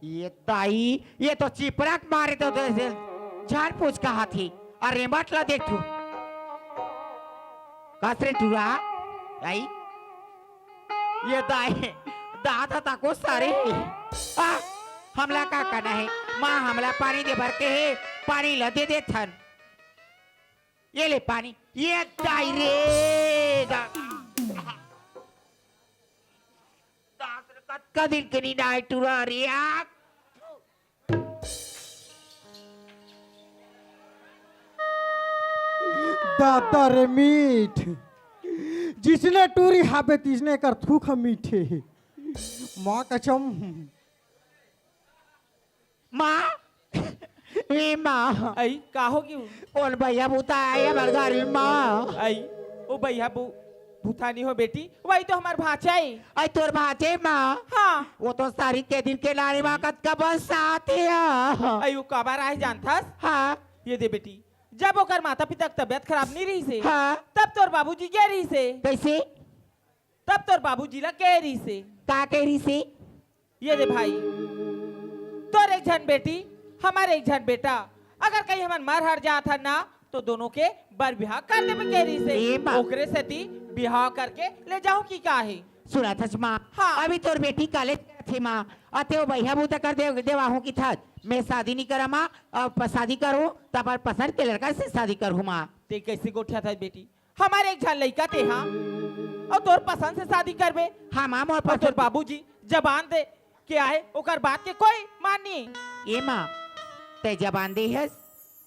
ये ताई ये तो चिपराक मारे तो झाड़ पूछ का हाथी अरे मटला देख तू कासरे टूरा आई ये दाई दादा ताको सारे हमला का करना है माँ हमला पानी दे भर के है पानी ल दे थन ये ले पानी ये दाई रे कदिन के नी नाय टूरा रिया दादा रे मीठ जिसने टूरी हाबे तीसने कर थूक मीठे माँ कसम माँ ये माँ आई का हो क्यों कौन भैया बूता आया बरगारी माँ आई ओ भैया भूतानी हो बेटी वही तो हमार भाचा है आई तोर भाचे माँ हाँ वो तो सारी के दिन के लाने माँ का बस साथ है आई वो कबार आए जानथास हाँ ये दे बेटी जब ओकर माता पिता की तबियत खराब नहीं रही से हाँ तब तोर बाबूजी कह रही से कैसे तब तोर बाबूजी ला कह रही से का कह रही से ये दे भाई तोर एक जन बेटी हमारे एक जन बेटा अगर कहीं हमन मर हर जात है ना तो दोनों के बर बिहार कर दे कह रही से ओकरे से ती बिहार करके ले जाऊं की का है सुना था माँ हाँ। अभी तोर बेटी कॉलेज थी माँ अते वो भैया बूता कर दे देवाहू की था मैं शादी नहीं करा माँ अब शादी करूँ तब पसंद के लड़का से शादी करूँ माँ ते कैसे गोठा था बेटी हमारे एक झन लड़का थे हाँ और तोर पसंद से शादी करबे हाँ माँ मोर और तोर बाबूजी जबान दे के आए ओकर बात के कोई माननी ये माँ ते जबान दी है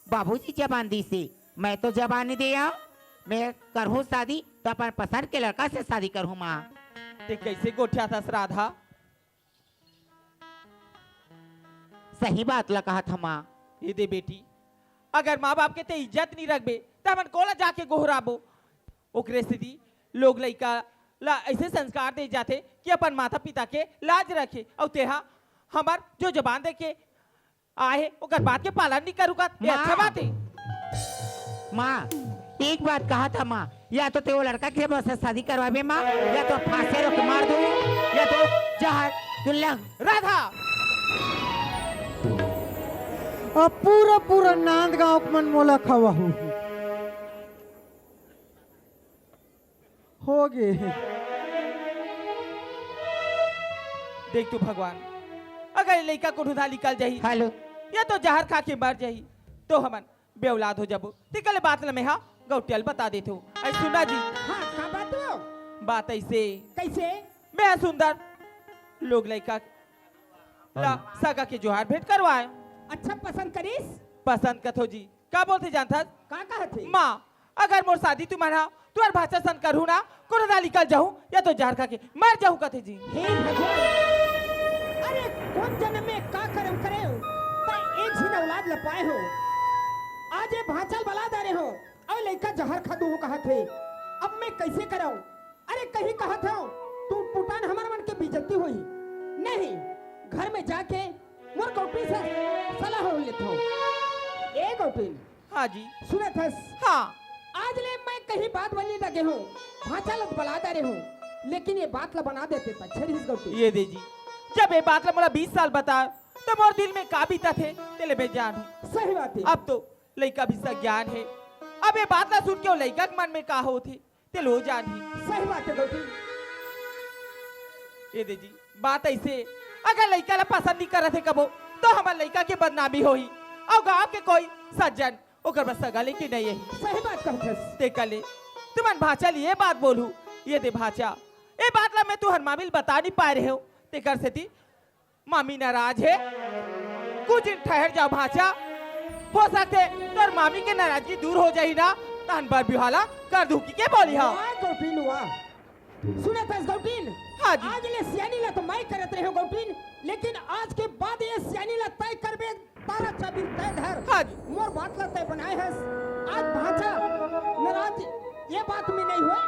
बाबूजी जबान दी से मैं तो जबान नहीं दिया मैं करूँ शादी तो अपन पसंद के लड़का से शादी करूँ माँ ते कैसे गोठा था राधा सही बात ला कहा था माँ ये दे बेटी अगर माँ बाप के ते इज्जत नहीं रखबे तो हमन कोला जाके गोहराबो ओकरे से दी लोग लइका ला ऐसे संस्कार दे जाते कि अपन माता पिता के लाज रखे और तेहा हमार जो जबान दे के आए ओकर बात के पालन नहीं करूगा ये अच्छा बात है माँ एक बात कहा था माँ या तो वो लड़का के बस शादी करवाबे माँ या तो फांसी रोक मार दो या तो जहर दुल्लह राधा अब पूरा पूरा नांद गांव मन मोला खवा हो गए देख तू भगवान अगर लड़का को ढूंढा निकल जाही हेलो या तो जहर खा के मर जाही तो हमन बेऔलाद हो जाबो तिकले बात लमे हा गौटियल बता देते हो ऐ सुना जी हाँ का बात हो बात ऐसे कैसे मैं सुंदर लोग लड़का ला सगा के जोहार भेंट करवाए अच्छा पसंद करीस पसंद कथो जी का बोलते जानता का कहते माँ अगर मोर शादी तुम्हारा तुअर भाषा सन करू ना कोरोना निकल जाऊं या तो जहर खा के मर जाऊं कथे जी हे भगवान अरे कौन जन्म में का कर्म करे हो पर एक ही औलाद लपाए हो आज ये भाचल बला दारे हो और लड़का जहर खा दू कहा थे अब मैं कैसे कराऊं अरे कहीं कहा था तू पुटान हमार मन के बेइज्जती हुई नहीं घर में जाके मोर कौटी से सलाह हो लेता हूँ ए कौटी हाँ जी सुने थस हाँ आज ले मैं कहीं बात वाली लगे हूँ भाचल बला दारे हूँ लेकिन ये बात ला बना देते था छरीस कौटी ये दे जी जब ये बात ला मोला 20 साल बता तो मोर दिल में का बीता थे तेले में जान हूँ सही बात है अब तो लड़का भी सज्ञान है अब ये बात ला सुन के वो लड़का के मन में का हो थे ते लो जान ही सही बात है कौटी ये दे जी बात ऐसे अगर लड़का ला पसंद नहीं करते कबो तो हमारे लड़का के बदनामी होई और गांव के कोई सज्जन ओकर बस सगा लेके नहीं है सही बात कहथस ते कले तुमन भाचा ये बात बोलू ये दे भाचा ये बात ला मैं तू हर मामिल बता नहीं पा रहे हो ते कर से थी मामी नाराज है कुछ दिन ठहर जाओ भाचा हो सकते तोर मामी के नाराजगी दूर हो जाई ना तहन बार बिहाला कर दूं की के बोली हा वाह गौटीन वाह सुने थस गौटीन हाँ जी आज ले सियानी ला तो मैं करत रहे हो गौटीन लेकिन आज के बाद ये सियानी ला तय करबे तारा चाबी तय धर हाँ जी मोर बात ला तय बनाए हस आज भाचा नाराज ये बात में नहीं हुए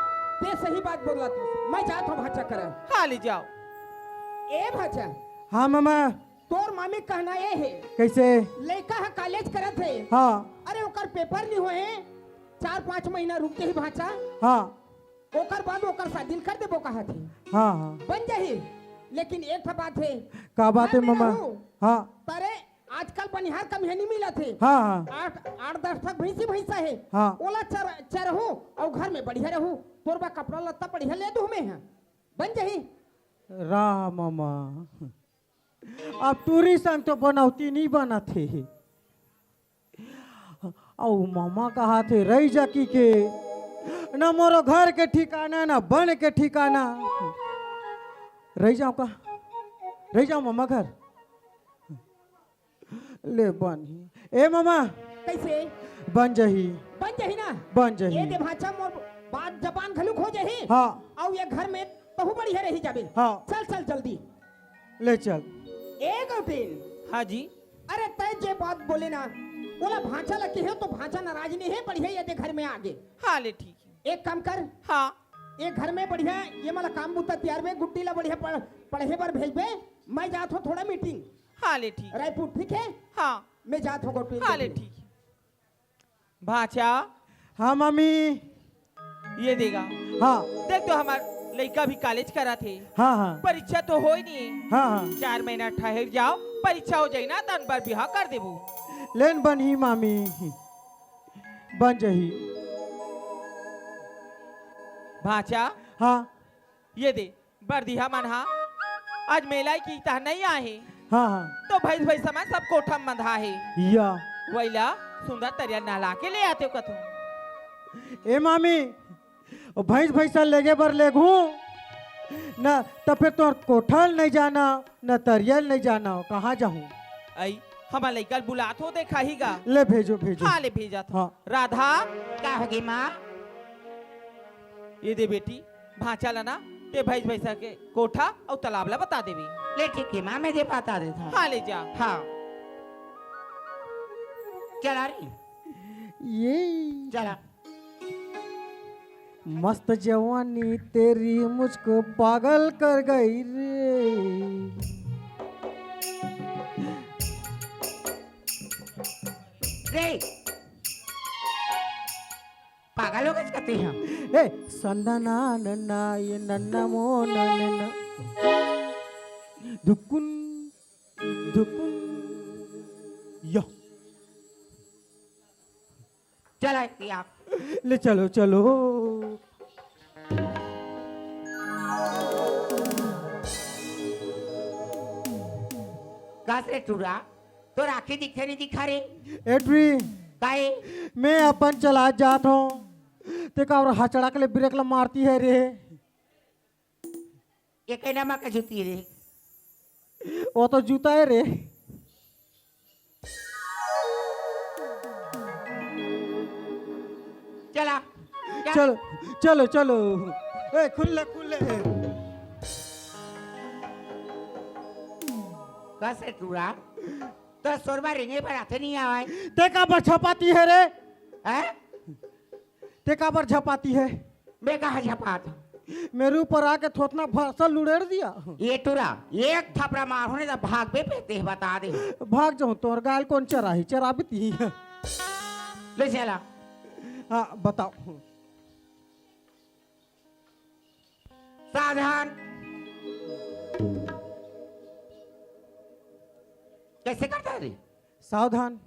ते सही बात बोला तू मैं जात हूं भाचा करे हाँ ले जाओ ए भाचा हाँ मामा तोर मामी कहना ये है कैसे लड़का है कॉलेज करत है हाँ अरे ओकर पेपर नहीं हुए 4-5 महीना रुकते ही भाचा हाँ ओकर बाद ओकर शादी कर देबो कहा थे हाँ हाँ बन जाही लेकिन एक ठा बात है का बात है मैं मामा ना हूँ, हाँ तारे आजकल बनिहार कम है नहीं मिला थे हाँ हाँ 8-10 तक भैंसी भैंसा है हाँ। ओला चरहू और घर में बढ़िया रहू तोरबा कपड़ा लत्ता बढ़िया ले दू हमें है बन जही राम मामा अब टूरिस्ट तो बनौती नहीं बना थे औ मामा कहा थे रही जाकी के न मोरो घर के ठिकाना न बन के ठिकाना रह जाओ का रह जाओ मामा घर ले बन ए मामा कैसे बन जही ना बन ये जही दे भाषा मोर बात जबान खलुक हो जही हाँ और ये घर में तहु बढ़िया रही जाबे हाँ चल चल जल्दी ले चल ए गौतीन हाँ जी अरे तय जे बात बोले ना बोला भाषा लगी है तो भाषा नाराज नहीं है बढ़िया ये दे घर में आगे हाँ ले ठीक है एक काम कर हाँ एक घर में बढ़िया ये मला काम बुता तैयार में गुड्डी ला बढ़िया पढ़े पर भेजबे मैं जात हूँ थोड़ा मीटिंग हाँ ले ठीक रायपुर ठीक है हाँ मैं जात हूँ गोटू हाँ ले ठीक है भाचा हाँ मम्मी ये देगा हाँ देख तो हमार लड़का भी कॉलेज करा थे हाँ हाँ परीक्षा तो हो ही नहीं हाँ हाँ 4 महीना ठहर जाओ परीक्षा हो जाए ना तन बार बिहार कर देबू लेन बन ही मामी बन जही भाचा हाँ ये दे बरदिहा मनहा आज मेलाई की तह नहीं आए हाँ हाँ तो भैंस भैंस समय सब कोठा में बंधा है या वैला सुंदर तरिया नहला के ले आते हो कथू ए मामी ओ भैंस भैंसा लेगे बर ले घू न तो फिर तो कोठल नहीं जाना न तरियल नहीं जाना कहाँ जाऊँ आई हमारा लड़का बुलात हो देखा ही गा ले भेजो भेजो हाँ ले भेजा था हाँ राधा का होगी माँ ये दे बेटी भाचा लाना ते भैंस भैंसा के कोठा और तालाब ला बता देवी ले ठीक है माँ मैं दे बता देता हूँ हाँ ले जा हाँ चला रही ये चला मस्त जवानी तेरी मुझको पागल कर गई रे रे पागल हो गए कहते हैं ए संदना नन्ना ये नन्ना मो नन्ना दुकुन दुकुन यो चला आप ले चलो चलो कहाँ से टूरा तो राखी दिखे नहीं दिखा रे एड्री काहे मैं अपन चला जात हूँ तेका और हचड़ा के लिए ब्रेक ला मारती है रे ये कहना माँ का जूती रे वो तो जूता है रे चला चलो चलो चलो ए खुले खुले कहाँ से टूरा तो सोरबा रिंगे पर आते नहीं आवाए तेका पर छपाती है रे हैं तेका पर छपाती है मैं कहाँ छपाता मेरे ऊपर आके थोतना फसल उड़ेड़ दिया ये टूरा एक थपड़ा मार होने तो भाग पे पेते हैं बता दे भाग जाऊं तो और गायल कौन चराही चराबी थी ले चला हाँ बताओ सावधान कैसे करता है रे सावधान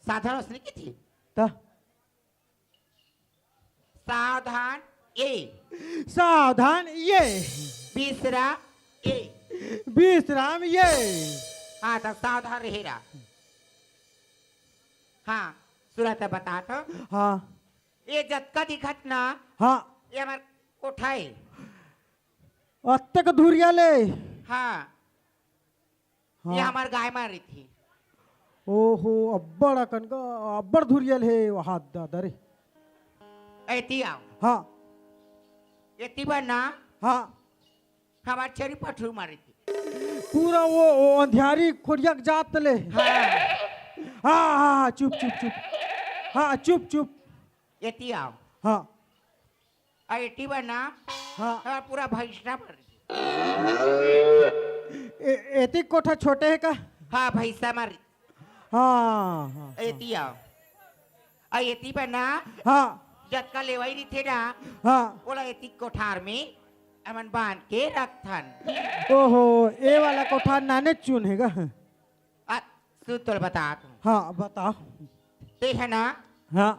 सावधान उसने की थी ता सावधान ए सावधान ये बीसरा ए विश्राम ये हाँ तो सावधान रहेगा हाँ सूरत बता तो हाँ ये जतका दिखत ना हाँ ये हमार कोठा है अत्तक धुरिया ले हाँ हाँ। ये हमार गाय मार रही थी ओहो अब्बड़ अकन का अब्बड़ धुरियल है वहाँ दादा रे ऐती आओ हाँ ऐती बना हाँ हमार चरी पठरू मारी थी पूरा वो अंधियारी खोरिया के जात ले हाँ हाँ हाँ चुप चुप चुप हाँ चुप चुप ऐती आओ हाँ ऐती बना हाँ हमार पूरा भैंसना पर एतिक कोठा छोटे है का हाँ भैंसा मारी हाँ हाँ ऐती आओ ऐती बना हाँ जतका लेवाई रही थे ना हाँ बोला ऐती कोठार में अमन बांध के रखथन ओहो ए वाला कोठा नाने चुन है का सुतल बता हाँ बताओ। देख है ना हाँ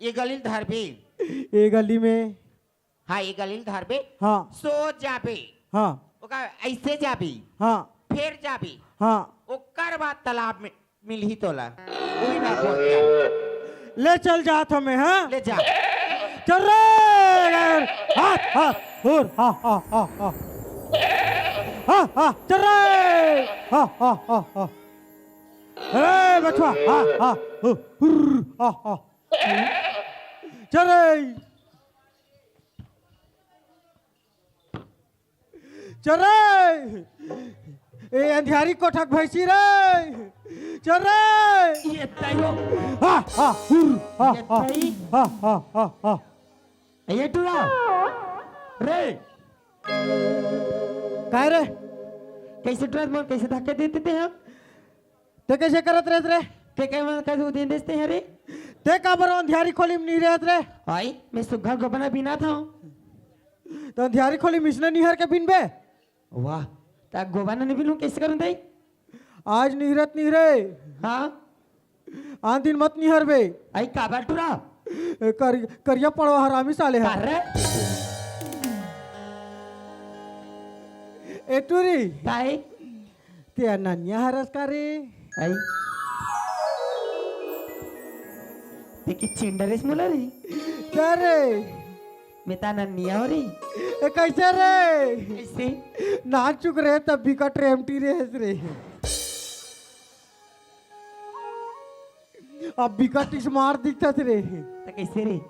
ये गलील धर पे ये गली में। हाँ ये गलील धर पे हाँ सो जाबे हाँ ओका ऐसे जाबी हाँ फिर जाबी हाँ ओकर बाद तालाब में मिलही तोला वही ना पहुंच जा ले चल जात हमें। हाँ ले जा चल रे हाँ हाँ और हाँ हाँ हाँ हाँ हाँ हाँ चल रे हाँ हाँ हाँ हाँ अरे बचवा हाँ हाँ हुर हाँ हाँ चल रे चल रे ए अंधियारी कोठक भैंसी रे चल रे ये ताइयो हाँ हाँ हुर हाँ ये हाँ ताई हाँ हाँ हाँ हाँ ये टूरा रे काय रे कैसे टूरा मन कैसे धक्के देते थे हम ते कैसे करत रहत रे ते काय मन कैसे उदे देते हैं रे ते का बरो अंधियारी खोली में नहीं रहत रे आई मैं सुग्घा गोबना बिना था तो अंधियारी खोली मिसने निहर के बिन बे वाह ता गोबना नहीं बिनू कैसे करूं दई आज निहरत नहीं रे हाँ आन दिन मत निहर बे आई काबा टूरा करिया पड़ो हरामी साले है अरे ए टूरी ताई ते अनन्या हरस का रे आई ते की चिंडरेस मुला रे क्या रे मैं ता नन्निया हो री ए कैसे रे कैसे नाच चुक रहे तब भी का ट्रेमटी रे रे अब भी का टिस मार दिखता रे ता कैसे रे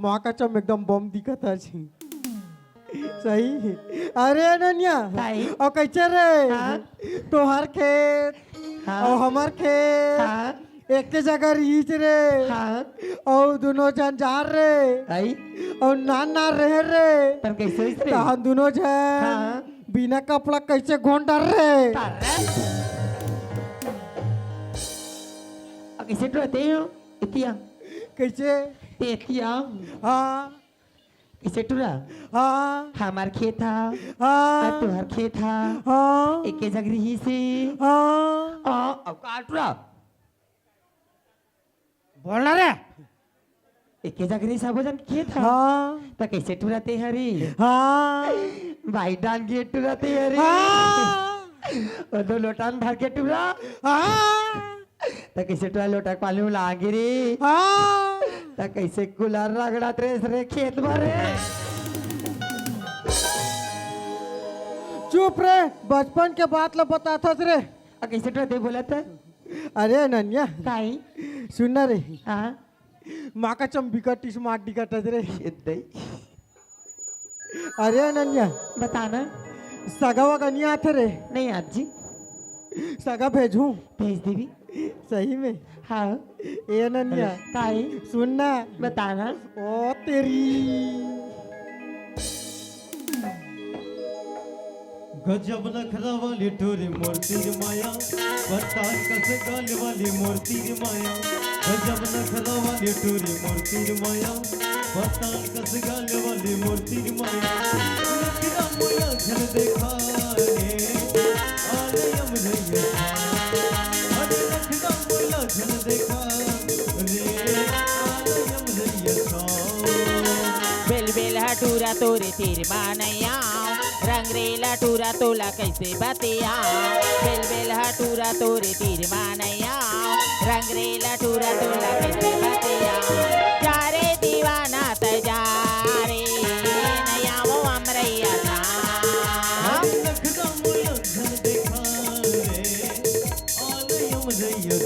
माँ का चम एकदम बम दिखत है जी सही अरे अनन्या ताई और कैसे रे हाँ? तोहर खेत हाँ? और हमार खेत हाँ एक के जगह रीच रे हाँ और दोनों जन जा रे आई और नान ना रह रे तब कैसे इस रे तो हम दोनों जन हाँ? बिना कपड़ा कैसे घोंट डर रे तारा अब कैसे टूरते हो इतिया कैसे ते इतिया हाँ कैसे टूरा हाँ हमार खेत था हाँ तुहार खेत था हाँ एक के जगह ही से हाँ अब का टूरा बोलना रे एक के जगह सब जन खेत था हाँ तो कैसे टूराते हरी हाँ भाई डान के टूराते हरी हाँ और दो लोटान भर के टूरा हाँ तो कैसे टूरा लोटा पाले में लागे रे हाँ तो कैसे कुलार रगड़ा त्रेस रे खेत भरे चुप रे बचपन के बात लो बताता रे अब कैसे टूराते बोला था अरे अनन्या ताई सुन ना रे हाँ माँ का चम बिकट टिस मार दिखत रे इतने अरे अनन्या बताना सगा वगा नहीं आते रे नहीं आज जी सगा भेजूं भेज देवी सही में हाँ ए अनन्या ताई सुन ना बताना ओ तेरी गजब नखरा वाली टोरी मूर्ति री माया बरसात कसे गाल वाली मूर्ति री माया गजब नखरा वाली टोरी मूर्ति री माया बरसात कसे गाल वाली मूर्ति री माया नखरा मोया झल देखा रे आलयम रैया अरे नखरा मोया झल देखा रे आलयम रैया बेल बेल हटूरा तोरे तीर मानैया रंग रेला टूरा तोला कैसे बतिया बेल बेल हटूरा तोरे तीर मानैया रंग रेला टूरा तोला कैसे बतिया जा रे दीवाना त जा रे नया वो अमरैया था नखरा मोया झल देखा रे आलयम रैया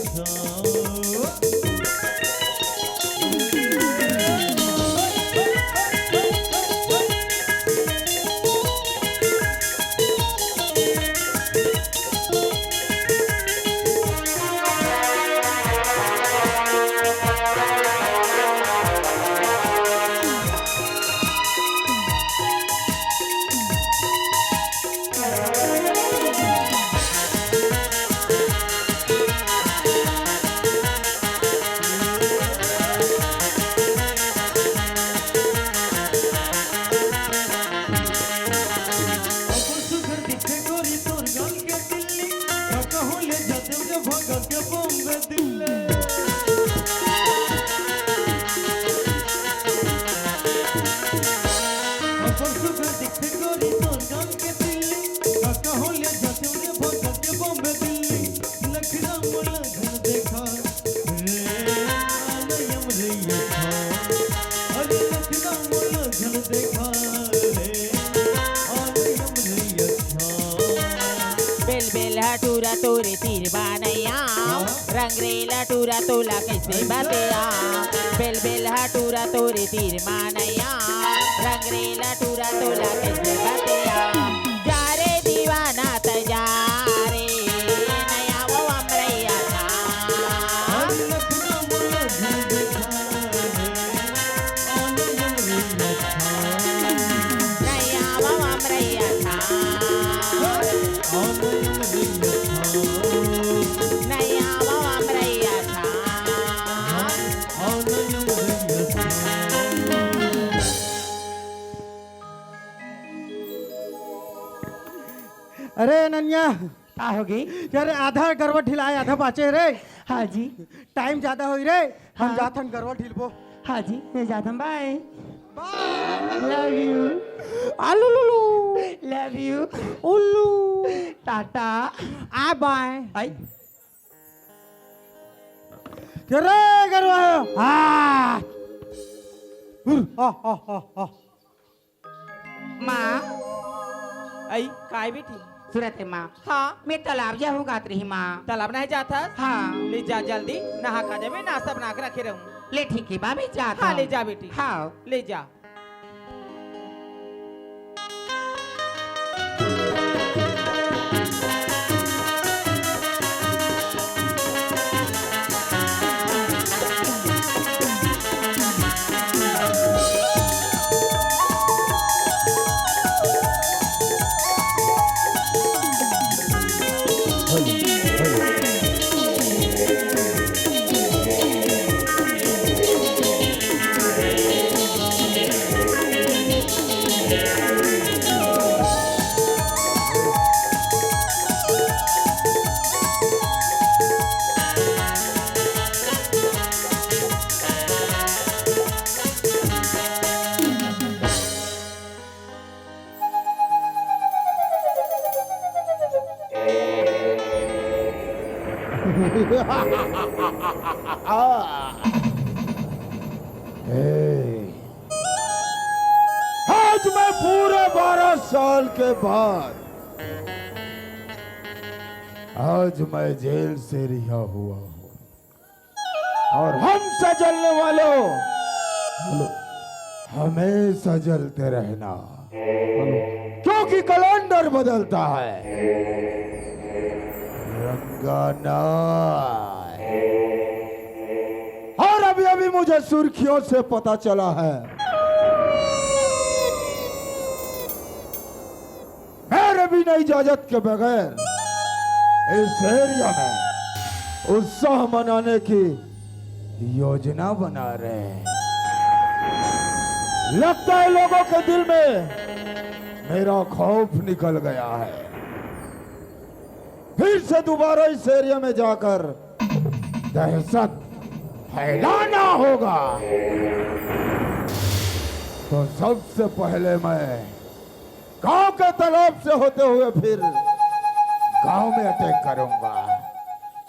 सुघर दिखे गोरी तोर गल के दिल्ली कहूँ ले जाते रे भगा के बॉम्बे दिल्ली परसों का दिखते गोरी तोर गाल के दिल्ली काका हो ले जाते रे भगा के बॉम्बे दिल्ली लखना मोला घर देखा रे आलयम रे यथा अरे लखना मोला घर देखा रे आलयम रे यथा बेल बेल हटूरा तोरे तीर बानैया रंग रेला टूरा तोला कैसे बतिया बेल बेल हटूरा तोरे तीर मानैया रंग रेला टूरा तोला कैसे बतिया जा रे दीवाना त जा रे नया वो अमरैया था अरे लखना मोला घर देखा रे आलयम रे यथा नया वो अमरैया था आलयम रे यथा नया वो अमरैया था आलयम रे यथा अरे नन्या का होगी अरे आधा गरबा ढिलाए आधा बाचे रे हाँ जी टाइम ज्यादा होई रे हम हाँ। जाथन गरबा ढिलबो हाँ जी मैं जाता हूँ बाय लव यू आलू लुलू लव यू उल्लू टाटा आ बाय आई रे गरबा हाँ हा माँ आई काय बेटी सूरत है माँ हाँ मैं तालाब जा गात रही माँ तालाब नहीं जाता हाँ ले जा जल्दी नहा खा जावे नाश्ता बना के रखे रहूं ले ठीक है भाभी जाता हाँ ले हूँ। जा बेटी हाँ ले जा आज मैं पूरे 12 साल के बाद आज मैं जेल से रिहा हुआ हूँ और हमसे जलने वालों हमेशा जलते रहना क्योंकि कैलेंडर बदलता है रंगाना और अभी अभी मुझे सुर्खियों से पता चला है मेरे बिना इजाजत के बगैर इस एरिया में उत्साह मनाने की योजना बना रहे हैं लगता है लोगों के दिल में मेरा खौफ निकल गया है फिर से दोबारा इस एरिया में जाकर दहशत फैलाना होगा तो सबसे पहले मैं गांव के तालाब से होते हुए फिर गांव में अटैक करूंगा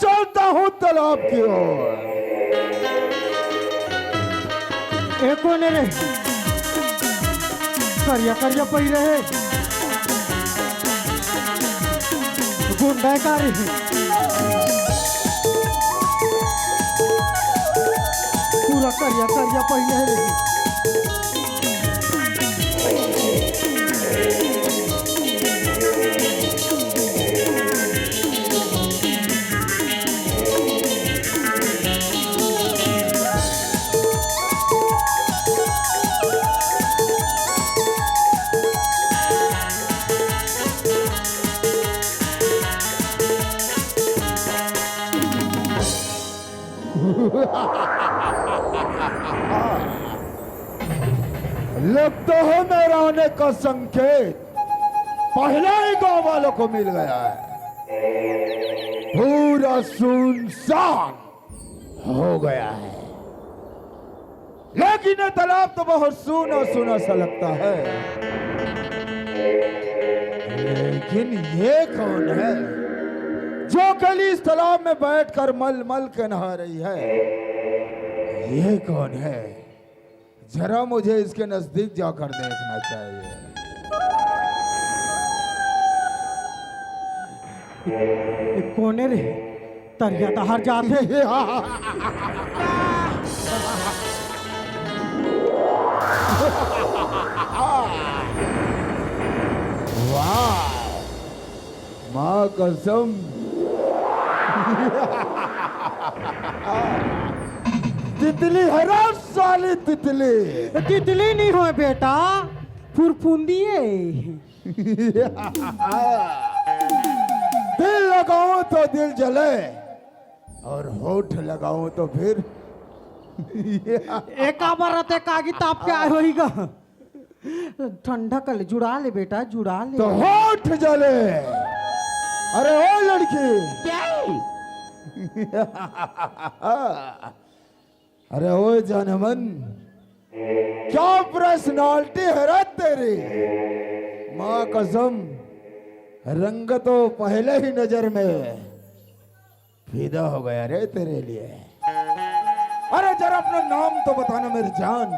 चलता हूं तालाब की ओर एको ने रे करिया करिया पई रहे गुंडा का रे पूरा करिया करिया पई रहे लगता है मेरे आने का संकेत पहले ही गांव वालों को मिल गया है पूरा पूरा सुनसान हो गया है, लेकिन ये तालाब तो बहुत सूना सूना सा लगता है। लेकिन ये कौन है जो कल इस तालाब में बैठकर मल मल के नहा रही है? ये कौन है? जरा मुझे इसके नजदीक जाकर देखना चाहिए। कोने रे तरिया तहार जाते वाह, माँ कसम तितली है ना साली तितली। तितली नहीं हो बेटा, फुरफुंदी है। दिल लगाऊं तो दिल जले और होठ लगाऊं तो फिर एक बार कागी ताप के आए होईगा। ठंडा कल जुड़ा ले बेटा, जुड़ा ले। तो होठ जले। अरे ओ लड़की, क्या है? अरे ओ जनमन, क्या पर्सनालिटी है रे तेरी। माँ कसम, रंग तो पहले ही नजर में फिदा हो गया रे तेरे लिए। अरे जरा अपना नाम तो बताना मेरी जान।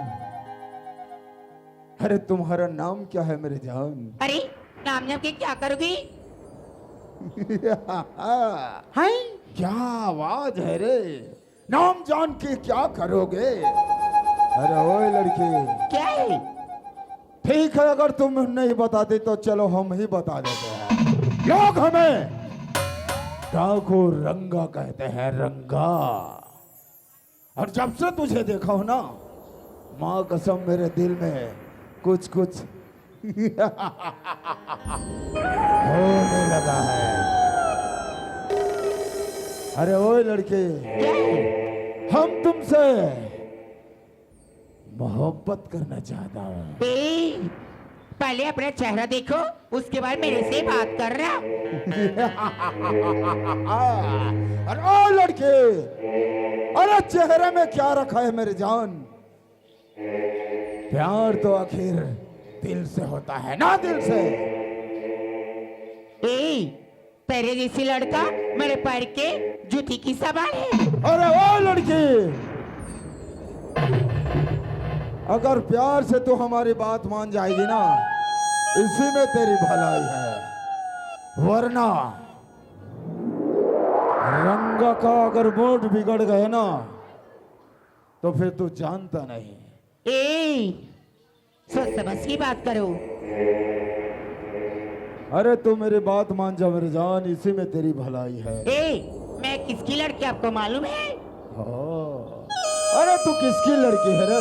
अरे तुम्हारा नाम क्या है मेरी जान? अरे नाम नाम के क्या करोगी? हाय क्या आवाज है रे, नाम जान के क्या करोगे? अरे ओए लड़की, क्या है? ठीक है, अगर तुम नहीं बताती तो चलो हम ही बता देते हैं। लोग हमें डाकू रंगा कहते हैं, रंगा। और जब से तुझे देखा हो ना, माँ कसम मेरे दिल में कुछ कुछ होने लगा है। अरे ओए लड़के, क्या है? हम तुमसे मोहब्बत करना चाहता हूँ। ए, पहले अपना चेहरा देखो, उसके बाद मेरे से बात कर रहा। अरे ओ लड़के, अरे चेहरे में क्या रखा है मेरी जान? प्यार तो आखिर दिल से होता है ना, दिल से। ए, तेरे जैसी लड़का मेरे पैर के जूती की सवाल है। अरे ओ लड़की, अगर प्यार से तू हमारी बात मान जाएगी ना, इसी में तेरी भलाई है। वरना रंग का अगर मूड बिगड़ गए ना, तो फिर तू जानता नहीं। ए, सोच समझ की बात करो। अरे तू मेरी बात मान जा मेरी जान, इसी में तेरी भलाई है। ए, मैं किसकी लड़की आपको मालूम है? अरे तू किसकी लड़की है रे?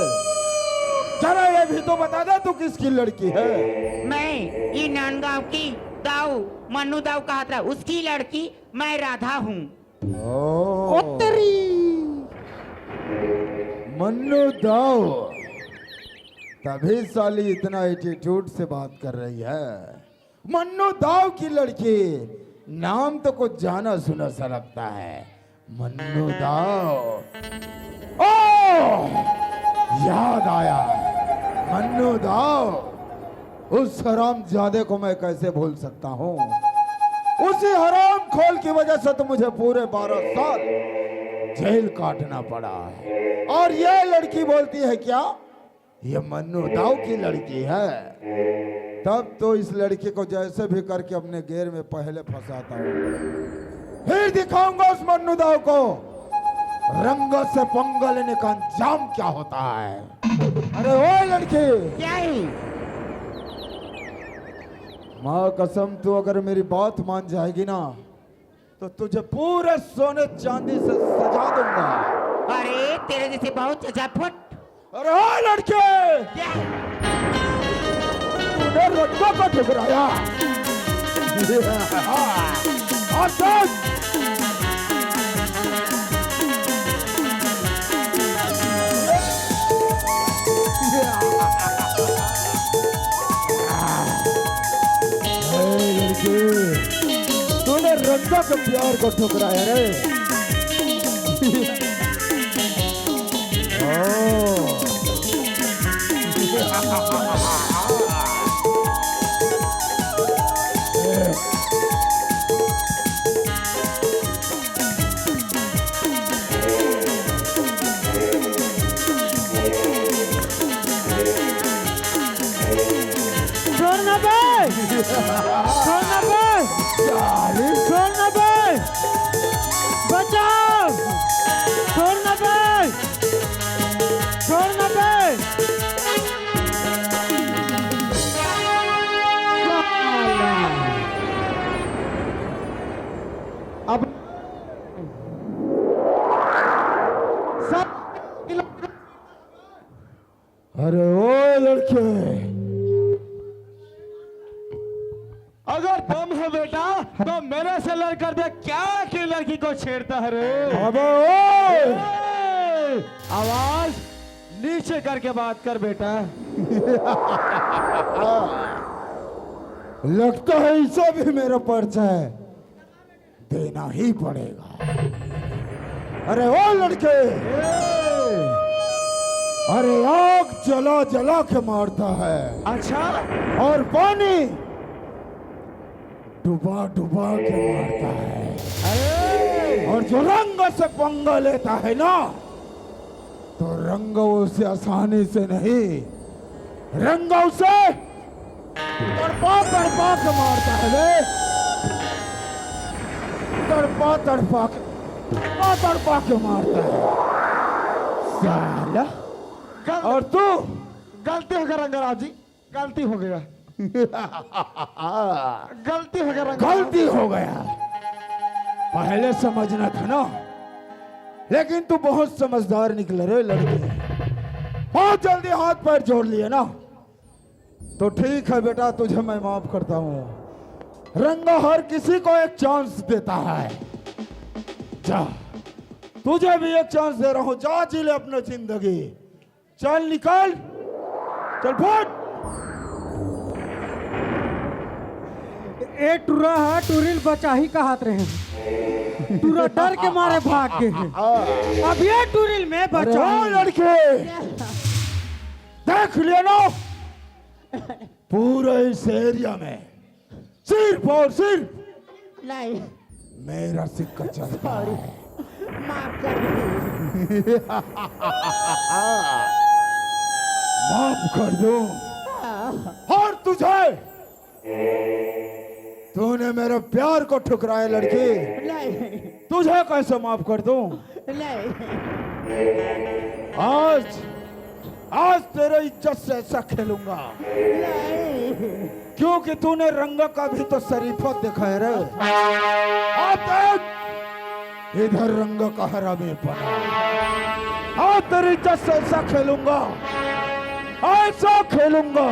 जरा ये भी तो बता दे, तू किसकी लड़की है? मैं ये नांदगांव की दाऊ, मन्नू दाऊ कहा था, उसकी लड़की मैं राधा हूँ। ओ, उत्तरी मन्नू दाऊ, तभी साली इतना एटीट्यूड से बात कर रही है। मन्नू दाऊ की लड़की, नाम तो कुछ जाना सुना सा लगता है, मन्नू दाऊ। ओ, याद आया, मन्नू दाऊ, उस हरामजादे को मैं कैसे भूल सकता हूँ? उसी हराम खोल की वजह से तो मुझे पूरे 12 साल जेल काटना पड़ा है। और ये लड़की बोलती है क्या ये मन्नू दाऊ की लड़की है? तब तो इस लड़की को जैसे भी करके अपने घेर में पहले फंसाता हूँ, फिर दिखाऊंगा उस मन्नू दाऊ को रंग से पंगा लेने का अंजाम क्या होता है। अरे ओ लड़की, क्या है? माँ कसम, तू अगर मेरी बात मान जाएगी ना, तो तुझे पूरे सोने चांदी से सजा दूंगा। अरे तेरे जैसे बहुत चचाफुट। अरे ओ लड़के, क्या? तूने रंगों को ठुकराया। और सुन, तूने रंगों रंगा के प्यार को ठुकराया रे। छोड़ना बे, छोड़ना बे, छोड़ना बे, बचाओ, छोड़ना बे, छोड़ना बे। अब सब अरे ओ लड़के, अगर तुम हो बेटा तो मेरे से लड़कर दे, क्या की लड़की को छेड़ता है रे? अबे ओ आवाज नीचे करके बात कर बेटा। लगता है इसे भी मेरा परिचय देना ही पड़ेगा। अरे ओ लड़के, अरे आग जला जला के मारता है, अच्छा, और पानी डुबा डुबा के मारता है। और जो रंग से पंगा लेता है ना, तो रंग उसे आसानी से नहीं, रंग उसे तड़पा तड़पा के मारता है रे। तड़पा तड़पा के मारता है साला। और तू गलती हो गया रंगराज जी, गलती हो गया, गलती हो गया गलती हो गया, पहले समझना था ना, लेकिन तू बहुत समझदार निकले रे लड़के। बहुत जल्दी हाथ पैर जोड़ लिए ना, तो ठीक है बेटा, तुझे मैं माफ करता हूं। रंगा हर किसी को एक चांस देता है, जा तुझे भी एक चांस दे रहा हूं, जा जी ले अपनी जिंदगी, चल निकल, चल फट। एक टूरा है, टूरिल बचा ही का हाथ रहे, टूरा डर के मारे भाग गए हैं। अब ये टूरिल में अरे बचा ओ है। लड़के, देख लिया ना, पूरे इस एरिया में सिर्फ और सिर्फ नहीं, मेरा सिक्का चलता है। माफ कर दीजिए। माफ कर दो, और तुझे, तूने मेरे प्यार को ठुकराया लड़की, नहीं, तुझे कैसे माफ कर दूं? नहीं, आज तेरे इज्जत से ऐसा खेलूंगा, नहीं, क्योंकि तूने रंग का भी तो शरीफत देखा है रे। अब देख, इधर रंग का हरामी पड़ा, आज तेरी इज्जत से ऐसा खेलूंगा, ऐसा खेलूंगा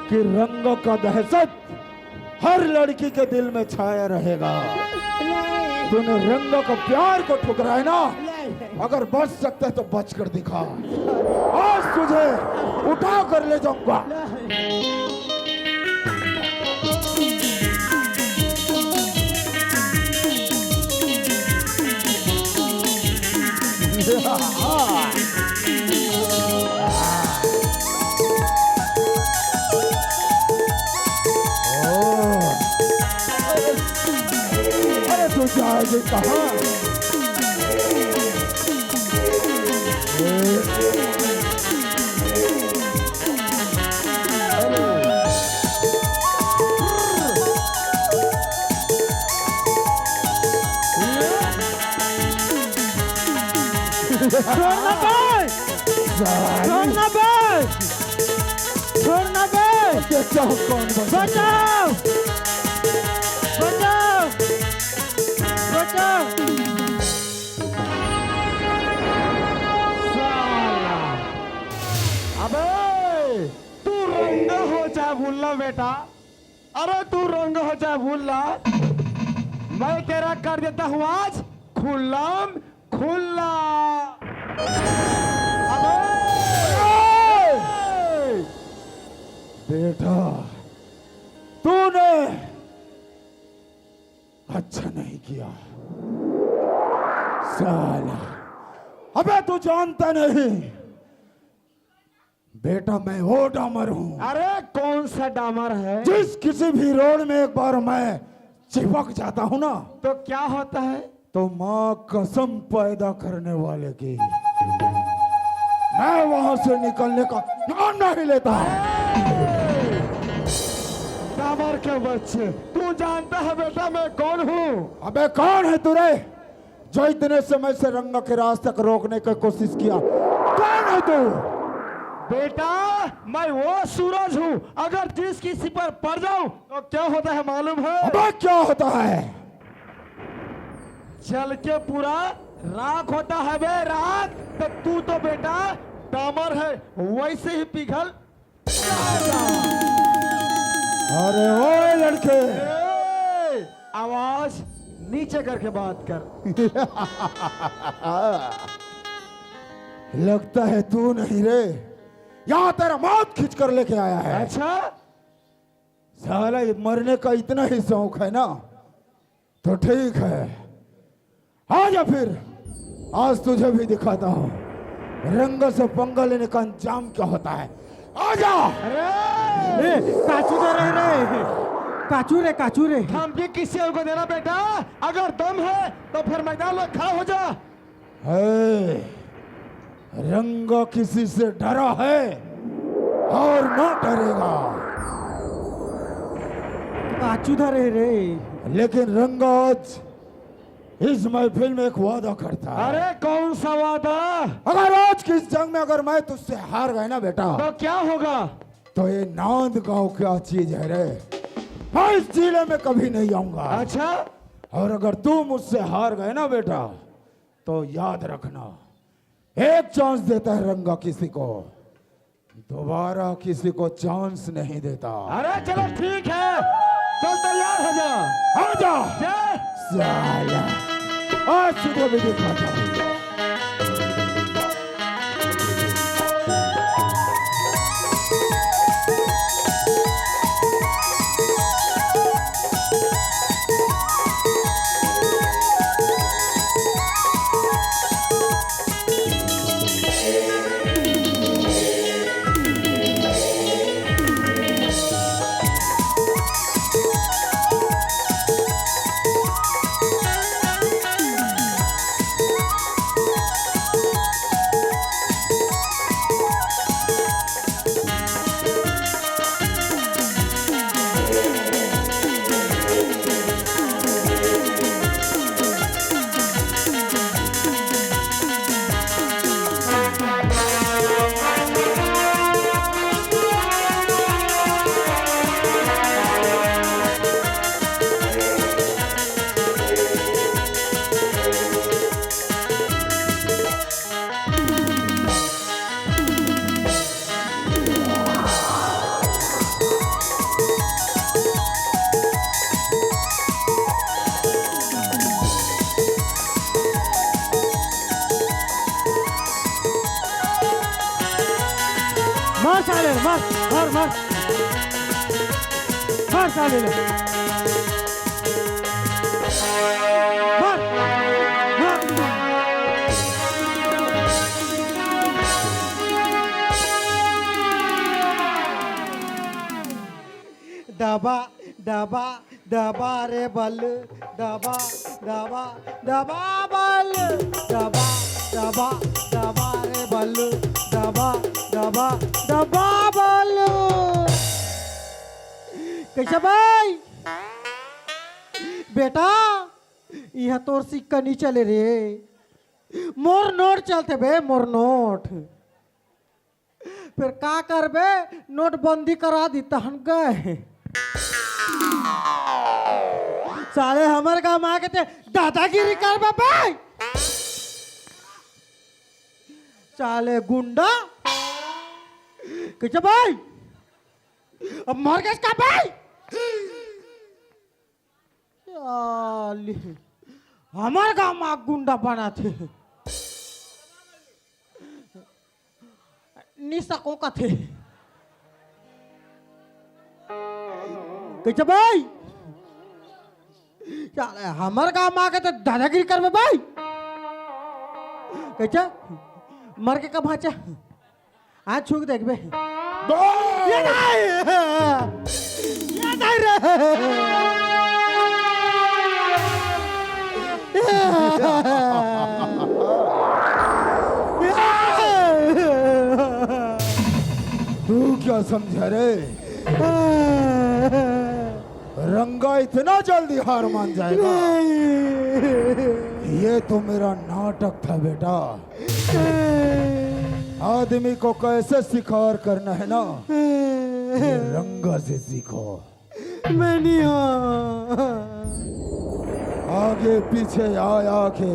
कि रंग का दहशत हर लड़की के दिल में छाया रहेगा। नहीं, तूने रंग का प्यार को ठुकराया ना, नहीं, अगर बच सकते है तो बच कर दिखा, आज तुझे उठा कर ले जाऊंगा। अरे तू जाएगी कहाँ? छोड़ना बे, छोड़ना बे, छोड़ना बे, बचाओ, कौन बचाओ? बचाओ, बचाओ, बचाओ। अबे तू रंग हो चाहे भूलना बेटा, अरे तू रंग हो चाहे भूलना, मैं तेरा कर देता हूँ आज खुल्लम खुल्ला। बेटा, तूने अच्छा नहीं किया साला। अबे तू जानता नहीं बेटा मैं वो डामर हूं। अरे कौन सा डामर है? जिस किसी भी रोड में एक बार मैं चिपक जाता हूं ना तो क्या होता है? तो मां कसम पैदा करने वाले की मैं वहां से निकलने का नाम नहीं लेता। डामर के बच्चे, तू जानता है बेटा मैं कौन हूँ? अबे कौन है तू रे जो इतने समय से रंगा के रास्ते को रोकने की कोशिश किया? कौन है तू? बेटा मैं वो सूरज हूँ, अगर जिस किसी पर पड़ जाऊं तो क्या होता है मालूम है? अबे क्या होता है? जल के पूरा राख होता है बे राख। तो तू तो बेटा डामर है, वैसे ही पिघल जाएगा। अरे ओए लड़के ए, आवाज नीचे करके बात कर। लगता है तू नहीं रे, यहाँ तेरा मौत खींच कर लेके आया है। अच्छा साला ये मरने का इतना ही शौक है ना तो ठीक है, आजा फिर आज तुझे भी दिखाता हूँ रंग से पंगा लेने का अंजाम क्या होता है। आजा। अरे काचू दे रहे रे, काचू रे हम भी किसी और को देना बेटा, अगर दम है तो फिर मैदान में खड़ा हो जा। है, रंगा किसी से डरा है और ना डरेगा। काचू धरे रे। लेकिन रंगा आज इस महफिल में एक वादा करता है। अरे कौन सा वादा? अगर आज की इस जंग में अगर मैं तुझसे हार गए ना बेटा तो क्या होगा? तो ये नांद गांव क्या चीज है रे, मैं इस जिले में कभी नहीं आऊंगा। अच्छा और अगर तू मुझसे हार गए ना बेटा तो याद रखना एक चांस देता है रंगा किसी को, दोबारा किसी को चांस नहीं देता। अरे चलो ठीक है, चल तैयार हो जा। आजा जा। साला आज तुझे भी दिखाता हूं। मार साले, मार मार मार मार साले ले। मार मार। दबा दबा दबा रे बल, दबा दबा दबा बल, दबा दबा दबा रे बल, दबा दबा दबा बल। कैसा भाई बेटा, यह तोर सिक्का नहीं चले रे, मोर नोट चलते बे, मोर नोट। फिर का करबे, नोट बंदी करा दी तहन गए। साले हमारे गाँव में आके दादागिरी कर बे, साले गुंडा। कैसे भाई, अब मर गए इसका भाई। हमारे गांव में गुंडा बना थे, निशकों का थे। कैसे भाई साला हमर काम आके तो दादागिरी करबे भाई कैसा मर के कब भाचा आज छूक देखबे ये नहीं रे तू क्या समझा रे? रंगा इतना जल्दी हार मान जाएगा? ये तो मेरा नाटक था बेटा। आदमी को कैसे शिकार करना है ना, ये रंगा से सीखो। मैं नहीं आगे पीछे आ के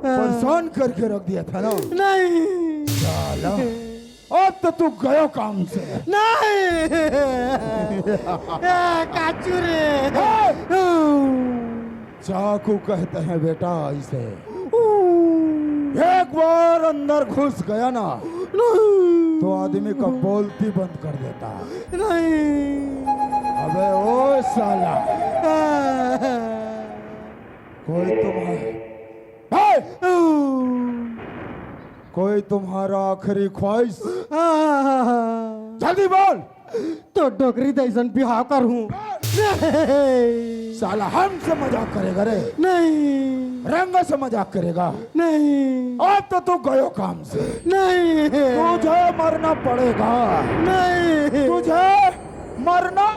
परेशान करके रख दिया था ना। नहीं साला अब तो तू गयो काम से। नहीं काचू रे चाकू कहते हैं बेटा इसे। एक बार अंदर घुस गया ना तो आदमी का बोलती बंद कर देता। नहीं अबे ओ साला, कोई तुम्हारा आखिरी ख्वाहिश जल्दी बोल। तो डोगरी दैसन बिहाव करूं। साला हमसे मजाक करेगा रे? नहीं रंग से मजाक करेगा? नहीं अब तो तू गयो काम से। नहीं तुझे मरना पड़ेगा। नहीं तुझे मरना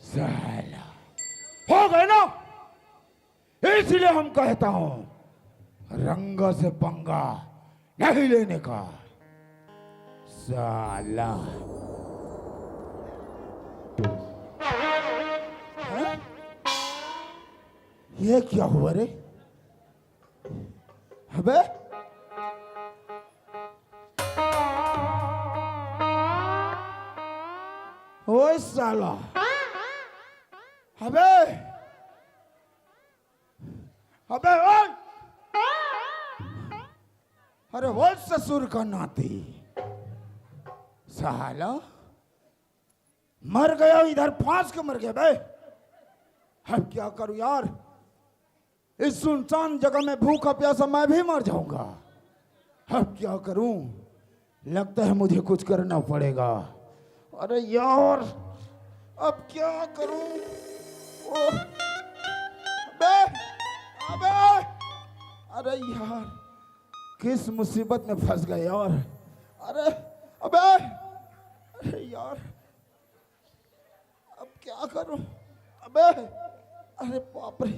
साला हो गए ना, इसलिए हम कहता हूं रंग से पंगा नहीं लेने का। साला हैं? ये क्या हुआ रे? अबे ओए साला, अबे अबे ओए, अरे वो ससुर का नाती साला मर गया, इधर फांस के मर गया बे। अब क्या करूं यार, इस सुनसान जगह में भूखा प्यासा मैं भी मर जाऊंगा। अब क्या करूं, लगता है मुझे कुछ करना पड़ेगा। अरे यार अब क्या करूं? अबे अबे अरे यार किस मुसीबत में फंस गए यार। अरे अबे अरे यार अब क्या करूं? अबे अरे बाप रे,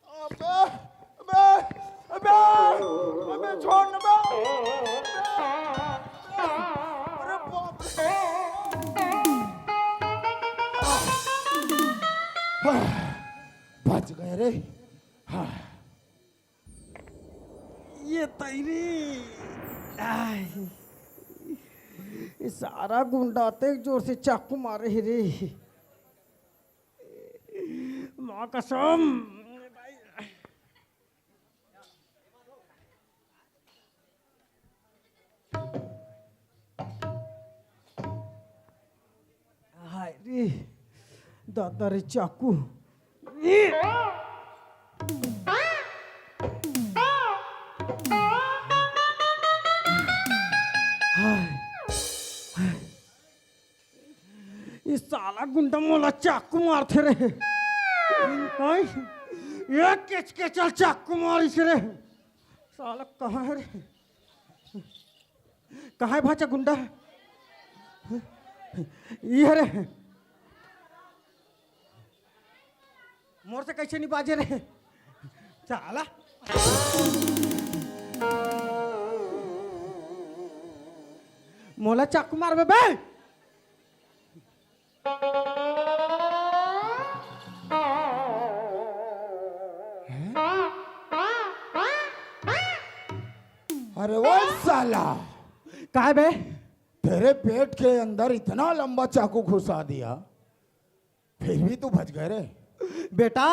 अबे अबे अबे अबे छोड़ ना बे। अरे बाप रे, बच गए रे। हाँ ये तैरी सारा गुंडा तेज जोर से चाकू मारे ही रे। माँ कसम हाय रे दादा रे चाकू। ये साला गुंडा मोला चाकू मारते रहे। ये केच के चल चाकू मारिस रे। साला कहाँ है रे? कहाँ है भाचा गुंडा? ये रे मोर से कैसे नहीं बाजे रे साला। मोला चाकू मार बे। अरे वो साला का बे? तेरे पेट के अंदर इतना लंबा चाकू घुसा दिया, फिर भी तू बच गए रे। बेटा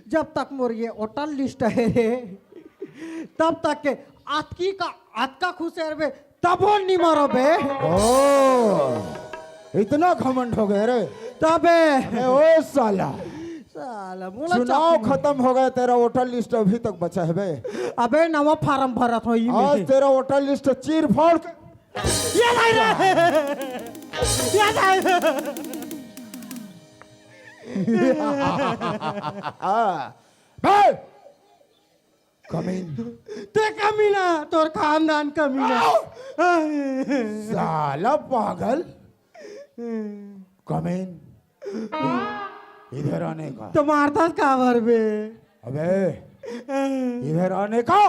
जब तक मोर ये होटल लिस्ट है रे तब तक के आतकी का आतका खुश है रे तब वो नहीं मरो बे ओ इतना घमंड हो गए रे तबे ओ साला साला मोला चुनाव खत्म हो गया तेरा वोटर लिस्ट अभी तक बचा है बे अबे नवा फार्म भरत हो आज तेरा वोटर लिस्ट चीर फाड़ के याद आई रे याद आई बे कमीन ते कमीना तोर खानदान कमीना साला पागल कमीन इधर आने का तो मारता कावर बे अबे इधर आने का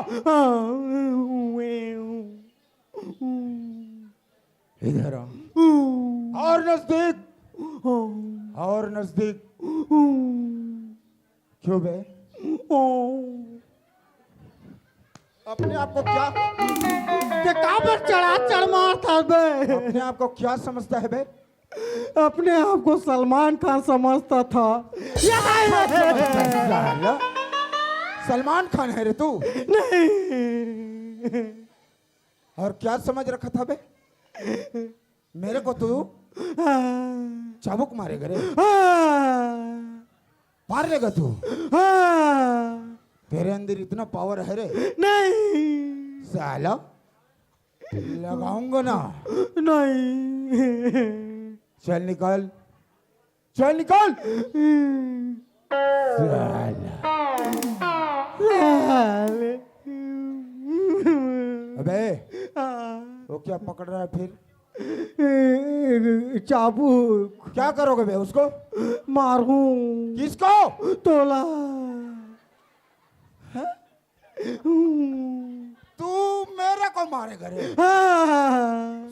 इधर आ और नजदीक और नजदीक क्यों बे अपने आप को क्या ते काबर चढ़ा चढ़ मारता बे अपने आप को क्या समझता है बे अपने आप को सलमान खान समझता था याद आई रे साला सलमान खान है रे तू नहीं और क्या समझ रखा था बे मेरे को तू चाबुक मारेगा रे मार लेगा तू तेरे अंदर इतना पावर है रे नहीं साला लगाऊंगा ना नहीं चल निकल चल निकल साला साले अबे वो क्या पकड़ रहा है फिर चाबुक क्या करोगे बे उसको मारूं किसको तोला तू मेरे को मारेगा रे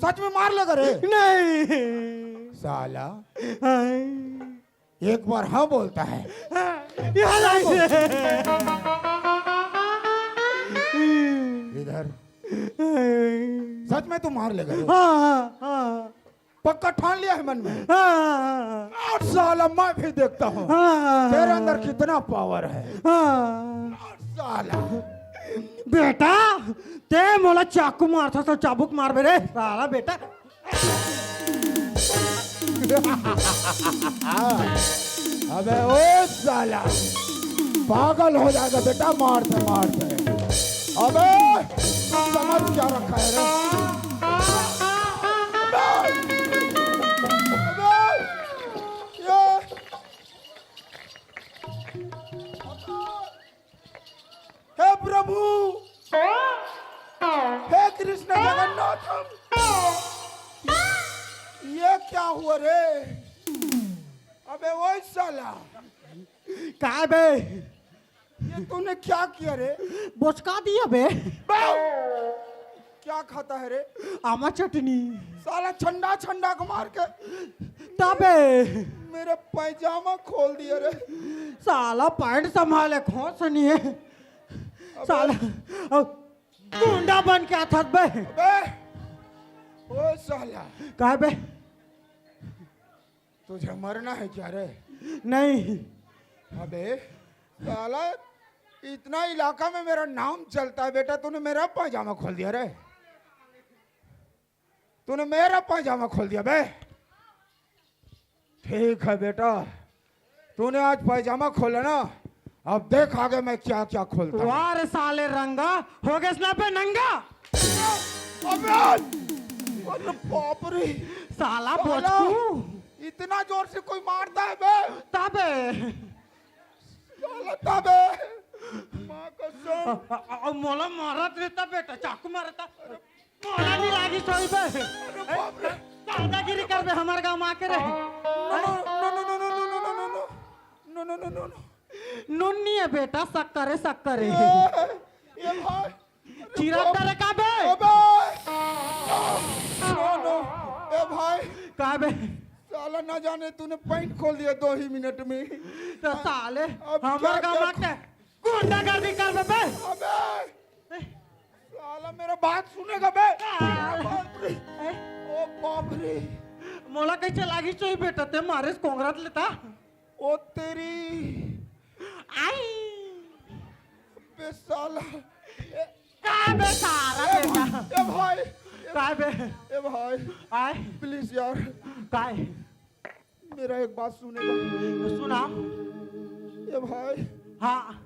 सच में मार लेगा रे नहीं साला एक बार हाँ बोलता है याद आई इधर सच में तू मार लेगा रे हाँ पक्का ठान लिया है मन में हाँ और साला मैं भी देखता हूँ तेरे अंदर कितना पावर है और साला बेटा ते मोला चाकू मारता तो चाबुक मार बेरे साला बेटा अबे ओ साला पागल हो जाएगा बेटा मारते मारते अबे समझ क्या रखा है रे हे प्रभु हे कृष्ण जगन्नाथम ये क्या हुआ रे अबे वो साला काय बे ये तूने क्या किया रे बोचका दिया बे क्या खाता है रे आमा चटनी साला छंडा छंडा को मार के तबे मेरा पैजामा खोल दिया रे साला पैंट संभाले खोस नहीं है साला गुंडा बन के था बे अबे ओ साला काय बे तुझे मरना है क्या रे नहीं अबे साला इतना इलाका में मेरा नाम चलता है बेटा तूने मेरा पैजामा खोल दिया रे तूने मेरा पैजामा खोल दिया बे ठीक है बेटा तूने आज पैजामा खोला ना अब देख आगे मैं क्या क्या खोलता हूं। वार साले रंगा हो गए स्ना पे नंगा अबे अरे बाप रे साला साला, बोचकू इतना जोर से कोई मारता है बे तबे साला तबे मां कसम मोला मारत रहता बेटा चाकू मारता मोला नहीं लागी सोई बे अरे बाप रे दादागिरी कर बे हमार गांव में आके रहे no no no no no no no no no no no नुन्नी है बेटा शक्कर है शक्कर है ये भाई चिराग डरे का बे अबे नो नो ए भाई का बे साला ना जाने तूने पैंट खोल दिया 2 ही मिनट में तो साले अब हमार क्या गांव में आके गुंडागर्दी कर बे अबे साला मेरा बात सुनेगा बे बाप रे ओ बाप रे मोला कैसे लागी सोई बेटा ते मारे कोंगरात लेता ओ तेरी आई बे साला का बे सारा बेटा ए भाई काय बे ए भाई आय प्लीज यार काय मेरा एक बात सुनेगा सुना ए भाई हाँ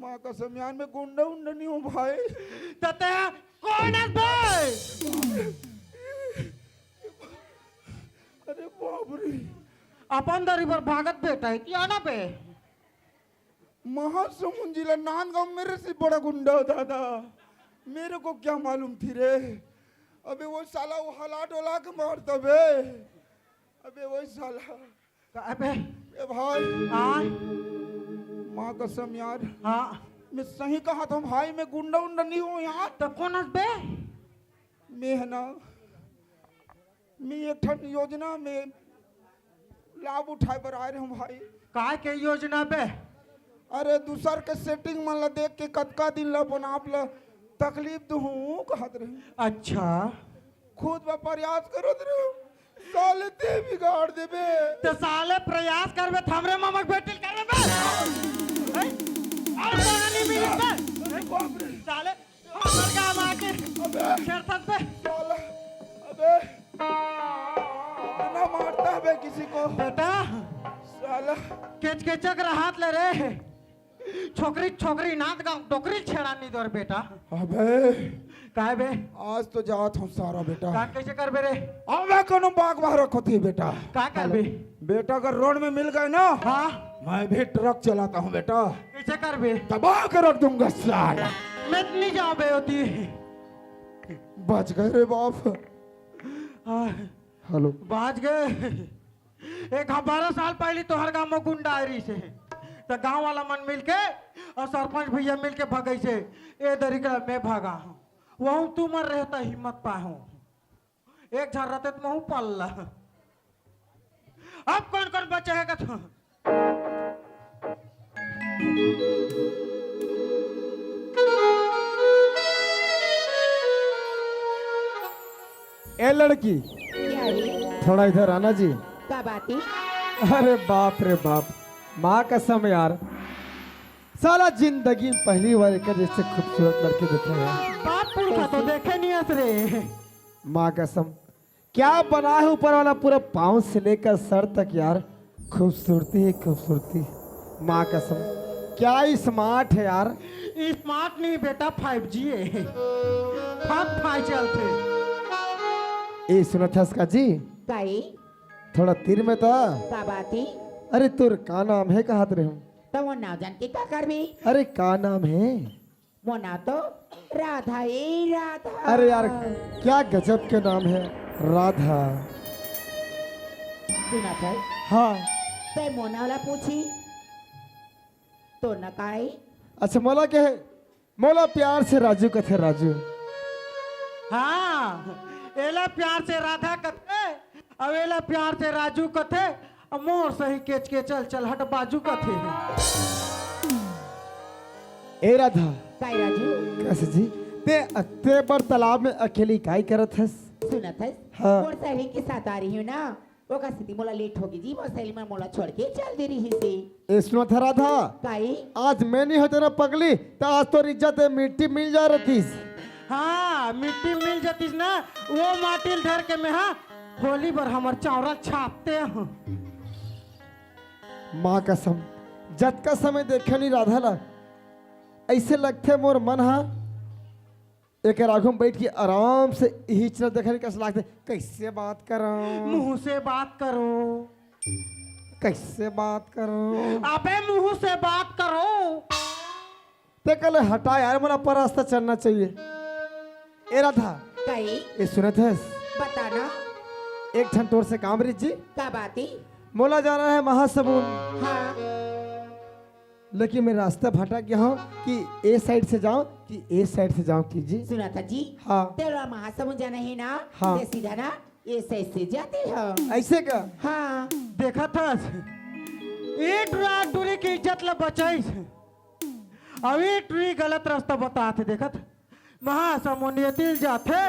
माँ का समयान में गुंडा उंडा नहीं हूँ भाई तते कौन है बे अरे बाप रे अपन दरी पर भागत बेटा है क्या ना बे महासमुंद जिला नांदगांव मेरे से बड़ा गुंडा होता था मेरे को क्या मालूम थी रे अबे वो साला वो हला डोला के मारता बे अबे वही साला अबे ए भाई हाँ माँ कसम यार हाँ मैं सही कहा था भाई मैं गुंडा उंडा नहीं हूँ यार तो कौन है बे मैं है ना मैं एक ठन योजना में लाभ उठाए पर आए रहे हूँ भाई काय के योजना बे अरे दूसर के सेटिंग मन ला देख के कतका दिन ला बना आप ला तकलीफ तो हूँ कहत रहे अच्छा खुद बा प्रयास करो रहे साले ते बिगाड़ देबे तो साले प्रयास करबे तो हमरे मामा के बेटिल करबे बे हैं? और कौन नहीं मिली बे साले हमर गांव आके खेलत बे साला अबे इतना मारता है बे किसी को बेटा साला केच केचक हाथ ले रे छोकरी छोकरी नाथ गांव डोकरी छेड़ा नहीं दो बेटा अबे काय बे आज तो जात हूँ सारा बेटा का कैसे करबे रे अबे कोनो बाग बाहर रखो थी बेटा का करबे बेटा अगर रोड में मिल गए ना हाँ मैं भी ट्रक चलाता हूँ बेटा कैसे करबे दबा के रख दूंगा साला मैं नहीं जाऊं बे होती बच गए रे बाप हाँ, हेलो बाज गए एक 12 साल पहले तो हर गांव में गुंडा आयरी से तो गांव वाला मन मिलके और सरपंच भैया मिलके भगई से ए तरीका मैं भागा हूँ वह तू मर रहता हिम्मत पाहू एक झर रहते तो महू पल अब कौन कौन बचे है कथो ए लड़की क्या रे थोड़ा इधर आना जी का बात है अरे बाप रे बाप माँ कसम यार साला जिंदगी में पहली बार एक जैसे खूबसूरत लड़के देखे हैं बाप पूछा तो देखे नहीं हंस रे माँ कसम क्या बना है ऊपर वाला पूरा पाँव से लेकर सर तक यार खूबसूरती ही खूबसूरती माँ कसम क्या स्मार्ट है यार स्मार्ट नहीं बेटा 5G है फाट फाई चलते ए सुना था इसका जी काई थोड़ा तीर में था का बात है अरे तुर का नाम है कहा रहे हूँ तो वो नाव जान के क्या करबी अरे का नाम है वो ना तो राधा ए राधा अरे यार क्या गजब के नाम है राधा सुना था हाँ ते मोना वाला पूछी तो न काई अच्छा मोला क्या है मोला प्यार से राजू कथे राजू हाँ एला प्यार से राधा कथे अब एला प्यार से राजू कथे अब मोर सही केच के चल चल हट बाजू कथे ए राधा काई राजू कैसे जी ते पर तालाब में अकेली काई करत हस सुना था हाँ। मोर सहेली के साथ आ रही हूँ ना वो का स्थिति मोला लेट होगी जी मोर सहेली में मोला छोड़ के चल दे रही से ए सुनो था राधा काई आज मैं नहीं होते ना पगली तो आज तो इज्जत है मिट्टी मिल जा रही हाँ मिट्टी मिल जातीस ना वो माटिल धर के में हाँ होली पर हमर चावरा छापते हैं माँ कसम जत का समय देखे नहीं राधा ला ऐसे लगते मोर मन हा एक आगू में बैठ के आराम से यही चीज देखने कैसे लगते कैसे बात करो मुंह से बात करो कैसे बात करो अबे मुंह से बात करो ते कल हटा यार मेरा पर रास्ता चलना चाहिए ए राधा काई ये सुने थे बताना एक ठन तोर से काम रही जी का बात है मोला जाना है महासमुंद हाँ लेकिन मैं रास्ता भटक गया हूँ कि ए साइड से जाऊँ कि ए साइड से जाऊँ की जी सुना था जी हाँ तेरा महासमुंद जाना है ना हाँ। ते सीधा ना ये सही से जाते हो ऐसे का हाँ देखा था ये डूरी की इज्जत ला बचाई अब ये टूरी गलत रास्ता बताते देखा था महासमुंद यति जाते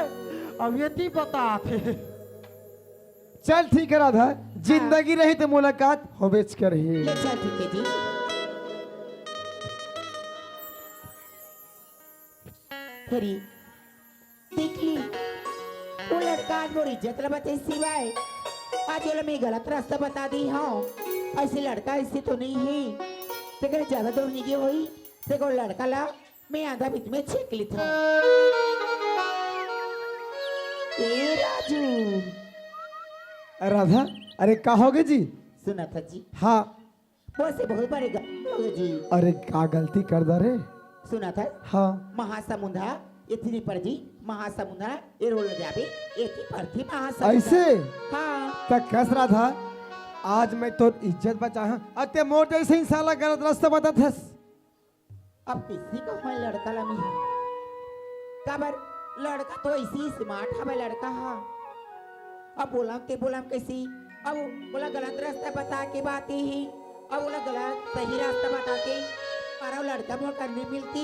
अब यति बताते चल ठीक है राधा जिंदगी रही तो मुलाकात होबेच करही। ले चल ठीक है जी। खरी देख ली वो लड़का आज मोरी इज्जत बते सिवाय आज वाला मैं गलत रास्ता बता दी हाँ। ऐसे लड़का ऐसे तो नहीं है तेरे ज्यादा दूर नहीं गए वही तेरे लड़का ला मैं आधा बीच में छेक ली था। ए राजू राधा अरे कहोगे जी? सुना था जी। हाँ वो से बहुत बड़े गलती हो गई जी। अरे का गलती कर दा रे? सुना था हाँ महासमुंदा इतनी पर जी महासमुंदा ये रोल जाबे इतनी पर थी महासमुंदा। ऐसे हाँ तक कस रहा था आज मैं तो इज्जत बचा हूँ अते मोटे से इंशाल्लाह गलत रास्ता बता था। अब किसी को मैं लड़का लमी काबर लड़का तो ऐसी स्मार्ट है लड़का हाँ। अब बोला कैसी अब बोला गलत रास्ता बता के बात ही अब बोला गलत सही रास्ता बता के पर लड़का मोड़ करने मिलती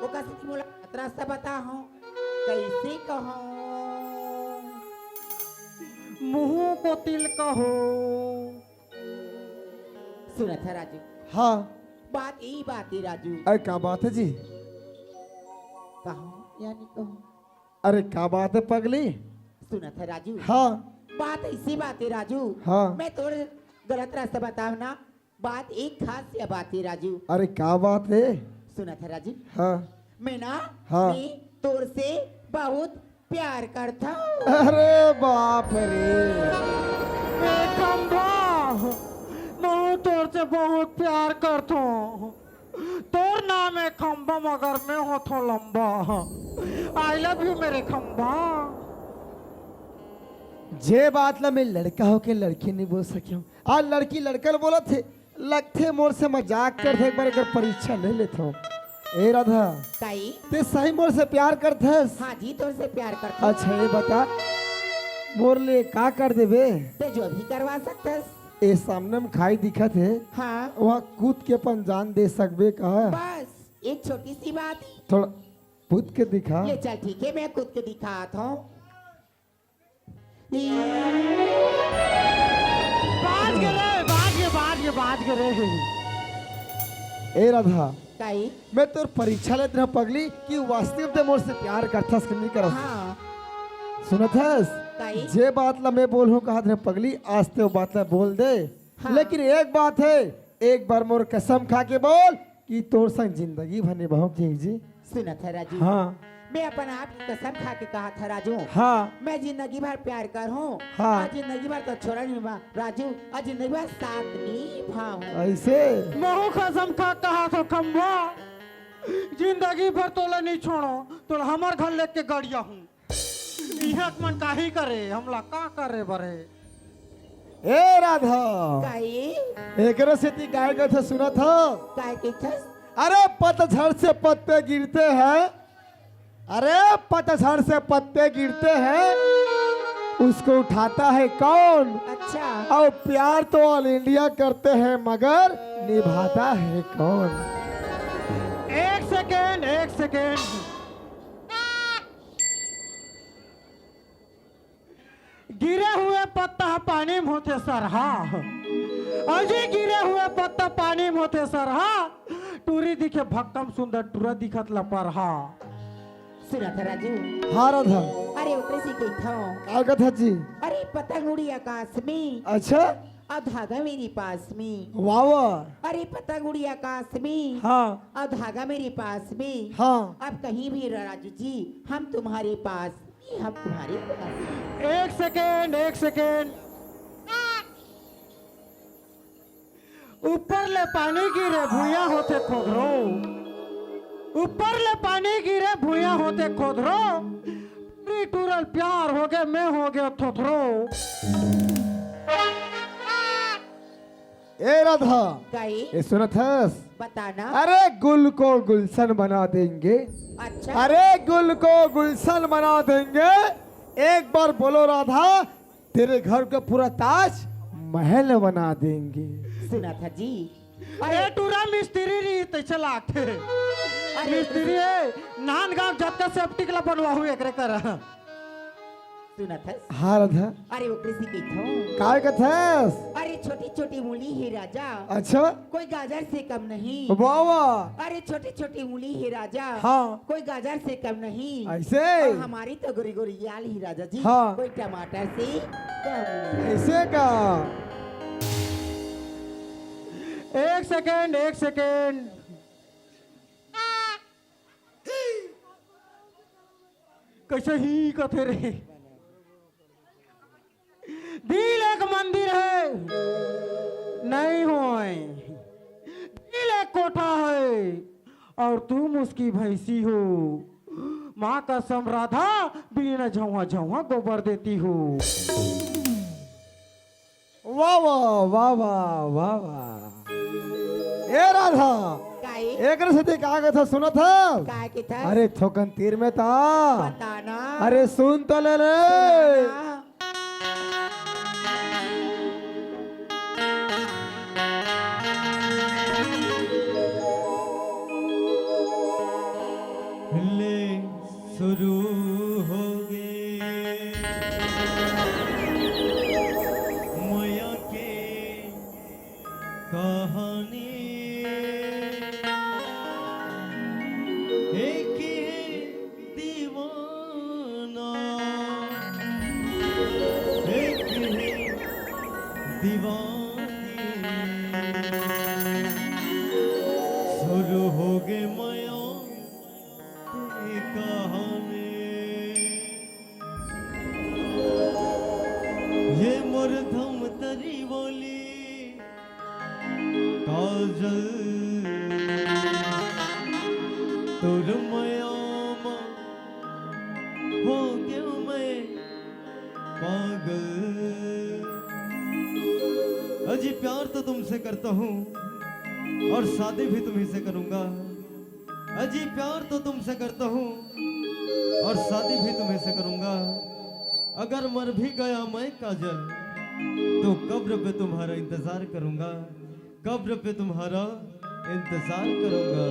वो कैसे बोला गलत रास्ता बता हूँ कैसे कहो मुंह को तिल कहो। सुना था राजू हाँ बात यही बात है राजू। अरे क्या बात है जी? कहो यानी कहो। अरे क्या बात है पगली? सुना था राजू हाँ बात ऐसी बात है राजू। हाँ मैं थोड़े गलत रास्ता बताऊ ना बात एक खास या बात है राजू। अरे क्या बात है? सुना था राजू हाँ मैं ना हाँ। मैं तोर से बहुत प्यार करता हूँ। अरे बाप रे मैं तोर से बहुत प्यार करता हूँ। तोर नाम है खम्बा मगर मैं हो तो लंबा। आई लव यू मेरे खम्बा। जे बात ला मैं लड़का हो के लड़की नहीं बोल सकी हूँ आज लड़की लड़का बोला थे लगते मोर से मजाक कर थे एक बार अगर परीक्षा ले लेता हूँ। ए राधा काई ते सही मोर से प्यार करते हाँ जी तोर से प्यार करता हूँ। अच्छा ये बता मोर ले का कर देबे? ते जो भी करवा सकता ए सामने में खाई दिखत है हाँ वहाँ कूद के अपन जान दे सकबे कहा? बस एक छोटी सी बात थोड़ा कूद के दिखा। ले चल ठीक है मैं खुद के दिखाता हूँ। बाज गिरे। ए राधा काई मैं तोर परीक्षा लेते रहा पगली कि वास्तव में मोर से प्यार करथस कि नहीं करस? हाँ सुनथस काई जे बात ला मैं बोल हूँ कहा थे पगली आज ते वो बात ला बोल दे। हाँ। लेकिन एक बात है एक बार मोर कसम खा के बोल कि तोर संग जिंदगी भर निभाऊं जी। सुना था राजू हाँ मैं अपन आप की कसम खा के कहा था राजू हाँ मैं जिंदगी भर प्यार कर हूँ। हाँ। आज जिंदगी भर तो छोड़ा नहीं बा राजू आज जिंदगी भर साथ निभाऊं। ऐसे महू कसम खा कहा तो खम्बा जिंदगी भर तोला नहीं छोड़ो तो हमार घर लेके गड़िया हूँ। यह मन का ही करे हमला का करे बरे। ए राधा काई एकरो से ती गाय का था सुना था? काय के थस अरे पतझड़ से पत्ते गिरते हैं अरे पतझड़ से पत्ते गिरते हैं उसको उठाता है कौन? अच्छा और प्यार तो ऑल इंडिया करते हैं मगर निभाता है कौन? एक सेकेंड गिरे हुए पत्ता पानी में होते सरहा। अजी गिरे हुए पत्ता पानी में होते सरहा। टूरी दिखे भक्कम सुंदर टूरा दिखत लपरहा। सुना था राजू हाँ राधा अरे उतरे सी गई था क्या कथा जी? अरे पतंग उड़ी आकाश में अच्छा और धागा मेरे पास में। वाह वाह अरे पतंग उड़ी आकाश में हाँ और धागा मेरे पास में। हाँ अब कहीं भी राजू जी हम तुम्हारे पास हम तुम्हारे पास। एक सेकेंड ऊपर ले पानी गिरे भूया होते खोदरो। ऊपर ले पानी गिरे भूया होते खोदरो। टूरल प्यार हो गए मैं हो गया थोथरो। ए राधा काई ये सुनत हस? बताना। अरे गुल को गुलशन बना देंगे अच्छा अरे गुल को गुलशन बना देंगे। एक बार बोलो राधा तेरे घर का पूरा ताज महल बना देंगे। सुना था जी अरे टूरा मिस्त्री रही ते चला थे मिस्त्री नान गांव जत्ता सेफ्टी ला बनवा हुए एकरे कर। सुना था हाँ राधा अरे वो कृषि की थो काय कथस अरे छोटी छोटी मूली है राजा अच्छा कोई गाजर से कम नहीं वाह वाह अरे छोटी छोटी मूली है राजा हाँ कोई गाजर से कम नहीं ऐसे और हमारी तो गोरी गोरी याल ही राजा जी हाँ। कोई टमाटर से कम नहीं ऐसे का एक सेकेंड कैसे ही कथे रे दिल एक मंदिर है नहीं होए दिल एक कोठा है और तुम उसकी भैंसी हो माँ कसम राधा बिना झौहा झौहा गोबर देती हो वाह वाह वाह वाह वाह वाह ए राधा काहे एक रसते का कथा सुना था काहे के था अरे थोकन तीर में था बताना अरे सुन तो ले ले सुनाना। ले शुरू हो गए माया के कहानी एक है दीवाना एक है दीवानी शुरू हो गए माया की कहानी ये मुरधम तरी बोली काजल तुर मयामा हो गया मैं पागल अजी प्यार तो तुमसे करता हूँ और शादी भी तुम्ही से करूंगा अजी प्यार तो तुमसे करता हूँ और शादी भी तुम्हें से करूंगा अगर मर भी गया मैं काजल तो कब्र पे तुम्हारा इंतजार करूंगा कब्र पे तुम्हारा इंतजार करूंगा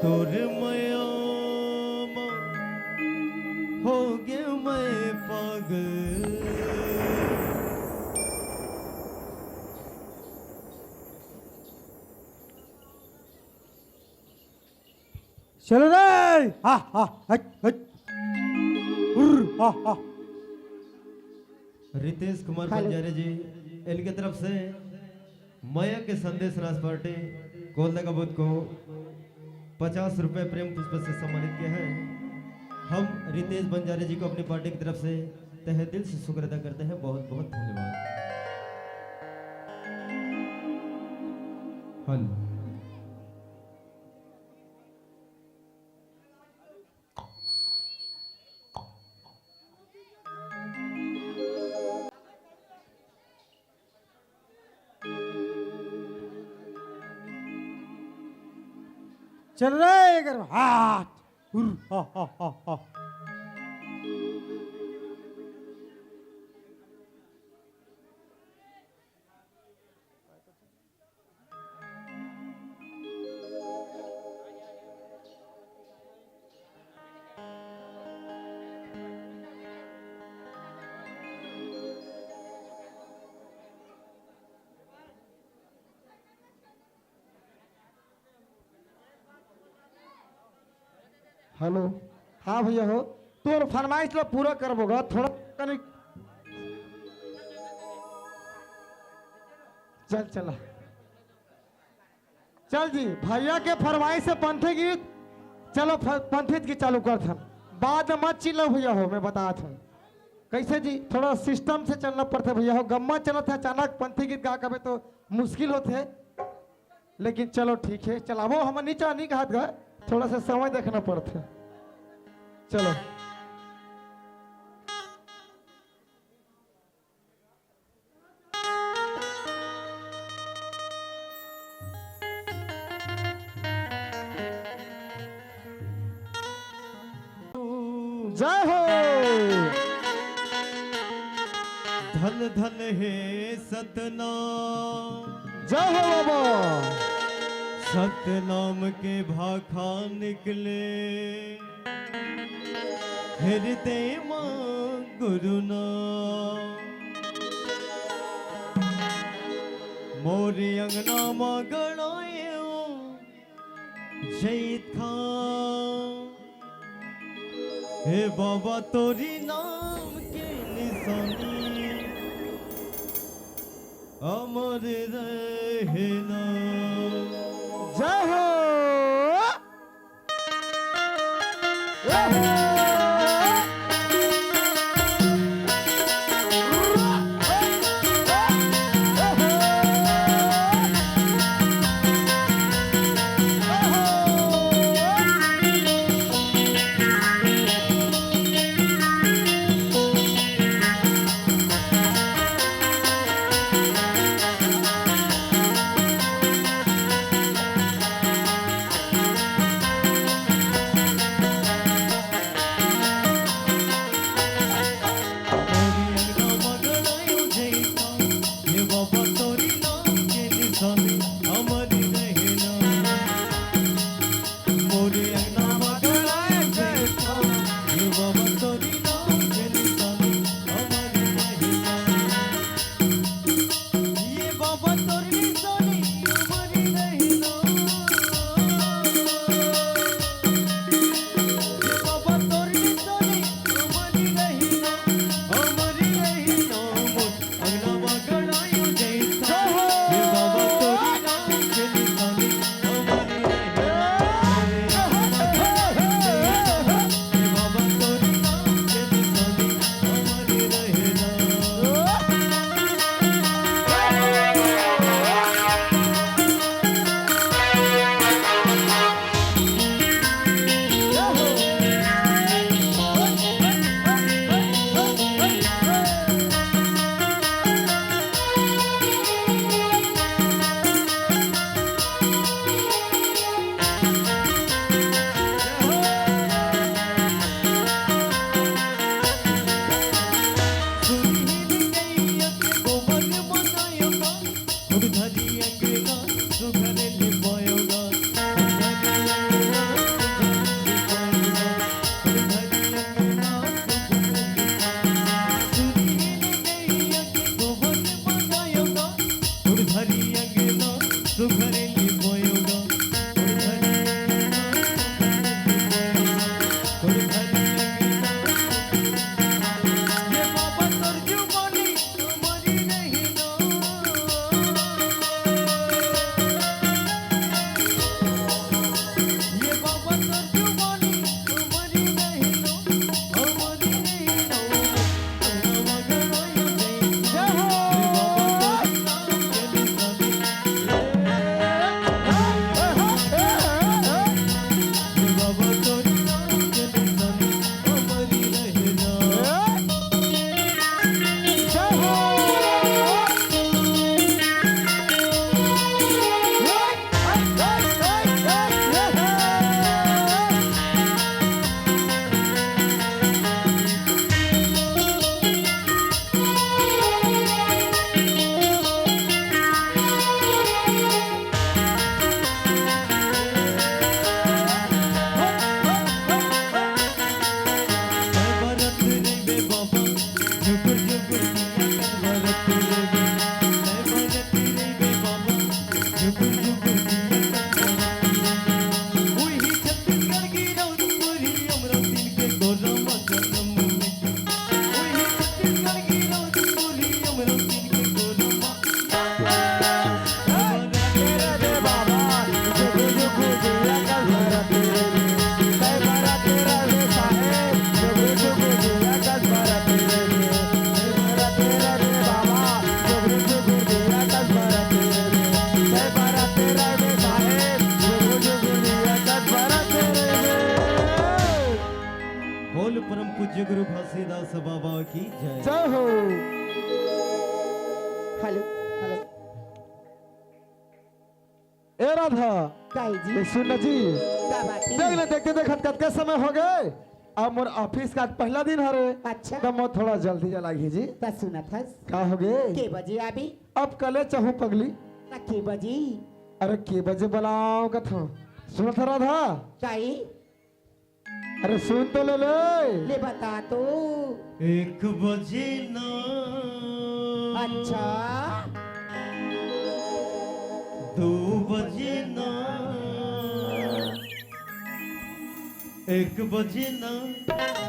तोर माया मां हो गया मैं पागल। चलो रे हा हा हट हट उर हा हा। रितेश कुमार हेलो। बंजारे जी इनके तरफ से माया के संदेश राज पार्टी कोलदा का बुद्ध को 50 रुपए प्रेम पुष्प से सम्मानित किया है। हम रितेश बंजारे जी को अपनी पार्टी की तरफ से तहे दिल से शुक्र अदा करते हैं। बहुत बहुत धन्यवाद। हेलो। चल रे कर हाथ उर हा हा हा हा। हेलो हाँ भैया हो तोर फरमाइश लो पूरा करबोगा थोड़ा कनी चल चला चल जी भैया के फरमाइश से पंथी गीत चलो पंथी गीत चालू कर था बाद में मत चिल्लो भैया हो मैं बता था कैसे जी थोड़ा सिस्टम से चलना पड़ता भैया हो गम्मा चला था अचानक पंथी गीत गा कभी तो मुश्किल होते लेकिन चलो ठीक है चलावो हम नीचा नहीं कहा गए थोड़ा सा समय देखना पड़ता है चलो जय हो धन धन हे सतनाम जय हो बाबा सतनाम के भाखा निकले हृदय मां गुरु नाम मोरी अंगना मां गणायो जैत खां हे बाबा तोरी नाम के निशानी अमर रहना। जय हो पूज्य गुरु घासीदास बाबा की जय। जय हो। हेलो हेलो ए राधा काई जी ए सुन जी, का बात देख ले देखते देखत कितने समय हो गए। अब मोर ऑफिस का आज पहला दिन हरे, अच्छा तो मैं थोड़ा जल्दी चलागी जी। त सुना था का हो गए? के बजे आबी अब कले चाहूँ पगली। त के बजे अरे के बजे बुलाओ का था? सुन था राधा, काई अरे सुन तो ले ले। ले बता तो 1 बजे ना, अच्छा 2 बजे ना, 1 बजे ना,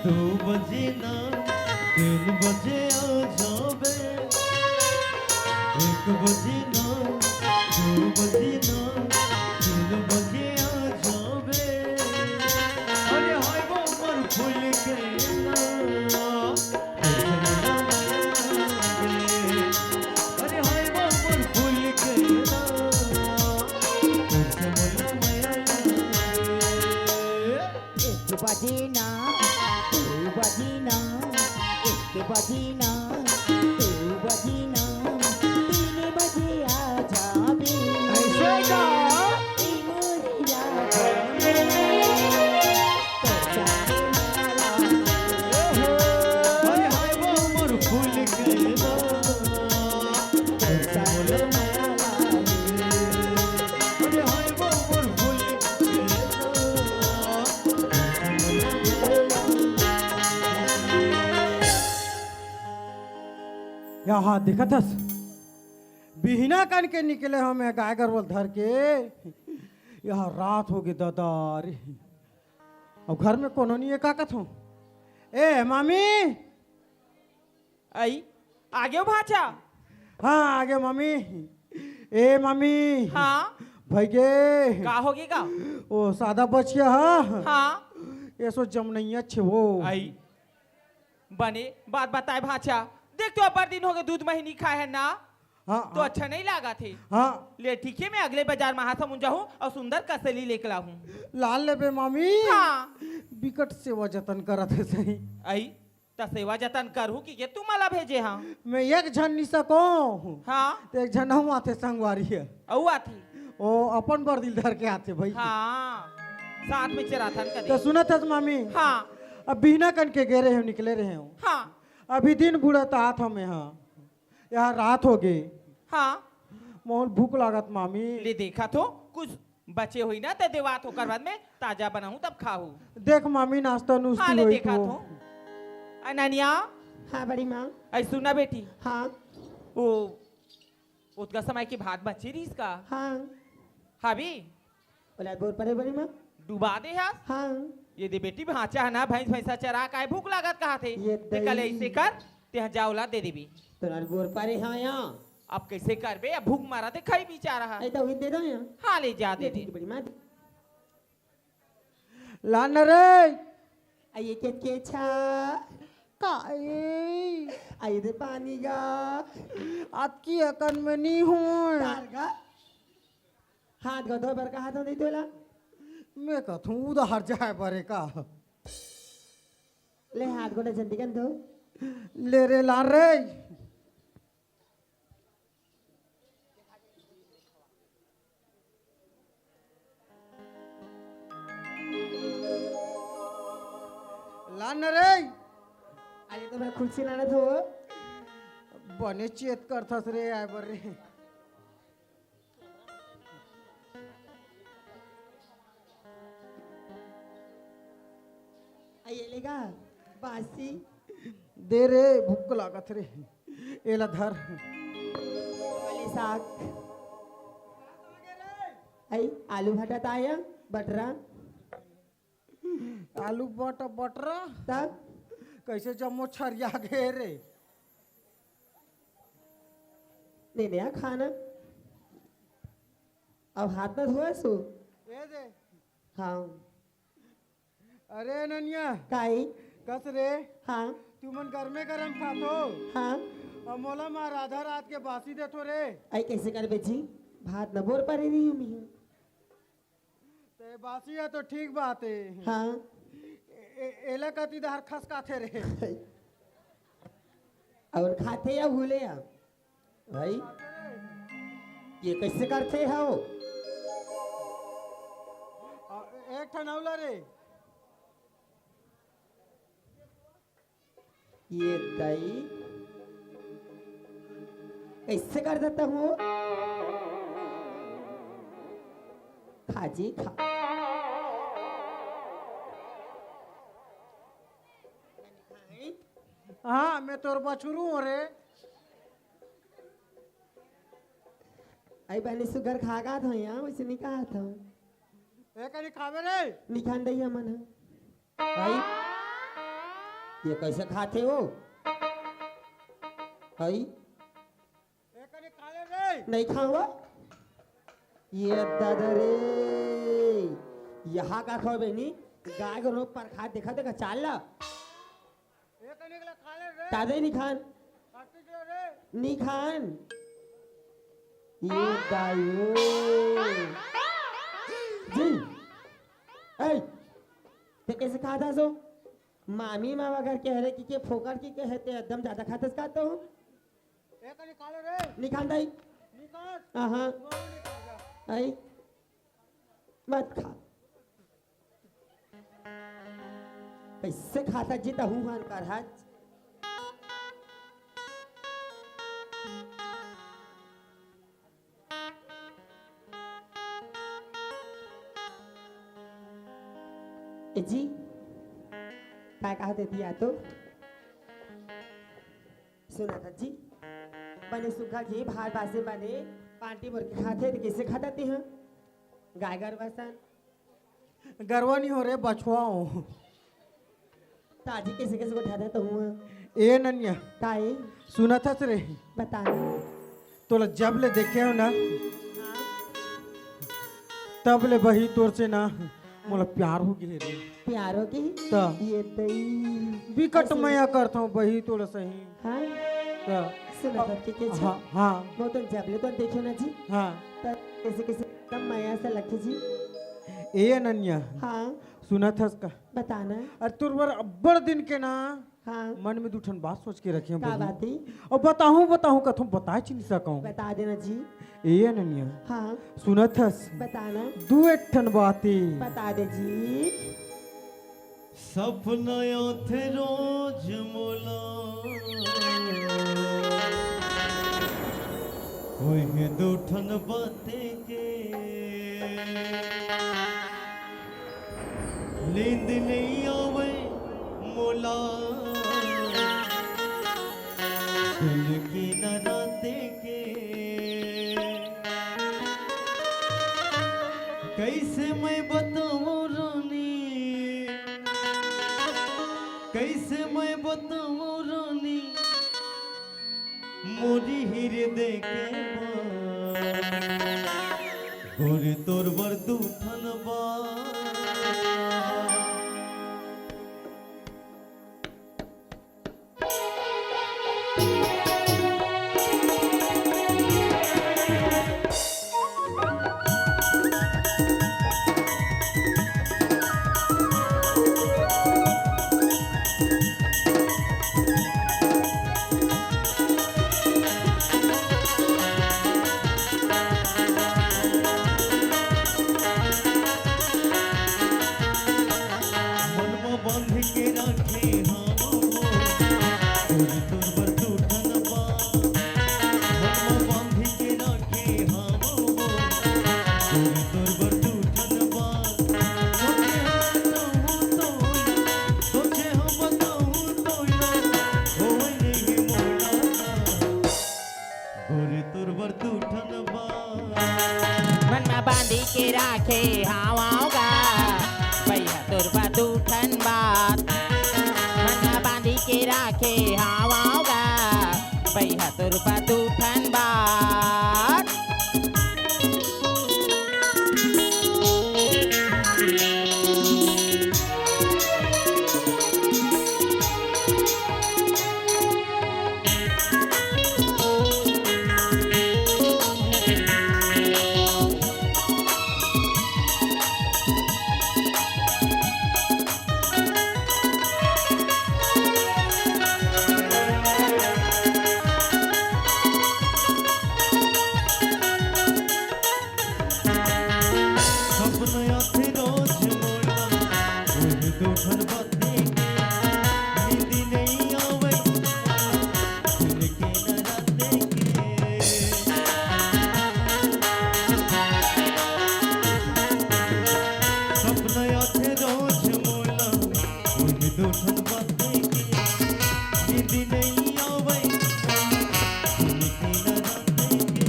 2 बजे ना, 3 बजे आ जाबे। 1 बजे ना, 2 बजे ना, 3 बजे आ जाबे। अरे हाय वो मन फूल के ना, अरे हाय वो मन फूल के ना, एक बजे ना 2 बजे ना 1 बजे ना 2 बजे ना 3 बजे आ जाबे। ऐसे का ई मोरी राजा तो जाने वाला अरे हाय वो मन फूल के ना, जाने वाला अरे हाय वो मन फूल के यहाँ दिखत हस बिहना कन के निकले हमें गाय गरवल धर के। यहाँ रात हो गई दादारी, अब घर में कोनो नहीं है का कथो। ए मामी, आई आगे हो भाचा। हाँ आगे मामी। ए मामी, हाँ भैगे का होगी का? ओ सादा बचिया हाँ हाँ ये सो जम नहीं अच्छे वो। आई बने बात बताए भाचा, देख तो अपर दिन हो गए दूध महीनी खाए है ना, हाँ तो अच्छा नहीं लगा थे। हाँ ले ठीक है, मैं अगले बाजार महासम जाऊँ और सुंदर कसली लेकर आऊँ। लाल लेबे मामी। हाँ बिकट सेवा जतन करत है सही। आई त सेवा जतन करूँ कि ये तू मला भेजे। हाँ मैं एक झन नहीं सको हाँ तो एक झन हम आते संगवारी है औआ थी। ओ अपन बर्दिल धर के आते भाई। हाँ साथ में चराथन तो कर। सुनत है मामी, हाँ अब बिना कन के गए रहे हो निकले रहे हो। हाँ अभी दिन बुढ़ा तात हमें हाँ यहाँ रात हो गई। हाँ मोहन भूख लागत मामी। ले देखा तो कुछ बचे हुई ना तो देवात होकर बाद में ताजा बनाऊं तब खाऊं। देख मामी नाश्ता हाँ नुस्ती ले होई देखा तो। तो अनन्या, हाँ बड़ी माँ ऐ सुना बेटी, हाँ वो उतका समय की भात बची रही इसका। हाँ हाबी बोला बोल पड़े बड़ी माँ डुबा दे यार। हाँ ये दे बेटी भाचा है ना, भैंस भैंसा चरा का है, भूख लागत कहा थे। ये ते कल दही। ऐसे कर ते जाओला दे देबी। तो ना बोल पड़े हाँ यहाँ अब कैसे कर बे, अब भूख मारा थे खाई भी चाह रहा। ऐ तो दे दो यहाँ हाँ ले जा दे ले दे। ठीक बड़ी माँ लान रे आइए के छा काए आइए दे पानी गा आज की अकन में नहीं हूँ। तार गा हाथ गो दो बार का हाथ नहीं तोला मैं कथूँ उधर जाए बरे का। ले हाथ गोटे जल्दी कर दो ले रे लान रे लान रे अरे तो मैं खुद से लाना थो बने चेत करथस रे आए बरे। आइए लेगा बासी दे रे भूख लागत रे एला धर। वाले साग आई आलू भटत आया बटरा आलू बटरा तब कैसे जमो छरिया गे रे। ले लिया खाना अब हाथ में धोए सो ए दे हाँ अरे ननिया काई कस रे हाँ तू मन घर में गरम खातो हाँ और मोला मार आधा रात के बासी देतो रे। आई कैसे कर बेची भात न बोर पा रही हूँ ते बासी है तो ठीक बात है। हाँ एला कती दहर खस काथे रे और खाते या भूले या भाई ये कैसे करते हो? एक ठन औला रे ये दही कैसे कर देता हूँ? खा जी खा। हाँ मैं तोर बछुरू हूँ रे आई बहनी सुगर खागा था यहाँ वैसे नहीं कहा था एक अरे खावे रे निखान दही मन भाई ये कैसे खाते हो भाई? एक अरे खा ले रे नहीं खाऊंगा ये दादा रे यहाँ का खाओ बहनी गाय को रोक पर खा देखा देखा चाल ला एक अरे खा ले रे दादा नहीं खान काटी दे रे नहीं खान ये दायो जी ऐ ते कैसे खाता सो मामी माँ अगर कह रहे कि फोकर की कहते एकदम ज्यादा खाते खाता हूँ एक अरे खा ले रे नहीं खान दाई निकाल हाँ आई मत खा कैसे खाता जीता हूँ हान कर हाथ जी क्या कहा देती या तो सुना था जी बने सूखा घी भार बासे बने पार्टी भर के खाते थे कैसे खाते हैं गाय गर बसन गरवा नहीं हो रे बछुआ हूँ ताजी कैसे कैसे को ठाता तो हूँ ए नन्या ताई सुना था रे बताना तोला जब ले देखे हो ना तब ले बही तोर से ना मोला प्यार हो गए रे प्यारों की तो ये तई विकट मया करता हूँ बही तोला सही हाँ तो सुना था कि कैसे हाँ हाँ वो तो जब ले तो देखो ना जी हाँ तब कैसे कैसे तब माया से लगती जी ए नन्या हाँ सुना था उसका बताना अरे तोर बर अब्बड़ दिन के ना हाँ मन में दूठन बात सोच के रखे क्या बात है और बताऊं कथम बताए चिन्ह सकूं बता देना जी ए ननिया हाँ सुनत हस बताना दू एक ठन बातें बता दे जी सपना थे रोज मोला वही दूठन बातें के नींद नहीं आवे मोला दिल की न राते के कैसे मैं बताऊं रानी कैसे मैं बताऊं रानी मोरी हृदय के गोरे तोर बर दूठन बा मन में बांधी के राखे हवाओगा भैया तुरबा दूठन बात दूठन बातें नींद नहीं आवे दिल के न राते के सपना आते रोज मोला उन दूठन बातें नींद नहीं आवे दिल के न राते के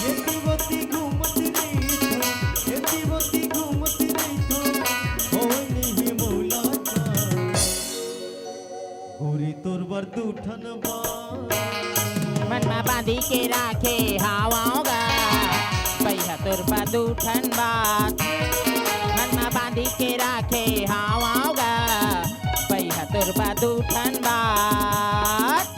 ये दीवती घूमती नहीं थो ये दीवती घूमती नहीं थो ओ नहीं मोला का गोरी तोर बर दूठन बा मन में बांधी के राखे हवाओगा पैसा तुर दूठन बात मन में बांधी के राखे हवाओगा पैसा तुर दूठन बात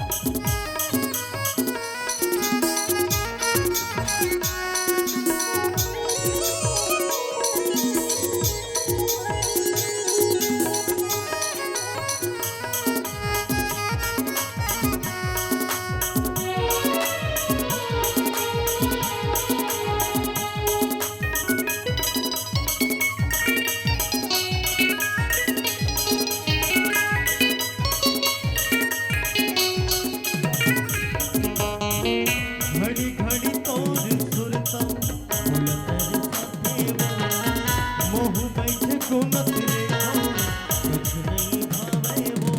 घड़ी घड़ी तोर सुरता बोल तेरे साथे वो मोह बैठे गुनत देखो कुछ नहीं भावे वो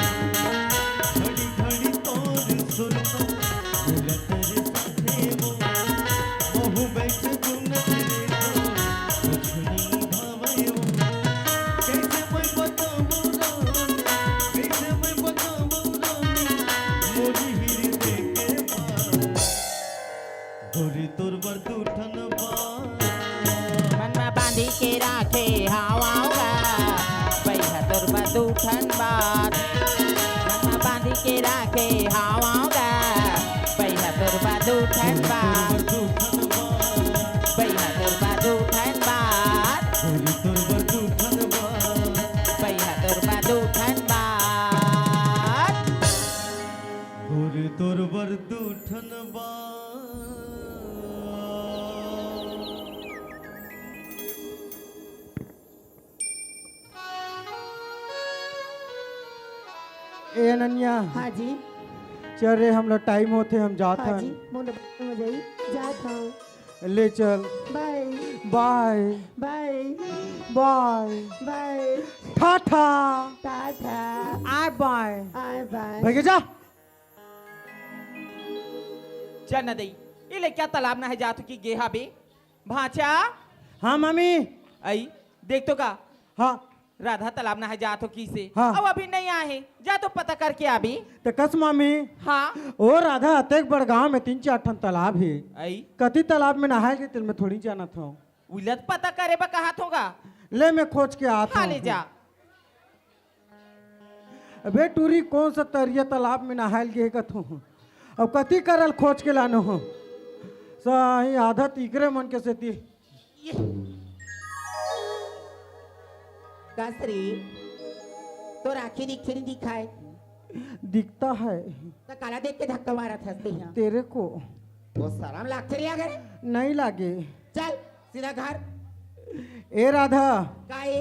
घड़ी घड़ी तोर सुरता बोल तेरे साथे वो मोह बैठे गुनत देखो कुछ नहीं भावे वो कैसे मैं बताऊं रानी कैसे मैं बताऊं रानी मोरी हीर देखे पार गोरी तोर बर दूठन बार मन में बांधी के राखे हवाओगा पैसा तुर दूठन बात मन में बांधी के राखे हवाओगा पैसा तुर दूठन बात दूठन बार पैसा तुर दूठन बात गोरी तोर बर दूठन बार पैसा तुर दूठन बात गोरी तोर बर दूठन बार ए अनन्या हाँ जी चल रे हम लोग टाइम होते हम जात हाँ जी हन मोने हो जाई जात हूँ ले चल bye bye bye bye bye tata tata आय बाय बाय बाय भैया जा चल न दई ये ले क्या तालाब ना है जातू की गेहा बे भाचा हाँ मम्मी आई देख तो का हाँ राधा तालाब ना है जातो की से हाँ। अब अभी नहीं आए जा तो पता करके अभी तो कस मम्मी हाँ ओ राधा अतेक बड़ गाँव में 3-4 ठन तालाब है आई कति तालाब में नहाएगी तिल में थोड़ी जाना था उलट पता करे बा कहा होगा ले मैं खोज के आता हाँ हूँ ले जा अबे टूरी कौन सा तरिया तालाब में नहायल गे कथू अब कति करल खोज के लानो हो सही आधा तीकरे मन के सेती कसरी तो राखी दिखी नहीं दिखाए दिखता है तो काला देख के धक्का मारा था यहाँ तेरे को वो शर्म लागते लिया गए नहीं लागे चल सीधा घर ए राधा काहे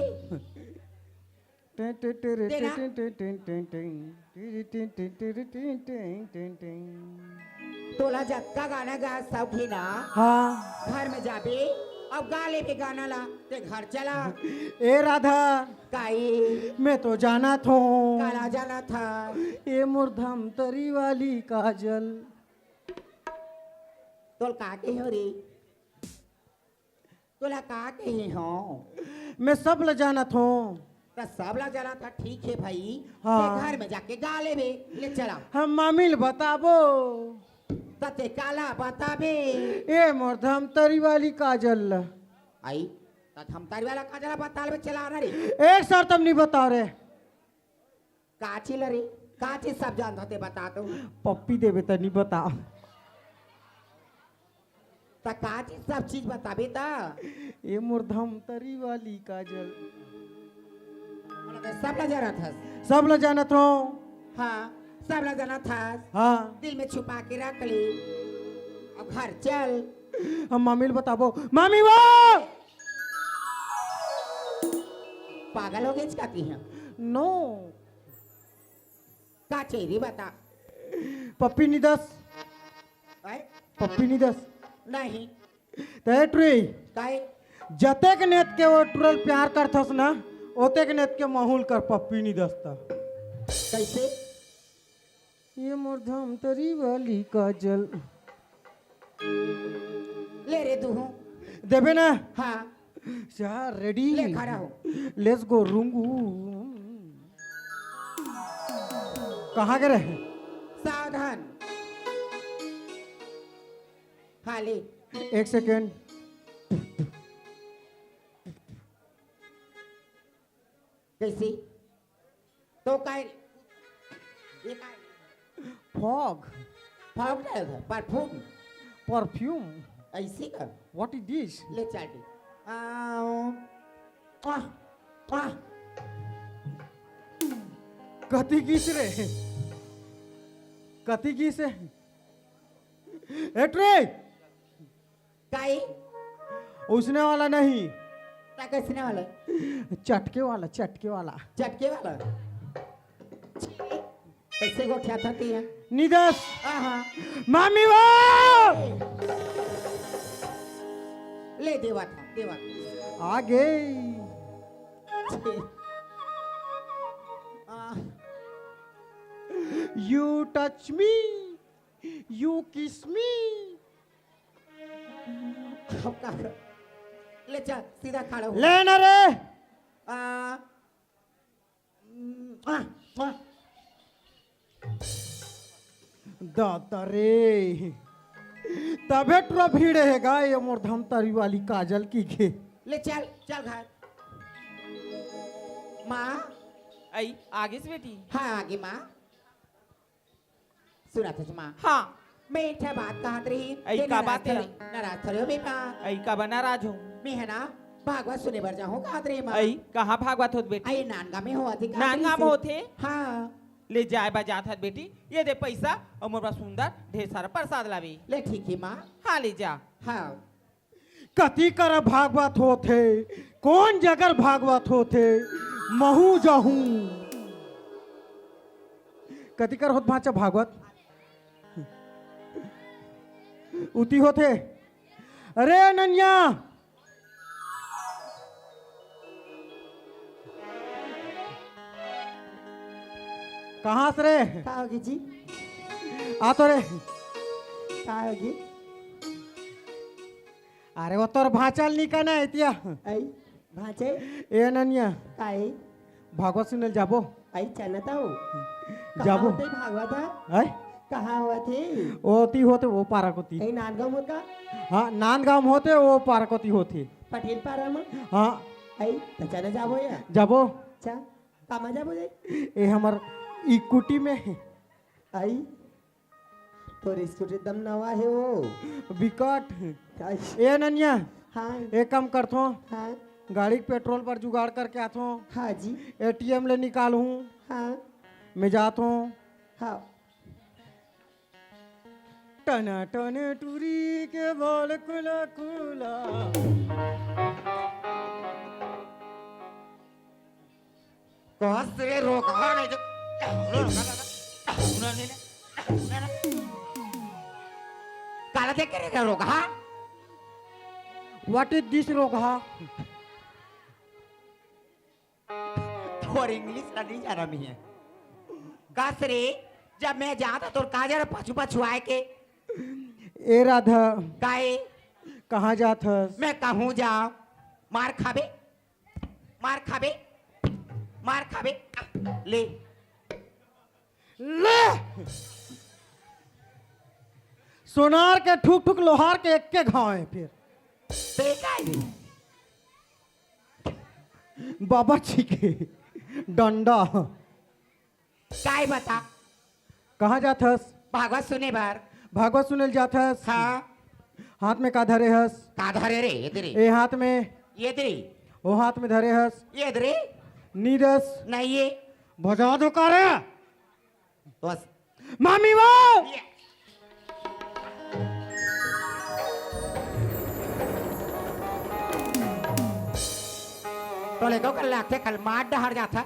तोला जक्का गाना गा सौखी ना हाँ घर में जाबे अब गा ले भी गाना ला ते घर चला ए राधा काई मैं तो जाना था काला जाना था ये मुर्धम तरी वाली काजल तोल का के हो रे तोला का के हो मैं सब ल जाना था तो सब ला जाना था ठीक है भाई हाँ। ते घर में जाके गा ले बे ले चला हम मामिल बताबो तते काला बताबे ए मुर्धम तरी वाली काजल आई तत हम तारी वाला काजला बताल में चला रे एक सर तुम नहीं बता रहे काची लरे काची सब जान होते बता तो पप्पी देवे तो नहीं बता त काची सब चीज बताबे ता ए मुर्धम तरी वाली काजल सब ला जाना था सब ल जाना था हाँ सब ला जाना था हाँ दिल में छुपा के रख ली अब घर चल हम मामी बताबो मामी वो पागल हो गए जाती हैं नो का चेहरी बता पप्पी निदस आय? पप्पी निदस नहीं ते ट्री काय जतेक नेत के वो टुरल प्यार करथस ना ओतेक नेत के माहौल कर पप्पी निदस्ता कैसे ये मोर धाम तरी वाली काजल ले रे तू हूँ देबे ना हाँ यार रेडी ले खड़ा हो लेट्स गो रुंगू कहाँ गए रहे सावधान हाँ ले एक सेकेंड कैसी तो काय ये काय फॉग फॉग नहीं था परफ्यूम परफ्यूम ऐसी का व्हाट इज दिस ले चाटी आह आह कथी गीस रे कथी गीस है एट्रे काय उसने वाला नहीं क्या कैसने वाला चटके वाला चटके वाला झटके वाला कैसे को क्या था है निदस आहा मामी वो ले देवा था आ गई आह, यू टच मी यू किस मी अब का ले चल सीधा खड़ा हो लेना रे आ, आह, आह, दाता रे तबे तो भीड़ रहेगा ये मोर धम तरी वाली काजल की के ले चल चल घर माँ आई आगे से बेटी हाँ आगे माँ सुना था माँ हाँ मीठा बात कहा रही ऐ का बात है? नाराज थोड़े हो बे माँ आई का बना राज हूँ मैं है ना भागवत सुने बर जाऊँ कहा रही माँ आई कहाँ भागवत होत बेटी आई नानगा में हो अधिक नानगा में होते हाँ ले जाए बजात हत बेटी ये दे पैसा और मोरा सुंदर ढेर सारा प्रसाद लावी ले ठीक है माँ हाँ ले जा हाँ कति कर भागवत होते कौन जगर भागवत होते महू जाहू कति कर होत भाचा भागवत उती होते अरे अनन्या कहाँ से रे क्या होगी जी आ तो रे क्या होगी अरे वो तोर भाचल निकना है तिया आई भाचे ए अनन्या आई भागवत सुनल जाबो आई चलता हूँ जाबो भागवत है है कहाँ हुआ थे ओती होते वो पारकोती आई नानगांव में का हाँ नांदगांव होते वो पारकोती होती पटेल पारा में हाँ आई तो चले जाबो या जाबो अच्छा कहाँ जाबो जाए ए हमर इकुटी में है आई तो स्कूटी दम नवा है वो विकट आई, ए अनन्या हाँ एक काम करथो हाँ गाड़ी के पेट्रोल पर जुगाड़ करके आथो हाँ जी एटीएम ले निकालूं हाँ मैं जातो हाँ टना टने टूरी के बाल कुला कुला कौन से रोक हाँ नहीं तो काला देख के क्या रोक हाँ व्हाट इज दिस रोगा और इंग्लिश का नहीं जाना भी है कासरे जब मैं जाता तो काजर पछू पछू आए के ए राधा काए कहाँ जात हस मैं कहूँ जाओ मार खाबे मार खाबे मार खाबे ले ले सोनार के ठुक ठुक लोहार के एक के घाव है फिर देखा है बाबा जी के डंडा काय बता कहाँ जात हस भागवत सुने बार भागवत सुनल जात हस हाँ हाथ में का धरे हस का धरे रे इधर ए हाथ में ये इधर वो हाथ में धरे हस ये इधर नीरस नहीं ये भजा दो करे बस मामी वो ये तो लेको कल लाखे कल मार डहर जाता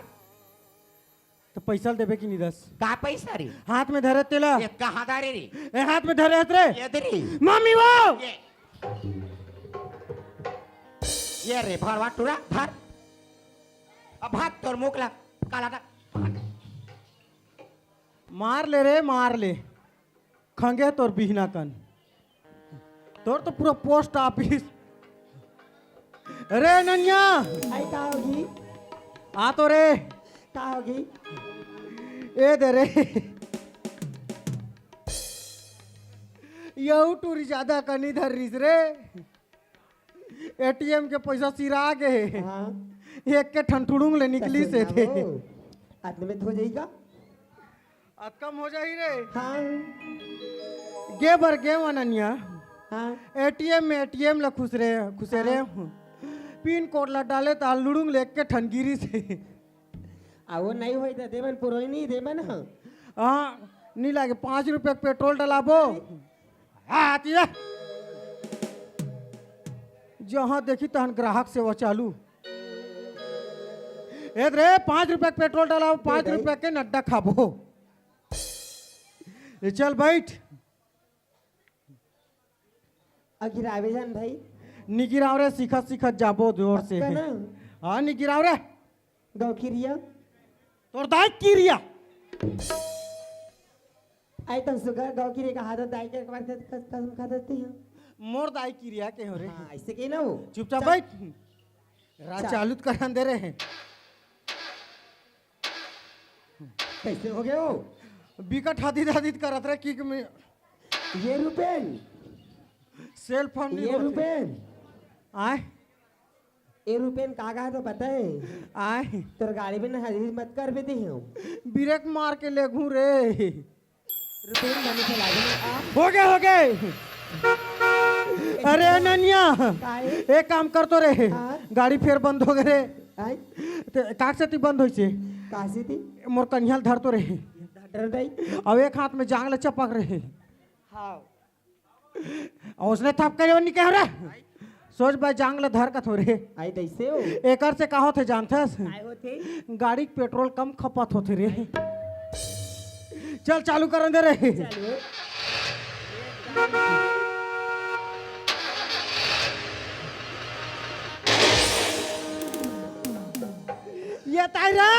तो पैसा देबे की नहीं दस का पैसा रे हाथ में धरे तेला ये कहाँ दारे रे ए हाथ में धरे हत रे ये दरी मम्मी वो ये रे भरवा टूरा भर अब हाथ तोर मुख ला काला का मार ले रे मार ले खंगे तोर बिहना कन तोर तो पूरा पोस्ट ऑफिस अरे नन्या आई का होगी आ तो रे का होगी ए दे रे यू टूरी ज्यादा कनी धर रिस रे एटीएम के पैसा सिरा गए हाँ एक के ठंठुड़ूंग ले निकली से थे आदमी में हो जाएगा आज कम हो जाही रे हाँ गे बर गे अनन्या हाँ एटीएम में एटीएम ला खुसे रे पिन कोड ला डाले तो लुड़ूंग ले के ठनगिरी से वो नहीं होई तो देवन पुरोई नहीं देवन हाँ हाँ नहीं लागे 5 रुपये पेट्रोल डलाबो हाँ तिया जहाँ देखी तहन ग्राहक सेवा चालू ए रे 5 रुपये पेट्रोल डलाओ 5 रुपये के नड्डा खाबो ए चल बैठ आखिर आवेदन भाई निगिराव रे सीखत सीखत जाबो जोर से पक्का ना? हाँ निगिराव रे गाँव की रिया तोर दाई किरिया आई तो सुगर गाँव की रे का हाथ दाई के बार कसम खा देती है मोर दाई किरिया के हो रे हाँ ऐसे के ना हो चुपचाप बैठ रात चालू कर दे रहे हैं कैसे हो गए हो बिकट हाथी करत रहे किक में ये रुपेन सेल फोन ये रुपेन आए ये रुपेन कागा तो पता है आए तोर गाड़ी में ना हरी मत कर भी दी हूँ ब्रेक मार के ले घू रे रुपेन मैंने चला दिया हो गए अरे अनन्या काहे? एक काम कर तो रे हाँ? गाड़ी फिर बंद हो गए रे आई काक से ती बंद होई छे काशी थी मोर कन्हल धर तो रे डर गई अब एक हाथ में जांग ले चपक रहे हाँ और उसने थप करे नहीं कह रे सोच भाई जांग ले धर का थोड़े आई कैसे हो एकर से कहो थे जानते आए होते गाड़ी के पेट्रोल कम खपत होते रे चल चालू कर दे रे चलो ये ताई रे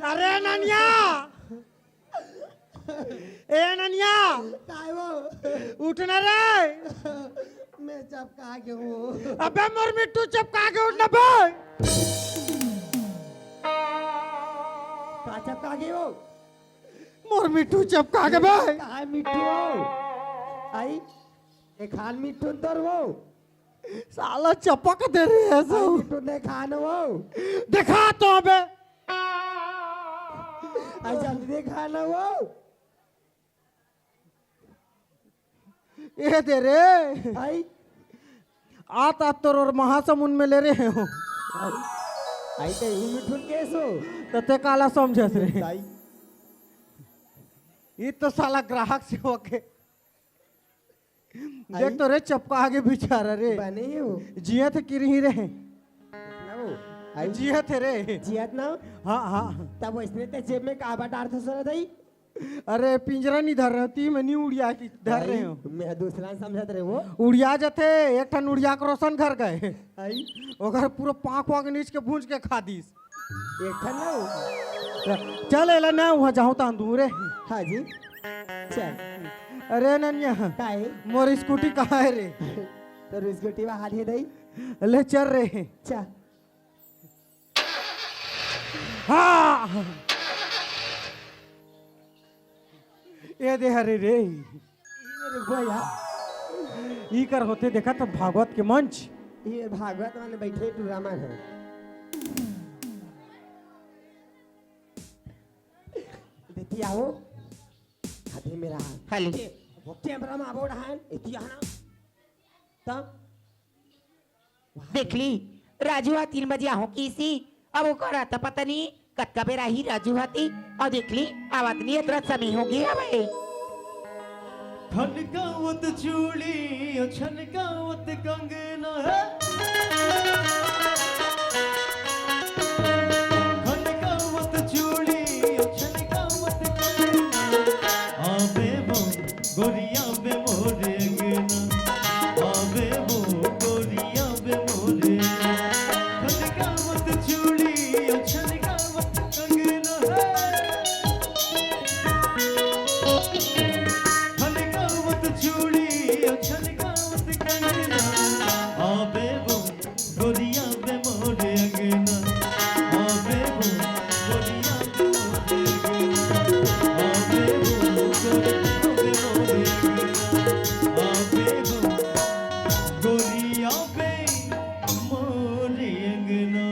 अरे ननिया ए ननिया काय वो उठना रे मैं चपका के हूँ अबे मोर मिट्टू चपका के उठना बे का चपका के हो मोर मिट्टू चपका के बे कहा मिट्टू हो आई एक खान मिट्टू तर वो साला चपक दे रही है आई सब मिट्टू ने खान वो दिखा तो अबे आई जल्दी दे खाना वो ये दे रे आई आता तो और महासमुंद में ले रहे हो आई तो ही मिट्टू कैसो तते काला समझत रे आई ये तो साला ग्राहक से होके देख तो रे चपका आगे बिचारा रे बने हो जिया थे किरही रे ना वो आई जिया थे रे जियात ना हाँ हाँ तब वैसने ते जेब में काबा डार था सर दई अरे पिंजरा नहीं धर रही मैं नहीं उड़िया की धर रहे हो मैं दूसरा समझत रहे वो उड़िया जाते एक ठन उड़िया के रोशन घर गए आई ओकर पूरा पाँख वाँख नीच के भूंज के खा दीस एक ठन ना हो चल एला ना वहाँ जाऊँ ता दूर रे हाँ जी चल अरे ननिया काहे मोर स्कूटी कहाँ है रे तो रिस्कुटी वा हाथ ही दई ले चल रहे चा हाँ ये दे हरे रे ये भैया ई कर होते देखा तो भागवत के मंच ये भागवत वाले बैठे तू रामायण है देती आओ हाथे मेरा खाली वो कैमरा में आबो डहान इति आना तब देख ली राजू हा 3 बजे आहो किसी अब वो करा था पता नहीं कत का बेरा ही राजू हाथी और देख ली आवाज नहीं इतना समय हो गया भाई खनकावत चूड़ी छनकावत कंगना है वो गोरिया बे मोरे खनकावत चूड़ी छनकावत कंगना खनकावत चूड़ी छनकावत कंगना आबे वो गोरिया बे मोरे अंगना आबे वो गोरिया बे मोरे अंगना आबे वो गोरिया बे मोरे अंगना आबे वो गोरिया बे मोरे अंगना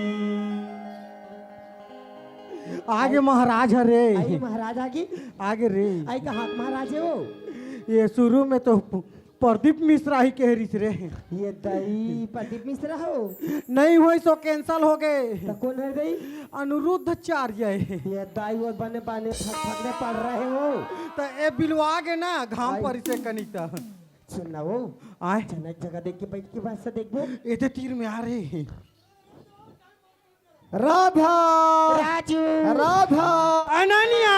आगे महाराज है रे आई महाराज आगे आगे रे आई का हाथ महाराज है वो ये शुरू में तो प्रदीप मिश्रा ही कह रही रे ये दई प्रदीप मिश्रा हो नहीं हुई सो कैंसल हो गए तो कौन है दई अनिरुद्धाचार्य ये दाई वो बने बने फटने पड़ रहे हो तो ये बिलवा के ना घाम पर से कनिता सुनना वो आए जनक जगह देख के बैठ के बात से देखबो ये तो तीर में आ रहे राधा राजू राधा अनन्या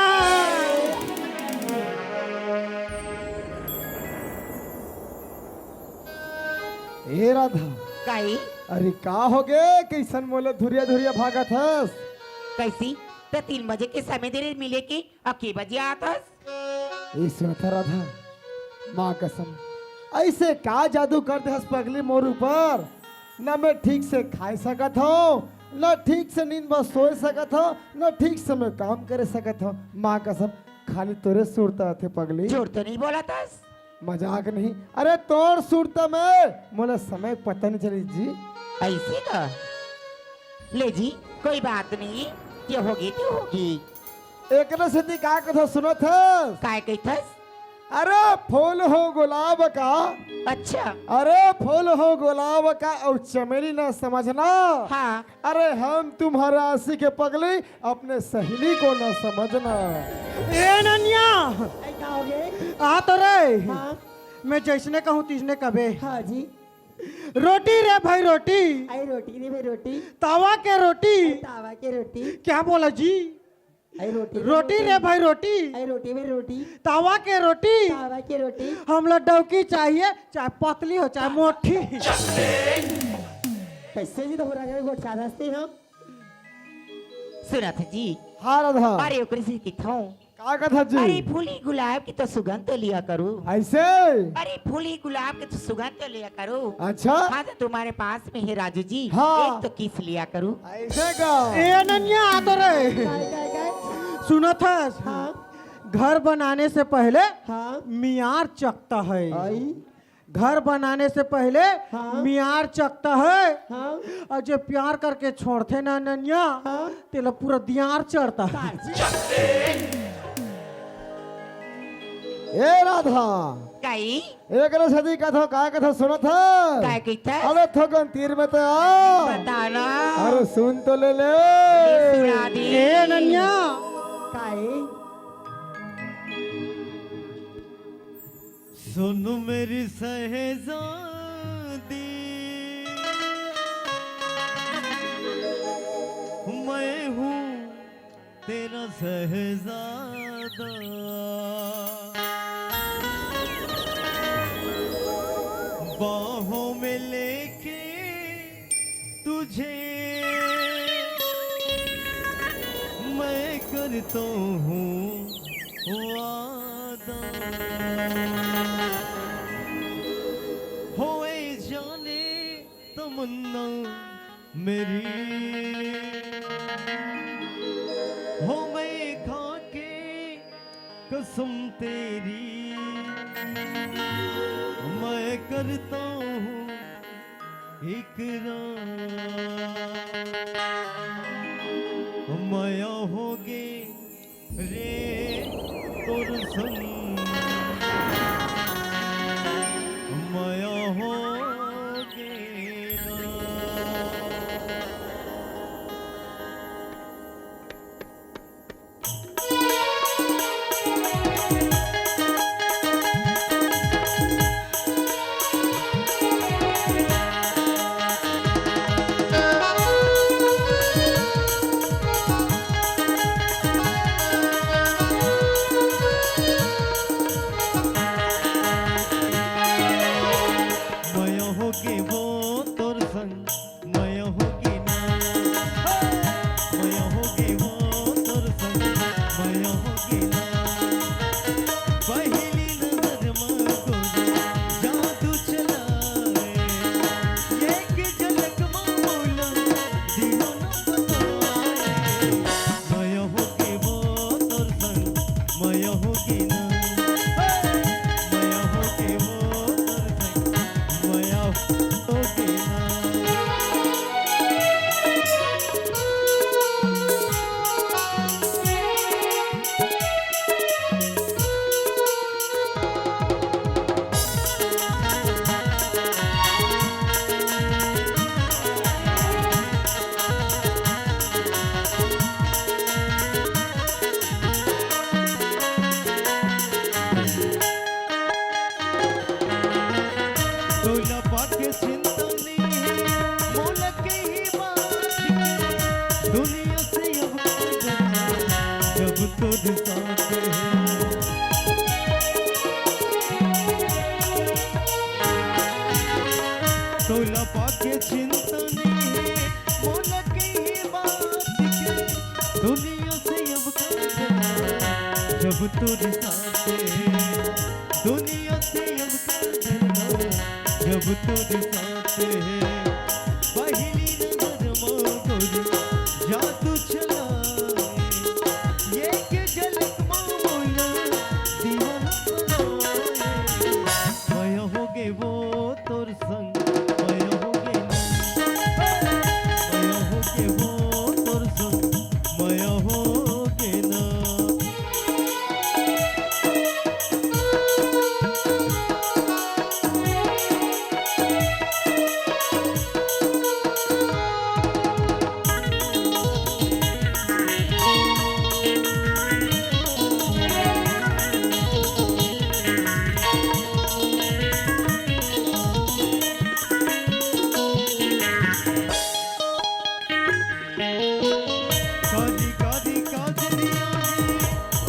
ए राधा काई अरे का हो गे कैसन मोले धुरिया धुरिया भागत हस कैसी तो 3 बजे के समय देर मिले के अब के बजे आतस ए सुनता राधा माँ कसम ऐसे का जादू कर दे हस पगली मोर ऊपर न मैं ठीक से खाए सकत हो न ठीक से नींद में सोए सकत हो न ठीक से मैं काम करे सकत हो माँ कसम खाली तोरे सुरता थे पगली झूठ तो नहीं बोला तस मजाक नहीं अरे तोड़ सुरता में मोला समय पता नहीं चली जी ऐसे का ले जी कोई बात नहीं ये होगी तो होगी एक न से का कथा सुनो था काय कही थस अरे फूल हो गुलाब का अच्छा अरे फूल हो गुलाब का और चमेली ना समझना हाँ अरे हम तुम्हारा आशी के पगली अपने सहेली को ना समझना ए अनन्या आई का हो गए आ तो रे हाँ मैं जैसने कहूँ तीसने कबे हाँ जी रोटी रे भाई रोटी आई रोटी रे भाई रोटी तवा के रोटी तावा के रोटी क्या बोला जी आई रोटी रोटी रे भाई रोटी आई रोटी में रोटी तवा के रोटी तावा के रोटी हम लोग डौकी चाहिए चाहे पतली हो चाहे मोटी कैसे जी तो हो रहा है गोट साधास्ते हम सुना था जी हाँ राधा अरे ओकरे से की था का कथा जी अरे फूली गुलाब की तो सुगंध तो लिया करूँ ऐसे अरे फूली गुलाब की तो सुगंध तो लिया करूँ अच्छा हाँ तो तुम्हारे पास में है राजू जी हाँ। एक तो किस लिया करूँ ऐसे का ए अनन्या आ तो रे काय सुना था हाँ घर बनाने से पहले हाँ मियार चकता है आई घर बनाने से पहले हाँ। मियार चकता है हाँ और जो प्यार करके छोड़ते ना अनन्या हाँ तेला पूरा दियार चढ़ता है ए राधा कई एक न सदी कथा का कथा सुनो था काय कही था अरे थोकन तीर में तो आ बताना अरे सुन तो ले ले सुना दी ए अनन्या काय सुन मेरी सहजादी मैं हूँ तेरा सहजादा बाहों में लेके तुझे मैं करता हूँ वादा होए जाने तमन्ना मेरी हो मैं खा के कसम तेरी मैं करता हूँ इकरार माया होगे रे तोर संग माया होगे ना। होगे वो तोर संग मैं होगी ना मैं होगी वो तोर संग मैं होगी ना पहली नजर में गोरी जादू चलाए एक झलक में बोला दीवाना बनाए मैं होगी वो तोर संग मैं होगी ना मैं होगी वो तोर संग मैं होगी ना तोला पाके चिंता नहीं मोल के ही बात दुनिया से अब जाना जब तुझ साथ है तोला पाके चिंता नहीं मोल के ही बात दुनिया से अब जाना जब तुझ साथ है दुनिया से अब जाना जब तुझ साथ है पहली नजर में गोरी जादू चलाए ये के झलक में बोला दीवाना बनाए मैं होगे वो तोर संग मैं होगे ना मैं होगे वो तोर संग मैं होगे ना काली काली काजरिया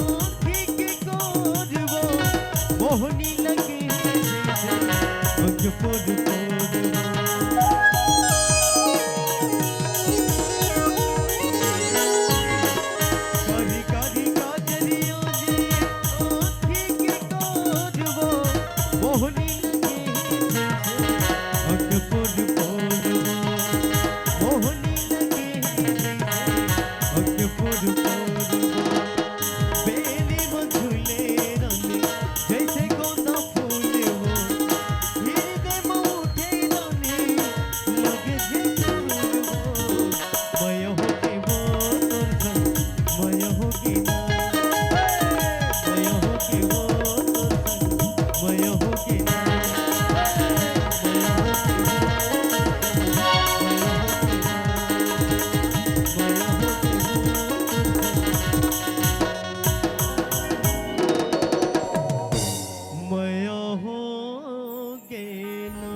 आँखी के कोर वो मोहनी लगे अंग पर काली काली काजरिया आँखी के कोर वो मोहनी लगे अंग पर मोहनी लगे अंग पर बेली मझुले रानी जैसे गोंदा फूल वो हृदय में उठे रानी लगे झिझुर वो मैं होगी वो तोर संग मैं होगी ना मैं होगी वो तोर संग मैं होगी ना मैं होगे ना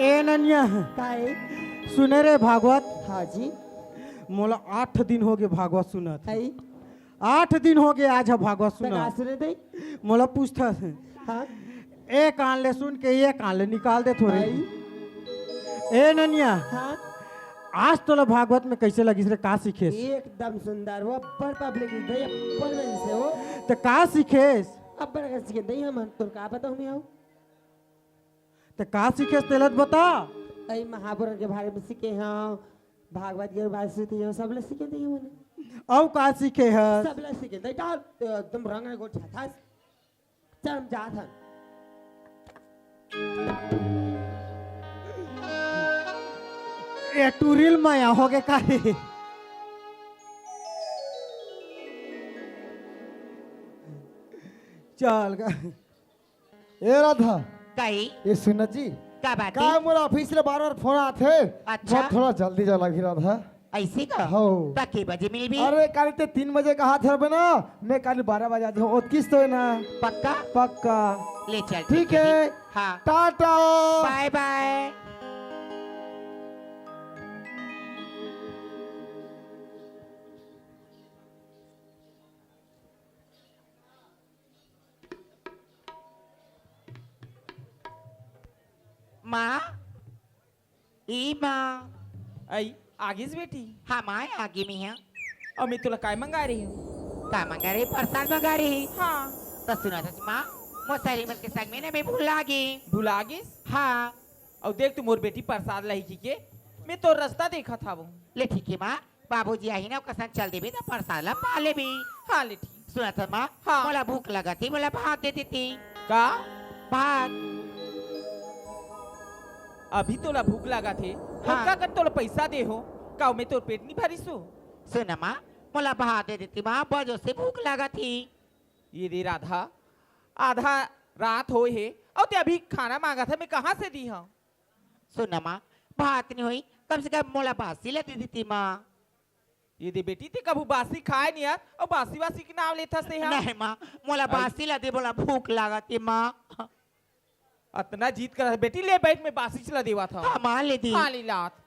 ए ननिया काहे सुने रे भागवत हाँ जी मोला 8 दिन हो गए भागवत सुनत काहे 8 दिन हो गए आज हम भागवत तका सुना सुने दे मोला पूछता है हाँ एक कान ले सुन के ये कान ले निकाल दे थोड़े काहे ए ननिया हाँ आज तोला भागवत में कैसे लगी रे का सीखेस एकदम सुंदर वो अब्बर पब्लिक दे अब्बर में से हो तो का सीखेस अब्बर का सीखे दे हम तोर का पता हमें आओ तो का सीखेस तेलत बता ऐ महापुराण के बारे में सीखे हैं भागवत के बारे में सीखे हैं सब लोग सीखे दे हमने औ का सीखे है सब लोग सीखे दे डाल तुम रंग को छाता चल हम जात हन ए टूरिल माया हो गए काहे चल गा ए राधा कही ये सुन जी का बात का मोर ऑफिस से बार-बार फोन आते अच्छा। बहुत थोड़ा जल्दी जा लगी राधा ऐसे का हो तो के बजे मिल भी अरे कल ते 3 बजे कहा थे बे ना मैं कल 12 बजे आती हूँ किस तो है ना पक्का पक्का ले चल ठीक है हाँ टाटा बाय बाय माँ ई माँ आई आगीच बेटी हाँ माँ आगे में है और मैं तुला काय मंगा रही हूँ का मंगा रही प्रसाद मंगा रही हाँ तो सुना था माँ मोसारी मन के संग में ना मैं भूल गई भुला गिस हाँ और देख तू मोर बेटी प्रसाद लाई की के मैं तो रास्ता देखा था वो ले ठीक है माँ बाबूजी आई ना ओकर संग चल देबी तो प्रसाद ला पा लेबी हाँ ले ठीक सुना था माँ हाँ। मोला भूख लगा थी मोला भात दे देती का भात अभी तोला भूख लगा थे हाँ। हाँ। का कर तोला पैसा दे हो का मैं तोर पेट नहीं भरी सो सुना माँ मोला भात दे देती माँ बजो से भूख लगा थी ये दे राधा आधा रात हो है और ते अभी खाना मांगा था मैं कहाँ से दी हूँ सुना माँ भात नहीं हुई कम से कम मोला बासी ला दे देती माँ ये दे बेटी ते कभू बासी खाए नहीं यार और बासी वासी के नाम लेता से हाँ नहीं माँ मोला बासी ला दे बोला भूख लगा थी माँ अतना जीत कर बेटी ले बैठ में बासी चला देवा था हाँ माँ ले दी हाँ ली लात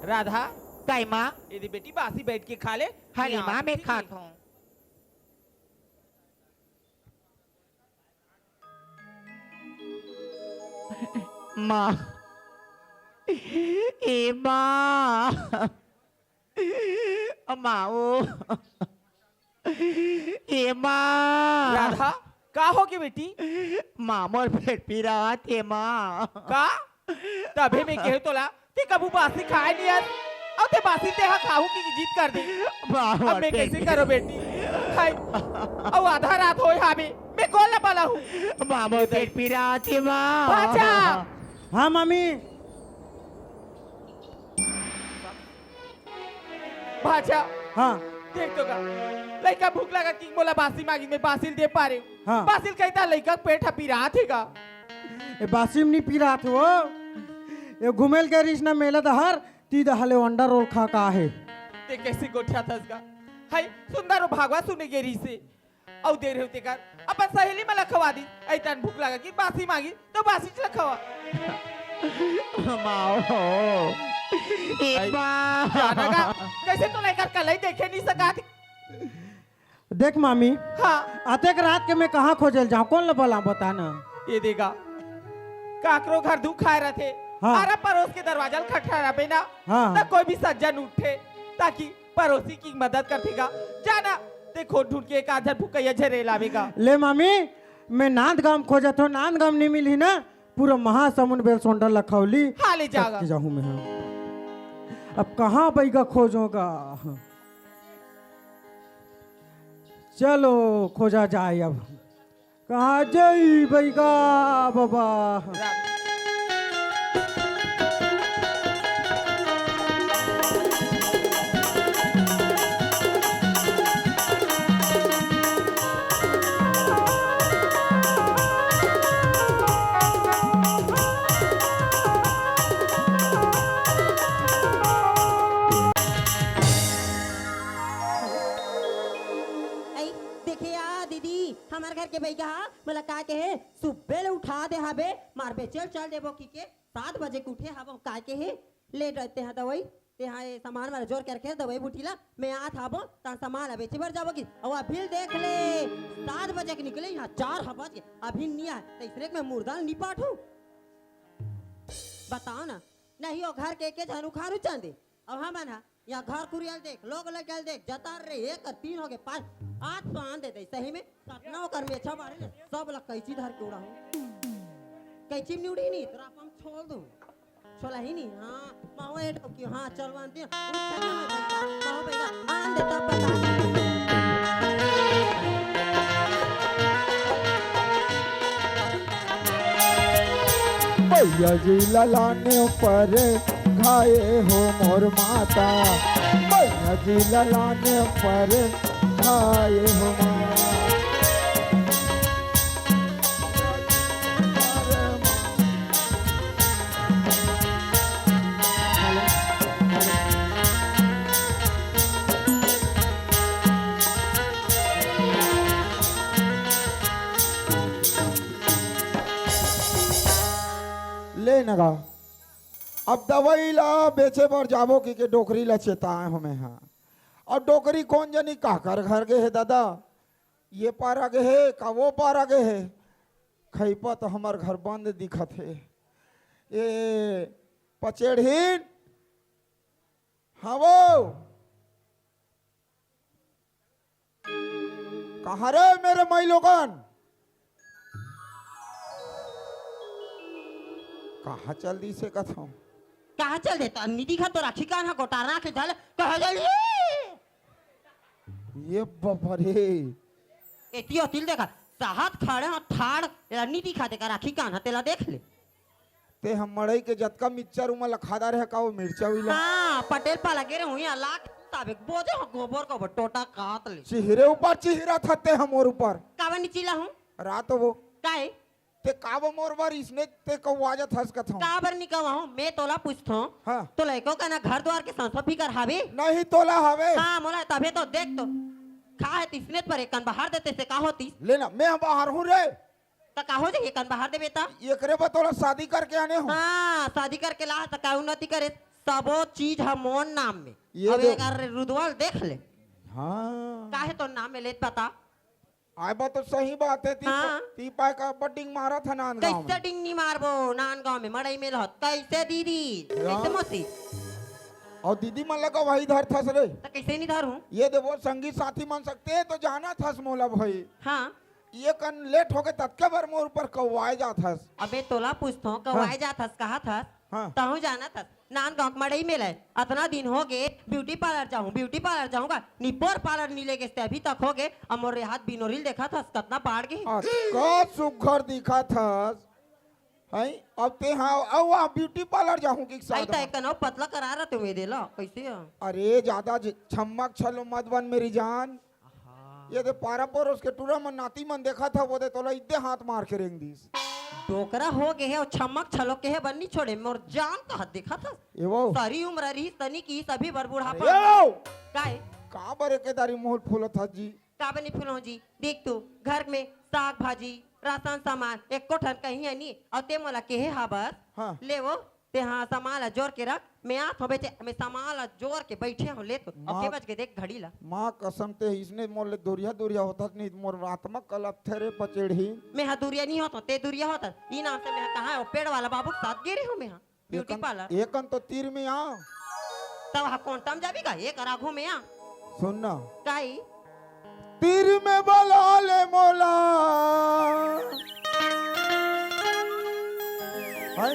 राधा काई माँ ये दे बेटी बासी बैठ के खा ले हाँ यहाँ माँ मैं ठीक खात है। हूँ माँ ए माँ माँ ओ ए माँ राधा का हो गई बेटी माँ मोर पेट पी रहा थे माँ का तभी मैं कह तोला ते कभू बासी खाए नहीं यार और ते बासी ते हाँ खाऊ की जीत कर दी माँ अब मोर मैं पेट कैसे पी- करो बेटी खाई अब आधा रात हो यहाँ भी मैं कौन ना पाला हूँ माँ मोर पेट पी रहा थे माँ बाचा हाँ मामी बाचा हाँ देख तो का लड़का भूख लगा कि बोला बासी मांगी मैं बासिल दे पा रही हूँ हाँ। बासिल कहता लड़का पेट पी रहा थे का ये बासिम नहीं पी रहा थे वो ये घुमेल के रिश्ना मेला दहर ती दहले अंडा रोल खा का है ते कैसे गोठा था इसका हाय सुंदर और भागवा सुने गेरी से औ देर होते कर अपन सहेली मला खवा दी ऐतन भूख लगा कि बासी मांगी तो बासी चला खवा माँ ओ ए माँ जाना का कैसे तो लेकर कल ही देखे नहीं सका थी देख मामी हाँ अतेक रात के मैं कहाँ खोजल जाऊँ कौन ला बोला बताना ये देगा काकरो घर धूप खाए रहे थे हाँ। आरा पड़ोस के दरवाजा खटखटा पे ना हाँ। ना कोई भी सज्जन उठे ताकि पड़ोसी की मदद करतेगा जाना देखो ढूंढ के एक आधर भूकैया झरे लावेगा ले मामी मैं नांदगाम खोजा था नांदगाम नहीं मिली ना पूरा महासमुंद बेलसोंडा लखौली हाँ ले जागा जाऊँ मैं हाँ। अब कहाँ बैगा खोजोगा चलो खोजा जाए अब कहाँ जाई बैगा बाबा आई देखे आ दीदी हमारे घर के भैया बोला का के है सुबह ले उठा दे हबे मार बे चल देबो की के 7 बजे के उठे हबो का के है ले रहते हैं दवाई ते हाँ ये सामान वाला जोर करके दवाई बुटीला मैं आ था बो ता सामान अबे चिबर जाबो की और अभी देख ले 7 बजे के निकले यहाँ 4 बज के अभी नहीं आए तो इसरे में मुर्दा नहीं पाठू बताओ ना नहीं वो घर के झनु खारू चांदे अब हम ना यहाँ घर कुरियल देख लोग लगल देख जतार रे 1 और 3 हो गए 5 8 तो आन देते सही में कतना कर में अच्छा मारे ना सब लग कैची धर के उड़ा हूं कैची में उड़ी नहीं तेरा हम छोड़ दूं छोला ही नहीं हाँ माओ एट की हाँ चलवान दे माओ बेगा आन दे तब बता भैया जी ललाने पर घाये हो मोर माता भैया जी ललाने पर घाये हो ले नगा अब दवाई ला बेचे पर जाबो की के डोकरी ला चेताए हमें हाँ अब डोकरी कौन जनी का कर घर गए है दादा ये पार आगे है का वो पार आगे है। खैपा तो हमार घर बंद दिखत है। ये पचेड़हीन, हाँ वो कहाँ रे मेरे माई लोगन, कहाँ चल दी से कथों। कहाँ चल देता निधि खा तो राखी कान गोटारा के चल कह जल्दी ये बपरे एतियो तिल देखा साहत खड़े हो ठाड़ नीति खाते का राखी कान तेला देख ले। ते हम मड़ई के जतका मिक्सचर उमा लखादा रहे का वो मिर्चा हुई हाँ पटेल पाला गे रहे हुई लाख ताबे बोझे हो गोबर को टोटा काट ले चिहरे ऊपर चिहरा था ते हम और ऊपर कावन नीचिला हूँ रात वो काहे ते काव मोर बार इसने ते कवाजा थस कथों। काबर निकवा हूँ मैं तोला पूछता हूँ हाँ तो लड़को का ना घर द्वार के संसद फिकर हावे नहीं तोला हवे हाँ मोला तबे तो देख तो खा है तिसने पर एक बाहर देते से का होती लेना मैं बाहर हूँ रे तो का हो जाए एक बाहर दे बेटा एकरे बतौला शादी करके आने हूँ। हाँ शादी करके ला तो का उन्नति करे सबो चीज हम मोन नाम में ये अब दो- एक रुदवाल देख ले हाँ काहे तो नाम में लेत बता आए बात तो सही बात है। हाँ। ती पाए का बटिंग मारा था नान गाँव कैसे में। डिंगनी मारबो नान गांव में मड़ई में लहत कैसे दीदी कैसे मौसी और दीदी मन लगा वही धर थस रे। तो कैसे नहीं धरूं ये देखो संगी साथी मन सकते हैं तो जाना थस मोला भाई। हाँ ये कन लेट हो गए तत्के भर मोर ऊपर कौवाए जा थस। अबे तोला पूछता हूँ कवाए जा थस कहा थस हाँ। तहु जाना थस नान गांव के मड़ई में ले अतना दिन हो गए ब्यूटी पार्लर जाऊंगा निपोर पार्लर नीले के से अभी तक हो गए अब मोरे हाथ बिनोरिल देखा थस कितना बाढ़ गए का सुघर दिखा थस है। अब ते हाँ अब वहाँ ब्यूटी पार्लर जाऊँ की आई साथ तो एक कनो पतला करा रहा तुम्हें दे लो कैसे हो? अरे ज्यादा छमक छलो मत बन मेरी जान। ये दे पारा पर उसके टूरा मन नाती मन देखा था वो दे तोला इतने हाथ मार के रेंग दीस। डोकरा हो गए है और छमक छलो के है बन्नी छोड़े मोर जान का हाथ देखा था ये वो सारी उम्र रही तनी की सभी भर बुढ़ापा ये वो काहे का बरे के दारी मोहल फूल था जी। का बनी फूलों जी देख तू घर में साग भाजी राशन सामान एक कोठन कहीं है नहीं और ते मोला के है हाबर हाँ। ले वो ते हाँ सामान ला जोर के रख मैं आ तो बेचे मैं सामान ला जोर के बैठे हूँ ले तो अब के बज के देख घड़ी ला माँ कसम ते इसने मोर ले दूरिया दूरिया होता नहीं मोर आत्मा कलप थे रे पचेड़ी। मैं हाँ दूरिया नहीं होता ते दूरिया होता ई नाम से मैं कहा है वो पेड़ वाला बाबू के साथ गिरे हूँ मैं हाँ ब्यूटी पार्लर एकन तो तीर में आ तब हाँ कौन टम जाबी का एक राघो में आ सुनना काई तीर में बोला ले मोला है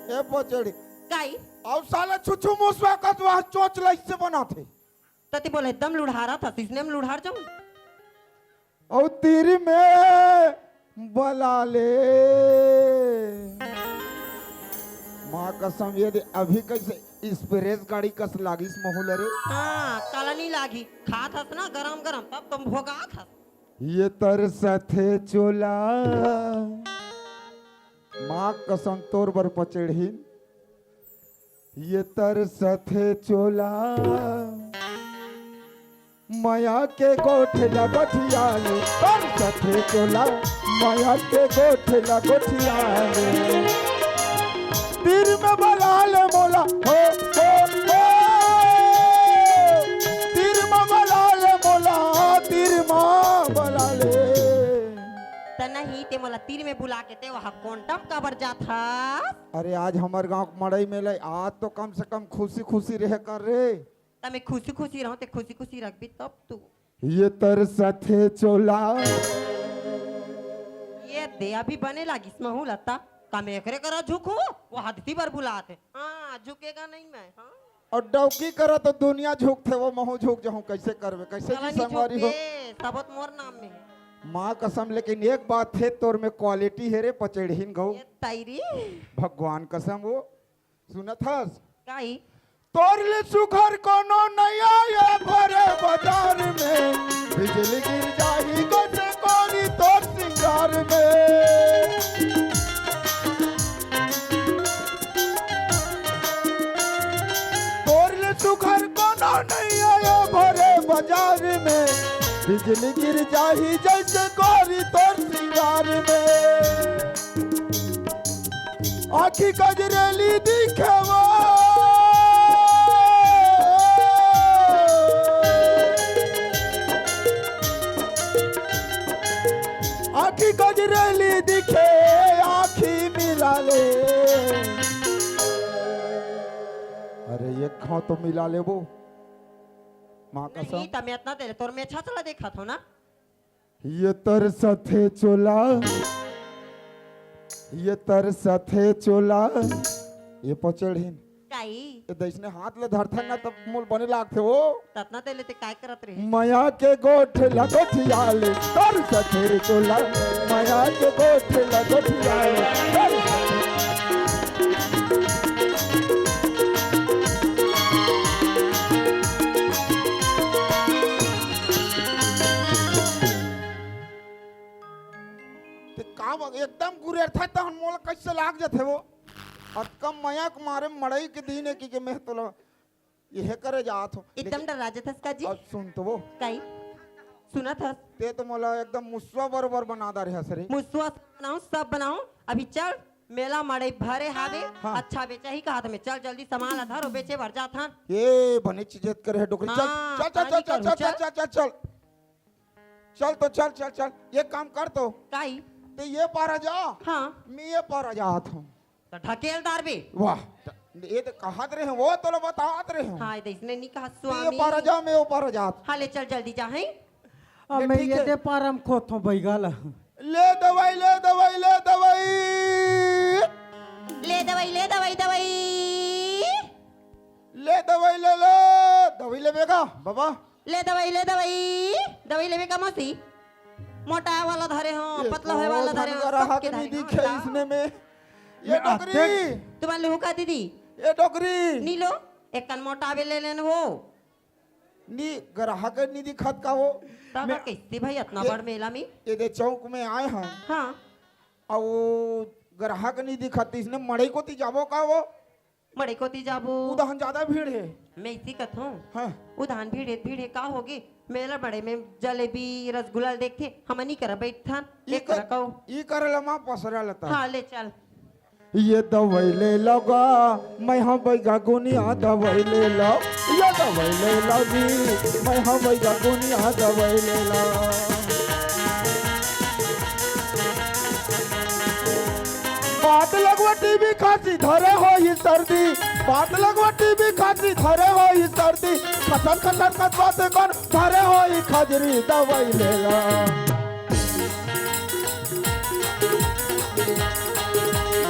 ए पचेड़ी काई अब साला छुछू मुसवा का तो वहाँ चोच ला इससे बना थे तती बोले एकदम लुढ़ारा था इसने में लुढ़ार जाऊं और तीर में बला ले माँ कसम ये दे अभी कैसे स्प्रेस गाड़ी कस लागी इस माहौल रे। हाँ काला नहीं लागी खा था ना गरम गरम तब तुम भोगा था ये तरसथे चोला माँ कसम तोर बर पचेड़ी ये तरसथे चोला माया के गोठला गोठियाले तरसथे चोला माया के गोठला गोठियाले तीर में बला ले मोला हो तीर में बला ले मोला तीर में बला ले त नहीं ते मला तीर में बुला के ते वहाँ कोंटम कबर जा था अरे आज हमार गांव मड़ई में ले आज तो कम से कम खुशी खुशी रह कर रे त मैं खुशी खुशी रहूं ते खुशी खुशी रख भी तब तू ये तरसथे चोला ये दे अभी बने लगी इसमें हूँ लता का मैं एकरे करा झुकू वो हदती पर बुलाते हाँ झुकेगा नहीं मैं हाँ और डौकी करा तो दुनिया झुक थे वो महू झुक जाऊं कैसे करवे कैसे चला जी नहीं संवारी हो झुके सबत मोर नाम में है माँ कसम लेकिन एक बात है तोर में क्वालिटी है रे पचेड़ीन गौ ये ताईरी भगवान कसम वो सुनत हस काई तोर ले सुखर कोनो नया ये भरे बाजार में बिजली गिर जाही गोटे कोरी तोर सिंगार में तोर ले सुखर कोनो नया ये भरे बाजार में बिजली गिर जाही जैसे कोरी तोर सिंगार में आखी गजरेली दिखेवा अरे ये खाओ तो मिला ले वो माँ कसम नहीं तमें इतना दे तोर में अच्छा चला देखा था ना ये तरसा थे चोला ये तरसा थे चोला ये पचड़ीन काई ये दैसने हाथ ले धरथन ना तब मूल बने लागथे वो ततना ते लेते काय करत रहे माया के गोठ लगोठियाले तरसा थे चोला माया के गोठ लगोठियाले काम एकदम गुरेर था तो मोल कैसे लाग जाते वो और कम माया के मारे मड़ई के दीने की मैं तो यह करे जात हो एकदम डर राजा था इसका जी अब सुन तो वो काई सुना था ते तो मोला एकदम मुस्वा बरोबर बना दा रहे सरे मुसवा बनाऊं सब बनाऊं अभी चल मेला मड़ई भरे हावे हाँ। अच्छा बेचा ही कहा में चल जल्दी सामान अधर और बेचे भर जात हन ये बने चीजेत करे है डोकरी चल हाँ, चल चल चल पानी चल करूं, चल चल चल चल तो चल चल चल ये काम कर तो काई ते ये पारा जा हाँ मैं ये पारा जात हूँ तो ढकेलदार भी वाह ये तो कहत रहे हैं वो तो लो बतात रहे हैं हाँ ये इसने नहीं कहा ये स्वामी पारा जा मैं वो पारा जात हाँ ले चल जल्दी जा हैं अब मैं ये दे पारम खोथो बैगल ले दवाई ले दवाई ले दवाई ले दवाई ले दवाई दवाई ले दवाई ले लो दवाई ले बेगा बाबा ले दवाई ले दवाई दवाई लेवे का मौसी मोटा वाला धरे हो पतला है वाला धरे हो रहा सबके नहीं धरे दिखे हो इसने में ये डोकरी तुम्हारे लोगों का दीदी ये डोकरी नीलो एक कन मोटा भी ले लेने वो नी ग्राहक नहीं दिखत का वो तब कैसे भाई इतना बड़ मेला में ये दे चौक में आए हैं हाँ और वो ग्राहक नहीं दिखत इसने मड़ई को ती जाबो का वो मड़े को ती जाबो उधर ज्यादा भीड़ है मैं इसी कथूं हाँ उधान भीड़ है का होगी मेला बड़े में जलेबी रसगुल्ला देखते हम नहीं करा बैठ था ले कर कहो ये कर लमा पसरा लता हाँ ले चल ये दवाई ले लगा मैं हाँ बैगा गुनिया दवाई ले लो ये दवाई ले लगी मैं हाँ बैगा गुनिया दवाई ले लो बात लगवा टीवी खांसी धरे हो ये सर्दी बात लगवा टीवी खांसी धरे हो ये सर्दी खसन खसन खसवाते कौन धरे हो ये खजरी दवाई ले लो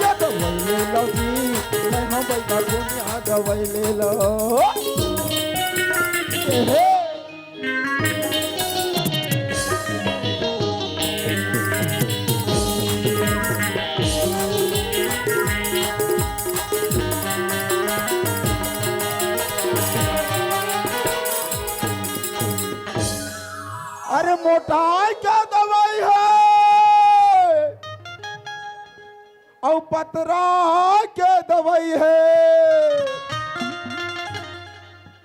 ये दवाई ले लो जी मैं हाँ बैठा दुनिया दवाई ले लो हे अरे मोटाई क्या दवाई है और पतरा क्या दवाई है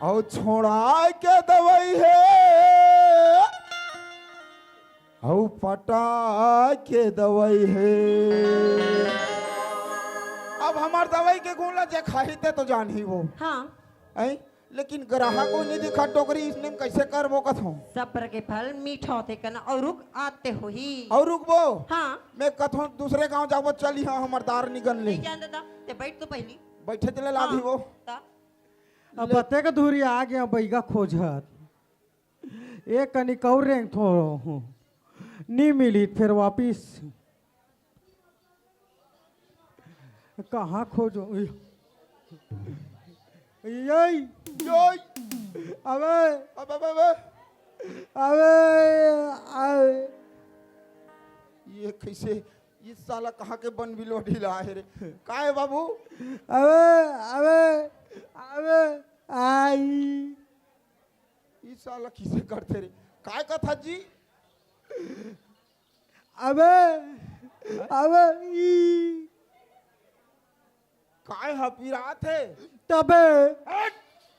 और छोड़ा क्या दवाई है और पटा के दवाई है अब हमार दवाई के गुण ला जे खाही ते तो जान ही वो हाँ ऐ लेकिन ग्राहक को नहीं दिखा टोकरी इसने कैसे कर वो कथों सब्र के फल मीठा होते कना और रुक आते हो ही और रुकबो हाँ मैं कथों दूसरे गांव जाबो चली हाँ हमार दार निगन ले नहीं जान देता ते बैठ तो पहली बैठे चले लागी वो ता अब बते का धूरी आ गया बैगा खोजत एक कनिक और रेंग थोड़ो नहीं मिली फिर वापिस कहाँ खोजो यही योय अबे अब अबे अबे ये कैसे ये साला कहाँ के बन बिलो ढीला है रे का है बाबू अबे अबे अबे आई ये साला किसे करते रे काय कथा जी अबे अबे ई काय हपीरात है तबे हट!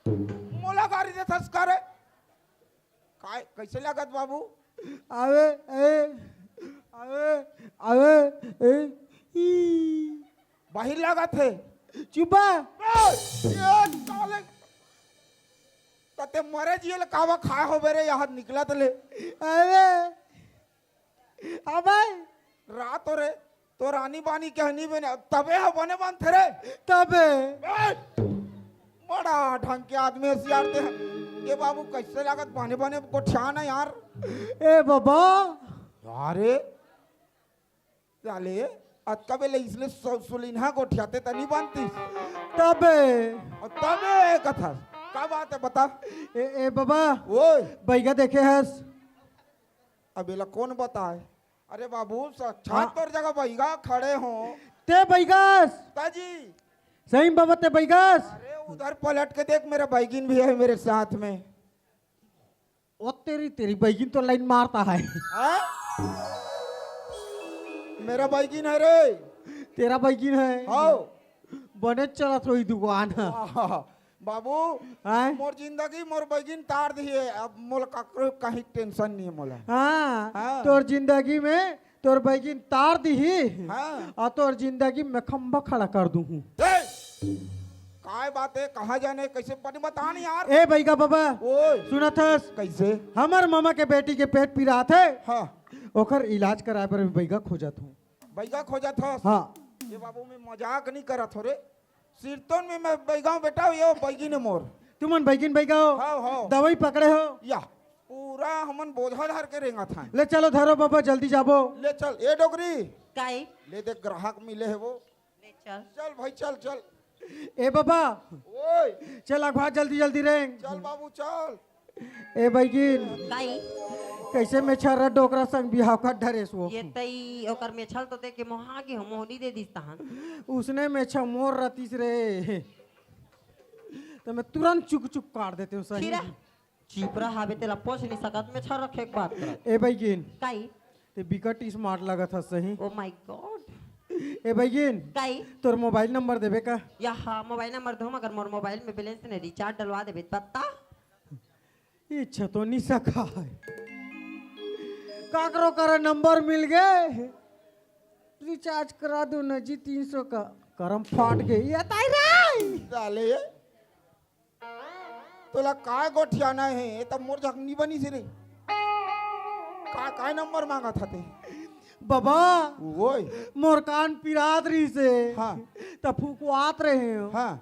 मोला गाड़ी दे संस्कार है काय कैसे लागत बाबू अबे ए अबे अबे ए ई बाहर लागत है चुपा ये साले तते मरे जियल कावा खाए हो बेरे यहाँ निकला तले अबे अबे रात हो रे तो रानी बानी कहनी बने तबे है बने बन थे रे तबे बड़ा ढंग के आदमी होशियारते हैं। ये बाबू कैसे लागत बने बने गोठिया ना यार। ए बाबा अरे चाले अतकबे ले इसलिए सुलिन्हा गोठियाते तनी बनती तबे और तबे कथा क्या बात है बता। ए बाबा ओए बैगा देखे हस अबेला कौन बताए। अरे बाबू साक्षात तोर जगह बैगा खड़े हो ते बैगास ताजी। सही में बाबा ते बैगास। अरे उधर पलट के देख मेरा बैगिन भी है मेरे साथ में। ओ तेरी तेरी बैगिन तो लाइन मारता है। हाँ? मेरा बैगिन है रे। तेरा बैगिन है हाँ बने चला थोड़ी दुकान है। बाबू हैं? मोर जिंदगी मोर बैगिन तार दिए। अब मोल ककरो कहीं टेंशन नहीं है मोला। हाँ हाँ। तोर जिंदगी में तोर बैगिन तार दी हाँ। और तोर जिंदगी में खंबा खड़ा कर दूं। काय बात है कहाँ जाने कैसे पता बता नहीं यार। ए बैगा बाबा ओए सुना था कैसे। हमार मामा के बेटी के पेट पीड़ा थे हाँ ओकर इलाज कराए पर बैगा खोजत हूँ। बैगा खोजा था। हाँ ये बाबू मैं मजाक नहीं करा थोड़े सिरतोन में मैं बैगा बेटा ये बैगी ने मोर। तुमन बैगिन बैगा हो हाँ हाँ दवाई पकड़े हो या पूरा हमन बोझा धर के रेंगा था। ले चलो धरो बाबा जल्दी जाबो। ले चल ए डोगरी काई ले देख ग्राहक मिले है वो। ले चल चल भाई चल चल। ए बाबा ओए चल अगवा जल्दी जल्दी रेंग। चल बाबू चल। ए बैगिन काई कैसे में छर्रा डोकरा संग बिहाव का ढरेस वो ये तई ओकर में छल तो देख के मोहा के हम मोहनी दे दिस तहन। उसने में मोर रतीस रे तो मैं तुरंत चुक चुक काट देते हूँ सही। खीरा चिपरा हावे तेला पोछ नहीं सकत में छल रखे के बात कर। ए बैगिन काई ते बिकट स्मार्ट लगा था सही। Oh my God. ए बैगिन काई तोर मोबाइल नंबर देबे का। या हाँ मोबाइल नंबर दो मगर मोर मोबाइल में बैलेंस ने रिचार्ज डलवा देबे पत्ता। इच्छा तो नहीं सका है काकरो कर नंबर मिल गए रिचार्ज करा दो न जी 300 का करम फाट गई ये ताई रे। साले तोला काय गोठियाना है ये तब मोर जगनी बनी से रे। काय नंबर मांगा था ते। बाबा ओए मोर कान पिरात रही से हाँ। तब फुकवात रहे हो हाँ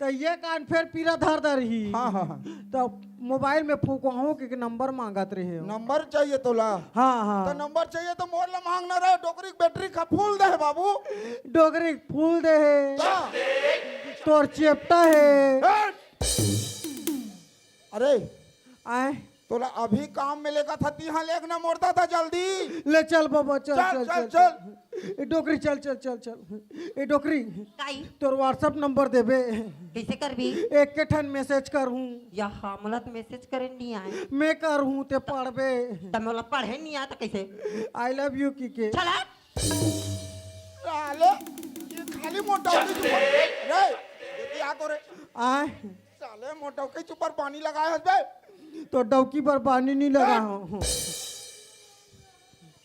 तो ये कान फिर पीरा धर धर ही हाँ हाँ हाँ। तो मोबाइल में फुकवाओ के नंबर मांगत रहे हो। नंबर चाहिए तोला। हाँ तो हाँ नंबर चाहिए तो मोर ला मांगना रहे डोकरी बैटरी का फूल दे बाबू। डोगरी फूल दे है हाँ। तोर चेपटा है। अरे आए तोला अभी काम मिलेगा था तिहा लेखना मोड़ता था जल्दी। ले चल बाबा चल चल, चल चल, चल ए डोकरी चल चल चल चल ए डोकरी काई तोर व्हाट्सएप नंबर देबे कैसे करबी। एक के ठन मैसेज कर हूँ या हाँ मोला तो मैसेज करे नहीं आए मैं कर हूँ ते पढ़बे तब मोला पढ़े नहीं आता कैसे। आई लव यू की के। चला साले ये खाली मोटा के ऊपर रे ये क्या करे। आए साले मोटा के ऊपर पानी लगाए हस बे। तो डौकी पर पानी नहीं लगा हूँ।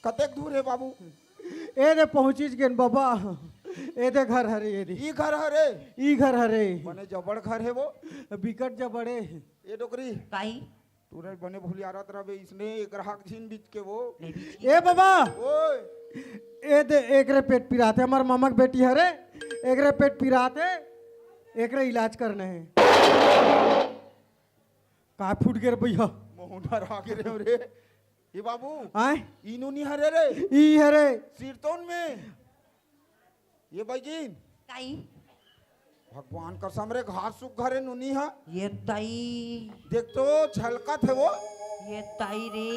कतेक दूर है बाबू। ए दे पहुँची गेन बाबा ए दे घर हरे ये दे ई घर हरे ई घर हरे बने जबड़ घर है वो। बिकट जब बड़े ये डोकरी काई तूरे बने भूलियारत रहे इसने एक ग्राहक छीन बीच के वो। ए बाबा ओए ए दे एक रे पेट पिराते हमार मामा की बेटी हरे एक रे पेट पिराते एक रे इलाज करने हैं का फूट गए भैया मोहना रागे रे रे। ये बाबू आए इनु नहीं हरे रे ई हरे सिरतोन में ये बैगिन काई भगवान कसम रे घास सूख घरे नुनी है। ये ताई देख तो छलकत है वो। ये ताई रे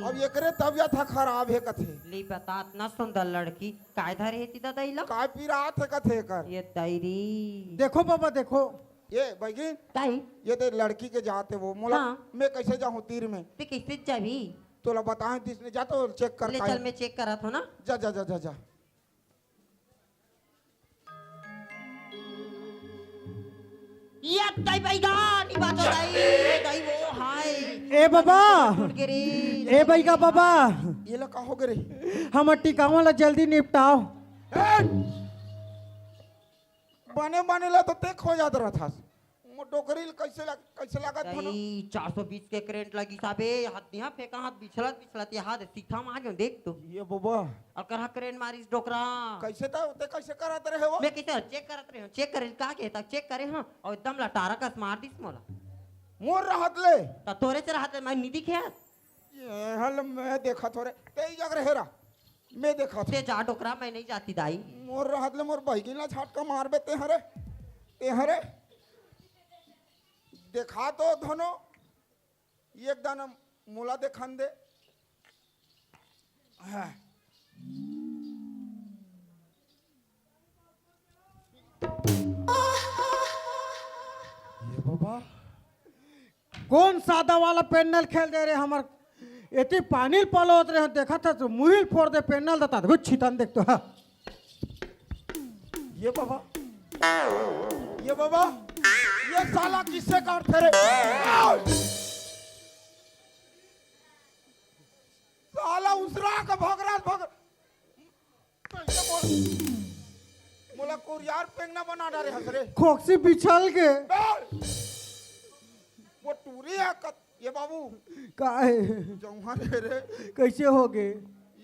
अब ये करे तबियत है खराब है कथे। ले बता इतना सुंदर लड़की काय धरे हेती दादा इला। काय पी रहा थे कथे कर। ये ताई रे देखो बाबा देखो ये बैगिन ताई ये तो लड़की के जाते वो मोला हाँ। मैं कैसे जाऊँ तीर में। ते कैसे जाबी। तोला बताए जिसने जा तो चेक कर ले चल मैं चेक करा था ना। जा जा जा जा जा। ये ताई बैगान ई बात ताई ताई वो हाय ए बाबा फूट के रे। ए बैगा बाबा ये ला कहो गे रे। हम टिकावा वाला जल्दी निपटाओ। बने बने ला तो ते खो जाता रहा था। डोकरी कैसे लागत हो 420 के करंट लगी साबे हाथ दिया फेंका हाथ बिछलत बिछलत ये हाथ सीधा मार गयो देख तू ये बाबा और करहा करंट मारिस डोकरा कैसे था ते कैसे करत रहे हो मैं कैसे चेक करत रहे चेक करे का कहता चेक करे हां और एकदम लटारा कस मार दिस मोला मोर रहत ले त तोरे से हाथ मैं नहीं दिखे ये हल मैं देखा थोरे ते जग रहे रा मैं देखा से जा डोकरा मैं नहीं जाती दाई मोर रहत ले मोर बहिगिला छाटका मारबे ते हरे देखा तो धनो एक दाना मोला देखान दे हाँ। ये बाबा कौन सादा वाला पेनल खेल दे रहे हमार इतनी पानी पलो उतरे हैं देखा था तो मुहिल फोड़ दे पेनल देता था कुछ छितन देख तो हाँ ये बाबा ये साला किससे काटते रे साला उसरा का भोग मोला कोरियार पेंगना बना डाले हसरे खोक्सी बिछल के वो टूरी है ये बाबू काहे जौहा रे कैसे हो गए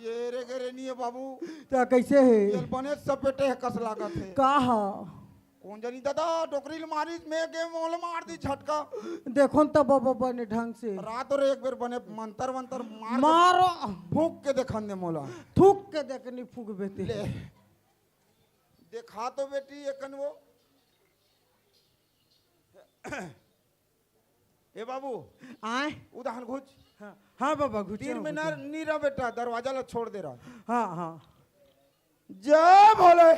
ये रे गे नहीं है बाबू तो कैसे है ये बने सब बेटे है कस लागत है कहा कौन जानी दादा डोकरी मारी में के मोल मार दी झटका देखो तब बाबा बने ढंग से रात और एक बेर बने मंतर मार मारो फूक के देखन दे मोला थूक के देखनी फूक बेटे ले देखा तो बेटी एकन वो ए बाबू आए उदाहरण घुच हाँ बाबा घुचे तीर में नीरा बेटा दरवाजा ला छोड़ दे रहा हाँ हाँ जय भोले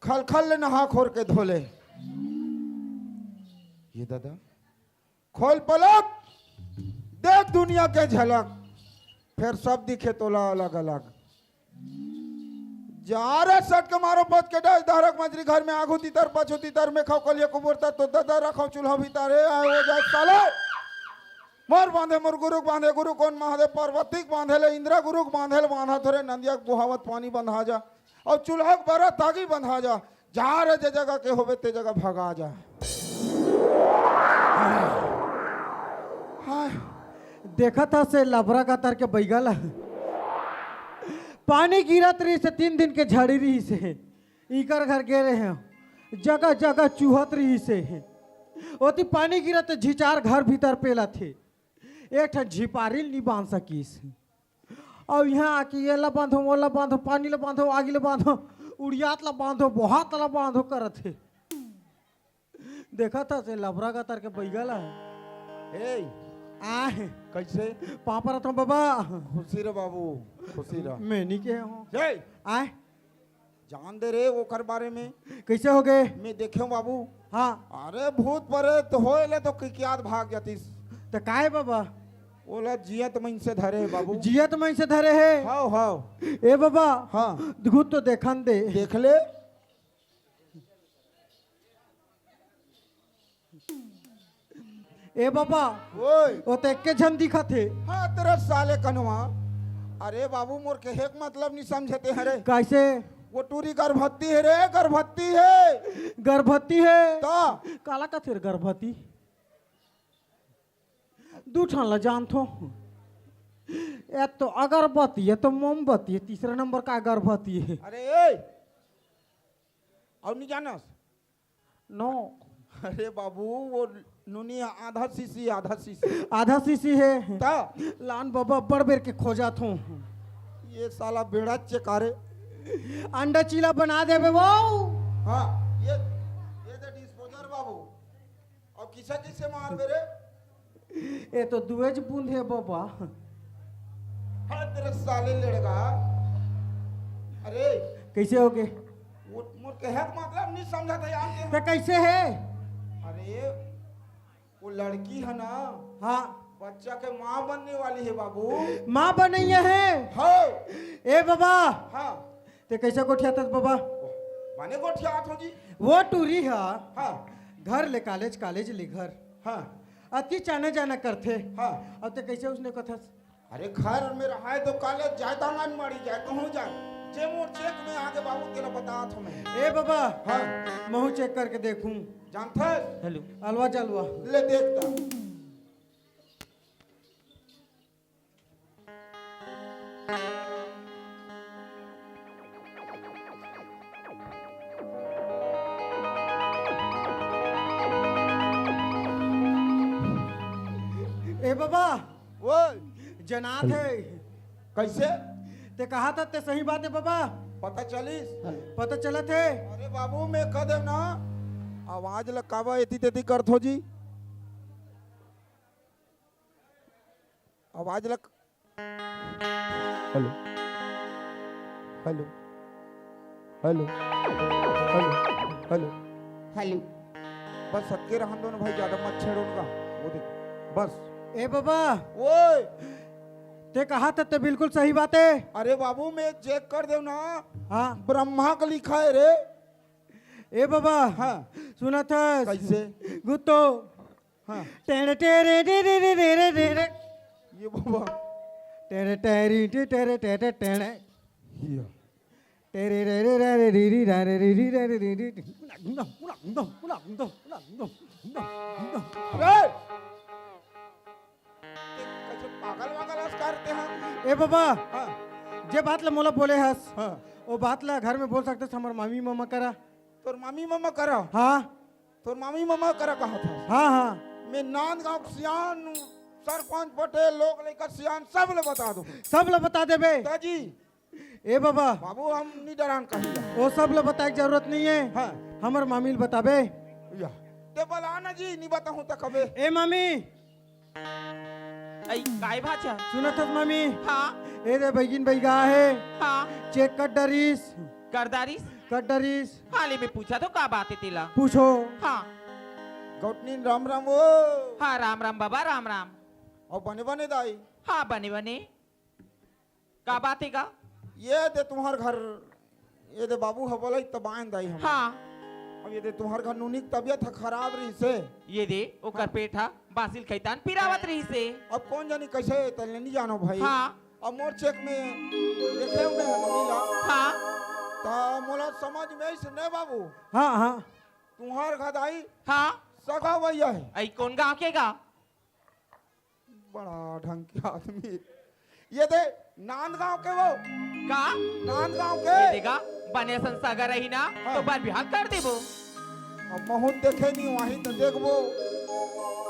खल ले नहा खोर के धोले ये दादा खोल पलक देख दुनिया के झलक फिर सब दिखे तोला अलग अलग जा रे सट के मारो पच के डस धारक मजरी घर में आगू तीतर पछू तीतर में खाओ कलिया कुबरता तो दादा रखो चूल्हा भीतर आए हो जाए साले मोर बांधे मोर गुरुक बांधे गुरु कौन महादेव पार्वती बांधे ले इंद्रा गुरुक बांधे बांधा थोड़े नंदिया बुहावत पानी बंधा जा और चूल्हा बरा तागी बंधा जा रे जे जगह के होवे ते जगह भगा जा देखा था से लबरा का तर के बैगल पानी गिरत रही से 3 दिन के झड़ी रही से इकर घर गिरे हैं जगह जगह चूहत रही से ओती पानी गिरत झिचार घर भीतर पेला थे एक ठन झिपारी नहीं बांध सकीस और यहाँ आके ये ला बांधो वो ला बांधो पानी ला बांधो आगे ला बांधो उड़ियात ला बांधो बहुत ला बांधो करत थे देखा था से लबरा का तर के बैगल ए आए कैसे पापा रहता बाबा खुशी रे बाबू खुशी रह मैं नहीं के हूँ जय आए जान दे रे वो कर बारे में कैसे हो गए मैं देखे बाबू हाँ अरे भूत परे तो होले तो कियाद भाग जातीस तो काहे बाबा ओला जियत मन से धरे बाबू जियत मैं से धरे है हाओ हाओ ए बाबा हाँ घुट तो देखन दे देख ले ए बाबा ओए वो तो एक के झन दिखा थे हाँ तेरे साले कनवा अरे बाबू मोर के हेक मतलब नहीं समझते हैं रे कैसे वो टूरी गर्भवती है रे गर्भवती है गर्भवती है तो काला का फिर गर्भवती दू ठान ला जान थो ये तो अगरबत्ती है तो मोमबत्ती है तीसरा नंबर का गर्भवती है अरे ए और नहीं जानस नो अरे बाबू वो नुनी आधा सीसी आधा सीसी है ता लान बाबा बड़ बेर के खोजा थो ये साला बेड़ा चेकारे अंडा चीला बना देवे वो हाँ ये तो डिस्पोजर बाबू और किसे मार बेरे ये तो दुएज बूंद है बाबा हाँ तेरे साले लड़का अरे कैसे हो गए वो मोर के हेक मतलब नहीं समझा था यार तो कैसे है अरे वो लड़की है ना हाँ बच्चा के माँ बनने वाली है बाबू माँ बनैया है हाँ ए बाबा हाँ ते कैसे गोठिया था बाबा माने गोठिया हाथ हो जी वो टूरी है हाँ घर ले कॉलेज कॉलेज ले घर हाँ अति चाने जाना करते हाँ अब ते कैसे उसने कथा अरे घर में रहा है तो कॉलेज जाए तो मन मारी जाए कहूँ जाए जे मोर चेक में आगे बाबू तेरा बता था मैं ए बाबा हाँ महू चेक करके देखूं जानता है हेलो अलवा चलवा ले देखता ए बाबा वो जनात है कैसे ते कहा था ते सही बात है बाबा पता चलिस पता चला थे अरे बाबू मैं कह देव ना आवाज लकावा एती तेती करत हो जी आवाज लग hello hello hello hello hello hello बस सबके रहन दो ना भाई ज्यादा मत छेड़ो उनका वो देख बस ए बाबा ओए ते कहा था ते बिल्कुल सही बात है अरे बाबू मैं चेक कर देव ना हाँ ब्रह्मा का लिखा है रे ए बाबा हाँ सुना था कैसे गुत्तो हाँ टेरे टेरे टेरे टेरे टेरे ये बाबा टेरे टेरी टेरे टेरे टेरे ये टेरे रे रे रे रे री री रे री री रे री री अरे कैसे पागल वागल करते हैं ए बाबा हाँ जे बात ला मोला बोले हस हाँ वो बात ला घर में बोल सकते हमार मामी मामा करा तोर मामी मामा करा हाँ तोर मामी मामा करा कहा था हाँ हाँ मैं नांदगांव सियान सरपंच पटेल लोग लेकर सियान सब ले बता दो सब ला बता देबे दादी ए बाबा बाबू हम नहीं डरान कहिला वो सब ला बताए की जरूरत नहीं है हाँ हमार मामी ला बताबे या ते बोला ना जी नहीं बताऊं तो कबे ए मामी आई काय भाचा सुनत हस मामी हाँ ए रे बैगिन बैगा है हाँ चेक कर डरीस करदारिस कर डरीस हाल ही में पूछा तो का बात है तेला पूछो हाँ गौटनी राम राम वो हाँ राम राम बाबा राम राम और बने बने दाई हाँ बने बने का बात है का ये दे तुम्हार घर ये दे बाबू हवला तबान दाई हम हाँ अब ये दे तुम्हार घर नूनी की तबीयत है खराब रही से ये दे ओकर पेठा बासिल खैतान पिरावत रही से अब कौन जानी कैसे तले नहीं जानो भाई हाँ अब मोर चेक में देखे होंगे नीला हाँ ता मोला समझ में से नहीं बाबू हाँ हाँ तुम्हार घर दाई हाँ सगा भैया है आई कौन गाँव के गा बड़ा ढंग के आदमी ये दे नांदगांव के वो का नांदगांव ये के देगा बने संसागर रही ना हाँ। तो बार बिहार कर देबो अब बहुत देखे नहीं वहीं तो देखबो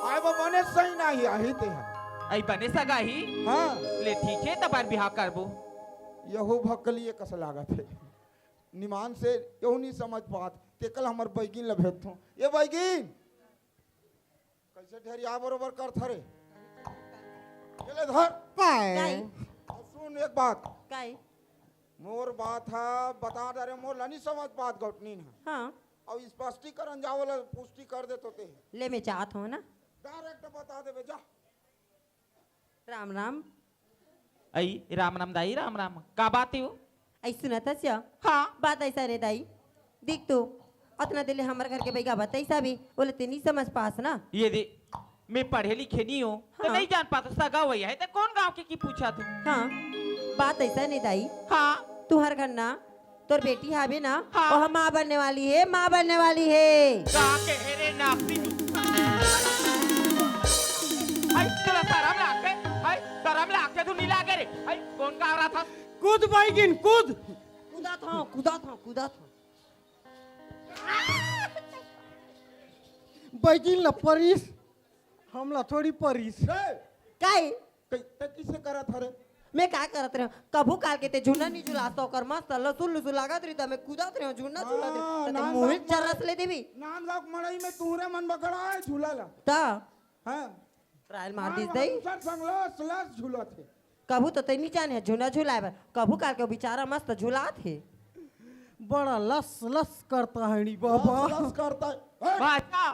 आए वो बने सही नहीं आही ते है आई बने सगा ही हाँ ले ठीक है तब बार बिहार करबो यहू भक्कली कस लागत है निमान से यहू नहीं समझ पात ते कल हमर बैगिन लभेत हो ये बैगिन कैसे ढेरिया बरोबर कर थरे चले धर काई अब सुन एक बात काई मोर बात है बता दे रे मोर नहीं समझ पात गौटनी है हाँ अब स्पष्टीकरण जावला पुष्टि कर दे तो ते ले मैं चाहत हूँ ना डायरेक्ट बता दे जा राम राम आई राम राम दाई राम राम का बात है वो ऐ सुनत हस हाँ बात ऐसा रे दाई देख तू उतना दिले हमारे घर के बैगा बता ऐसा भी बोले ते नहीं समझ पास ना ये दे मैं पढ़े लिखे नहीं हूँ तो हाँ। नहीं जान पाता सगा वही है तो कौन गांव के की पूछा तू हाँ बात ऐसा नहीं दाई हाँ तुम्हार घर ना तोर बेटी हावे ना हाँ। वो माँ बनने वाली है माँ बनने वाली है कहा के हेरे नापती तू हाय तेरा शर्म लाके हाय शर्म लाके तू नहीं लागे रे हाय कौन गा रहा था कूद बैगिन कूद कूदा था बैगिन ला परिस हमला थोड़ी परिस काई ते किसे करा था रे मैं क्या करत रहे कभू काल के ते झुना नहीं झुला तो कर मस्त लसुन लसुन लागत रही तो मैं कूदत रही झुना झुला हाँ, दे नान मुंह बाप चरस ले देवी नांदगांव मड़ई में तुहरे मन बकड़ा है झूला ला ता हां ट्रायल मार दिस दई सर संगलो स्लस झूला थे कभू तो ते नहीं जाने झुना झुलाए बर कभू काल के बेचारा मस्त झुला थे बड़ा लस लस करता है नी बाबा स्लस करता है भाषा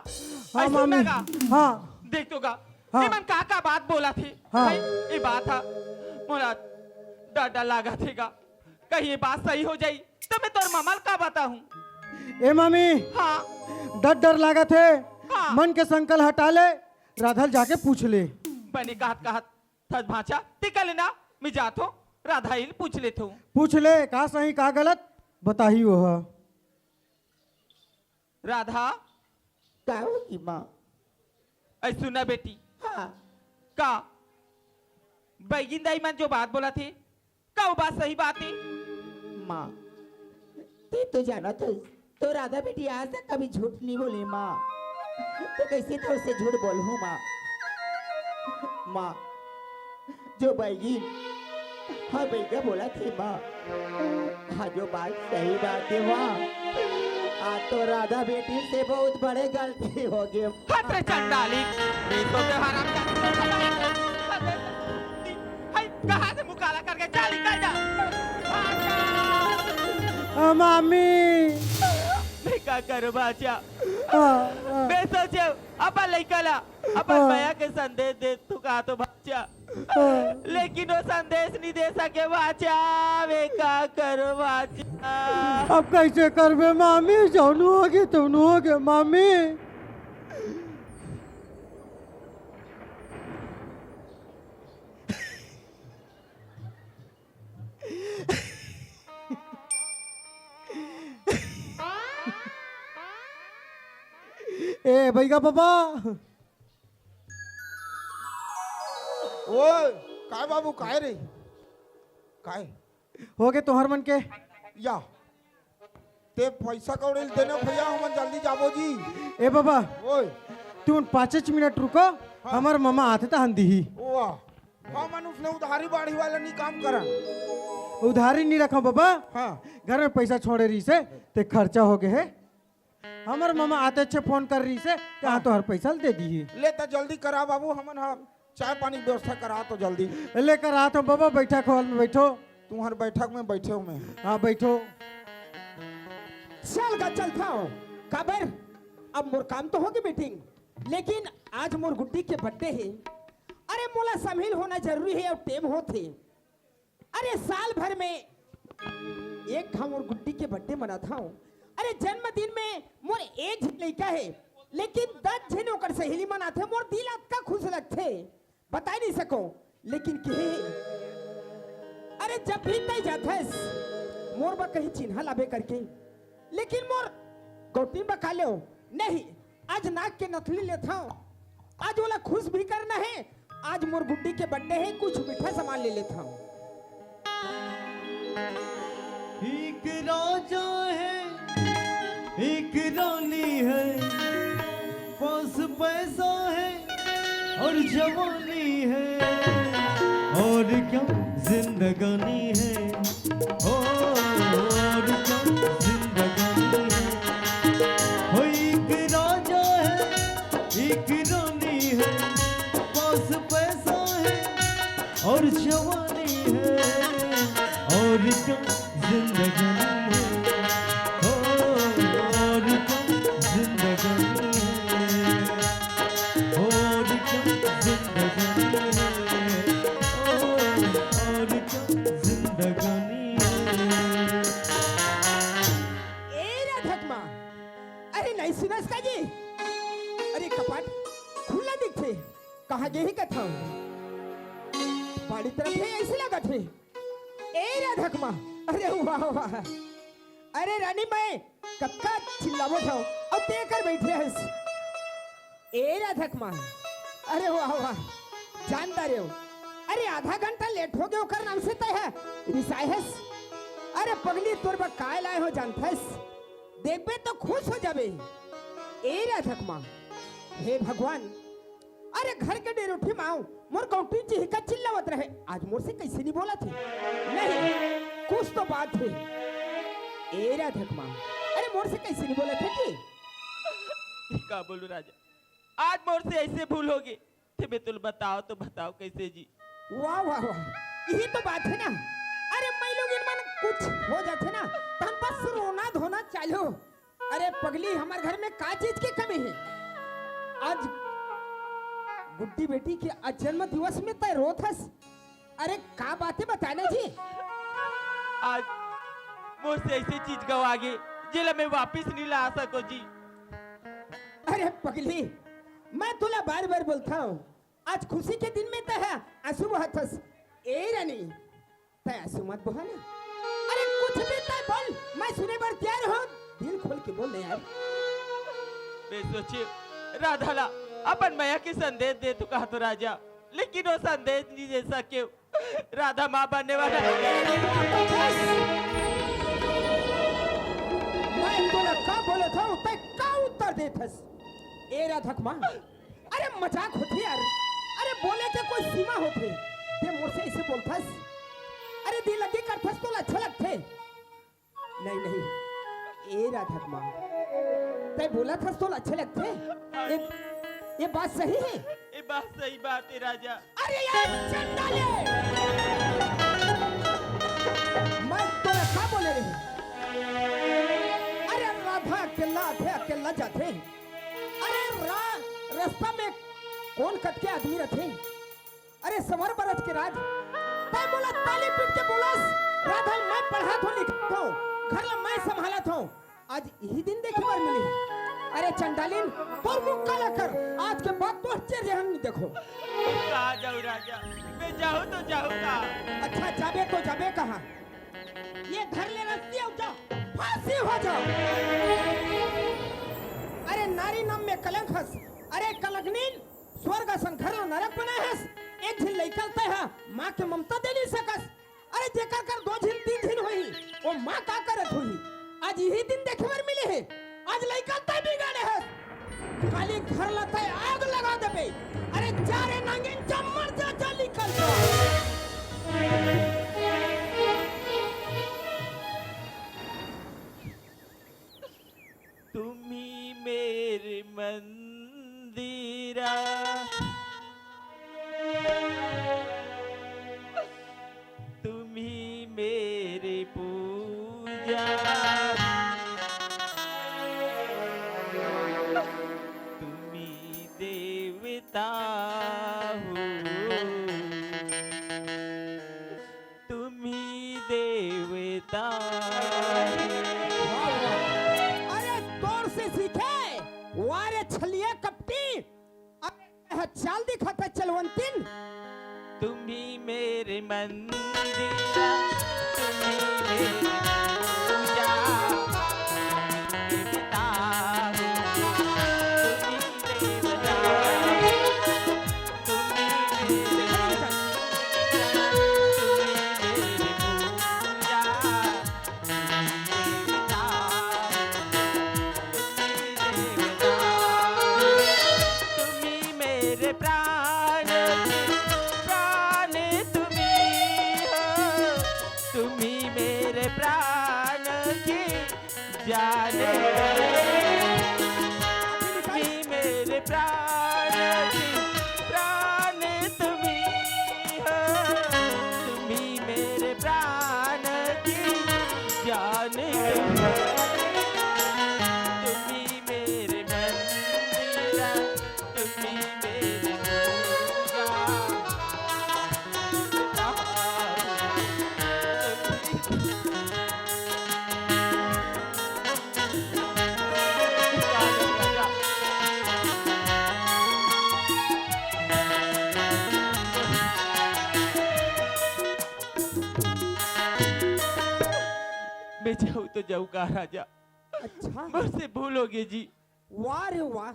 हाँ ऐ मामी सुनना हाँ देख तो गा हाँ। निमन का बात बोला थी हाँ। भाई ये बात है मोरा डर डर लगा थेगा कहीं ये बात सही हो जाई तो मैं तोर ममल का बताऊं ए मामी हाँ डर डर लगा थे हाँ। मन के संकल हटा ले राधल जाके पूछ ले बने कहत थज भाषा टिकल ना मैं जात हूँ राधा हिल पूछ लेते हूँ पूछ ले का सही का गलत बताही वो राधा का होगी माँ? ऐ सुना बेटी, हाँ का बैगिन दाई मन जो बात बोला थे, का वो बात सही बात है? माँ, ते तो जाना तो राधा बेटी आज तक कभी झूठ नहीं बोली माँ, तो कैसे तो उससे झूठ बोलूं माँ? माँ, जो बैगी हाँ बैगा बोला थी माँ, हाँ जो बात सही बात है माँ, आज तो राधा बेटी से बहुत बड़े गलती हो गई। हट रे चंडाली, ये तो हराम कहाँ से मुँह काला करके जा निकल जा। मामी मैं क्या करूँ बाचा? हाँ, मैं सोचे अपन लड़का ला अपन भैया के संदेश दे तू कहा तो बाचा, लेकिन वो संदेश नहीं दे सके बाचा। मैं क्या करूँ बाचा? अब कैसे करबे मामी? जौनू होगी तौनू होगे मामी। ए भैया बाबा, ओए काय बाबू काय रे काय हो गए तोहर मन के? या ते पैसा कौड़ी देने भैया हम जल्दी जाबो जी। ए बाबा ओए तू 5 मिनट रुको, हमार मामा आते तो हंदी ही। वाह हाँ मन उसने उधारी बाढ़ी वाला नहीं काम करा। उधारी नहीं रखा बाबा, हाँ घर में पैसा छोड़े रही से ते खर्चा हो गए है। हमार मामा आते अच्छे फोन कर रही से कहाँ तो हर पैसा दे दी ही। ले तो जल्दी करा बाबू, हमन हाँ चाय पानी व्यवस्था करा तो जल्दी। लेकर आ तो बाबा, बैठक हॉल में बैठो। तुम्हारे बैठक में बैठे हो मैं। हाँ बैठो। चल का चलता हूँ काबर, अब मोर काम तो होगी मीटिंग, लेकिन आज मोर गुड्डी के बर्थडे है। अरे मोला शामिल होना जरूरी है और टेम होते। अरे साल भर में एक हम मोर गुड्डी के बर्थडे मनाता हूँ। अरे जन्मदिन में मोर एक लड़का है, लेकिन 10 जन ओकर सहेली मनाते, मोर दिल अतका खुश लगते बता नहीं सको। लेकिन के अरे जब भी तय जाथस मोर बा कहीं चिन्ह लाबे करके, लेकिन मोर गोटी में खा लो नहीं। आज नाक के नथली लेता हूँ, आज वाला खुश भी करना है। आज मोर गुड्डी के बर्थडे है, कुछ मीठा सामान ले लेता हूँ। एक राजा है एक रानी है, पास पैसा है और जवानी है, और क्या जिंदगानी है, और क्या जिंदगानी है। हो एक राजा है एक रानी है, पास पैसा है और जवानी है, और क्या जिंदगानी है। अरे कपाट खुला दिखते, कहा गए ही कथा पहाड़ी तरफ है, ऐसे लगा थे। ए राधक माँ, अरे वाह वाह, अरे रानी मैं कब का चिल्लावो था और ते कर बैठे हस। ए राधक माँ, अरे वाह वाह, जानता रहे हो, अरे आधा घंटा लेट हो गए ओकर नाम से तय है रिसायस। अरे पगली तोर बा काय लाए हो जानथस, देखबे तो खुश हो जाबे। ए राधक माँ, हे भगवान, अरे घर के डेर उठी माऊ मोर कौटी जी का चिल्लावत रहे, आज मोर से कैसे नहीं बोला थी? नहीं कुछ तो बात है। ए राधक माँ, अरे मोर से कैसे नहीं बोला थे जी? क्या बोलूं राजा, आज मोर से ऐसे भूल होगी थे। मैं तुम बताओ तो बताओ कैसे जी? वाह वाह वाह, यही तो बात है ना। अरे मैं लोग इन मन कुछ हो जाते ना तो हम बस रोना धोना चालो। अरे पगली, हमारे घर में का चीज की कमी है? आज गुड्डी बेटी के जन्म दिवस में तय रोत हस। अरे का बातें बताना जी? आज मोर से ऐसी चीज गवा गई जिला मैं वापिस नहीं ला सको जी। अरे पगली, मैं तुला बार बार बोलता हूँ, आज खुशी के दिन में तय है आंसू बहातस। ए रानी, तय आंसू मत बहाना। अरे कुछ भी तय बोल, मैं सुने पर तैयार हूँ। दिल खोल के बोल यार। मैं सोचे राधाला अपन माया के संदेश दे तू कहा तो राजा, लेकिन वो संदेश नहीं दे सके। राधा माँ बनने वाला मैं तोला का बोले था उते का उत्तर देथस। ए राधक माँ, अरे मजाक होती यार, अरे बोले के कोई सीमा होते, ते मुझसे ऐसे बोलथस, अरे दिल लगी करथस तो अच्छा लगते। नहीं नहीं ए राधक माँ, ते बोला था तो अच्छे लगते, ये बात सही है। ये बात सही बात है राजा। अरे यार चंडाले, मैं तोला का बोले रही, अरे राधा अकेला जाते, अरे रास्ता में कौन कट के आदमी रखे, अरे सवर बरस के राज, तय बोला ताली पीट के बोलस, राधा मैं पढ़ा तो लिखता हूँ, घर ला मैं संभाला था, आज यही दिन देखे बार मिली। अरे चंडालिन तोर मुख काला कर, आज के बाद तो चेहरे हम नहीं देखो। कहाँ जाऊँ राजा, मैं जाऊँ तो जाऊँ कहाँ? अच्छा जाबे तो जाबे कहाँ, ये घर ले रस्सी हो जाओ, फांसी हो जाओ। अरे नारी नाम में कलंक हस, अरे कलंकनीन स्वर्ग असन घर नरक बना हस, एक झिल निकलता है माँ के ममता दे नहीं सकस, अरे जेकर कर 2 झिल 3 झिल होई, वो माँ का करत होई, आज यही दिन देखे बार मिले है, आज लइकलता बिगाड़े हस, खाली घर लता आग लगा देबे, अरे जा रे नांगिन जमर जा निकल जा। तुम्ही मेरे मंदिरा, तुम्ही मेरे पूजा, तुम्ही देवता हो, तुम्ही देवता अरे तोर से सीखे वारे छलिया कपटी, अरे चाल दिखाता चलवंतिन। तुम्ही मेरे मंदिरा, तुम्ही मेरे पूजा, तुम्ही देवता हो, तुम्ही देवता, तुम्ही मेरे मंदिरा, तुम्ही मेरे पूजा, तुम्ही देवता, तुम्ही देवता, तुम्ही मेरे प्राण तुम्ही मेरे प्राण की जाने, तुम्ही मेरे प्राण की प्राण तुम्ही हो, तुम्ही मेरे प्राण की जाने, तुम्ही मेरे मंदिरा, तुम्ही मेरे पूजा, मैं जाऊँ तो जाऊँ कहाँ राजा? अच्छा मुझसे भूल हो गई जी। वाह रे वाह,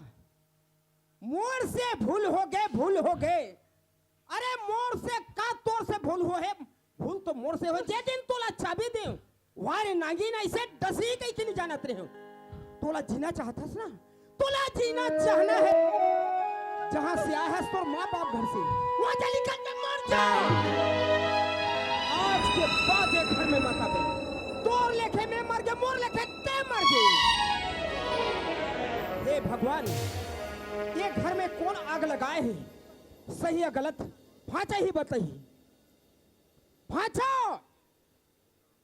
मोर से भूल हो गए, अरे मोर से का तोर से भूल हो है, भूल तो मोर से हो, जे दिन तोला चाबी दे, वाह रे नागिन ऐसे डसी कहीं की नहीं जानत रहे हो, तोला जीना चाहतस ना, तोला जीना चाहना है, जहाँ से आया है तोर माँ बाप घर से, वहाँ जा निकल के मर जा, आज के बाद एक घर में मत आवे, तोर लेखे में मर गए, मोर लेखे ते मर गए। हे भगवान, ये घर में कौन आग लगाए है, सही है गलत, भाचा ही बताइए, भाचा,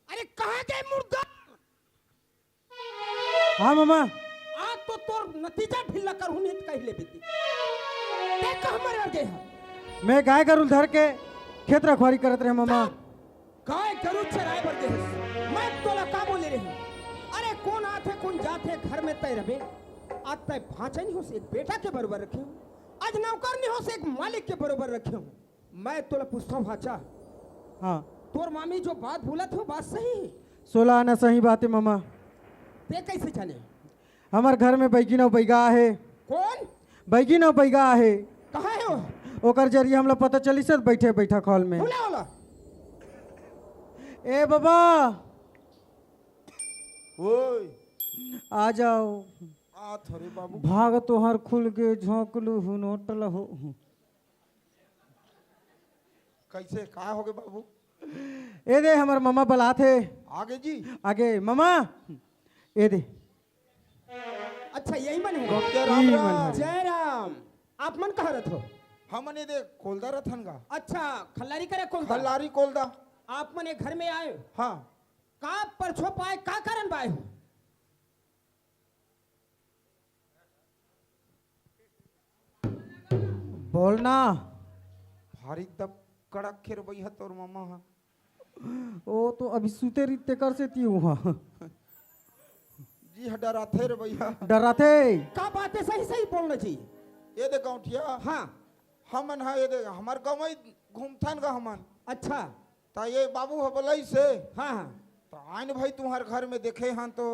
अरे कहाँ गए मुर्दा? हाँ मामा, आज तो तोर नतीजा ढीला कर हूँ नहीं कहीं ले बीती, ते कहाँ मर गए हैं? मैं गाय गरुल धर के खेत रखवारी करत रहे मामा। गाय गरु चराए बर गए, मैं तोला का बोले रही, अरे कौन आते कौन जाते घर में तय रहे, आज तय भाचा नहीं हो से एक बेटा के बरोबर रखे हूँ, आज नौकर नहीं हो से एक मालिक के बरोबर रखे हूँ, मैं तोला पूछता हूँ भाचा, हाँ तोर मामी जो बात बोला थी वो बात सही है? 16 आना सही बात है मामा। ते कैसे जाने? हमार घर में बैगिन और बैगा है। कौन? बैगिन और बैगा है। कहाँ है वो? ओकर जरिए हम लोग पता चली सर बैठे बैठा हॉल में। बोला बोला। ए बाबा ओए आ जाओ। आ थोड़े बाबू भाग तोहर खुल के झोंकलू हूँ नोटल हो। कैसे का हो गए बाबू? ए दे हमार मम्मा बुला थे। आगे जी आगे मम्मा ए दे। अच्छा यही मन है। गोप्ते राम ई राम। मन जय राम। आप मन कहाँ रहते हो? हमने दे कोलदा रथन का अच्छा खल्लारी करे कौन? खल्लारी कोलदा। आप मने घर में आए हो? हाँ का परछो पाए का कारण पाए हो? बोलना। भारी तब कड़क खेर बई है तोर मामा हा। ओ तो अभी सुते रीते कर से ती हुआ जी हडरा थे रे भैया। डराते। का बातें सही सही बोलना चाहिए। ये दे गौठिया हाँ हमन हा ये दे हमार गाँव में घूमथन का हमन अच्छा ता ये बाबू हो बोलाई से हाँ हाँ। तो आइन भाई तुम्हारे घर में देखे हैं तो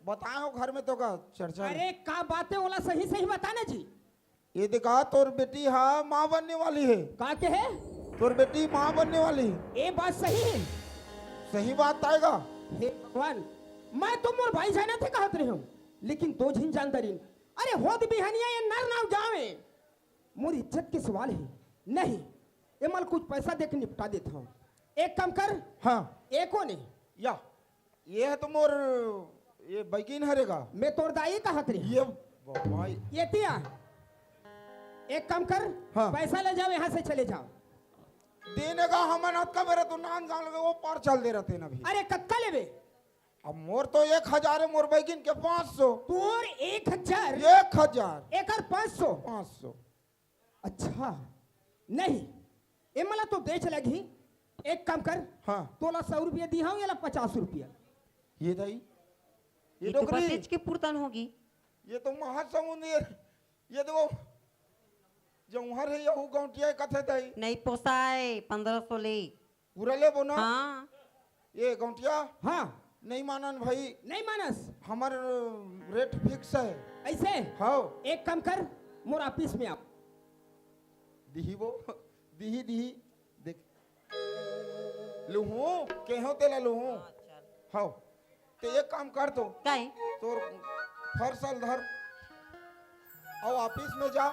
बताओ घर में तो का चर्चा। अरे का बातें बोला सही सही बताना जी। ये देखा तोर बेटी हाँ माँ बनने वाली है। का के है? तोर बेटी माँ बनने वाली है। ये बात सही है। सही बात आएगा। हे भगवान मैं तो मोर भाई जाना थे कहत रहे हो लेकिन दो झिन जानदारीन। अरे होद बिहनिया ये नर नाव जावे मोर इज्जत के सवाल है। नहीं ये मल कुछ पैसा दे के निपटा देता हूँ। एक काम कर। हाँ एको नहीं या ये है तो मोर ये बैगिन हरेगा। मैं तोर दाई कहत रही ये भाई ये तिया एक काम कर। हाँ। पैसा ले जाओ यहाँ से चले जाओ। देने का हमन हाथ का मेरा तो नान जान लगे वो पार चल दे रहते ना भी। अरे कत्ता लेवे? अब मोर तो 1000 है मोर बैगिन के 500। तोर 1000 1000 एकर 500। 500 अच्छा नहीं ये मला तो बेच लगी। एक काम कर हाँ तोला 100 रुपया दी हूँ या 50 रुपया। ये दाई ये तो डोकरी बसेज की पुर्तन होगी। ये तो महासमुंद ये देखो जौहर है यहू गौटिया कथे दाई नहीं पोसाए 1500 ले। पूरा ले बोना। हाँ ये गौटिया हाँ नहीं मानन भाई नहीं मानस हमार रेट फिक्स है। ऐसे हाँ एक काम कर मोर ऑफिस में आप। दिही वो दिही दिही देख लूहू केहो तेला लूहू। हाँ ते एक काम कर तो काहे? तोर फरसल धर और ऑफिस में जा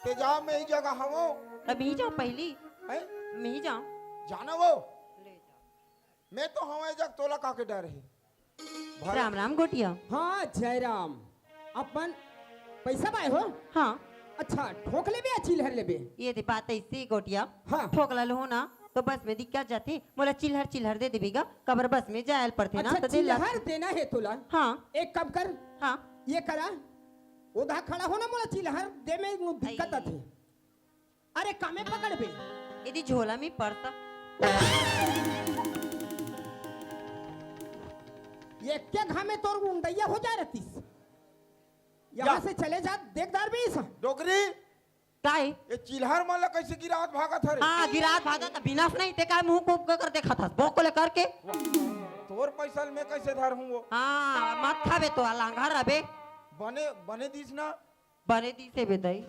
ते जा मैं ही जगह हमो अब ही जाओ पहली है मैं ही जाऊं। जाना वो मैं तो हमें जग तोला काके डर है। राम राम गोटिया। हाँ जय राम। अपन पैसा पाए हो? हाँ अच्छा ठोक लेबे या चिल्हर लेबे? ये दे बात ऐसी गोटिया। हाँ। ठोकला लो ना तो बस में दिक्कत जाती मोला चिल्हर चिल्हर दे देबीगा कबर बस में जायल पड़ते ना अच्छा तो दे ला। चिल्हर देना है तोला? हाँ एक काम कर हाँ ये करा उधा खड़ा हो ना मोला चिल्हर दे में नु दिक्कत आई। आती। अरे कामे पकड़ बे। यदि झोला में पड़ता ये क्या घामे तोर उंडैया हो जा रही। यहाँ से चले जा देखदार भी इस। डोकरी काहे? ये चिल्हर माला कैसे गिरात भागा था रे। हाँ गिरात भागा था बिना नहीं ते का मुंह को कर देखा था बोको ले करके। तोर पैसा में कैसे धर हूँ वो हाँ मत खावे तो लांघा रबे बने बने दीस ना बने दी से बेदई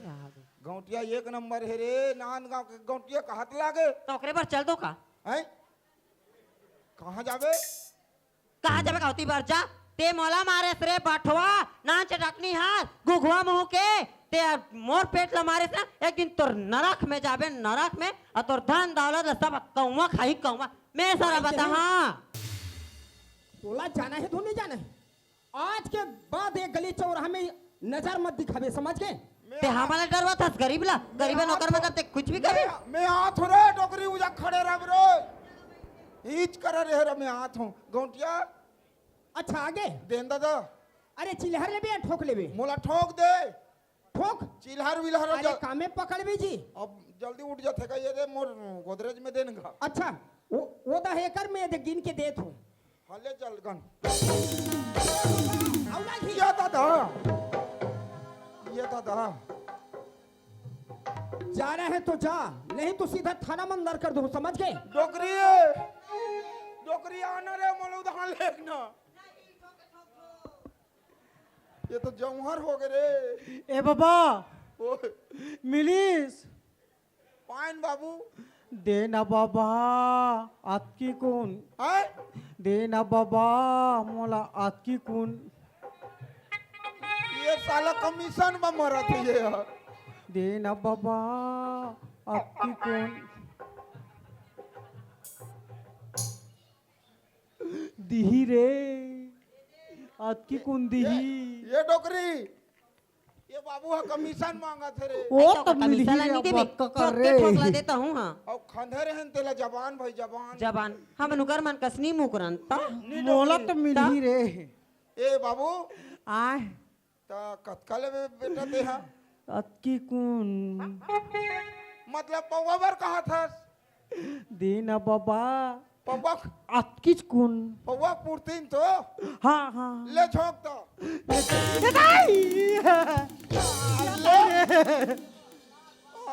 गौटिया एक नंबर है रे। नान गांव के गौटिया का हाथ लागे तो ओकरे पर चल दो का। हैं कहाँ जावे कहाँ जावे का होती बार जा ते मोला मारे रे बाठवा ना चटकनी हाथ गुघवा मुंह के ते मोर पेट ला मारे ना एक दिन तोर नरक में जाबे नरक में और तोर धन दौलत सब कौवा खाई कौवा मैं सारा बता। हाँ तोला जाना है तो नहीं जाना है। आज के बाद एक गली चौराहा में नजर मत दिखावे समझ गए? ते हमारा डरवा था गरीब ला गरीब नौकर मतलब ते कुछ भी करे। मैं हाथ रे डोकरी उजा खड़े रह रो ईच कर रहे रे मैं हाथ हूँ गौटिया। अच्छा आगे देन दादा अरे चिल्हर लेबे या ठोक लेबे? मोला ठोक दे ठोक। चिल्हर विलहर अरे कामे पकड़ भी जी। अब जल्दी उठ जाते का ये दे मोर गोदरेज में देनगा। अच्छा वो दा हेकर में दे गिन के देत हूँ। हले चल गन औला घी। ये दादा ये दादा जाना है तो जा नहीं तो सीधा थाना में अंदर कर दो समझ गए? डोकरी डोकरी आना रे मोला उधार लेना ये तो जौहर हो गए रे। ए बाबा ओ मिलीस पाइन बाबू दे ना बाबा आतकी कोण है दे ना बाबा मला आतकी कोण ये साला कमीशन में मरा थे ये यार। दे ना बाबा आतकी कोण दिही रे आतकी कोण दिही ये डोकरी ये बाबू है कमीशन मांगा थे रे। ओ तो तो मिली कमीशन नहीं देबे कर रे ठोकला देता हूँ हाँ और खंधे रहन तेला जबान भाई जबान। जबान हम नुकर मन कसनी मुकरन ता मोला तो मिली रे ए बाबू आय ता कतकाले बेटा दे हा आतकी कोण मतलब पौवा बर कहा था दे ना बाबा पौवा आतकीच कोण पौवा पूर्तिन तो हाँ हाँ ले छोक तो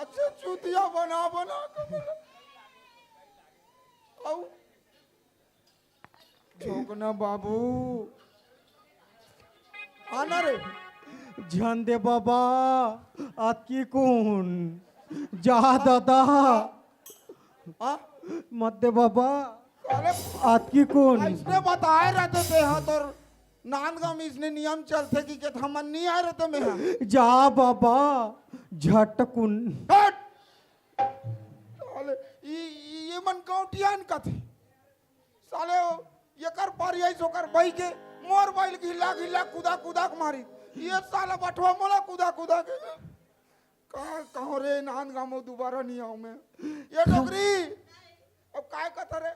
अच्छा चूतिया बना बना के बोला। आओ छोकना बाबू आना रे ध्यान दे बाबा आतकी कोण जा दादा आ मत दे बाबा अरे आतकी कोण इसने बताए रहते थे हाँ तो नांदगांव में इसने नियम चलते कि हम नहीं आ रहते में हाँ। जा बाबा झटकुन हट! साले ये मन काउंटियान का थे साले ये कर पारी आई सो कर भाई के मोर बैल घिला घिला कूदा कूदा के मारी ये साला बटवा मोला कूदा कूदा के कहाँ रे नांदगांव में दोबारा नहीं आऊं मैं ये डोगरी अब काय कथा रे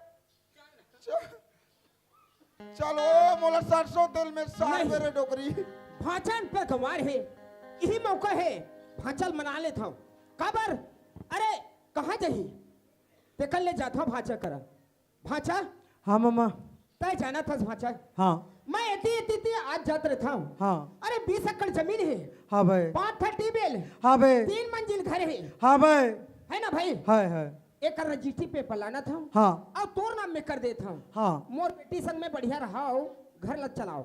चलो मोला सरसों तेल में साग नहीं। मेरे डोगरी भाचन पे गंवार है यही मौका है भाचल मना लेता हूँ काबर अरे कहाँ जाही ते कल ले जाता हूँ भाचा करा भाचा हाँ मामा तय जाना था भाचा हाँ मैं एती आज जात रहता हूँ हाँ अरे 20 एकड़ जमीन है हाँ भाई 5 ट्यूबवेल हाँ भाई 3 मंजिल घर है हाँ भाई है ना भाई है एक रजिस्ट्री पेपर लाना था हाँ और तोर नाम में कर देता हूँ हाँ मोर बेटी संग में बढ़िया रहाओ घर लग चलाओ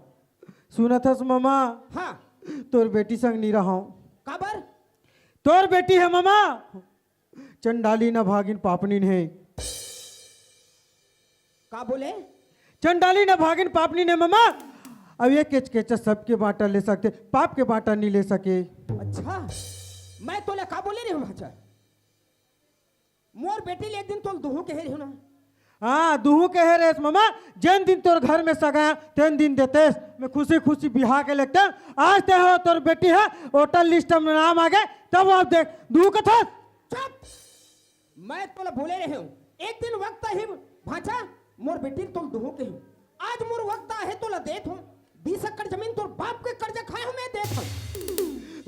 सुना था मामा हाँ तोर बेटी संग नहीं रहा हूँ काबर तोर बेटी है मामा चंडाली न भागिन पापनीन है का बोले चंडाली न भागिन पापनीन है मामा अब ये केच केचा सबके बांटा ले सकते पाप के बांटा नहीं ले सके अच्छा मैं तोले का बोले रे भाचा मोर बेटी ले एक दिन तोल दुहू के हे ना हाँ दुहू के है रेस मामा जैन दिन तोर घर में सगाया तेन दिन देते मैं खुशी खुशी बिहा के लेते आज ते हो तोर बेटी है होटल लिस्ट में नाम आ गए तब आप देख दुहू का था चुप मैं तोले बोले रहे हूँ एक दिन वक्त है भाचा मोर बेटी तोल दुहू के हूँ आज मोर वक्त है तोला देत हूँ 20 एकड़ जमीन तोर बाप के कर्जा खाए हूँ मैं देत हूँ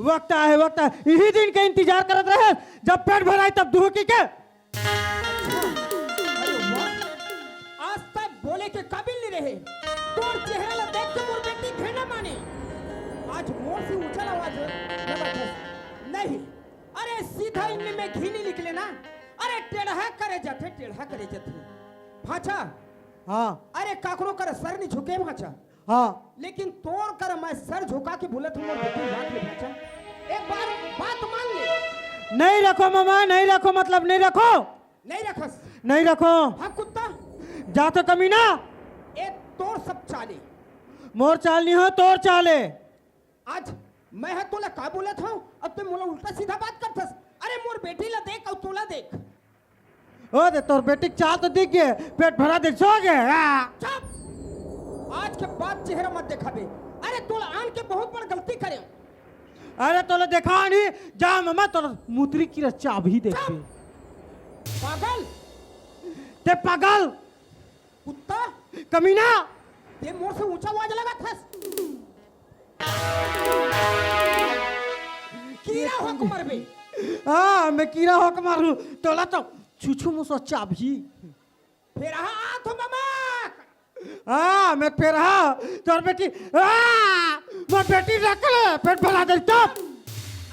वक्त है यही दिन का इंतजार करत रहे जब पेट भराई तब दुहू की के अरे वाह आज तक बोले के काबिल नहीं रहे तोर चेहरा ला देख के मोर बेटी घृणा माने आज मोर से ऊंचा आवाज जबरदस्त नहीं अरे सीधा इनमें में घी नहीं निकले ना अरे टेढ़ा करे जाते भाचा हाँ अरे काकरो कर सर नहीं झुके भाचा हाँ लेकिन तोर कर मैं सर झुका के बोलत हूँ मोर बेटी याद ले भाचा एक बार बात मान ले नहीं रखो मामा नहीं रखो मतलब नहीं रखो नहीं रखस नहीं रखो हाँ कुत्ता जा तो कमीना एक तोर सब चाले मोर चाल नहीं हो तोर चाले आज मैं है तोला का बोलत हूँ अब तुम मोला उल्टा सीधा बात करतस अरे मोर बेटी ला देख और तोला देख ओ दे तोर बेटी के चाल तो दिख गए पेट भरा देख सो गए चुप आज के बाद चेहरा मत दिखाबे अरे तोला आन के बहुत बड़ गलती करे अरे तोले देखा नहीं जा मामा तोर मूत्री की चाबी देख के पागल ते पागल कुत्ता कमीना ते मोर से ऊंचा आवाज लगा थस कीड़ा हो को मरबे हाँ मैं कीड़ा होकर मारू तोला तो छुछू मुसो चाबी फिर हाँ तो मामा हाँ मैं फिर हाँ तोर बेटी मोर बेटी रख ले पेट भरा दे तब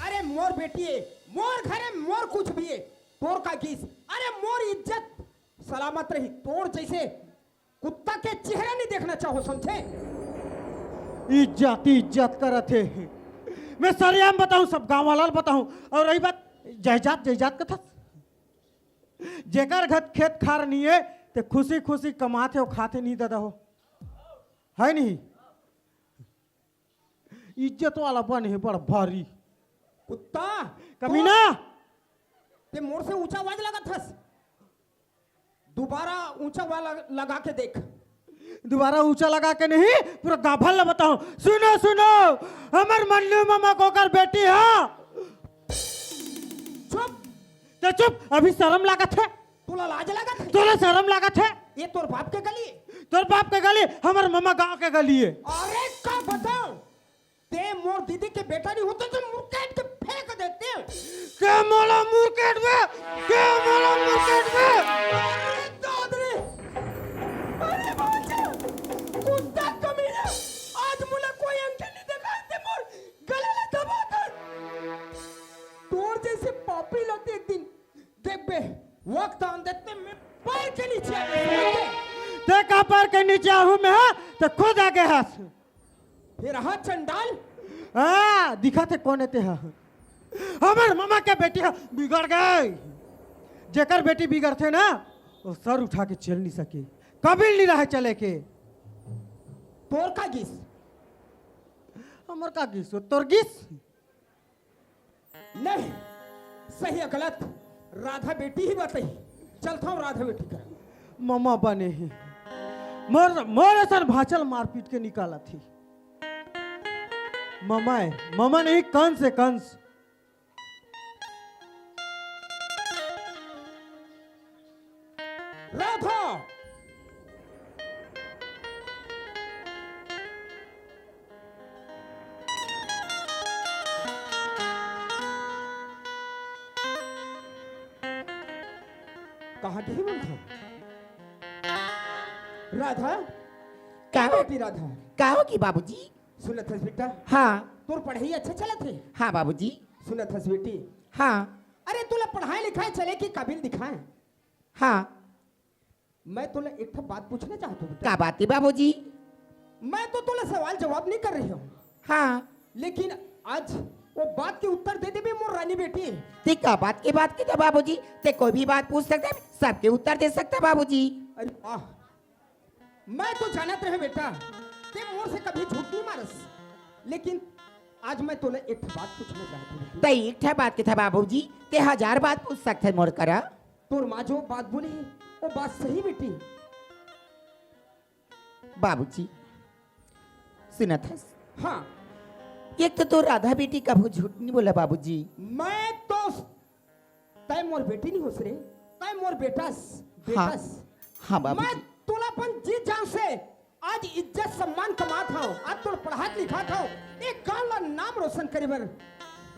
अरे मोर बेटी है मोर घरे मोर कुछ भी है तोर का गीस अरे मोर इज्जत सलामत रही तोर जैसे कुत्ता के चेहरा नहीं देखना चाहो समझे इज्जत इज्जत करत है। मैं सरेआम बताऊं, सब गांव वाला बताऊं। और रही बात जायजाद जायजाद कथा, जेकर घर खेत खार नहीं है ते खुशी खुशी कमाते हो खाते नहीं दादा हो, है नहीं? इज्जत वाला बन है बड़ा भारी कुत्ता कमीना। ते मोर से ऊंचा आवाज लगा थस, दोबारा ऊंचा आवाज लगा के देख। दोबारा ऊंचा लगा के नहीं, पूरा गाभल ला बताऊं। सुनो सुनो, हमर मन्नू मामा कोकर बेटी है। चुप तो चुप, अभी शर्म लागत है? तुला लाज लगा थे? तोला शर्म लागत है? ये तोर बाप के गली? तोर बाप के गली, हमर मामा गांव के गली है। अरे का बताओ, ते मोर दीदी के बेटा नहीं होते तो मुर्केट के फेंक देते। के मोला मुर्केट में, के मोला मुर्केट में। अरे दादरे, अरे बाजा, कुत्ता कमीना, आज मुला कोई अंके नहीं दिखाई दे मोर गले में दबा कर। तोर जैसे पापी लगते एक दिन देख बे, वक्त आन देते में पैर के नीचे आ गए। ते का पैर के नीचे आहू में है तो खुद आगे हाथ। फिर हाँ चंडाल, हाँ दिखा थे कौन थे? हाँ हमर मामा के बेटी है बिगड़ गई। जेकर बेटी बिगड़ थे ना वो सर उठा के चल नहीं सके, कभी नहीं रहे चले के। तोर का गिस? हमर का गिस? तोर गिस नहीं, सही है गलत राधा बेटी ही बताई। चलता हूँ राधा बेटी का। मामा बने हैं, मोर सर भाचल मारपीट के निकाला थी। मामा है, मामा नहीं कंस है, कंस। राधा, कहाँ गई बोलता? राधा, का बेटी राधा, का होगी बाबूजी? सुनत हस बेटा? हाँ तोर पढ़ाई अच्छा चलत है? हाँ बाबूजी। सुनत हस बेटी? हाँ अरे तुला पढ़ाई लिखाई चले की काबिल दिखाए? हाँ। मैं तुला एक ठा बात पूछना चाहता हूँ। का बात है बाबूजी? मैं तो तुला सवाल जवाब नहीं कर रही हूँ, हाँ लेकिन आज वो बात के उत्तर दे देबे मोर रानी बेटी। ते का बात की बात की था बाबूजी? ते कोई भी बात पूछ सकते हैं, सबके उत्तर दे सकता है बाबूजी। अरे वाह, मैं तो जानत रहे बेटा ते मोर से कभी झूठ नहीं मारस, लेकिन आज मैं तुला एक बात पूछना चाहती हूँ। ते एक ठा बात की था बाबूजी, ते 1000 बात पूछ सकते हैं मोर करा। तोर माँ जो बात बोली है वो बात सही बेटी। बाबूजी सुनत है, हाँ, एक तो राधा बेटी कभी झूठ नहीं बोला बाबूजी। मैं तो तय मोर बेटी नहीं होस रे, तय मोर बेटास बेटास। हाँ मैं बाबूजी। तुला अपन जी जान से आज इज्जत सम्मान कमात हूँ, आज तो पढ़ात लिखात हूँ, एक गांव ला नाम रोशन करे बर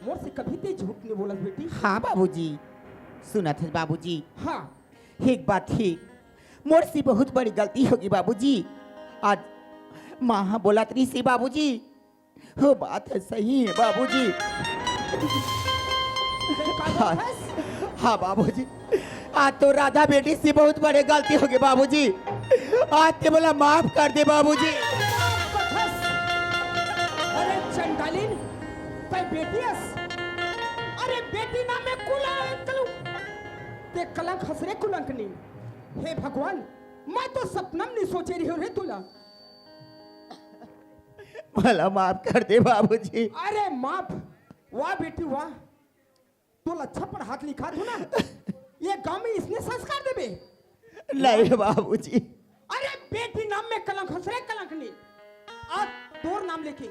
मोर से कभी ते झूठ नहीं बोलत बेटी। हाँ बाबूजी सुनत है बाबूजी। हाँ, एक बात है, मोर से बहुत बड़ी गलती होगी बाबूजी। आज माँ बोला तरी से बाबूजी, वो बात है सही है बाबूजी। हाँ, हाँ बाबूजी, आज तो राधा बेटी से बहुत बड़ी गलती होगी बाबूजी। आज ते बोला माफ कर दे बाबूजी। अरे चंडालिन, तय बेटी हस, अरे बेटी नाम में ते कलंक हसरे कुलंक नहीं। हे भगवान, मैं तो सपनम नहीं सोचे रही हूँ रे तुला। भला माफ कर दे बाबूजी। अरे माफ, वाह बेटी वाह, तो अच्छा पढ़ात लिखा तू ना, ये गांव में इसने संस्कार देबे। नहीं बाबूजी। अरे बेटी नाम में कलंक हसरे कलंक नहीं, आज तोर नाम लेके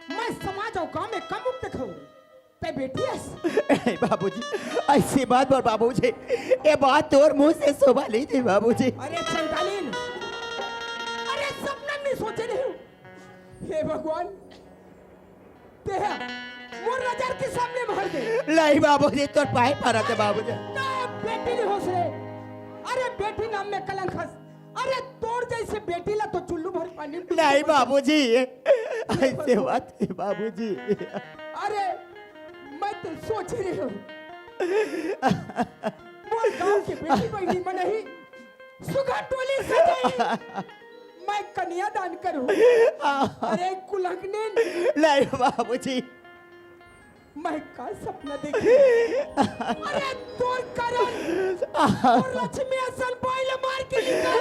मैं समाज और गांव में कम मुक्त खाऊं। ते बेटी है नहीं बाबूजी, ऐसी बात बोल बाबूजी, ये बात तोर मुंह से शोभा नहीं थी बाबूजी। अरे चंडालिन, अरे सपना नहीं सोचे नहीं हूँ। हे भगवान, ते मोर नजर के सामने मार दे। नहीं बाबूजी, तोर पाए पड़ा थे बाबूजी। बेटी नहीं होश रे, अरे बेटी नाम में कलंक हस, अरे तोड़ जैसे बेटी ला तो चुल्लू भर पानी। नहीं बाबूजी, ऐसे बात है बाबूजी। अरे मैं तो सोच रही हूँ, मोर गांव के बेटी बहनी में नहीं, सुगा टोली सजाई, मैं कन्यादान करूं? अरे कुलंगनी, नहीं बाबूजी, मैं का सपना देखी? अरे तोर कारण और लक्ष्मी असल बोइल मार के निकाल।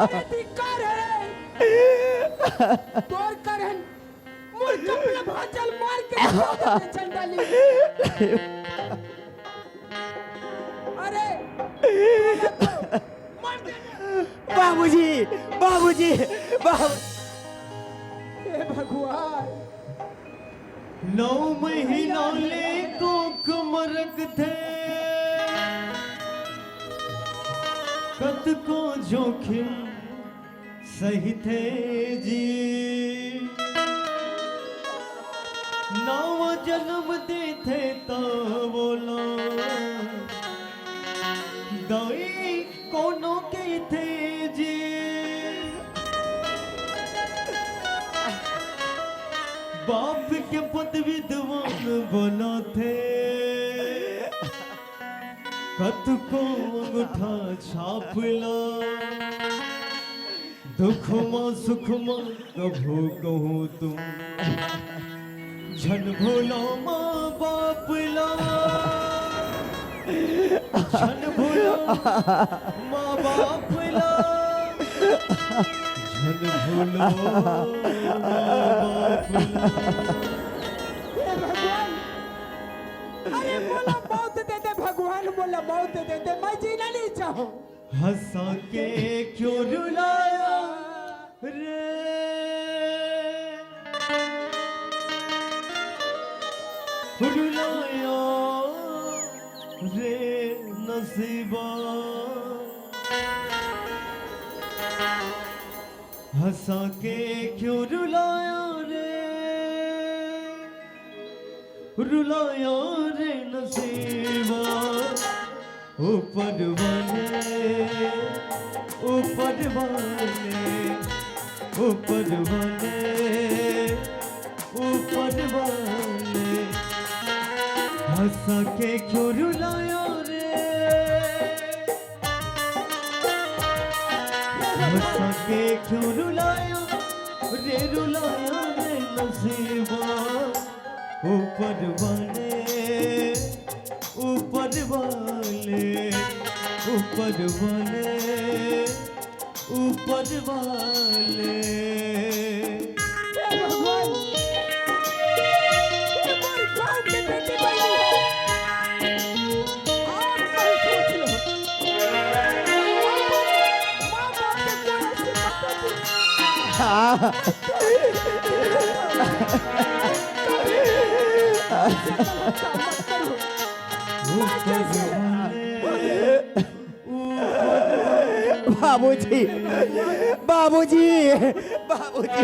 अरे धिक्कार है तोर कारण मोर कपड़ा भांचल मार के निकाल दे चंडाली। अरे मार दे बाबूजी, बाबूजी, बाबू, हे भगवान। 9 महीना ले को कमरक थे, कत को जोखिम सही थे जी। 9 जन्म दे थे तो बोलो दाई कोनो के थे जी। बाप के पद विद्वान बना थे, कत को अंगूठा छाप ला। दुख मां सुख मां कभू कहूँ तुम, झन भोला माँ बाप ला। झन भोला माँ बाप ला, झन भोला हे भगवान। अरे बोला मौत दे दे भगवान, बोला मौत दे दे, मैं जीना नहीं चाहूं। हंसा के क्यों रुलाया रे, रुलाया रे नसीबा। हंसा के क्यों रुलाया रे, रुलाया रे नसीबा। ऊपर वाले, ऊपर वाले, ऊपर वाले, ऊपर वाले। हंसा के क्यों रुलाया रे, हंसा के क्यों रुलाया रे, रुलाया रे नसीबा। ऊपर वाले, ऊपर वाले, ऊपर वाले, ऊपर वाले। हे भगवान, ये मोर गांव के बेटी बनी है। आप कहीं सोच लो, माँ बाप के कोई ऐसी मत बाबूजी, बाबूजी, बाबूजी।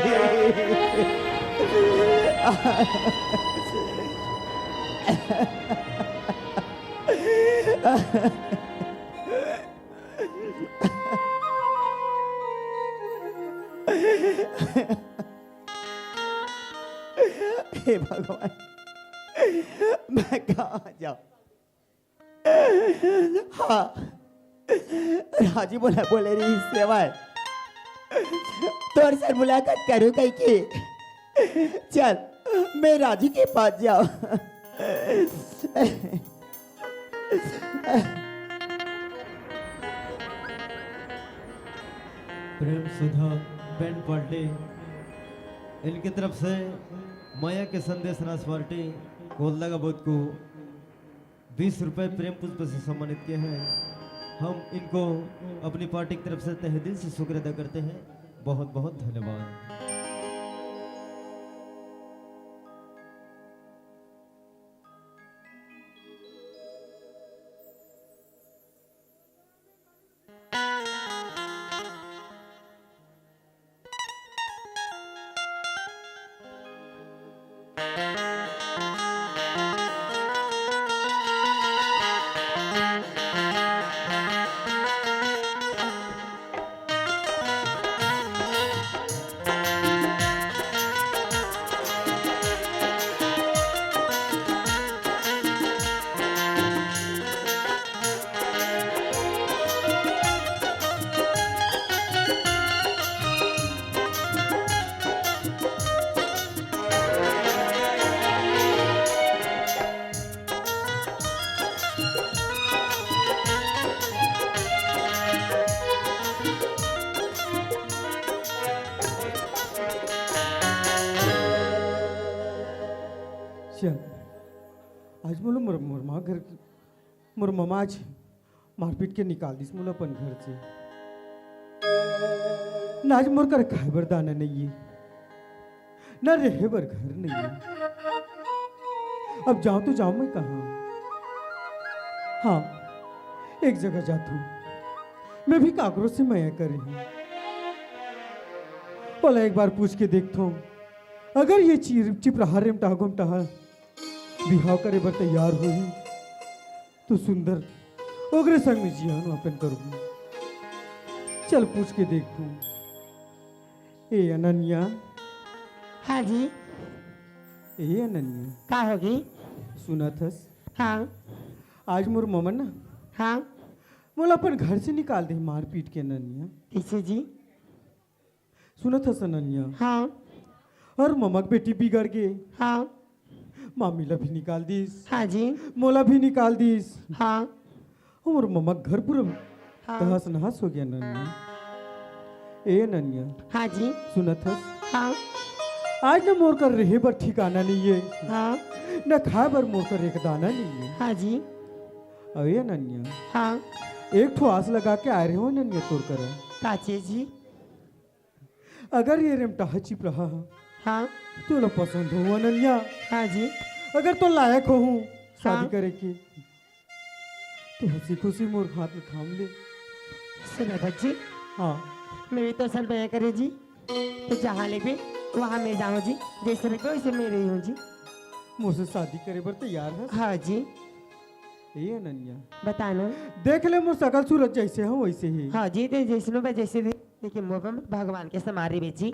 हे भगवान, मैं कहाँ जाऊं? हाँ, राजी बोला बोले रही सेवा है, तोर से मुलाकात करूं कहीं की। चल मैं राजी के पास जाऊं। प्रेम सुधा बैंड पार्टी इनकी तरफ से माया के संदेश नाश पार्टी कोल्ला का बोध को 20 रुपए प्रेम पुष्प से सम्मानित किए हैं। हम इनको अपनी पार्टी की तरफ से तहे दिल से शुक्र अदा करते हैं। बहुत बहुत धन्यवाद। चल आज मुला मोर मामा आज मारपीट के निकाल दिस मुला अपन घर से ना आज मोर कर खाए बर दाना नहीं है ना रहे बर घर नहीं है। अब जाऊं तो जाऊं मैं कहाँ? हाँ एक जगह जाता हूँ मैं भी काकरों से मैं कर रही हूँ। बोला एक बार पूछ के देखता हूँ अगर ये चिपरहा रेमटा घुमटा बिहाव करे बर तैयार हुई तो सुंदर ओगरे संग में जियान अपन करूँ। चल पूछ के देखूं। ए अनन्या। हाँ जी। ए अनन्या का होगी? सुना थस हाँ आज मोर ममन ना हाँ मोला अपन घर से निकाल दे मार पीट के अनन्या। कैसे जी? सुना थस अनन्या हाँ और ममक बेटी बिगड़ गए। हाँ मामीला भी निकाल दीस। हाँ जी। मोला भी निकाल दीस। हाँ और ममक घर पूरा हाँ तहस नहस हो गया अनन्या। ए अनन्या हाँ जी। सुना थस हाँ आज न मोर कर रहे बर ठिकाना नहीं है हाँ न खाए बर मोर कर एक दाना नहीं है। हाँ जी। अरे अनन्या हाँ एक ठो आस लगा के आए रहे हो अनन्या तोर कर। काचे जी? अगर ये रेमटा चिप रहा हाँ तो लो पसंद हो अनन्या। हाँ जी। अगर तो लायक हो हूँ शादी हाँ। करे की तो हंसी खुशी मोर हाथ में थाम ले। सुनो बच्ची हाँ मेरी तो सल बया करे जी तो जहाँ ले भी वहाँ मैं जाऊँ जी जैसे रखो वैसे मैं रही हूँ जी। मुझसे शादी करे बर तैयार है? हाँ जी। ए अनन्या बताना। देख ले मोर सकल सूरज जैसे हो वैसे ही। हाँ जी तो जैसे लो जैसे देखिए मुँह पर भगवान के समारे बेची।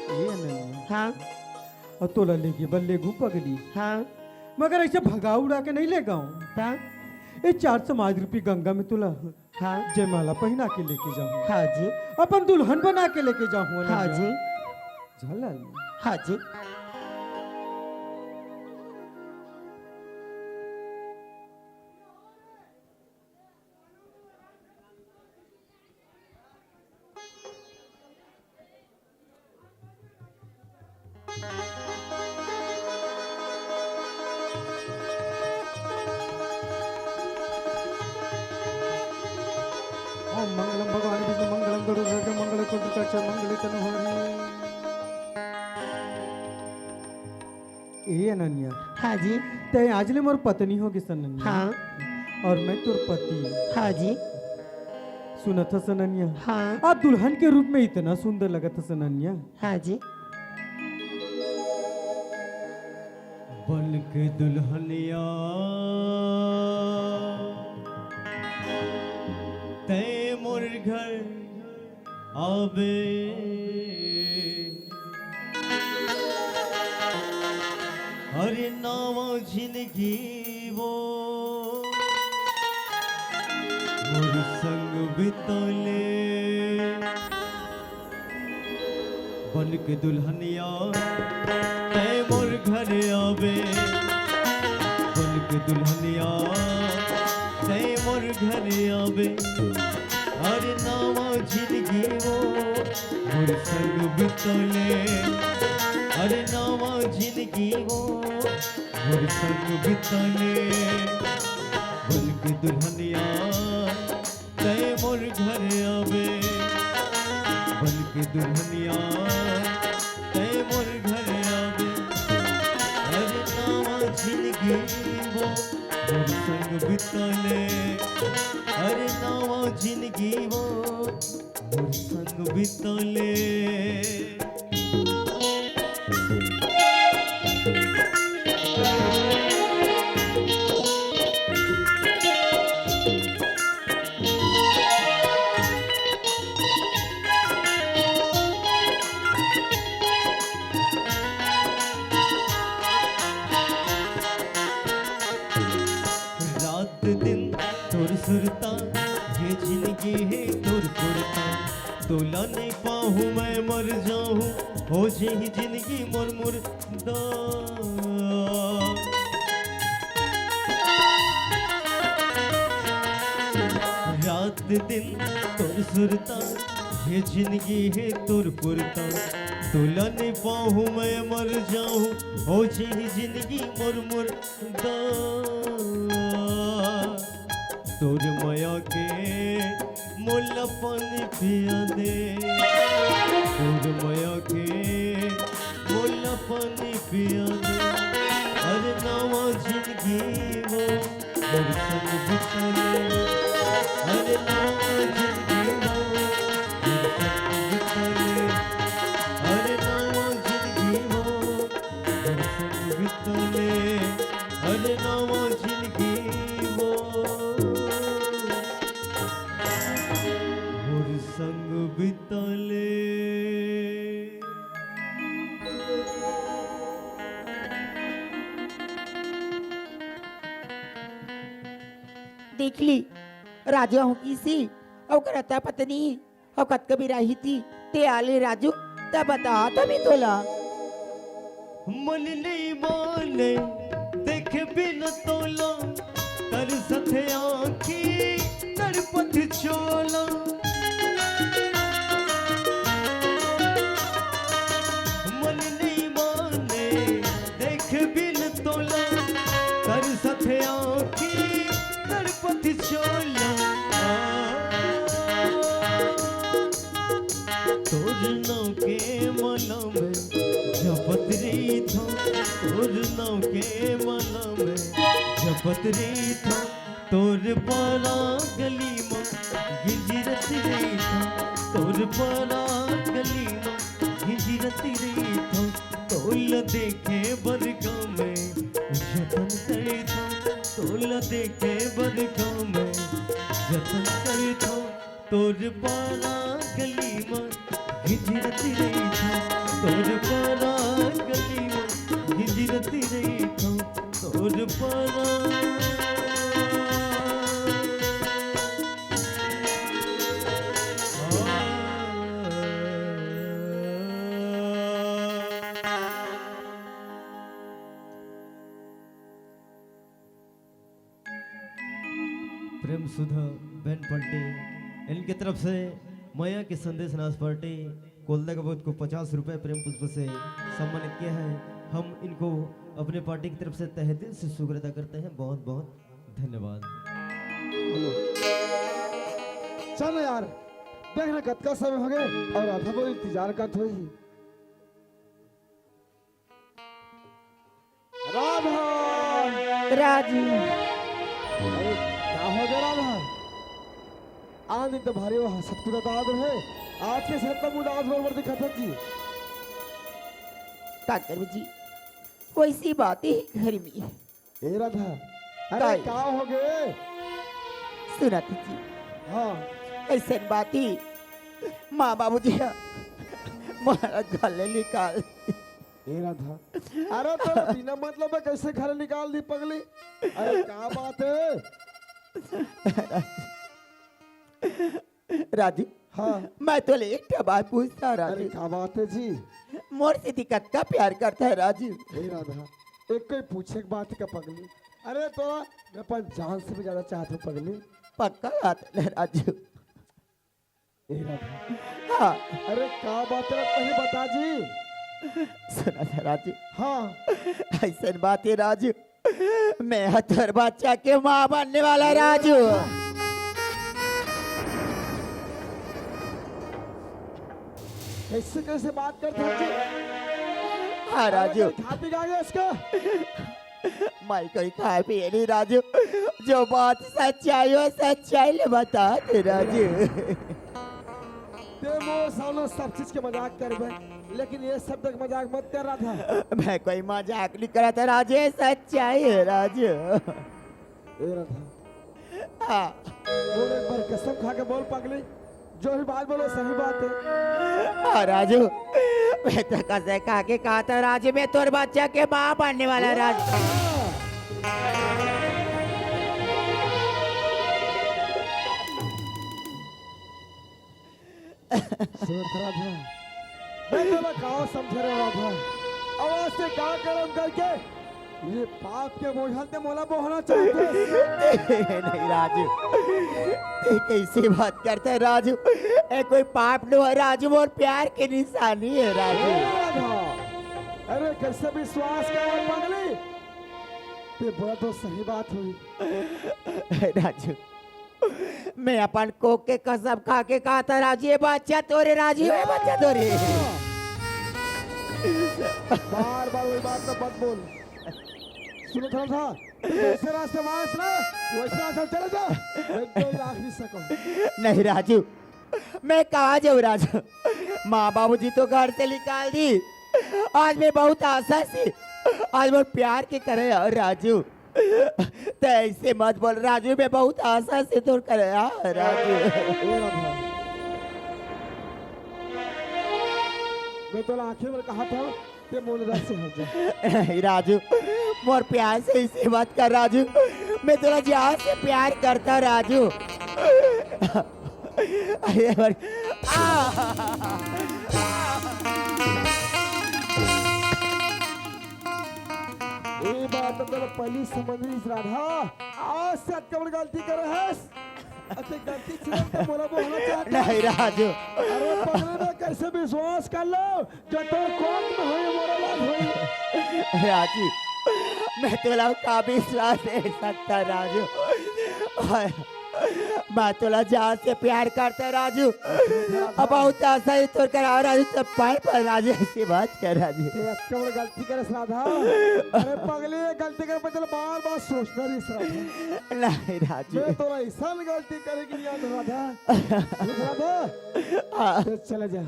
ए अनन्या हाँ और तोला लेके बल्ले घू पगली हाँ मगर ऐसे भगा उड़ा के नहीं ले गाऊं। हाँ ये 400 रूपी गंगा में तुला हाँ जयमाला पहना के लेके जाऊं। हाँ जी। अपन दुल्हन बना के लेके जाऊं। हाँ जी। झाला हाँ जी। ओम मंगलम भगवान विष्णु मंगलम गरुड़ मंगल कुंडकाक्ष मंगल तनोहरि। ए अनन्या हाँ जी। ते आज ले मोर पत्नी होगी सनन्या। हाँ और मैं तोर पति। हाँ जी। सुना था सनन्या हाँ आप दुल्हन के रूप में इतना सुंदर लगा था सनन्या। हाँ जी। बन के दुल्हनिया ते मोर घर आवे अरे नावा जिंदगी वो मोर संग बितौले बन के दुल्हनिया ते मोर घर आवे बन के दुल्हनिया ते मोर घर आवे अरे नावा जिंदगी वो मोर संग बितौले अरे नावा जिंदगी वो मोर संग बितौले बन के दुल्हनिया ते मोर घर आवे बन के दुल्हनिया ते मोर घर आवे अरे नावा जिंदगी वो मोर संग बितौले अरे नावा जिंदगी वो मोर संग बितौले। रात दिन तोर सुरता ये जिंदगी है तोर पुरता तोला नहीं पाहूँ मैं मर जाऊँ हो जे ही जिंदगी मोर मुर्दा रात दिन तोर सुरता ये जिंदगी है तोर पुरता तुला नहीं पाहूँ मैं मर जाऊँ हो जाए जिंदगी मुर मुर दा तोर माया के मोला पानी पिया दे तोर माया के मोला पानी पिया दे अरे नवा जिंदगी वो मेरे संग बिता ले अरे नवा जिंदगी वो मेरे संग बिता ले अरे नवा जिंदगी वो मेरे संग बिता ले अरे नवा जिंदगी वो मोर संग बिता ले देख ली राजा हूँ किसी और करता पत्नी और कत कभी रही थी ते आले राजू तब बता तभी तोला मन नहीं माने देख बिन तोला तर सथे आँखी नरपत चोला मन नहीं माने देख बिन तोला तर सथे आँखी नरपत चोला तोर नाव के मला में जपत रही था तोर नाव के मला में जपत रही था तोर पारा गली में गिंजरत रही था तोर पारा गली में गिंजरत रही था तोल देखे बरगा में जतन करे था तोल देखे बरगा में जतन करे था तोर पारा गली में गिंजरत रही था तोर पारा गली में गिंजरत रही था तोर पारा प्रेम सुधा बहन पलटे इनके तरफ से माया के संदेश नाश पार्टी कोलदा कबूत को 50 रुपए प्रेम पुष्प से सम्मानित किया है। हम इनको अपने पार्टी की तरफ से तहे दिल से शुक्र अदा करते हैं। बहुत बहुत धन्यवाद। चलो यार देखना कद का समय हो गए और आधा वो इंतजार का थोड़ी राधा राजू अरे क्या हो गया राधा आज दिन तो भारी वहाँ सतपुरा का आदर है आज के साथ तो मुझे आज बरबर दिखाता जी काकर जी वैसी बातें ही घर में ए राधा अरे काय? क्या हो गए सुना जी हाँ ऐसे बातें माँ बाबू जी मारा गले निकाल ए राधा अरे तो बिना मतलब है कैसे घर निकाल दी पगली अरे क्या बात है राजू हाँ मैं तो एक बात पूछता अरे राजू क्या बात है जी मोर से दिक्कत का प्यार करता है राजू ए राधा एक कोई पूछे की बात का पगली अरे तो मैं अपन जान से भी ज्यादा चाहता हूँ पगली पक्का बात है राजू ए राधा हाँ अरे क्या बात है पहले बता जी सुना था राजू हाँ ऐसे बात है राजू मैं हथर बच्चा के माँ बनने वाला राजू कैसे कैसे बात करते हैं जी हाँ राजू खा पी गए इसका मैं कोई खा पिए नहीं राजू जो बात सच्चाई हो सच्चाई ले बता दे राजू ते वो सालों सब चीज के मजाक कर रहे लेकिन ये सब तक मजाक मत कर रहा था मैं कोई मजाक नहीं करा था राजू ये सच्चाई है राजू ए राधा हाँ बोल एक बार कसम खा के बोल पगली जो भी बात बोलो सही बात है हाँ राजू मैं तो कसम खा के कहा था राजू मैं तोर बच्चा के माँ बनने वाला राजू सुन राधा मैं तो काव समझ रहा था आवाज से का करम करके ये पाप के बोझल ते मोला बोहना चाहते नहीं राजू, ते कैसे बात करता है राजू? ए कोई पाप न है राजू, और प्यार की निशानी है राजू। राधा, अरे कैसे विश्वास कर पगली? ते बोला तो सही बात हुई। राजू, मैं अपन कोक के कसम खा के कहा था राजू, ये बच्चा तोरे राजू, ये बच्चा तोरे। बार बार वही बात तो मत बोल। सुनो थोड़ा था, ऐसे रास्ते वहां से ना वैसे रास्ते चले जा, एकदम राख नहीं सको। नहीं राजू, मैं कहाँ जाऊँ राजू? माँ बाबूजी तो घर से निकाल दी, आज मैं बहुत आशा से, आज मैं प्यार के करे और राजू, तो ऐसे मत बोल राजू, मैं बहुत आशा से तो करे राजू। ए राधा, मैं तो आखिर में कहा था कि मोल रस से हट जा। नहीं राजू, मोर प्यार से इसे मत कर राजू, मैं तेरा जान से प्यार करता राजू। अरे बार, ये बात तो तेरा पहली समझ रही राधा, आज से कब गलती कर रहा अच्छा गलती से तो मोला बोलना चाहता। नहीं राजू, अरे पगले में कैसे विश्वास कर लो जो तो कौन में होई मोरा लाल होई। राजू, मैं तुला का विश्वास दे सकता राजू, मैं तुला जान से प्यार करता राजू, अब बहुत आशा ही तो करा राजू, सब पाए पर राजू ऐसी बात कर राजू। ये कब गलती करे राधा, अरे पगले गलती करे पर बार बार सोचना रही राधा। नहीं राजू, मैं तो ऐसा गलती करेगी याद राधा, तो चले जा।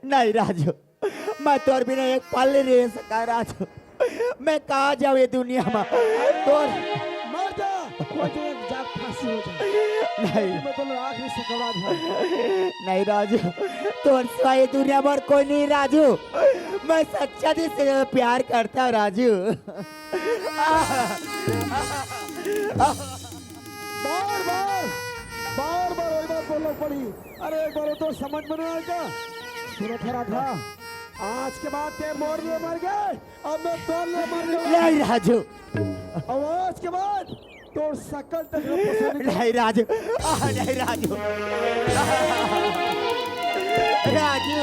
नहीं राजू, मैं तोर बिना एक पल नहीं रह सका राजू, मैं कहाँ जाऊँ ये दुनिया में तोर। मर जा, कोई तो एक जाग फांसी हो जा। नहीं मैं तो आँख नहीं सकता राधा। नहीं राजू, तोर सिवाय ये दुनिया भर कोई नहीं राजू, मैं सच्चा दिल से प्यार करता हूँ राजू। बार बार वही बात बोलना पड़ी। अरे एक बार तो समझ में नहीं आएगा। सुनो था राधा, आज के बाद ते मोर लिए मर गए, अब मैं तोर लिए मर गया। नहीं राजू, अब आज के बाद तो सकल तक पसंद नहीं राजू, नहीं राजू, राजू।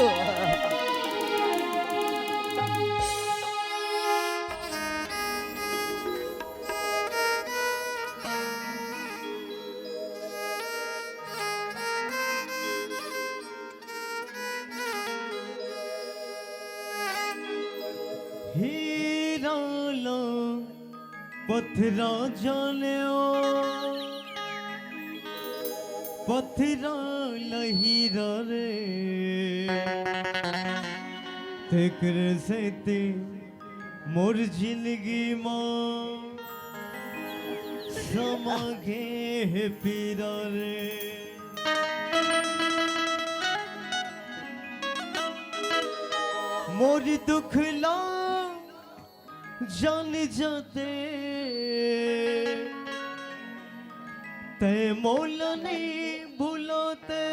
हीरा लो पत्थरा जाने पत्थरा लहीरा रे, तेकर से ते मोर जिंदगी मां समा गे पीरा रे। मोर दुख ला जान जाते ते मोल नहीं भूलोते,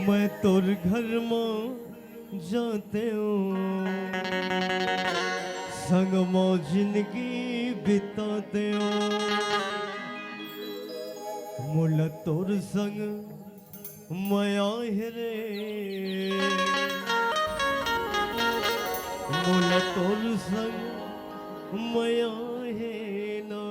मैं तोर घर में जाते हूँ, संग में जिंदगी बिताते हूँ, मोल तोर संग माया रे, मोला तोर संग माया है ना।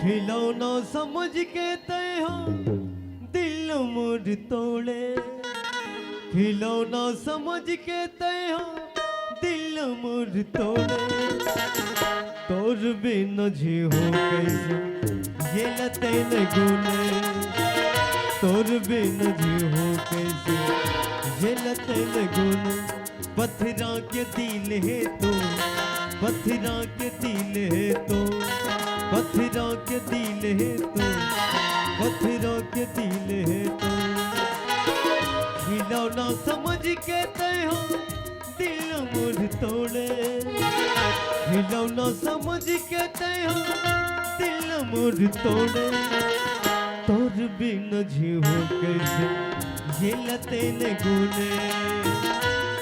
खिलौना समझ के तय हो दिल मोर तोड़े, खिलौना समझ के तय हो दिल मोर तोड़े, तोर बिन जी हो कैसे ये लते न गुने, तोर बिन जी हो कैसे ये लते न गुने, पत्थरा के दिल है तो, पत्थरा के दिल है तो, पत्थरा के दिल है तो, पत्थरा के दिल है तो, खिलौना समझ के तय हो दिल मोर तोड़े, खिलौना समझ के तय हो दिल मोर तोड़े, तोर तोर बिन जीवो कैसे झेलते न गुने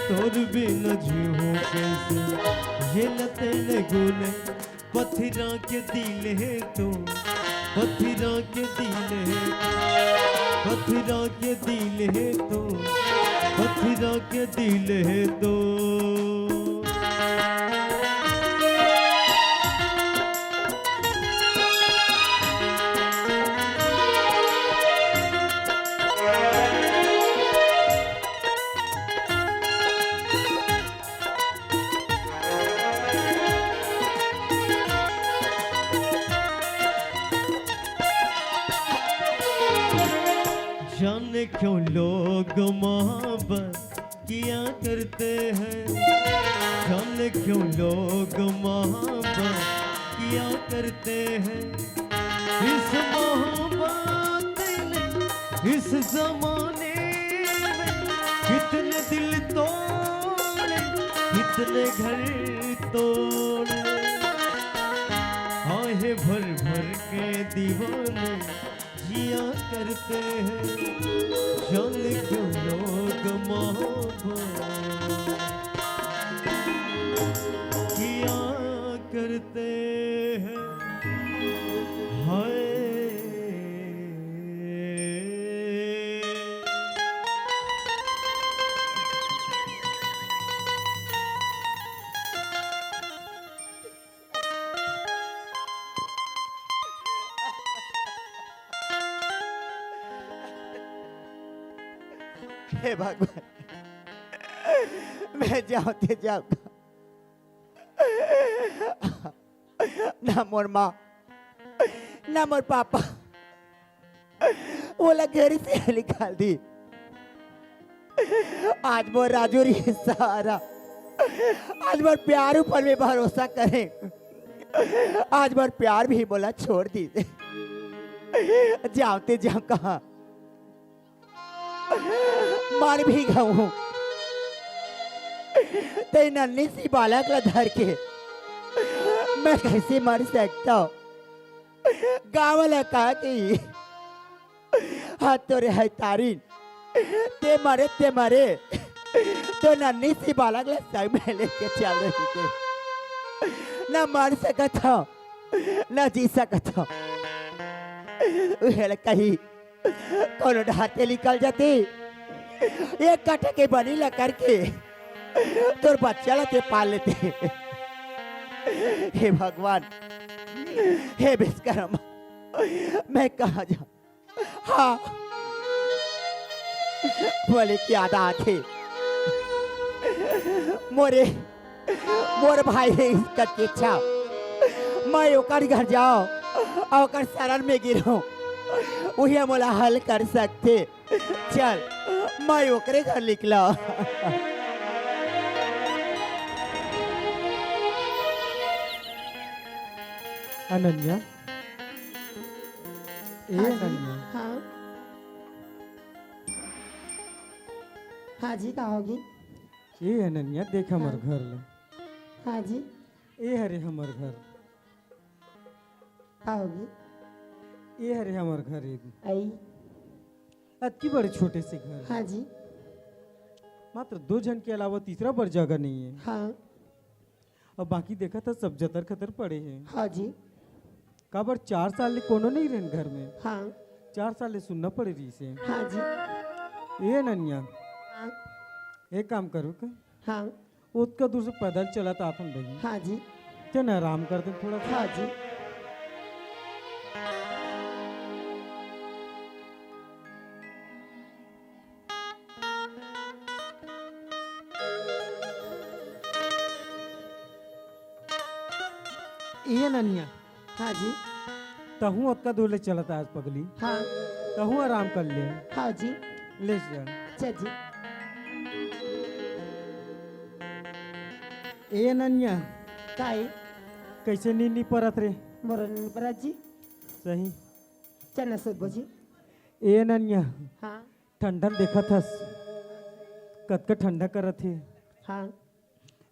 तोर बिन जीवो कैसे झेलते न गुने पत्थरा के दिल है तो पत्थरा के दिल है पत्थरा के दिल है तो पत्थरा के दिल है तो जाने क्यों लोग मोहब्बत किया करते हैं जाने क्यों लोग मोहब्बत किया करते हैं इस मोहब्बत ने इस जमाने में कितने दिल तोड़े कितने घर तोड़े आहे भर भर के दीवाने जिया करते हैं जाने क्यों लोग मोहब्बत किया करते हैं हाय हे भगवान मैं जाते जाऊंगा ना मोर माँ ना मोर पापा वो लोग घर से निकाल दी आज मोर राजू री सहारा आज मोर प्यार ऊपर में भरोसा करें आज मोर प्यार भी बोला छोड़ दी जाते जाऊं कहा मर भी गऊ ते नन्ही सी बालक ला धर के मैं कैसे मर सकता हूँ गाँव वाला कहा कि हाथ तो रे है तारीन ते मरे तो नन्ही सी बालक ला संग में लेके चल रही थी न मर सकत था न जी सकत था कहीं कोनो ढाते निकल जाते एक काटे के बनी ला करके तोर बच्चा लाते पाल लेते हे भगवान हे विश्वकर्मा मैं कहा जाऊं हाँ बोले क्या दात है मोर भाई है इसका इच्छा मैं ओकर घर जाओ और ओकर शरण में गिरो वही मोला हल कर सकते चल मैं ओकरे घर निकला अनन्या ए अनन्या हाँ हाँ जी का होगी ए अनन्या देख हमर घर ले हाँ जी ए हरे हमर घर का होगी ए हरे हमर घर आई अति बड़े छोटे से घर हाँ जी मात्र 2 जन के अलावा तीसरा पर जगह नहीं है हाँ और बाकी देखा था सब जतर खतर पड़े हैं हाँ जी काबर 4 साल ले कोनो नहीं रहन घर में हाँ 4 साल ले सुनना पड़े रही से हाँ जी ए अनन्या हाँ एक काम करो का हाँ उसका दूर से पैदल चला था अपन भाई हाँ जी चल आराम करते थोड़ा सा हाँ जी ए अनन्या हाँ जी तहूँ उसका दूर ले चला था आज पगली हाँ तहूँ आराम कर ले हाँ जी ले जा अच्छा जी ए अनन्या काई कैसे नींद नहीं परत रे मोरन बराज जी सही चना सुबह जी ए अनन्या हाँ ठंडा देखा थस कतका ठंडा करत है हाँ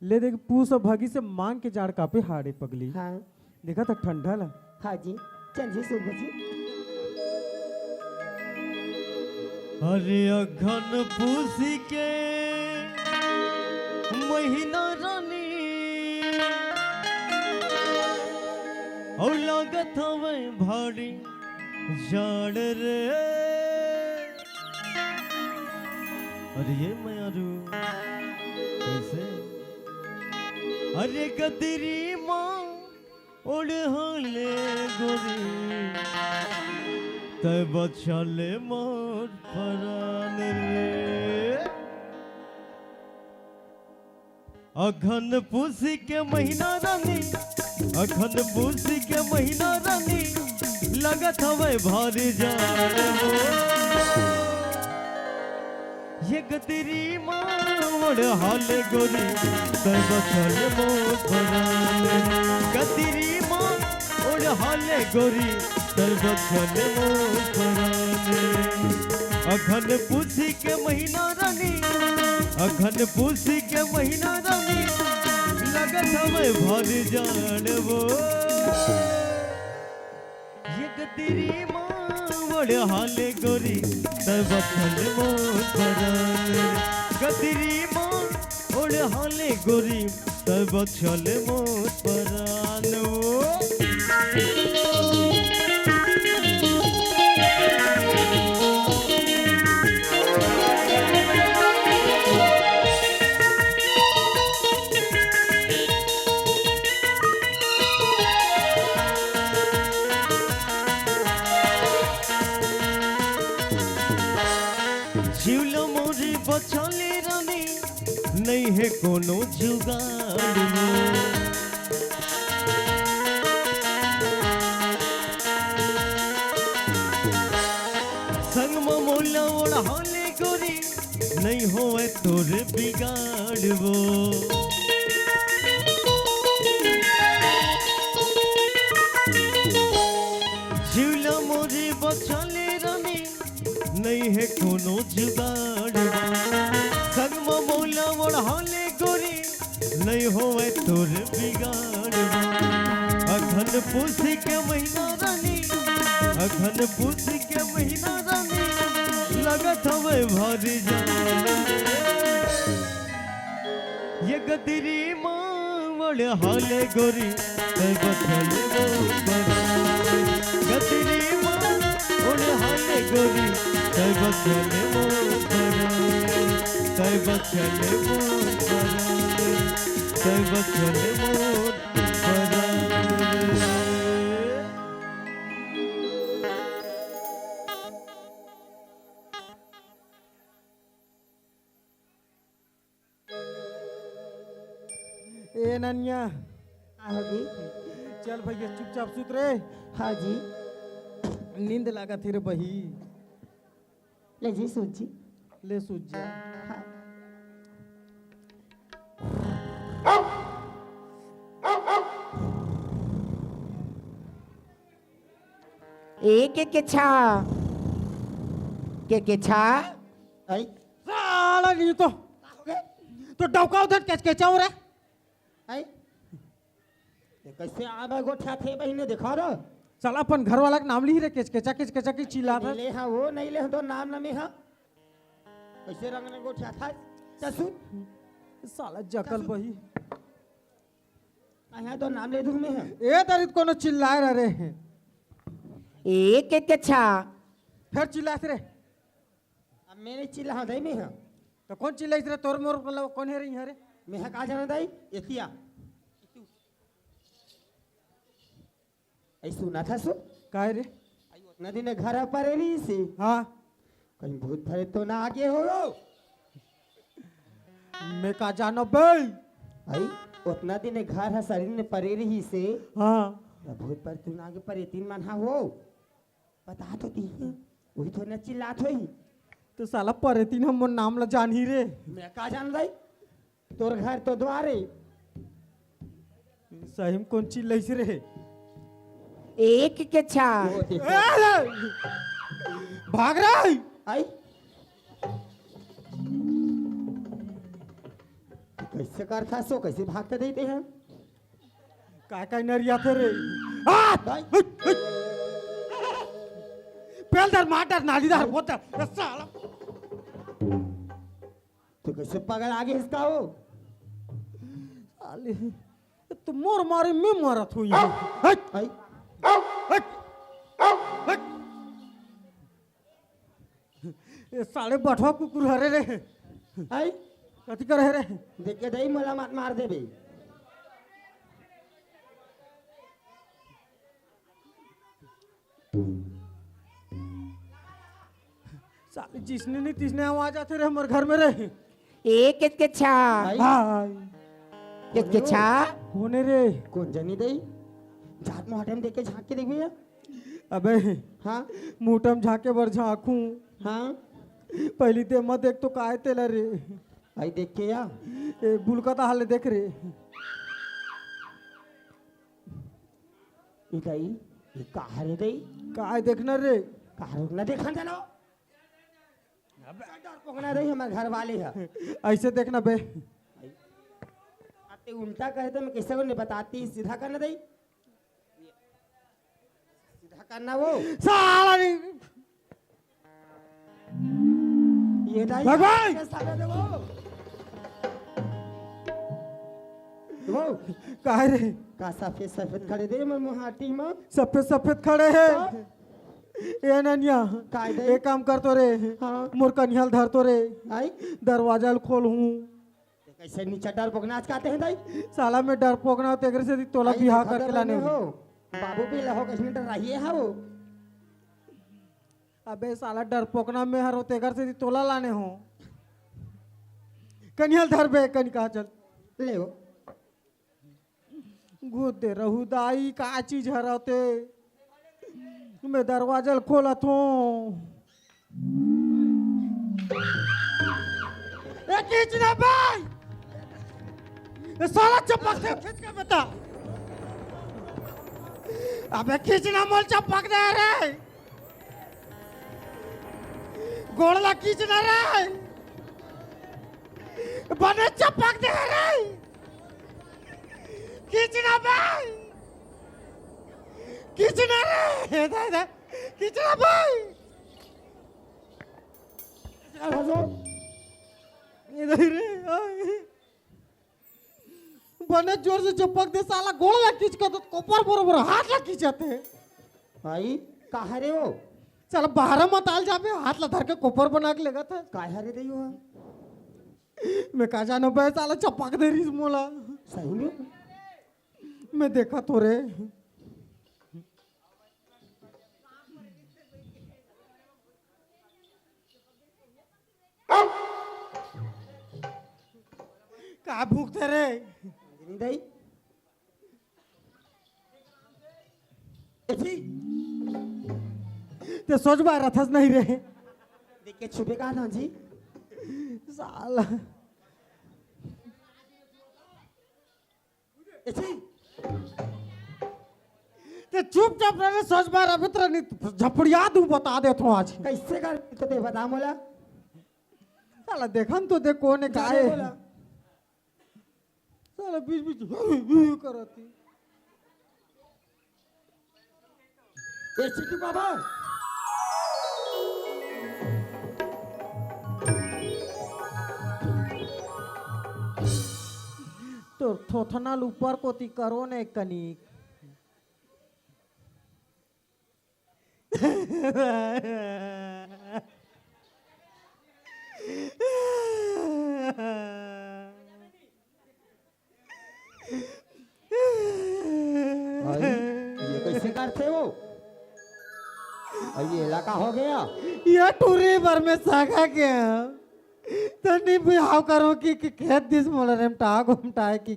ले देख पूस और भागी से मांग के जाड़ कापे हाड़े पगली हाँ देखा था ठंडा ला हाँ जी चल जी सुबह जी अरे अघन पूसी के महीना रानी और लागत हवे भारी जाड़ रे। अरे ये मयारू कैसे? अरे गदरी माँ उड़ हले गोरी तब चले मोर परान रे। अघन पूसी के महीना रानी, अघन पूसी के महीना रानी लगत हवे भारी जान हो। ये गदरी मोड़ हाल गोरी तब चले मोर परान रे। गदरी मोड़ हाल गोरी तब चले मोर परान रे। अघन पूसी के महीना रानी, अघन पूसी के महीना रानी लगत हमें भारी जान वो। ये गदरी मोड़ हाले गोरी तब चले मोर परान रे। गदरी मोड़ हाले गोरी तब चले मोर परान वो। शिवलो मोरी बचले रानी नहीं है कोनो जुगाड़ वो। संग में मोला ओढ़ाले गोरी नहीं होए तोर बिगाड़ वो। शिवलो मोरी बचले रानी नहीं है कोनो जुगाड़। संग में मौला ओढ़ाले गोरी नहीं होए तोर बिगाड़। अघन पूसी के महीना रानी, अघन पूसी के महीना रानी लगत हवे भारी जान। ये गदरी मावड़ हाले गोरी तब चले मोर परान। गदरी मावड़ हाले गोरी तब चले मोर परान। तब चले मोर परान। तब चले मोर परान। ए नन्या हाँ जी। चल भैया चुपचाप सुत रे। हाँ जी। नींद लागा थी रे बही। ले जी सूझ जी। ले सूझ जा। हाँ। के छा के छा आई साला नहीं तो डौका उधर कैचाऊ रे। आई ये कैसे आबा गोठा थे बहिने दिखा रहा। साला अपन घर वाला के नाम ली रे केचकेचा की चिल्ला था। नहीं ले हाँ वो नहीं ले तो नाम ना में हाँ कैसे रंग ने गोठा था चसू साला जकल बही। यहाँ तो नाम ले दूँ में है। ए दरित कोनो चिल्लाए रे हैं। के छा फिर चिल्लात रे। अब मैंने चिल्ला हाँ दई में है। तो कौन चिल्लाई रे तोर मोर मतलब कौन है रे यहाँ रे। मैं हाँ कहाँ जाना दई एतिया ऐसु ना था सु काहे रे। नदी ने घर पर रही सी। हाँ कहीं भूत भरे तो ना आगे हो मैं का जानो भाई। आई उतना दिन घर है शरीर ने परे रही से। हाँ भूत पर तू ना आगे पर तीन मन हाँ हो बता तो दी वही तो न चिल्लात होई। तो साला पर तीन हम नाम ला जान ही रे। मैं का जान दई तोर घर तो द्वारे सही में कौन चिल्लाई से रे। के छा वो देखो। भाग रहा है। आई कैसे करता सो कैसे भागते देते हैं काय काय नरिया थे रे। भाई पे जलधर माटर नालीदार बोतल साला तो कैसे पागल आगे इसका हो? साले तो मोर मारे मैं मारत हूँ यहाँ हट आई हट हट ये साले बठवा कुकुर हरे रे आई कथी करे रे देख के दही मला मात मार देबे। साले जिसने नहीं तिसने आवाज आते रहे हमारे घर में रहे ए किसके छा हाय किसके छा होने रे कौन जानी दही झाट मोहटम देख के झांक के देख भैया। अबे हाँ मुटम झाके बर झाँकू हाँ पहली ते मत देख तो काय तेला रे आई देख के या ए बुलकता हाले देख रे ये दही ये कहा रे दही काय देखना रे कहा ना देखा चलो डर पकड़ा रही हमारे घर वाले है। ऐसे देखना बे आते उल्टा कहे तो मैं कैसे को नहीं बताती सीधा करना दही सीधा करना वो साला नहीं ये दही भगवान! के सामने दे वो काय रे का सफेद सफेद खड़े दे मैं मुहाटी में सफेद सफेद खड़े है ए ननिया काय दे? एक काम कर तो रे हाँ। मोर कन्हल धर तो रे आई दरवाजा खोल हूँ कैसे नीचे डर पकना आते हैं दही साला में डर पोगना तेरे से तोला आई बिहार देखा करके डर लाने नहीं हो बाबू भी लहो कैसे डर रही है वो अबे साला डर पोकना में हर तेगर से तोला लाने हो कन्हल धर बे कन कहा चल ले वो गोदे रहू दाई का चीज हराते मैं दरवाजा खोला तो खींचना भाई ये साला चपक से खींच के बता अबे खींचना मोल चपक दे रे गोड़ला खींचना रे बने चपक दे रे खींचना भाई खींचना रे दादा खींचना भाई इधर रे बने जोर से चपक दे साला गोड़ला खींच के तो कोपर बरोबर हाथ ला खींचते आई कहा रे वो चल बाहर मत आल जाबे हाथ ला धर के कोपर बना के लेगा था कहा रे दही वो मैं कहा जानो बे साला चपक दे रही मोला सही में मैं देखा तो रे का भूखते रे दही ऐसी ते सोच बा रथस नहीं रे देख के छुपे कहा था जी साला ऐसी ते चुपचाप रहे सोच बार अभी तरह नहीं झपड़िया दू बता दे तो आज कैसे कर तो दे बता मोला साला देखन तो दे कौन है जाने काहे बोला साला बीच बीच करती ऐसी क्यों बाबा तो थोथनाल ऊपर कोती करो ने कनिक ये कैसे करते हो और ये इलाका हो गया ये टूरी भर में सागा के तो नहीं बिहाव करो कि खेत दिस मोला रेम टाग हम टाए की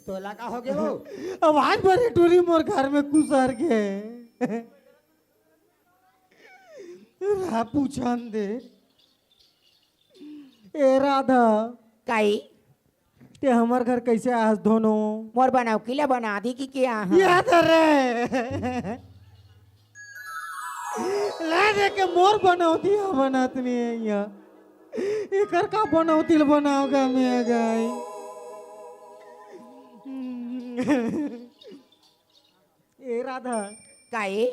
तो इलाका हो गया वो अब आज भरी टूरी मोर घर में कुसर के रा पूछन दे ए राधा काई ते हमार घर कैसे आज दोनों मोर बनाओ किला बना दी कि क्या याद रे ला दे के मोर बनावती बनात नहीं है यहाँ एकर का बनावती बनाओगा मैं गाय ए राधा काहे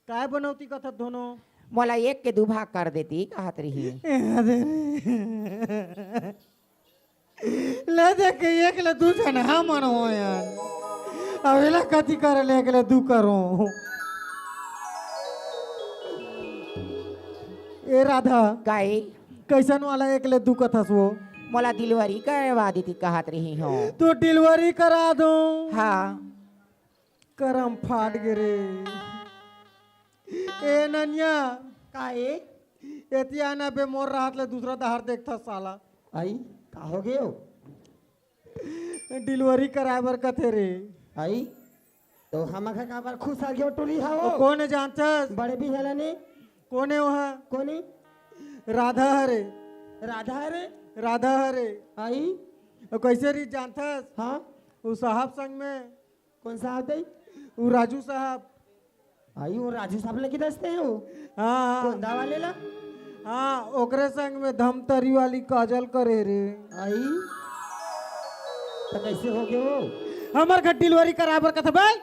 काय बनवती कथा दोनों मोला एक के दो भाग कर देती कहत रही ले दे के एक ले दू जन हम हो यार अवेला कथी करे ले एक ले दू करो ए राधा काहे कैसन वाला एक ले दू कथा सो मोला डिलीवरी करवा देती कहत रही हो तू डिलीवरी करा दो हाँ करम फाट गिरे ए नन्या काहे एतियाना बे मोर रात ले दूसरा दहार देखता साला आई का हो गयो डिलीवरी कराए बर कथे रे आई तो हम का बार खुश आ गयो टोली ओ हाओ कौन जानत बड़े भी हेला ने कौन है वहाँ कोनी राधा हरे राधा रे राधा हरे आई ओ कैसे री जानत हाँ उ साहब संग में कौन सा आते उ राजू साहब आई वो राजू साहब लेके दसते हैं वो हाँ कौन दावा ले ला हाँ ओकरे संग में धमतरी वाली काजल करे रे आई तो कैसे हो गए वो हमर घर डिलीवरी कराबर कथा भाई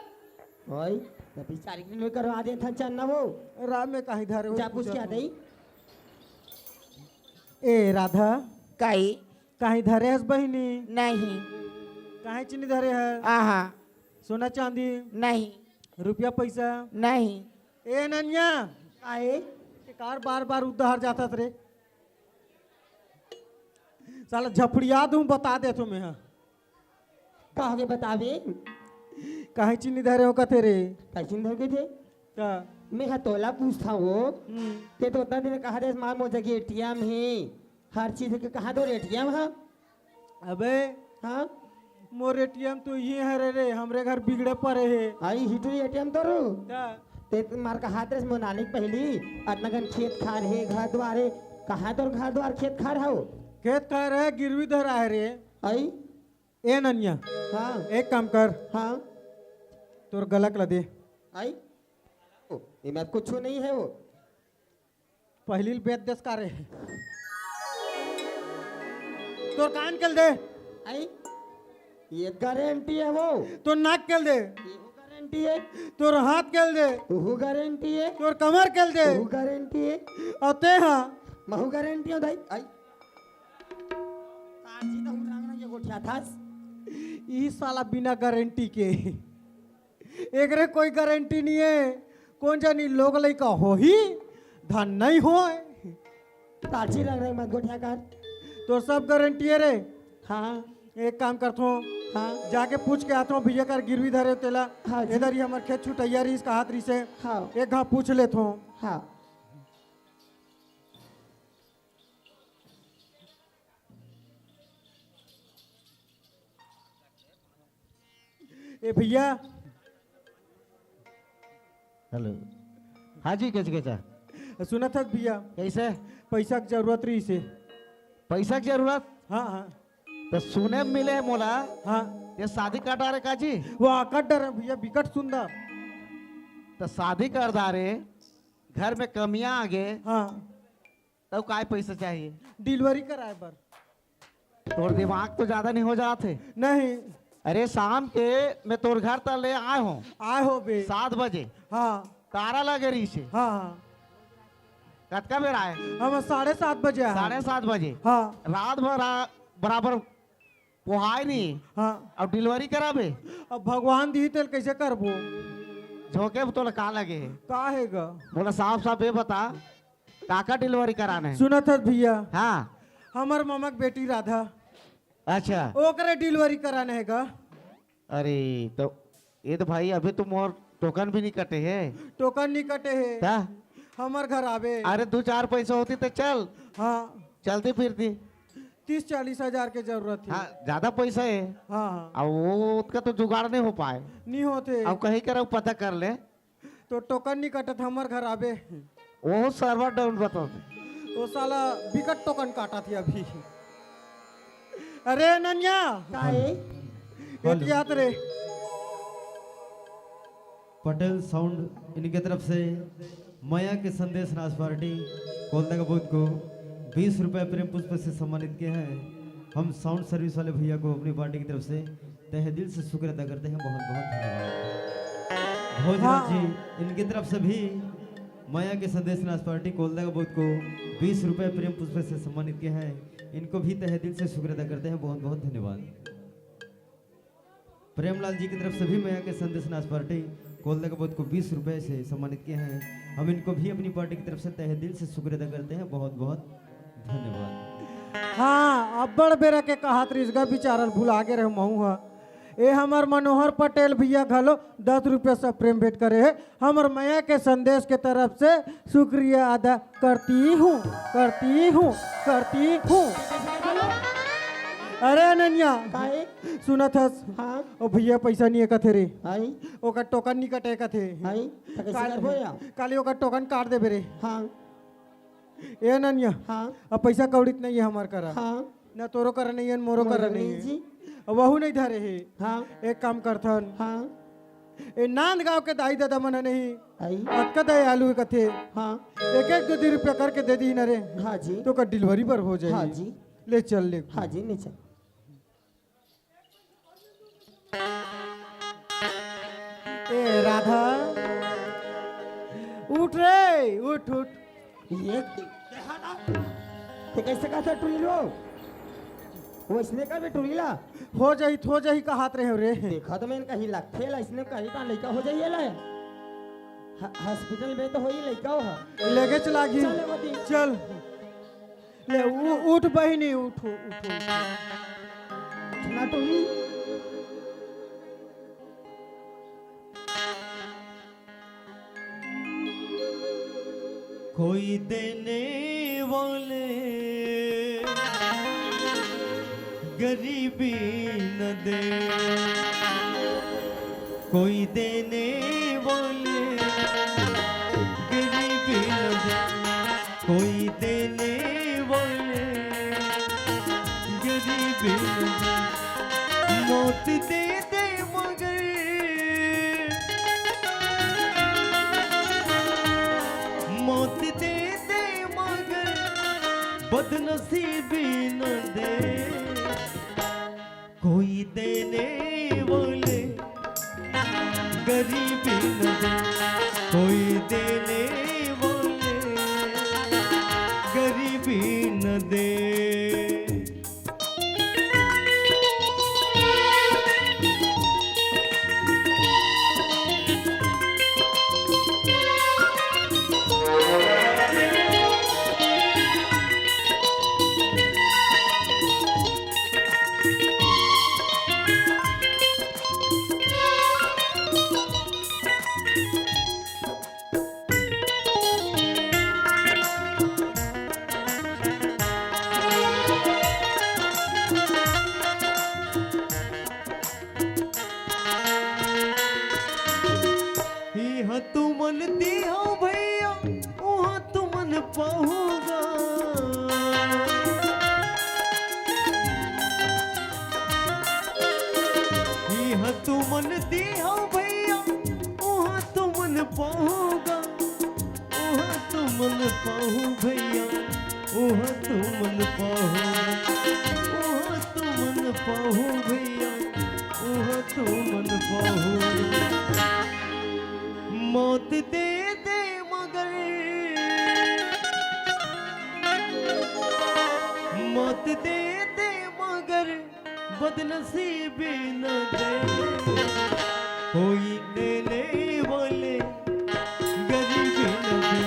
ओए तो बेचारी के लिए करवा दे था चन्ना वो राम में कहीं धारे हो जा पूछ के आ दई ए राधा काहे कहीं धरे हस बहिनी नहीं कहीं चीनी धरे है आहा सोना चांदी नहीं रुपया पैसा नहीं ए नन्या आए कार बार बार उधार जाता रे साला झपड़िया दूं बता दे तुम्हें हाँ कहोगे बतावे कहीं चीनी धरे हो कथे रे कैसे धर गए थे का मैं का तोला पूछता हूँ ते तो उतना दिन कहा दे मार मोजा की एटीएम है हर चीज के कहा दो एटीएम है अबे हाँ मोर एटीएम तो ये है रे हमरे घर बिगड़े पड़े है आई हिटरी एटीएम तो रो का ते मार का हाथ रे मोनालिक पहली अतनगन खेत खार है घर द्वार है कहा दो घर द्वार खेत खार हो खेत कह रहे गिरवी धरा है रे आई ए नन्या हाँ एक काम कर हाँ तोर गलक ला दे आई ओ ये मैं कुछ नहीं है वो पहली बेद देश का रे तोर कान कल दे आई ये गारंटी है वो तोर नाक कल दे ये गारंटी है तोर हाथ कल दे वो गारंटी है तोर कमर कल दे वो गारंटी है और ते हाँ महू गारंटी हो दाई आई काजी तो हम रांगना ये गोठिया थास ई साला बिना गारंटी के एक रे कोई गारंटी नहीं है कौन जानी लोग लइका हो ही धन नहीं हो ताजी रंग रंग मत गोठिया कर तो सब गारंटी है रे हाँ एक काम करतो हाँ जाके पूछ के आता हूँ भैया कर गिरवी धरे तेला हाँ जी। इधर ही हमारे खेत छुटैया रही इसका हाथ रही से हाँ एक घाव पूछ लेता हूँ हाँ ए भैया हेलो हाँ जी कैसे कैसा सुना था भैया कैसे पैसा की जरूरत रही से पैसा की जरूरत हाँ हाँ तो सुने में मिले मोला हाँ ये शादी कर डारे काजी वो आकट डर है भैया विकट सुंदर तो शादी कर डारे घर में कमियां आ गए हाँ तब काय पैसा चाहिए डिलीवरी कराए पर तोर दिमाग तो ज्यादा नहीं हो जाते नहीं अरे शाम के मैं तोर घर तक ले आए हूँ आए हो बे 7 बजे हाँ तारा लगे रही से हाँ हाँ कतका बेर आए हम 7:30 बजे आए। 7:30 बजे हाँ रात भर बराबर पोहाय नहीं हाँ अब डिलीवरी कराबे अब भगवान दी तेल कैसे करबो झोंके में तो का लगे है का है गा बोला साफ साफ ये बता काका डिलीवरी कराना है सुना था भैया हाँ हमार मामा की बेटी राधा अच्छा ओकरे डिलीवरी कराने है गा अरे तो ये तो भाई अभी तुम और टोकन भी नहीं कटे है टोकन नहीं कटे है क्या हमार घर आवे अरे 2-4 पैसा होती तो चल हाँ चलती फिरती 30-40 हजार की जरूरत है हाँ ज्यादा पैसा है हाँ हाँ अब वो उसका तो जुगाड़ नहीं हो पाए नहीं होते अब कहीं करो पता कर ले तो टोकन नहीं कटत हमार घर आवे वो सर्वर डाउन बताओ वो साला विकट टोकन काटा थी अभी अरे नन्या काहे एहतियात रे पटेल साउंड इनके तरफ से माया के संदेश नाच पार्टी कोलदा का बूथ को 20 रुपए प्रेम पुष्प से सम्मानित किए हैं। हम साउंड सर्विस वाले भैया को अपनी पार्टी की तरफ से तहे दिल से शुक्र अदा करते हैं। बहुत बहुत धन्यवाद। भोजराज हाँ। जी इनकी तरफ से भी माया के संदेश नाच पार्टी कोलदा का बोध को 20 रुपए प्रेम पुष्प से सम्मानित किया है। इनको भी तहे दिल से शुक्र अदा करते हैं, बहुत बहुत धन्यवाद। प्रेमलाल जी की तरफ से भी माया के संदेश नाच पार्टी कोलदा का बोध को 20 रुपए से सम्मानित किया है। हम इनको भी अपनी पार्टी की तरफ से तहे दिल से शुक्र अदा करते हैं, बहुत बहुत धन्यवाद। हाँ अब्बड़ बेरा के कहात रिजगा बिचारल भुला के रहे महू हा ए हमर मनोहर पटेल भैया घलो 10 रुपया से प्रेम भेंट करे है। हमर मैया के संदेश के तरफ से शुक्रिया अदा करती हूँ। अरे अनन्या काहे सुनत हस हाँ ओ भैया पैसा नहीं कथे रे आई ओकर टोकन नहीं कटे कथे आई तो कैसे करबो या काली ओकर टोकन काट दे बेरे। हाँ ए अनन्या हाँ अब पैसा कौड़ित नहीं है हमार करा हाँ ना तोरो कर नहीं है मोरो कर नहीं है जी वहू नहीं धरे है। हाँ एक काम करथन हाँ ए नांद गांव के दाई दादा मन नहीं आई अतका दे आलू कथे हाँ एक एक 2 रुपया करके दे दी न रे हाँ जी तो का डिलीवरी पर हो जाए। हाँ जी ले चल ले। हाँ जी नीचे ए राधा उठ रे उठ ये ते कैसे कहता टुली लो वो इसने का भी टुलीला हो जाही का हाथ रहे रे। देखा तो मैंने कहीं लगथे ला इसने कहीं का लड़का हो जाइए ला हॉस्पिटल में तो हो ही लड़का हो लेके चला गी चल वदी चल ले उठ बहिनी उठो ना टुली कोई देने वाले गरीबी न दे, कोई देने वाले गरीबी न दे, कोई देने वाले गरीबी न दे, मौत दे दे मगर मौत दे दे मगर बदनसीबी न दे, कोई देने वाले गरीबी न दे, कोई देने वाले गरीबी न दे। तू मन दिया भैया वहाँ तू मन पाऊंगा, यहाँ तू मन दिया भैया वहाँ तू मन पाऊंगा, वहाँ तू मन पाऊँ भैया वहाँ तू मन पाऊंगा, वहाँ तू मन पाऊँ भैया वहाँ तू मन पाऊंगा। मौत दे दे मगर मौत दे दे मगर बदनसीबी न दे, कोई देने वाले गरीबी न दे,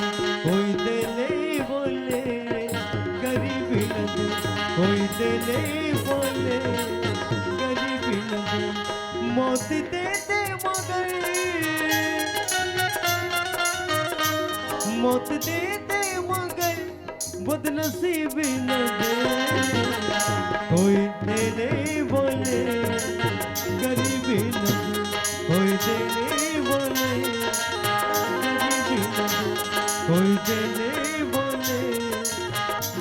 कोई देने वाले गरीबी न दे, कोई देने वाले गरीबी न दे, मौत दे दे मगर मौत दे दे मगर बदनसीबी न दे, कोई देने वाले गरीबी न दे, कोई देने वाले गरीबी न दे, कोई देने वाले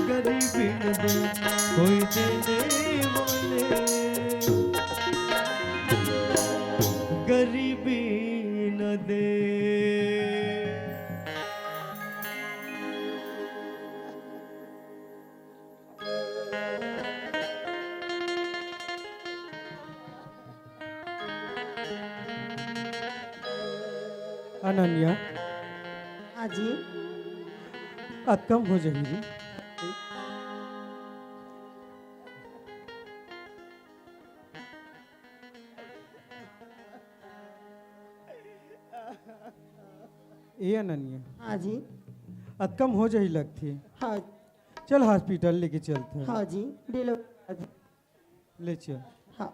गरीबी न दे, कोई देने वाले गरीबी न दे। अनन्या हाँ जी अब कम हो जाएगी। ये अनन्या हाँ जी अब कम हो जाही लगती है। हाँ चल हॉस्पिटल लेके चलते हैं। हाँ जी डिलो ले चल। हाँ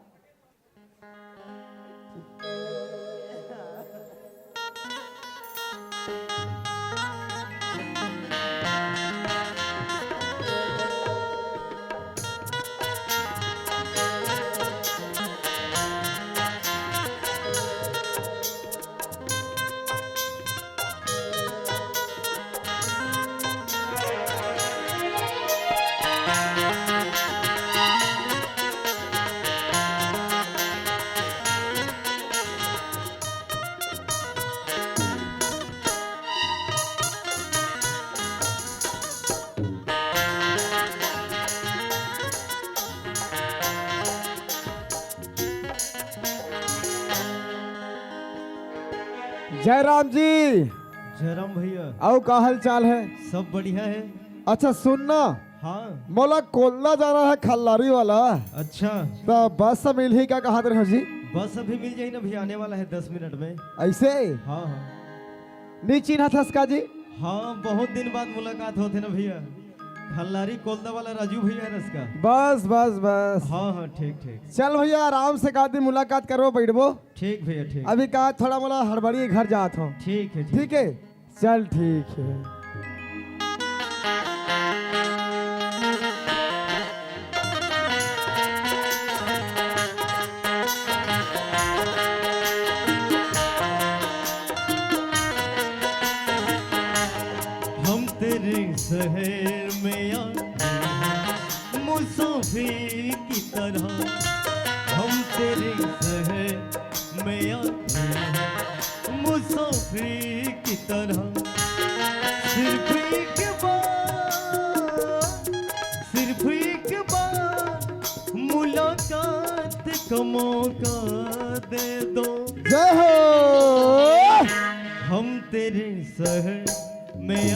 जयराम जी, जयराम भैया, आओ का हाल चाल है? सब बढ़िया है। अच्छा सुनना, हाँ, मोला कोलना जाना है खल्लारी वाला, अच्छा, तो बस से मिल ही क्या कहा रहे हो जी? बस अभी मिल जाए ना भैया, आने वाला है 10 मिनट में। ऐसे हाँ हाँ नहीं चिन्हा था इसका जी? हाँ, बहुत दिन बाद मुलाकात होते ना भैया। खल्लारी कोलदा वाला राजू भैया है इसका। बस बस बस। हाँ हाँ, ठीक ठीक चल भैया आराम से का दिन मुलाकात करो, बैठबो। ठीक भैया, ठीक। अभी कहा थोड़ा मोला हड़बड़ी घर जात हो। ठीक है, ठीक है, चल ठीक है। हम तेरे शहर में आ मुसाफिर की तरह, हम तेरे शहर में आ मुसाफिर की तरह, सिर्फ एक बार मुलाकात का मौका दे दो। जय हो। हम तेरे शहर में आ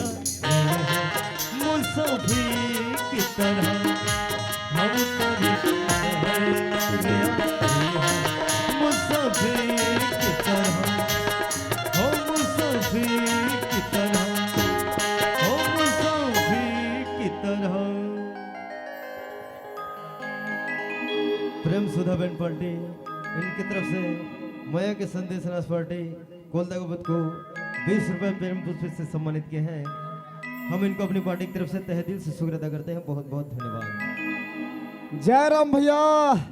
मुसाफिर की तरह, हम तेरे शहर में आ मुसाफिर की तरह, हो मुसाफिर की तरह, हो मुसाफिर की तरह। प्रेम सुधा बेन पार्टी इनकी तरफ से माया के संदेश नाश पार्टी कोलदा गोबत को 20 रुपए प्रेम पुष्प से सम्मानित किए हैं। हम इनको अपनी पार्टी की तरफ से तहे दिल से शुक्र अदा करते हैं। बहुत बहुत धन्यवाद। जयराम भैया,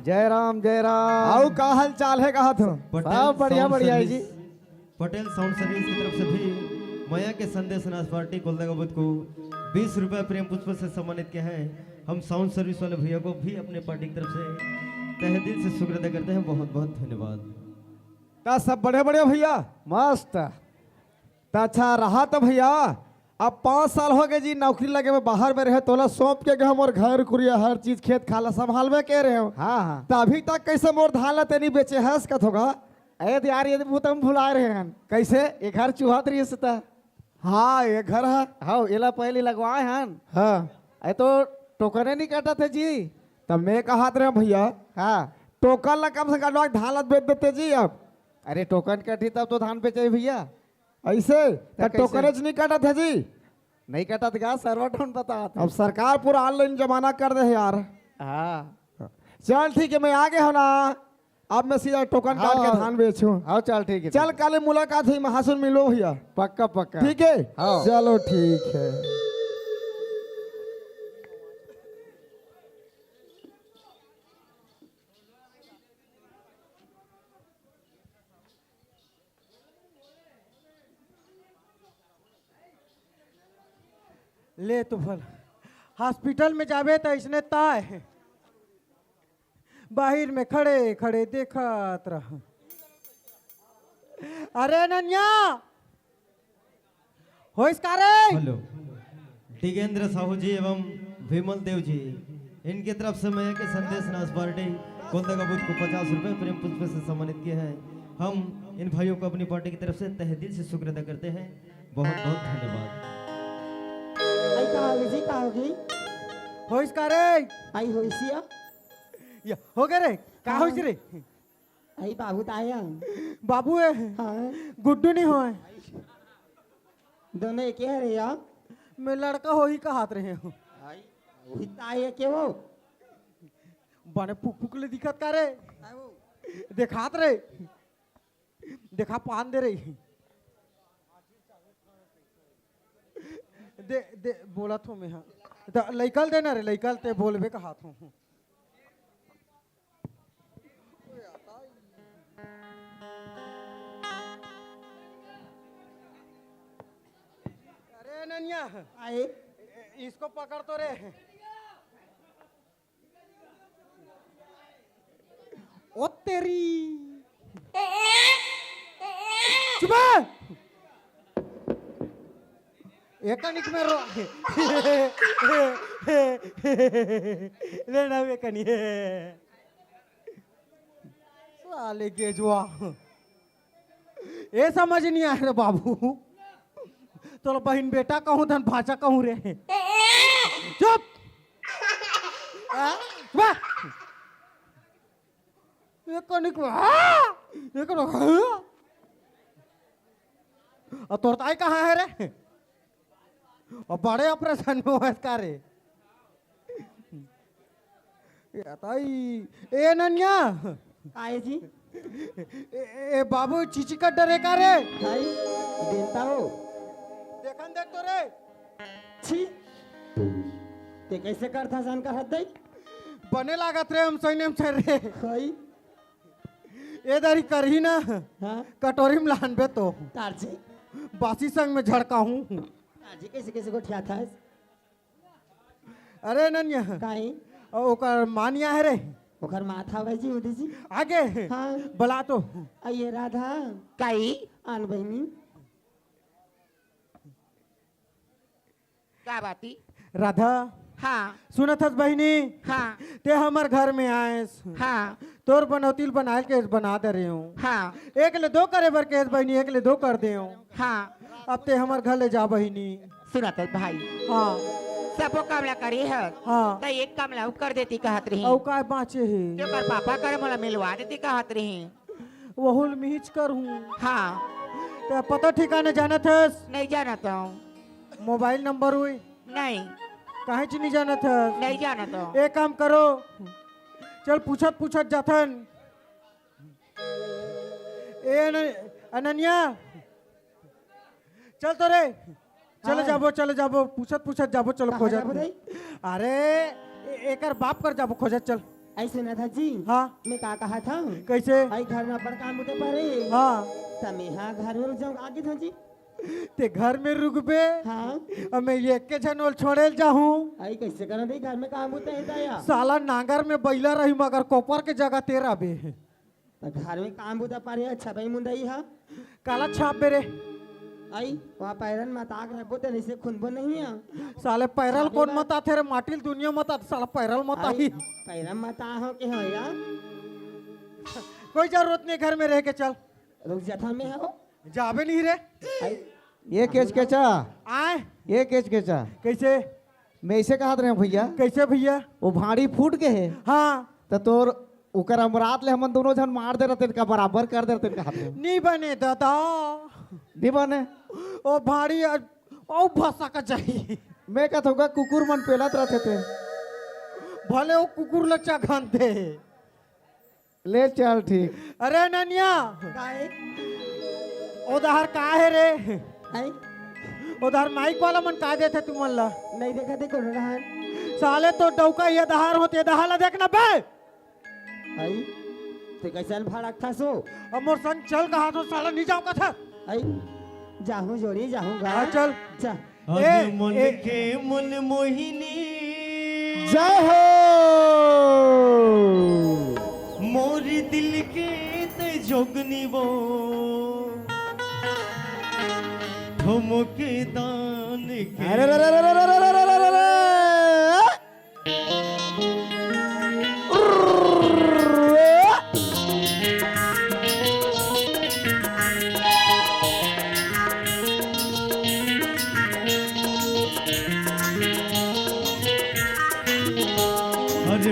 जयराम जयराम। आओ का हाल चाल है? कहा था सब बढ़िया साउंड बढ़िया है सर्विस- पटेल साउंड सर्विस की तरफ से भी माया के संदेश नाश पार्टी कोलदा गोबत को 20 रुपए प्रेम पुष्प से सम्मानित किया है। हम साउंड सर्विस वाले भैया को भी अपने पार्टी की तरफ से तहे दिल से शुक्र अदा करते हैं। बहुत बहुत धन्यवाद। ता सब बड़े बड़े भैया मस्त। ता अच्छा रहा तो भैया अब 5 साल हो गए जी नौकरी लगे में बाहर में रहे, तोला सौंप के गए हम और घर कुरिया हर चीज खेत खाला संभाल में कह रहे हो। हाँ हाँ। तो अभी तक कैसे मोर धान ला तेनी बेचे हंस कथ होगा? अरे यार ये वो तो हम भुला रहे हैं। कैसे? एक घर चूहात रही है। हाँ ये घर है। हाँ ये ला पहले लगवाए हैं। हाँ अरे तो टोकने नहीं काटा थे जी। तब मैं कहा रहे भैया हाँ। टोकन ला कम से कम धान ला बेच देते जी। अब अरे टोकन कटी तब तो धान पे चाहिए भैया। ऐसे तो कैसे? टोकनेज नहीं काटा थे जी। नहीं कटा था सर्वर डाउन बता। अब सरकार पूरा ऑनलाइन जमाना कर दे यार। हाँ चल ठीक है मैं आ गया हूँ ना, अब मैं सीधा टोकन काट के हाँ। धान बेचूं। हाँ चल ठीक है। चल कल मुलाकात हुई महासुन मिलो भैया। पक्का पक्का। ठीक है हाँ। चलो ठीक है। ले तो फल हॉस्पिटल में जावे तो इसने ताय है बाहर में खड़े खड़े देखत रहा। अरे नन्या हो इसका रे। हेलो डिगेंद्र साहू जी एवं विमल देव जी, इनकी तरफ से मैं के संदेश नाश पार्टी कोलदा का बूथ को 50 रुपए प्रेम पुष्प से सम्मानित किया है। हम इन भाइयों को अपनी पार्टी की तरफ से तहे दिल से शुक्र अदा करते हैं। बहुत बहुत धन्यवाद। आई कहोगे जी कहोगी होइस का रे आई होइसिया या हो गए रे का होइस रे आई बाबू ताया बाबू है हाँ गुड्डू नहीं होए दोनों एक है रे यार मैं लड़का हो ही का हाथ रहे हूँ वही ताया के वो बने फुक फुक ले दिखत का रे देखात रे देखा पान दे रही दे दे बोला तो मैं हाँ लइकल देना रे लइकल ते बोलबे का हाथ हूँ अरे ननिया आई इसको पकड़ तो रे ओ तेरी चुप एकनिक में रो लेना एकनी साले के जुआ ये समझ नहीं आया रे बाबू तो बहन बेटा कहूँ धन भाषा कहूँ रे चुप एकनिक और तोरताई कहाँ है रे और बड़े ऑपरेशन में हुआ इसका रे ए नन्या आए जी ए बाबू चीची का डरे का रे आई देता हो देखन देख तो रे छी ते कैसे करता सन का हद दई बने लागत रे हम सैने से रे आई ए दारी करही ना हाँ कटोरी में लानबे तो तारजी बासी संग में झड़का हूँ तारजी कैसे कैसे को ठिया था अरे नन्या काई ओकर मानिया है रे ओकर माथा भाई जी उदी जी आगे हाँ बला तो आइए राधा काई आन बहनी का बाती राधा हाँ सुनत हस बहनी हाँ ते हमर घर में आएस हाँ तोर बनौतील बनाए के बना दे रही हूँ हाँ एक ले दो करे बर के बहनी एक ले दो कर दे हाँ अब ते हमर घर ले जा बहनी सुनत है भाई हाँ सबो कामला करी है हाँ तो एक कामला कर देती कहत रही औ काय बाँचे है जो कर पापा करे मोला मिलवा देती कहत रही वहुल मिहिच कर हूँ हाँ ते पता ठिकाने जानत हस नहीं जानता हूँ मोबाइल नंबर हुई नहीं काहे ची नहीं जानत हस नहीं जानता हूँ एक काम करो चल पूछत पूछत जाथन ए अनन्या चल तो रे चले जाबो पूछत पूछत जाबो चलो कहाँ खोजत जाबो रे? अरे एकर बाप कर जाबो खोजत चल ऐसे ना था जी हाँ मैं का कहा था कैसे आई घर में अपन काम होते पारे हाँ तमे हाँ घर में रुक जाऊँ आगे था जी ते घर में रुकबे हाँ और मैं ये के जनोल छोड़े जाहूँ आई कैसे करो दे घर में काम होते हैं ताया साला नांगर में बैला रही मगर कोपर के जगह तेरा बे तो घर में काम होता पारे अच्छा भाई मुंडई हा काला छाप बे रे आई वहाँ पैरन में ताक रखो तो नहीं से खुनबो नहीं है साले पैरल कौन मता थे रे माटिल दुनिया मता साला पैरल मता ही पैरन में ता हो के हो यार कोई जरूरत नहीं घर में रह के चल रुक जाता में हो जाबे नहीं रे आई ये केच केचा आए ये केच केचा कैसे मैं इसे कहा रहे भैया कैसे भैया वो भाड़ी फूट के है हाँ तो तोर उकर अमरात ले हमन दोनों जन मार दे रहते का बराबर कर दे रहते हाथ में नहीं बने दादा नहीं बने ओ भाड़ी ओ भसा का चाहिए मैं कहता होगा कुकुर मन पेलत रहते थे भले वो कुकुर लच्चा घंटे ले चल ठीक अरे ननिया काहे उधर का है रे आई उधर माइक वाला मन का देते तुम ला नहीं देखा थे कौन रहा साले तो डौका ये दहार होते दहाला देखना बे आई तो कैसे भाड़क था सो अब मोर संग चल कहा तो साला नहीं जाओ का था आई जाहूँ जोड़ी जाहूँगा हाँ चल जा आज मन के मन मोहिनी जय हो मोर दिल के ते जोगनी वो ठुमके दान के अरे रे रे रे रे रे रे रे रे रे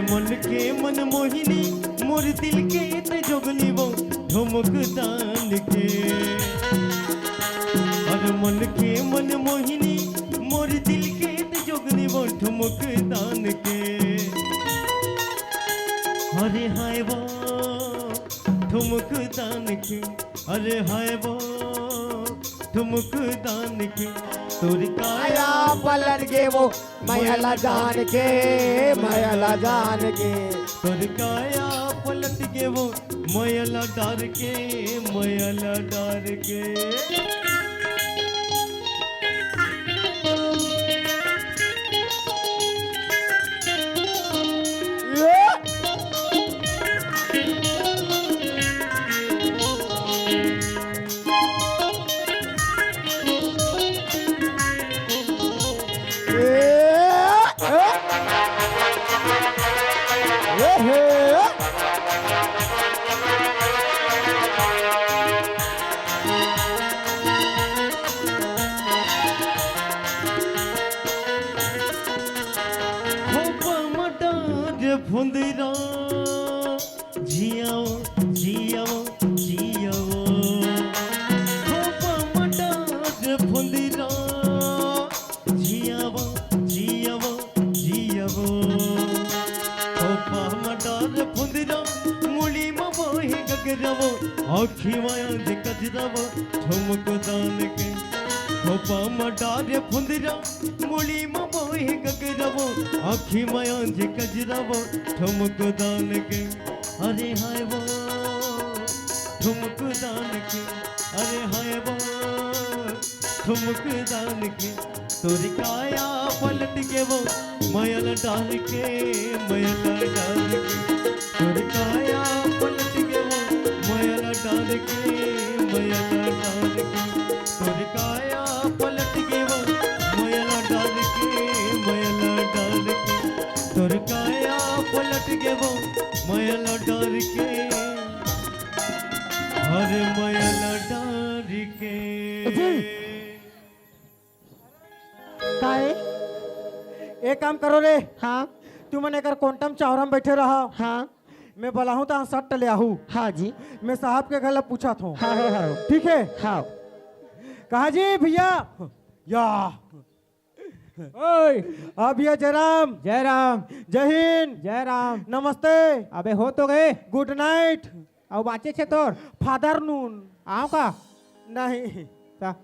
अरे मन के मन मोहिनी मोर दिल के ते जोगनी वो ठुमक दान के अरे मन के मन मोहिनी मोर दिल के ते जोगनी वो ठुमक दान के अरे हाय वो ठुमक दान के अरे हाय वो ठुमक दान के तोर काया पलट के वो मैला जान के मैला जान के तोर काया पलट के वो मैला डार के मैला डार के फुंदरा जियाओ जियाओ जियाओ खोपा मटार फुंदरा जियाओ जियाओ जियाओ खोपा मटार फुंदरा मुली मोहे गगरवो आखी माया दे कजरवो ठुमक दान के खोपा मटार फुंदरा मुली मोहे गगरवो आखी माया जे कजरवो ठुमक दान के अरे हाय वो ठुमक दान के अरे हाय वो ठुमक दान के तोर काया पलट के वो मैल डाल के मैल डाल के तोर काया पलट के वो मैल डाल के मैल डाल के तोर काया पलट के वो मैल डाल के मैल डाल के तोर काया पलट के वो मैल डाल के अरे मैल डाल के काहे एक काम करो रे हाँ तू मन एकर कोंटम चावरा में बैठे रहा हाँ मैं बोलाहूँ तो सट ले आहू हाँ जी मैं साहब के घर पूछा था हाँ हाँ हाँ ठीक है हाँ कहा जी भैया या ओए हाँ भैया जयराम जय राम जय हिंद जय राम नमस्ते अबे हो तो गए गुड नाइट अब बाँचे छे तोर फादर नून आओ का नहीं ता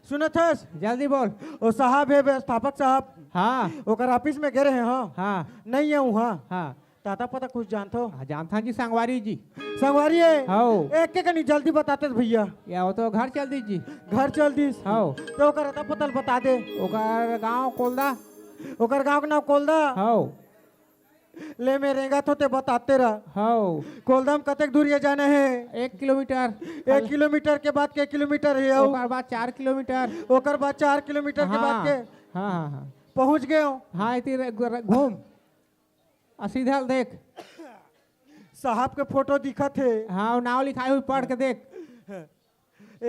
सुनत हस जल्दी बोल ओ साहब है व्यवस्थापक साहब हाँ ओकर ऑफिस में गए हैं हाँ हाँ नहीं है वहाँ हाँ ताता पता कुछ जानते हो जानता जी संगवारी जी संगवारी है हाओ एक के कनी जल्दी बताते भैया या वो तो घर चल दीजिए घर चल दिस हाओ तो ओकर अता पता बता दे ओकर गांव कोलदा ओकर गांव के नाम कोलदा हाओ ले में रेंगा तो ते बताते रहा हाओ कोलदाम कतेक दूर ये जाने हैं 1 किलोमीटर 1 किलोमीटर के बाद के किलोमीटर है ओकर बाद 4 किलोमीटर ओकर बाद 4 किलोमीटर के बाद के हाँ हाँ हाँ पहुंच गए हो हाँ इतनी घूम सीधा देख साहब के फोटो दिखा थे हाँ वो नाव लिखाई हुई पढ़ के देख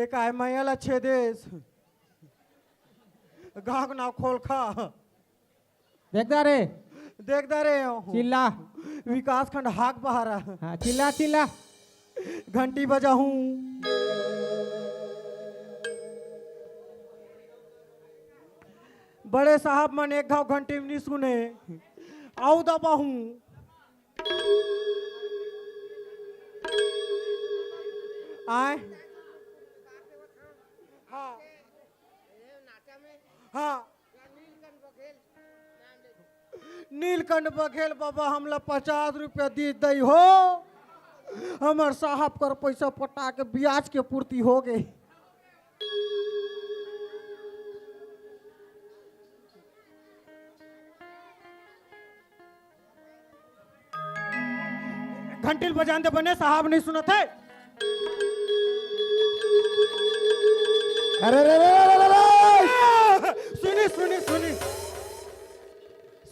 एक आय मैयल अच्छे देश गाँव नाव खोल खा देखता रे देखता रहे हो चिल्ला विकास खंड हाक बहारा हाँ चिल्ला चिल्ला घंटी बजाऊं बड़े साहब मन एक घाव घंटी में नहीं सुने आओ दबाहूं आए हाँ हाँ नीलकंठ बघेल बाबा हमला 50 रुपया दी दई हो हमार साहब कर पैसा पटा के ब्याज के पूर्ति हो गई घंटिल बजान दे बने साहब नहीं सुना थे अरे रे रे रे रे सुनी सुनी सुनी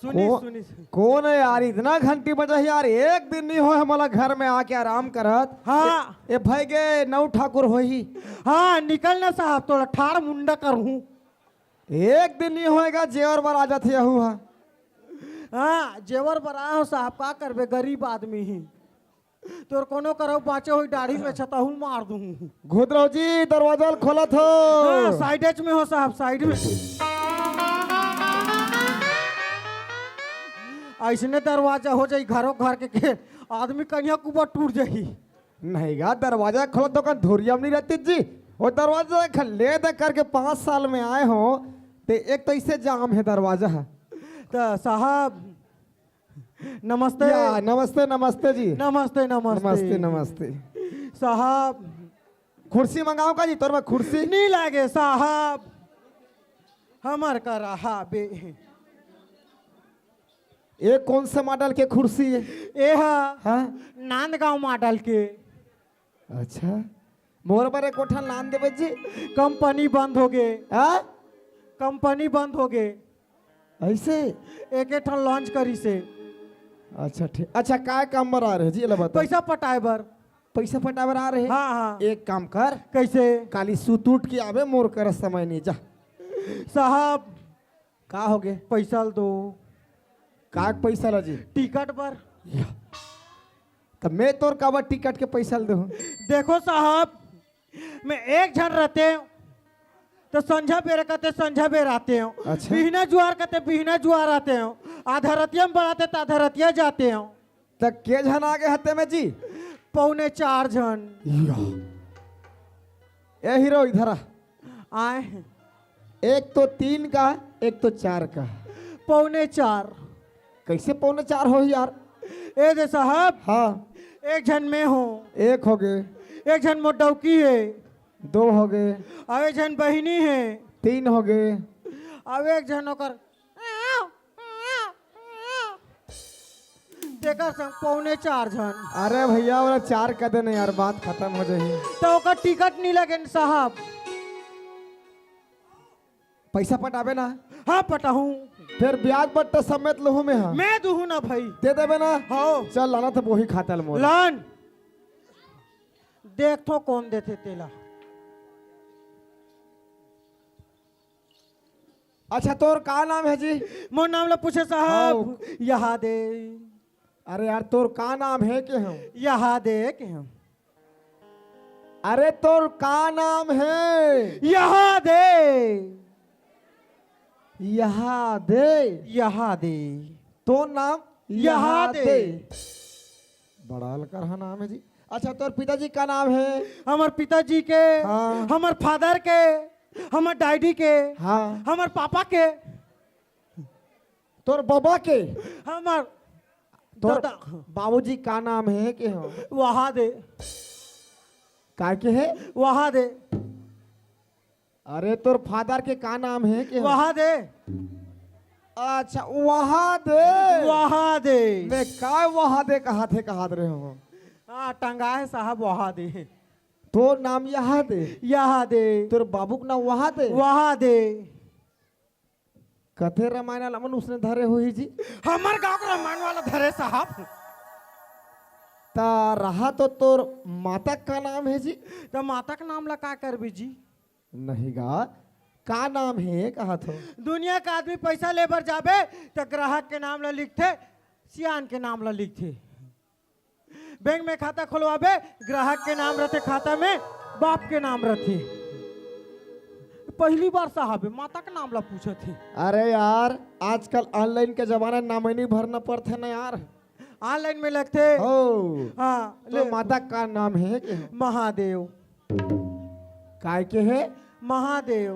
सुनी सुनी कौन है यार इतना घंटी बजा यार एक दिन नहीं हो हमारा घर में आके आराम करत हाँ ए भाई गए नौ ठाकुर हो ही हाँ निकलना साहब थोड़ा ठाड़ मुंडा करूं एक दिन नहीं होएगा जेवर बार आ जाते हूँ हाँ हाँ जेवर बरा हो साहब का करबे गरीब आदमी ही तोर कोनो करो बाचे हुई दाढ़ी में छताहुल मार दूं घोदराव जी दरवाजा खोला थो हाँ, साइड एच में हो साहब साइड में ऐसने दरवाजा हो जाई घरों घर के आदमी कन्या कुबा टूट जाई नहीं गा दरवाजा खोला तो का धुरिया नहीं रहती जी वो दरवाजा ले दे करके 5 साल में आए हो तो एक तो इसे जाम है दरवाजा है तो साहब नमस्ते या नमस्ते नमस्ते जी नमस्ते नमस्ते नमस्ते नमस्ते साहब कुर्सी मंगाओ का जी तोर में कुर्सी नहीं लागे साहब हमार का रहा बे ये कौन से मॉडल के कुर्सी है ए हाँ नांदगांव मॉडल के अच्छा मोर पर एक कोठा लान देवे जी कंपनी बंद हो गए हाँ कंपनी बंद हो गए ऐसे एक एक ठन लॉन्च करी से अच्छा ठीक अच्छा काय काम पर आ रहे जी ये बता पैसा पटाए बर पैसा पटावर आ रहे हैं? हाँ हाँ एक काम कर कैसे काली सूत उठ के आवे मोर कर समय नहीं जा साहब का हो गए पैसा दो का पैसा ला जी टिकट पर तो मैं तोर काबर टिकट के पैसा दे देखो साहब मैं एक जन रहते हूँ तो संझा बेर कहते संझा बेर आते हो अच्छा। बिहना जुआर कहते बिहना जुआर आते हो आधा रतिया में बढ़ाते तो आधा रतिया जाते हो तो के जन आगे हते में जी 3.25 जन ए हीरो इधर आ आए हैं एक तो 3 का एक तो 4 का 3.25 कैसे 3.25 हो यार ए दे साहब हाँ एक जन में हो एक हो गए एक जन मोटौकी है 2 हो गए अब एक जन बहिनी है 3 हो गए अब एक जन ओकर तेकर संग 3.25 जन अरे भैया वाला 4 का देना यार बात खत्म हो जाए तो ओकर टिकट नहीं लगे साहब पैसा पटाबे ना हाँ पटाहूँ फिर ब्याज बट्टा समेत लहू में हाँ मैं दूहू ना भाई दे देबे ना हाँ चल लाना तो वही खाता मोर लान देख तो कौन देते तेला अच्छा तोर का नाम है जी मोर नाम ला पूछे साहब यहाँ दे अरे यार तोर का नाम है के हम यहाँ दे के हम अरे तोर का नाम है यहाँ दे यहाँ दे यहाँ दे तो नाम यहाँ दे बड़ा लकर नाम है जी अच्छा तोर पिताजी का नाम है हमार पिताजी के हाँ। हमार फादर के हमार डैडी के हाँ हमार पापा के तोर बाबा के हमार तोर दादा बाबूजी का नाम है के हम वहाँ दे का के है वहाँ दे अरे तोर फादर के का नाम है के हम वहाँ दे अच्छा वहाँ दे वहाँ दे मैं का वहाँ दे कहा थे रहे हो हाँ टंगा है साहब वहाँ दे तो नाम यहाँ दे यहाँ दे तोर बाबू का नाम वहाँ दे वहाँ दे कथे रामायण लमन उसने धरे हुई जी हमार गाँव का रामायण वाला धरे साहब ता रहा तो तोर माता का नाम है जी तो माता का नाम ला का करबी जी नहीं गा का नाम है कहा तो दुनिया का आदमी पैसा लेबर जाबे तो ग्राहक के नाम ला लिखते सियान के नाम ला लिखते बैंक में खाता खुलवाबे ग्राहक के नाम रहते खाता में बाप के नाम रहते पहली बार साहब माता का नाम ला पूछे थे अरे यार आजकल ऑनलाइन के जमाने नाम नहीं भरना पड़ते ना यार ऑनलाइन में लगते ओ हाँ तो माता का नाम है के महादेव काय के है महादेव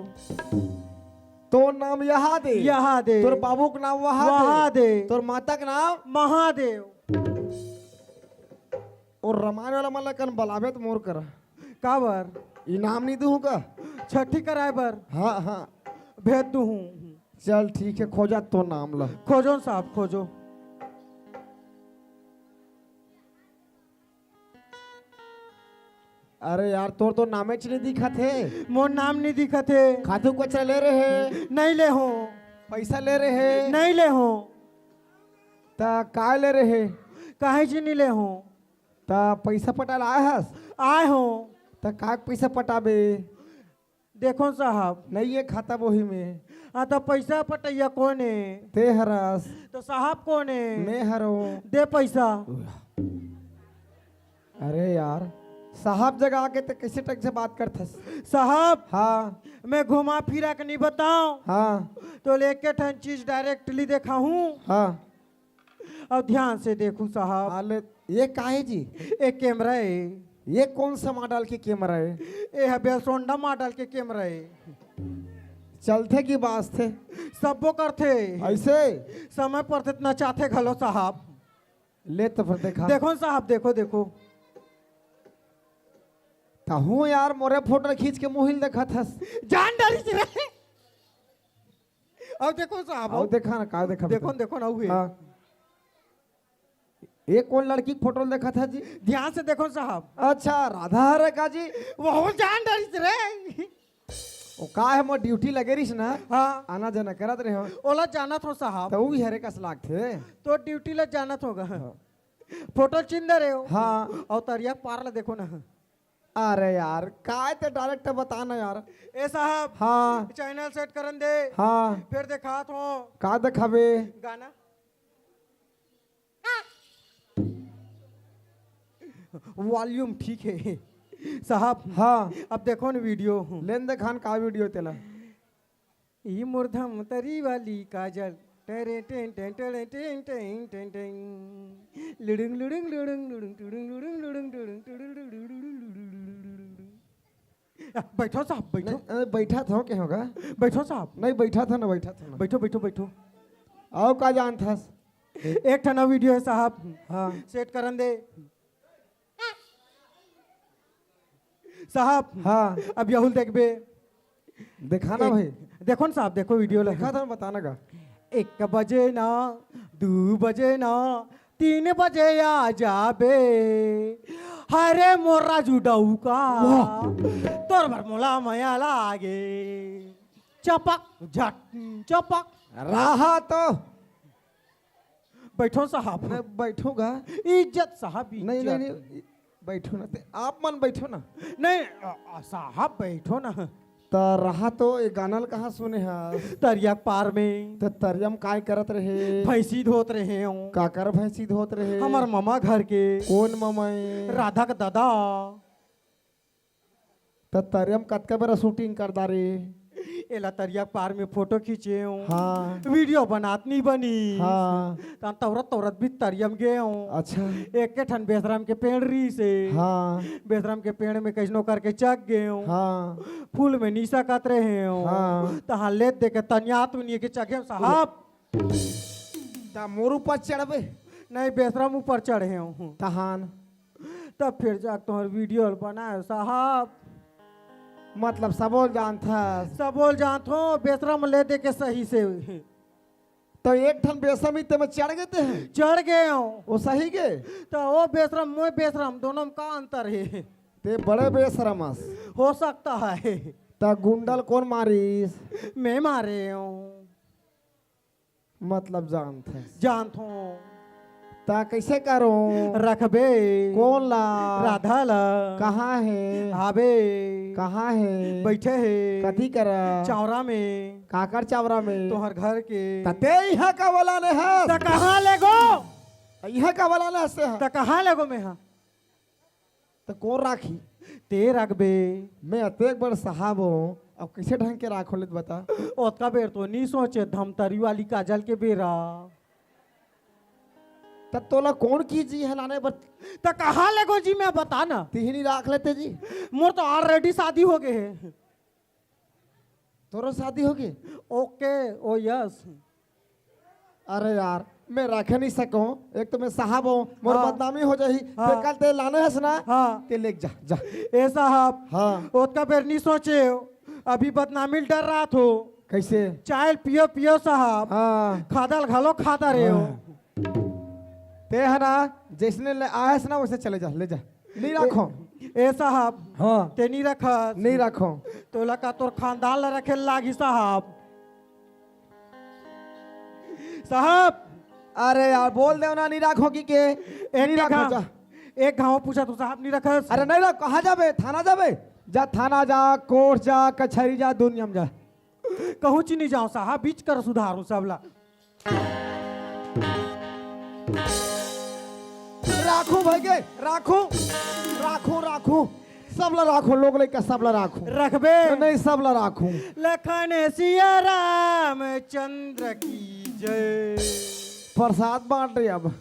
तो नाम यहाँ दे यहाँ दे तोर बाबू का नाम वहाँ दे तोर माता का नाम महादेव और रामायण वाला मला कन बलावे तो मोर कर काबर इनाम नहीं दूँ का छठी कराए बर हाँ हाँ भेज दू हूँ चल ठीक है खोजा तो नाम ला खोजो साहब खोजो अरे यार तोर तो नामे च नहीं दिखा थे मोर नाम नहीं दिखा थे खातू कचरा ले रहे नहीं ले हो पैसा ले रहे नहीं ले हो ता काय ले रहे काहे जी नहीं ले हो ता पैसा पटाल आए हस आए हो ता काय पैसा पटाबे देखो साहब नहीं ये खाता वही में हाँ तो पैसा पटैया कौन है ते हरस तो साहब कौन है मैं हरो दे पैसा अरे यार साहब जगह आके तो कैसे टक से बात करथस साहब हाँ मैं घुमा फिरा के नहीं बताऊं हाँ तो लेके ठन चीज डायरेक्टली देखा हूँ हाँ और ध्यान से देखूं साहब हाल ये काहे जी एक कैमरा है ये कौन सा मॉडल के कैमरा है ये है बेलसोंडा मॉडल के कैमरा है चलते की बात थे सबो करते ऐसे समय पर तो नचाते घलो साहब ले तो फिर देखा देखो साहब देखो देखो कहूँ यार मोरे फोटो खींच के मुहिल देखा था जान डाली से रहे अब देखो साहब आओ देखा ना का देखा देखो देखो ना हुए हाँ ये कौन लड़की की फोटो देखा था जी ध्यान से देखो साहब अच्छा राधा हरे का जी वो जान डाली से रहे वो का है मोर ड्यूटी लगे रही ना हाँ आना जाना करत रहे हो ओला जाना थो साहब तो वो हरे का सलाक थे तो ड्यूटी ला जाना होगा फोटो चिंदा रहे हो हाँ और तरिया पार ला देखो ना अरे यार काय तो डायरेक्ट बताना यार ए साहब हाँ चैनल सेट करन दे हाँ फिर देखा तो का दिखावे गाना वॉल्यूम ठीक है साहब हाँ अब देखो ना वीडियो लेन देखान का वीडियो तेला ये मुर्धम तरी वाली काजल टेरे टेन टेन टेन टेन टेन टेन टेन लुडुंग लुडुंग लुडुंग लुडुंग टुडुंग लुडुंग लुडुंग टुडुंग टुडुंग बैठो साहब बैठो नहीं, बैठा था क्या होगा बैठो साहब नहीं बैठा था ना बैठा था ना बैठो बैठो बैठो आओ का जान था एक ठना वीडियो है साहब हाँ सेट करन दे साहब हाँ अब यहुल देखबे दिखाना भाई देखो ना साहब देखो वीडियो देखा लगा था बताना का 1 बजे ना 2 बजे ना 3 बजे आ जाबे हरे मोरा जुडाऊ का तोर भर मोला मया लागे चपक झट चपक रहा तो बैठो साहब मैं बैठूंगा इज्जत साहब नहीं इज्जत। नहीं नहीं बैठो ना ते आप मन बैठो ना नहीं साहब बैठो ना तो रहा तो ये गानल कहाँ सुने हैं तरिया पार में तो तरियम काय करत रहे भैंसी धोत रहे हूँ काकर भैंसी धोत रहे हमार मामा घर के कौन ममई राधा का दादा तो तरियम कतके बेरा शूटिंग कर दारे एला तरिया पार में फोटो खींचे हूँ हाँ वीडियो बनात नहीं बनी हाँ ता तौरत तौरत भी तरियम गए हूँ अच्छा एक के ठन बेसराम के पेड़ री से हाँ बेसराम के पेड़ में कैसनो करके चक गए हूँ हाँ फूल में नीसा कत रहे हूँ हाँ। तहाँ लेत दे के तनिया तुनिए के चके साहब ता मोर ऊपर चढ़बे नहीं बेसराम ऊपर चढ़े हूँ तहान तब फिर जाके तुम्हारे वीडियो बनाए साहब मतलब सबो जान था सब बोल जानत हो बेसराम ले दे के सही से तो एक ठन बेसमी ते में चढ़ गए थे चढ़ गए हूँ वो सही के तो वो बेसराम मैं बेसराम दोनों में का अंतर है ते बड़े बेशरमस हो सकता है ता गुंडल कौन मारीस मैं मारे हूँ मतलब जान थे जानत हूँ ता कैसे करूं रखबे कौन ला राधा ला कहाँ है आबे कहाँ है बैठे है कथी कर चौरा में काकर चावरा में तोहर घर के तते यहाँ का वाला ने है त कहाँ ले गो यहाँ का वाला ने से है त कहाँ ले गो में हाँ तो कौन राखी ते रखबे मैं अतेक बड़ साहब हूँ अब कैसे ढंग के राखो ले बता ओतका बेर तो नहीं सोचे धमतरी वाली काजल के बेरा तब तोला कौन की जी है लाने पर त कहाँ ले गो जी मैं बता ना तिहनी राख लेते जी मोर तो ऑलरेडी शादी हो गए है तोरो शादी होगी ओके ओ यस अरे यार मैं रख नहीं सकूं एक तो मैं साहब हूँ मोर हाँ। बदनामी हो जाही हाँ। फिर कल ते लाने है ना हाँ ते ले जा जा ए साहब हाँ ओतका बेर नहीं सोचे अभी बदनामी डर रहा थो कैसे चाय पियो पियो साहब हाँ खादल घालो खाता रहे हो ते है ना जैसने ले आया है ना वैसे चले जा ले जा नहीं रखो ए साहब हाँ ते नहीं रखा नहीं रखो तो लगा तोर खानदान ला रखे लागी साहब साहब अरे यार बोल दे ना नहीं रखो की के नहीं रखो जा एक गाँव पूछा तो साहब नहीं रखा अरे नहीं रख कहाँ जाबे थाना जाबे जा थाना जा, कोर्ट जा, कचहरी जा, दुनिया में जा। कहूँ ची नहीं जाऊँ साहब, बीच कर सुधारू सबला। राखू भैया, राखू राखू राखू, सबला राखू, लोग लेके सबला राखू। रखबे नहीं सबला राखू। लखन सिया रामचंद्र की जय। प्रसाद बांट रही अब।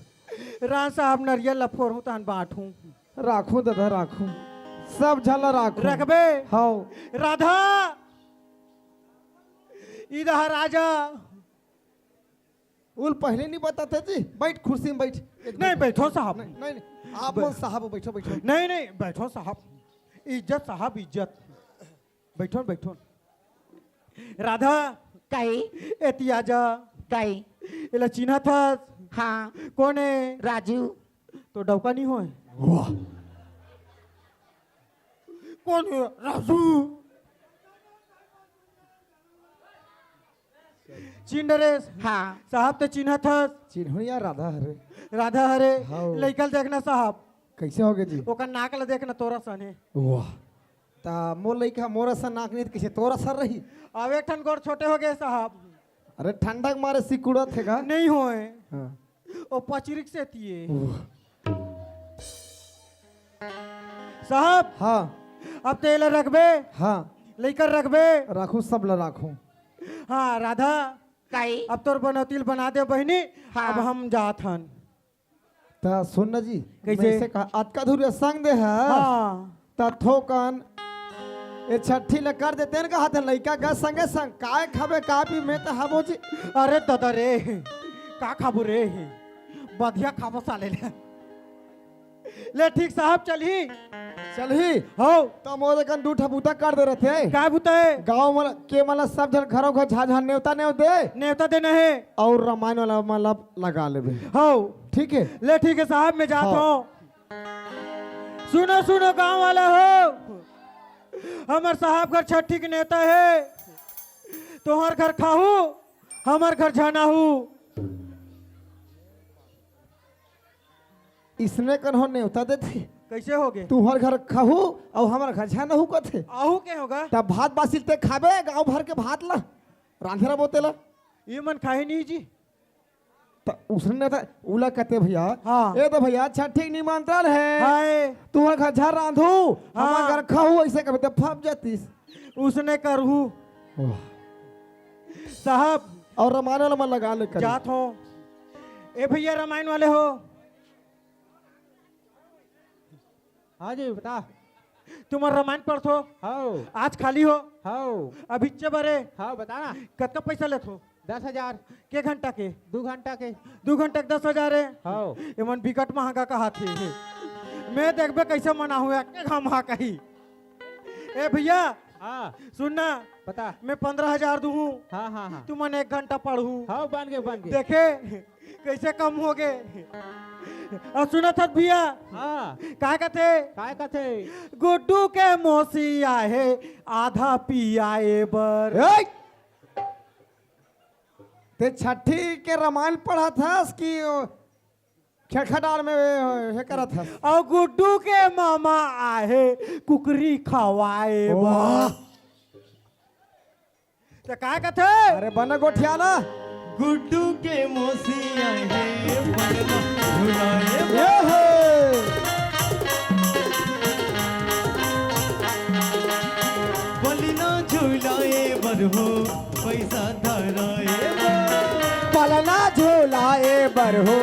राम साहब नरियल लफोर हूँ तहन बांटू। राखू दादा राखू, सब झल राखू। रखबे हाँ। राधा इधर राजा। उल पहले नहीं बताते जी, बैठ कुर्सी में बैठ। नहीं बैठो साहब। नहीं नहीं, आप मत साहब, बैठो बैठो। नहीं नहीं बैठो साहब, इज्जत साहब इज्जत। बैठो बैठो। राधा काही एतिया जा काही इला चिन्हा था। हाँ कौन है? राजू। तो डौका नहीं हो। कौन है? राजू। चिन्ह रे हाँ साहब तो चिन्हा था। चिन्हो यार, राधा हरे। राधा हरे हाँ। लइकल देखना साहब, कैसे हो गए जी? ओकर नाक ला देखना तोरा सने। वाह, ता मोर लइका मोरा सा नाक नहीं कैसे तोरा सर रही? अब एक ठन गोर छोटे हो गए साहब। अरे ठंडा के मारे सिकुड़ा थे का? नहीं होए हाँ। ओ पचरिक से तिए साहब। हाँ अब तेल रखबे, हाँ, लेकर रखबे। राखू सबला राखू। हाँ राधा काही अब तोर बनौतिल बना दे बहनी। हाँ। अब हम जात हन। ता सुन ना जी, कैसे? मैं कहा आज का धुरिया संग दे है। हाँ ता थोकन ये छठी ल कर देते न का हाथ लइका का संगे संग काय खाबे का पी में ता हबो जी। अरे दादा रे का खाबू रे, बढ़िया खाबो साले ले। ठीक साहब चली चल ही हो। तो मोरे कन दूठा बूटा कर दे रहे थे। का बुताए? गांव में के मला सब जन घरों घर झाझा नेवता नेव दे नेवता देना है और रामायण वाला मला लगा लेबे। हो। ठीक है। ले ठीक है साहब, मैं जाता हाँ। हूँ। सुनो सुनो गांव वाला हो, हमार साहब घर छठी के नेता है। तोहर घर खाहू, हमार घर झनाहू। इसने कन हो नेवता दे थे, कैसे हो गए? तू हर घर खाहू और हमार घर झा नहू कथे। आहू के होगा? तब भात बासिल ते खाबे, गांव भर के भात ला रांधेरा बोतेला। ये मन खाए नहीं जी। तो उसने था उला कहते भैया। हाँ। ये तो भैया छठी निमंत्रण है, हाय तू हर घर झा रांधू, हाँ। हमार घर खाहू, ऐसे कभी तो फप जातीस। उसने करहू साहब। और रामायण वाला मन लगा ले कर। जात हो। ए भैया रामायण वाले हो? हाँ जी बता। तुम रामायण पढ़ो? हाँ आज खाली हो? हाँ अभी बरे हाँ बता ना। कतका पैसा लेत हो? 10,000 के घंटा के? 2 घंटा के। 2 घंटे के 10,000 है। हाँ एमन बिकट महंगा कहा थे। मैं देखबे कैसे मना हुआ के घाम कही। ए भैया हाँ सुनना, बता। मैं 15,000 दूँ, हाँ हाँ हाँ तू मन 1 घंटा पढ़ू। हाँ बन गए। देखे कैसे कम हो गए। और सुना था भैया हाँ क्या कहते? काय कथे? गुड्डू के मौसी आए आधा पियाए बर। ए! ते छठी के रामायण पढ़ा था कि खेड़खड़ार में है करा था। और गुड्डू के मामा आए कुकरी खवाए बर। तो क्या कहते? अरे बना गोठिया ना। गुड्डू के मौसी आए हैं, बनना झुलाए ये है। बलिना झुलाए बर हो, पैसा धराए पलना झोलाए बर हो,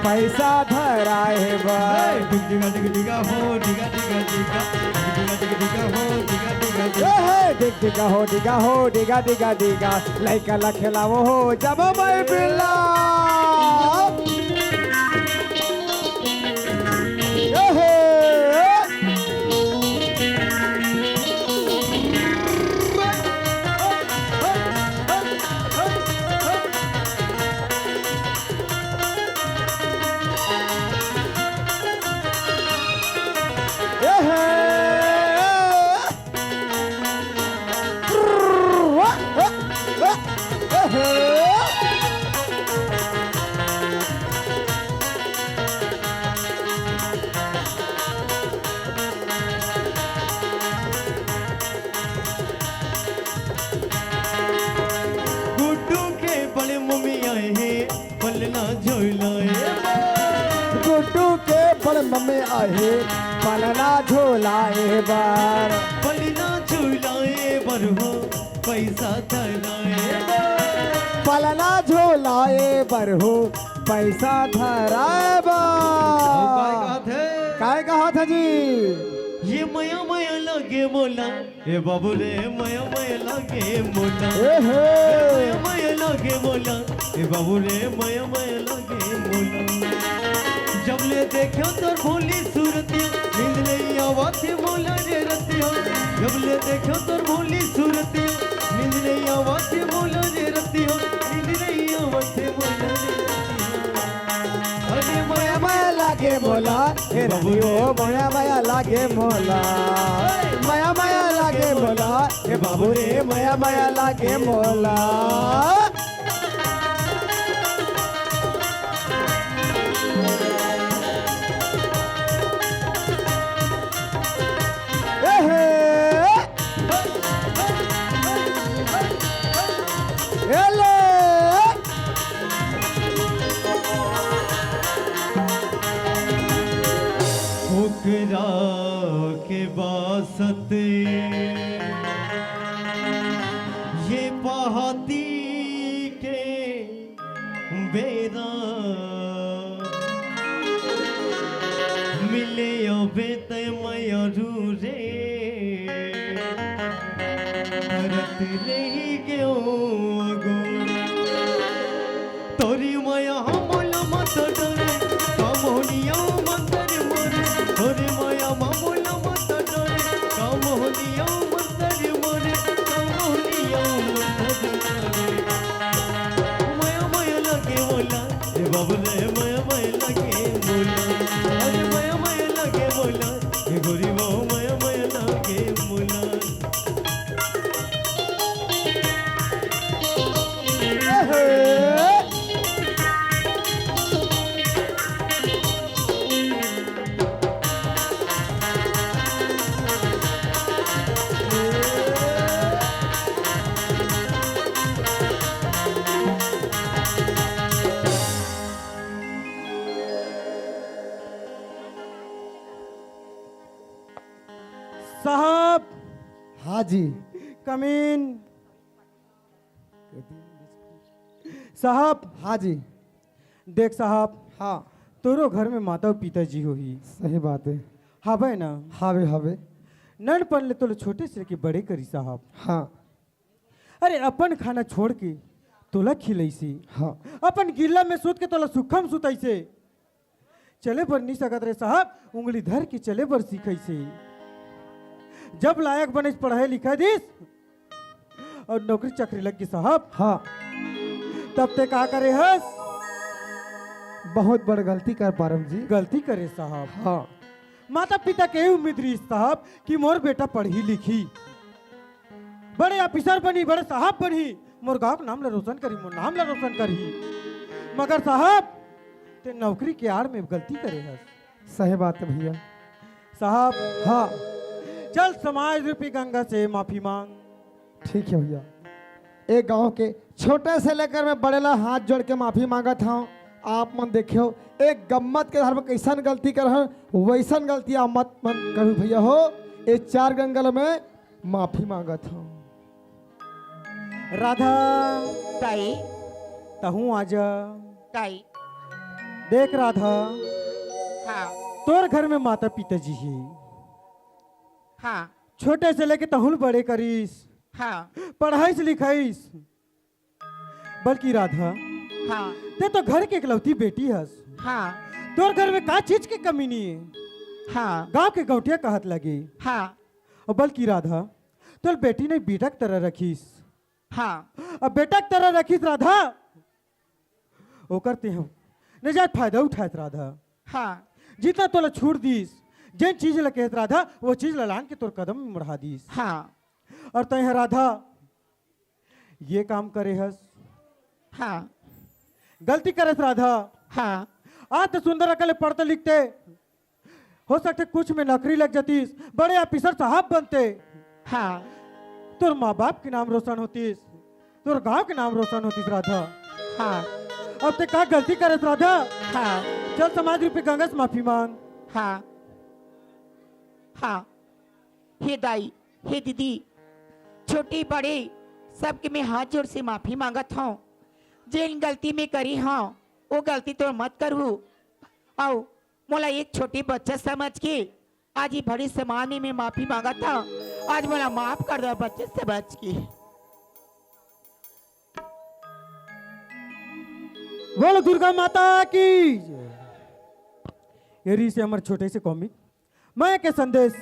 पैसा धराए बर। डिगा डिगा डिगा हो, डिगा डिगा डिगा डिगा डिगा डिगा हो, डिगा डिगा ये डिगा। है डिग डिगा हो, डिगा हो, डिगा डिगा डिगा, लइका ला खिलावो हो जब मैं बिल्ला। ये है। ये है। में आहे पलना झोलाए बार पलना झूलाए बर हो पैसा धराए बर। पलना झोलाए बर हो पैसा धराए बार काय कहा था जी ये मया मया लगे मोला ए बाबू रे मया मया लगे मोला ए हे मया मया लगे मोला ए बाबू रे मया मया लगे मोला। जब ले देखो तो भोली सूरतिया नींद नहीं आवाती मोला रे रतिया। जब ले देखो तो भोली सूरतिया नींद नहीं आवाती मोला रे रतिया। नींद नहीं आवाती मोला रे रतिया। अरे मया माया लागे मोला हे रनियो माया माया लागे मोला माया माया लागे मोला हे बाबू रे माया माया लागे मोला ए हे एले ठुकरा के बासत ये पहाती के बेरा मिले बेत मयूरू रे भरत रही गयो गो तोरी माया मोला मत डरे कामोनिया मंतर मोरे तोरी माया मोला मत डरे कामोनिया मंतर मोरे कामोनिया मंतर मोरे माया माया लगे मोला ए बाबू रे माया माया लगे मोला अरे माया माया लगे मोला ए गोरी बाबू माया माया लगे मोला। ए हे साहब हाँ जी कमीन साहब हाँ जी देख साहब हाँ तोरो घर में माता पिताजी हो ही सही बात है हवे ना हावे हावे नन पन ले तो छोटे से लेके बड़े करी साहब हाँ अरे अपन खाना छोड़ के तोला खिलैसी हाँ अपन गिल्ला में सूत के तोला सुखम सुतैसे चले पर नहीं सकत रे साहब उंगली धर के चले पर सीखैसे जब लायक बने पढ़ाई लिखा दिस और नौकरी चाकरी लग गई साहब हाँ तब ते का करे हस बहुत बड़ गलती कर पारम जी गलती करे साहब हाँ माता पिता के उम्मीद रही साहब कि मोर बेटा पढ़ी लिखी बड़े ऑफिसर बनी बड़े साहब बनी मोर गाँव का नाम ला रोशन करी मोर नाम ला रोशन करी मगर साहब ते नौकरी के आड़ में गलती करे हस सही बात है भैया साहब हाँ चल समाज रूपी गंगा से माफी मांग ठीक है भैया एक गांव के छोटे से लेकर मैं बड़े ला हाथ जोड़ के माफी मांगा था आप मन देखियो एक गम्मत के धर्म कैसन गलती कर वैसन गलती आप मत मन करू भैया हो ये 4 गंगल में माफी मांगा था राधा ताई तहू आजा ताई देख राधा हाँ तोर घर में माता पिताजी है हाँ छोटे से लेके तहुल बड़े करीस हाँ पढ़ाईस लिखाईस बल्कि राधा हाँ ते तो घर के इकलौती बेटी हस हाँ तोर घर में का चीज की कमी नहीं है हाँ गांव के गौटिया कहत लगे हाँ और बल्कि राधा तोर बेटी ने बेटा की तरह रखीस हाँ अब बेटा की तरह रखीस राधा वो करते हम नजायज फायदा उठात राधा हाँ जितना तोला छूट दीस जिन चीज ला कहत राधा वो चीज लान के तोर कदम में बढ़ा दीस हाँ और तय राधा ये काम करे हस हाँ गलती करस राधा हाँ आज तो सुंदर अकल पढ़ते लिखते हो सकते कुछ में नौकरी लग जातीस बड़े ऑफिसर साहब बनते हाँ तोर माँ बाप के नाम रोशन होतीस तोर गांव के नाम रोशन होतीस राधा हाँ अब ते का गलती करस राधा हाँ चल समाज रूपी गंगा से माफी मांग हाँ हाँ, हे दाई, हे दीदी, छोटे बड़े सबके मैं हाथ जोड़ से माफी मांगत हूँ। जिन गलती में करी हाँ वो गलती तो मत करू। आओ मोला एक छोटे बच्चा समझ के आज ही बड़ी समाज में मैं माफी मांगा था। आज मोला माफ कर दो बच्चे से बच के। बोलो दुर्गा माता की। ये रही से हमारे छोटे से कॉमिक मैं के संदेश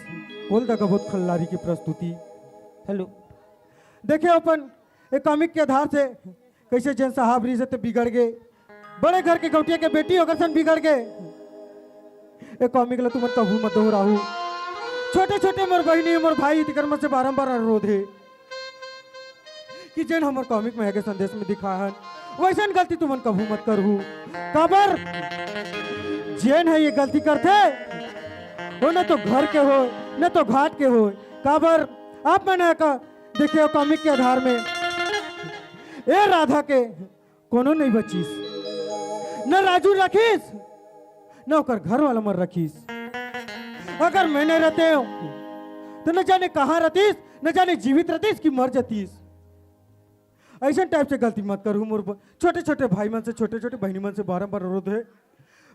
बोल दा बहुत खल्लारी की प्रस्तुति। हेलो देखिए अपन एक कॉमिक के आधार से कैसे जैन साहब री से तो बिगड़ गए, बड़े घर के गौटिया के बेटी होकर सन बिगड़ गए। एक कॉमिक ला तुम कबू मत हो राहू, छोटे छोटे मोर बहनी मोर भाई तिकर से बारंबार अनुरोध है कि जैन हमारे कॉमिक में है के संदेश में दिखा है वैसा गलती तुम कबू मत करहू। काबर जैन है ये गलती करते वो न तो घर के हो न तो घाट के हो। काबर आप मैंने देखिए कॉमिक के आधार में ए राधा के कोनो नहीं बचीस, न राजू रखीस न ओकर घर वाला मर रखीस। अगर मैंने रहते हो तो न जाने कहाँ रहतीस, न जाने जीवित रहतीस कि मर जातीस। ऐसा टाइप से गलती मत करूँ। मोर छोटे छोटे भाई मन से छोटे छोटे बहनी मन से बारंबार अनुरोध है।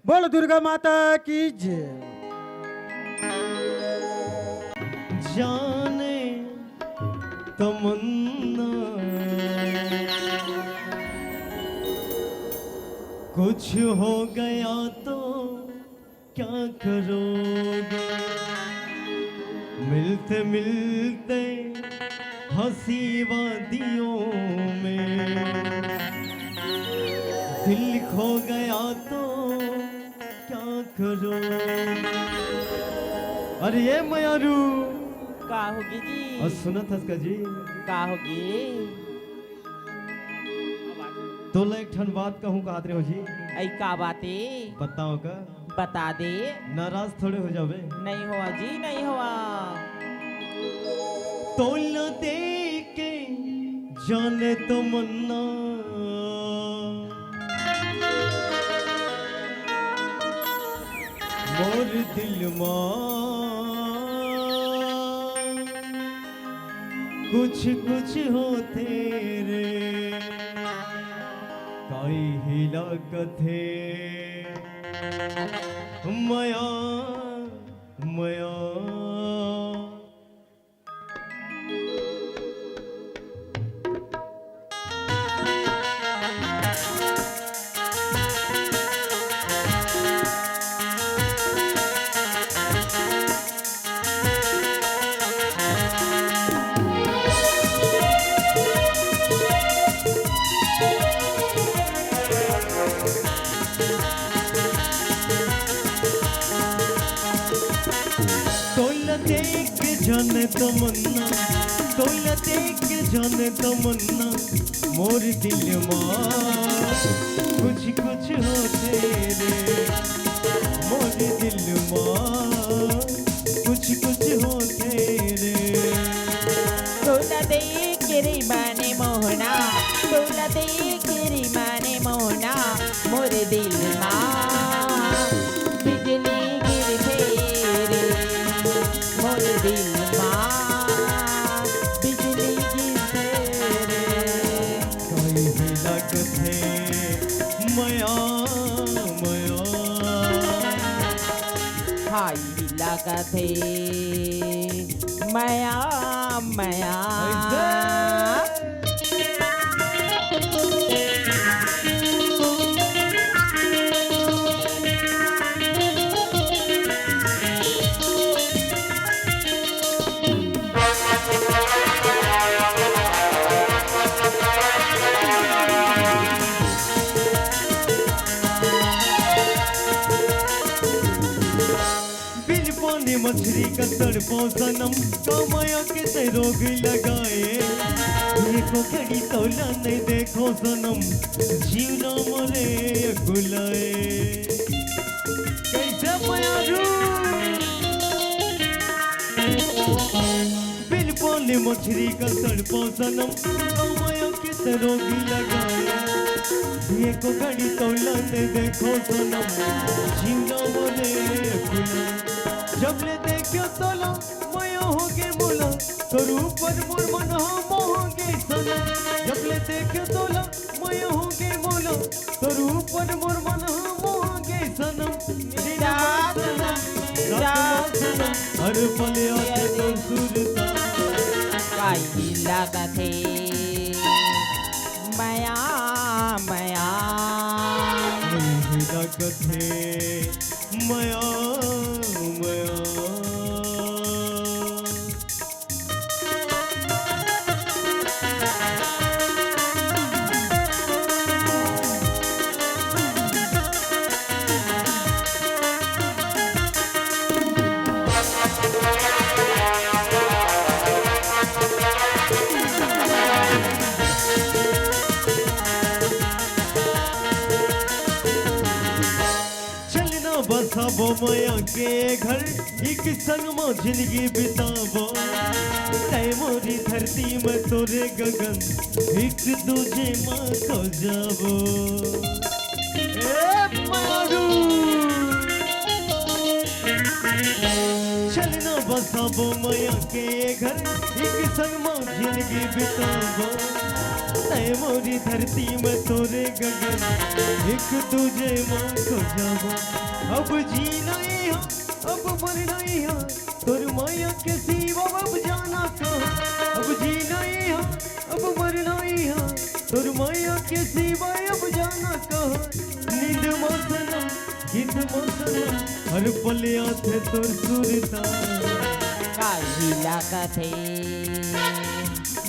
बोल दुर्गा माता की जय। जाने तमन्ना कुछ हो गया तो क्या करोगे, मिलते मिलते हंसी वादियों में दिल खो गया तो क्या करोगे। अरे ये मयारू का होगी जी? और सुना था इसका जी का होगी? तो एक ठन बात कहूँ का हो जी। ऐ का बातें बताओ का, बता दे। नाराज थोड़े हो जावे। नहीं हुआ जी, नहीं हुआ। तोला दे के जाने तो मन्ना मोर दिल मां कुछ कुछ होते रे काई हिला कथे मया मया। जाने तमन्ना तोला देख जाने तमन्ना मोर दिल मां कुछ कुछ होते रे मोर दिल मां कुछ कुछ होते रे। तोला देख रे माने मोहना, तोला देख रे माने मोहना मोर दिल मां बिजली गिरते रे मोर दिल थे मया मया। मछली का तड़पो सनम कमाया के ते रोग लगाए ये को खड़ी तौला नहीं देखो सनम जीव न मरे गुलाए। कैसे मयारू बिल्कुल चले मछली का तड़पो सनम माया के तरोगी लगाए ये को घड़ी तौलते देखो सनम जीवना बोले खुला जब ले देखो तोला माया होगे मोला तो रूप पर मोर मन मोहोगे सनम जब ले देखो तोला माया होगे मोला तो रूप पर मोर मन मोहोगे सनम हर पल आते तो सुरता काई लागत है माया माया नहीं लागत है माया माया बसाबो माया के घर एक संग में जिंदगी बिताबो तय मोरी धरती में तोरे गगन एक दूजे माँ खो जाबो ए मारू चलना बसाबो माया के घर एक संग में जिंदगी बिताबो तय मोरी धरती में तोरे गगन एक दूजे माँ खो जाबो अब जी नहीं हो अब मर नहीं हो तोर माया के सिवा अब जाना कहाँ अब जी नहीं हो अब मर नहीं हो तोर माया के सिवा अब जाना कहाँ नींद मौसम गीत मौसम हर पल आते तोर सुरता काई लागत है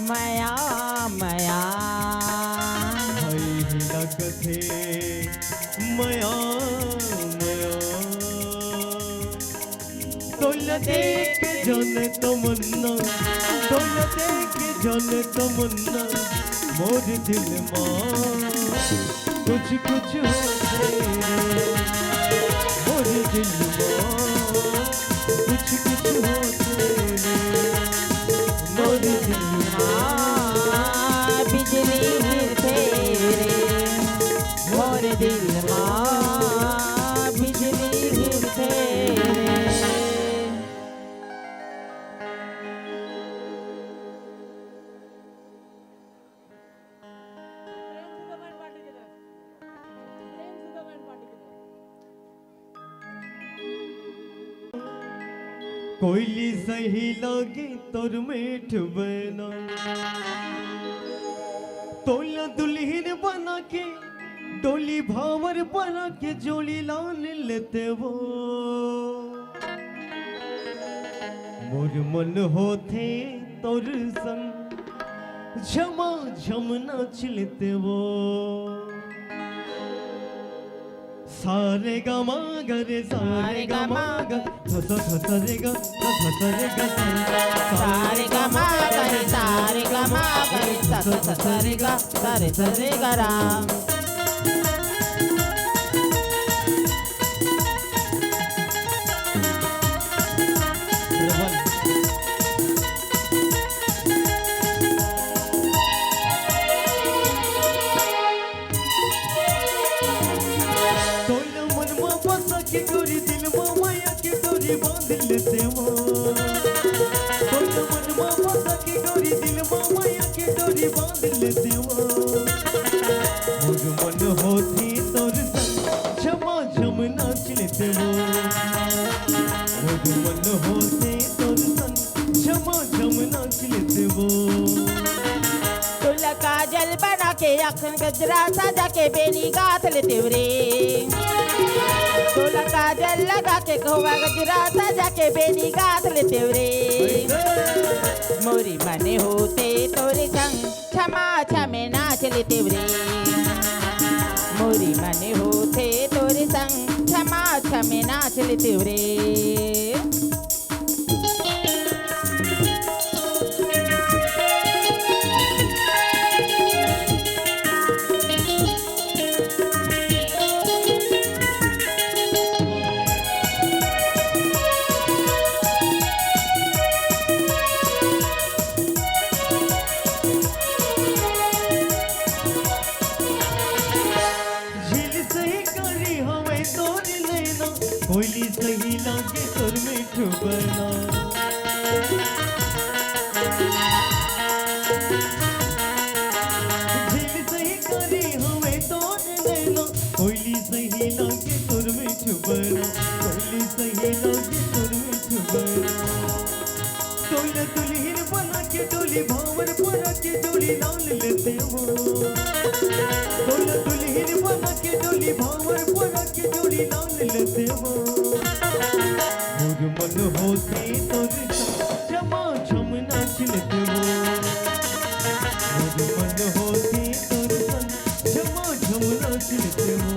माया माया हाय लागत है माया तोला देख जाने तमन्ना तोला देख जाने तमन्ना मोर दिल माँ कुछ कुछ होते मोर दिल माँ कुछ कुछ होते मोर दिल माँ बिजली गिरते रे मोर दिल माँ बिजली गिरते रे कोयली सही लागे तोर मेठ बना तोला दुल्हन बना के डोली भावर बना के जोड़ी लान लेते वो मोर मन होते तोर संग झमा झम नाच लेते वो सारे गमा गरे सारे गमा ग थ थ रे ग थ रे ग सारे गमा करे सारे गमा करे सारे गा सारे गरा के गोरी दिल माया के डोरी बांध लेते वो तो मन मामा के गोरी दिल माया के डोरी बांध लेते वो मुझ मन होती तोर संग क्षमा झम नाच लेते वो मुझ मन होते तोर संग क्षमा झम नाच लेते वो तुला काजल बना के अखन गजरा सजा के बेनी गाथ लेते रे तोला काजल लगा के खोवा गजरा सजा के बेनी गाथ लेते रे मोरी मने होते तोरे संग क्षमा छमे नाच लेते रे मोरी मने होते तोरे संग क्षमा छमे नाच लेते रे होली सही लागे तोर मीठू बना झील सही करी हमें तोर नैना होली सही लागे तोर मीठू बना होली सही लागे तोर मीठू बना तोला दुल्हन बना के डोली भावर परा के डोली लाल लेते हो तोला दुल्हन बना के डोली भावर परा के डोली लाल लेते हो मोर मन होते तोर जमा झम नाच लेते हो मोर मन होते तोर जमा झम नाच लेते हो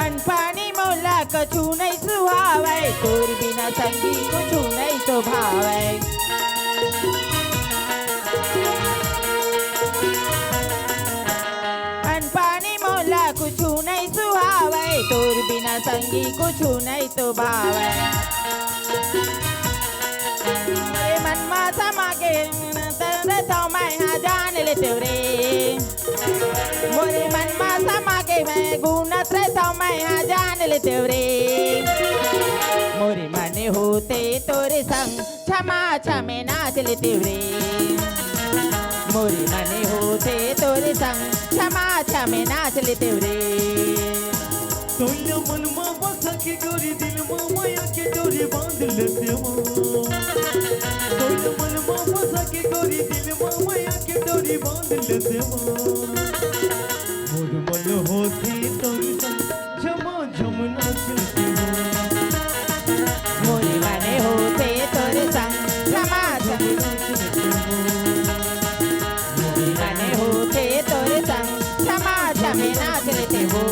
अनपानी मोला कछु नहीं सुहावे तोर बिना संगी कुछु नहीं शोभावे अनपानी मोला कुछु नहीं सुहावे तोर बिना संगी कुछु नहीं शोभावे मेरे मन मा समा के तेरे तो मैं हाँ जान लेते रे मोरे मन मा समा के मैं गुनत रहता मैं हाँ जान लेते रे मोरे मन होते तोरे संग क्षमा क्षमे नाच लेते रे मोरे मन होते तोरे संग क्षमा क्षमे नाच लेते रे तोला मन माँ बसा के गोरी दिल माँ माया के डोरी बांध लेते हो तोला मन माँ बसा के गोरी दिल माँ माया के डोरी बांध लेते हो मोर मन होते तोर संग झमा झम नाच लेते हो मोरे मन होते तोरे संग क्षमा क्षमे नाच लेते हो मोरे मन होते तोरे संग क्षमा क्षमे नाच लेते हो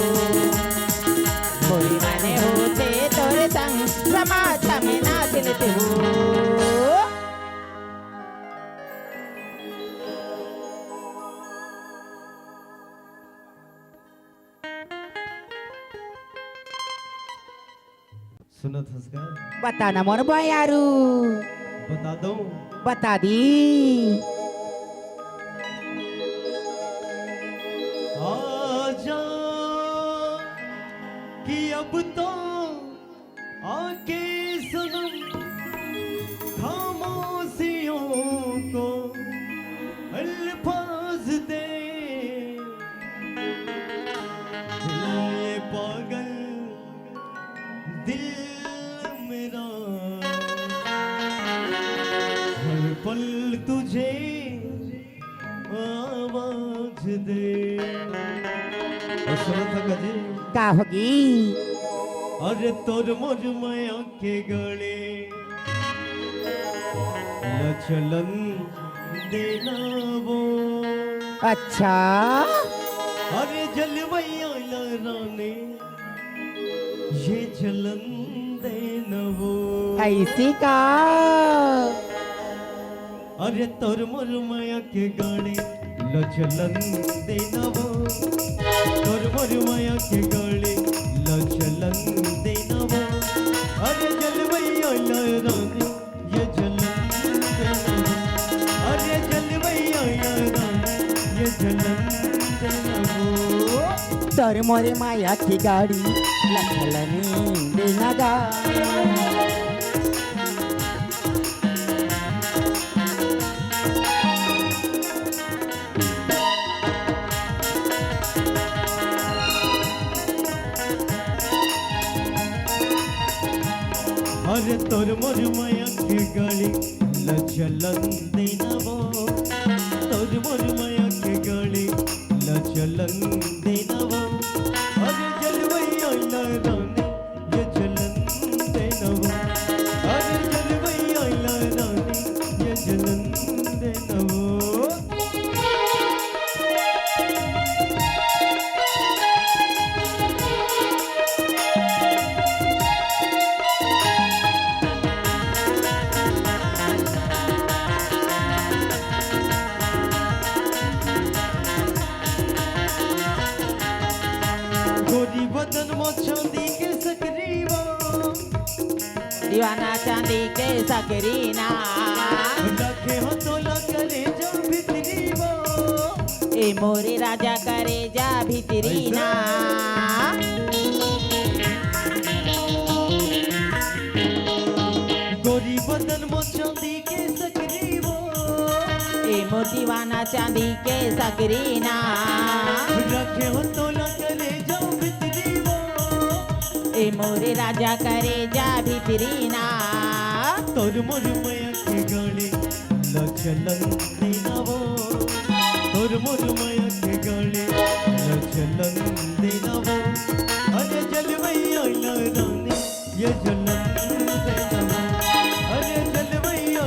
मोरे मन होते तोरे संग क्षमा क्षमे नाच लेते हो सुना था बता ना मोर बयारू बता दो बता दी आजा कि अब तो आके सनम खामोशियों को अल्फाज दे दिल ये पागल दिल मेरा हर पल तुझे आवाज दे और सुना था जी का होगी अरे तोर मोर माया के गले लचलन देना वो अच्छा अरे जलवैया रानी ये जलन देना वो ऐसी का अरे तोर मोर माया के गले लचलन देना वो तोर मोर माया के गले लचलन देना वो अरे जलवैया रानी ये जलन देना वो अरे जलवैया रानी ये जलन देना वो तर मोरे माया की गाड़ी लखलनी देना गा अरे तोर मोर माया की गाड़ी लचलन देना वो तोर मोर माया की गाड़ी लचलन देना वो अरे जलवैया रानी ये जलन देना वो अरे जलवैया रानी ये जलन देना वो दीवाना चांदी के सकरीना रखे हो तोला करे जो भितरी वो ए मोरे राजा करे जा भितरीना गोरी बदन मो चांदी के सकरी वो ए मोर दीवाना चांदी के सकरीना रखे हो तोला करे जो भितरी वो ए मोरे राजा करे जा भितरीना तोर मोर मया के गाड़ी लचलन देना वो तोर मोर मया के गाड़ी लचलन देना वो अरे जलवैया रानी ये जलन देना वो अरे जलवैया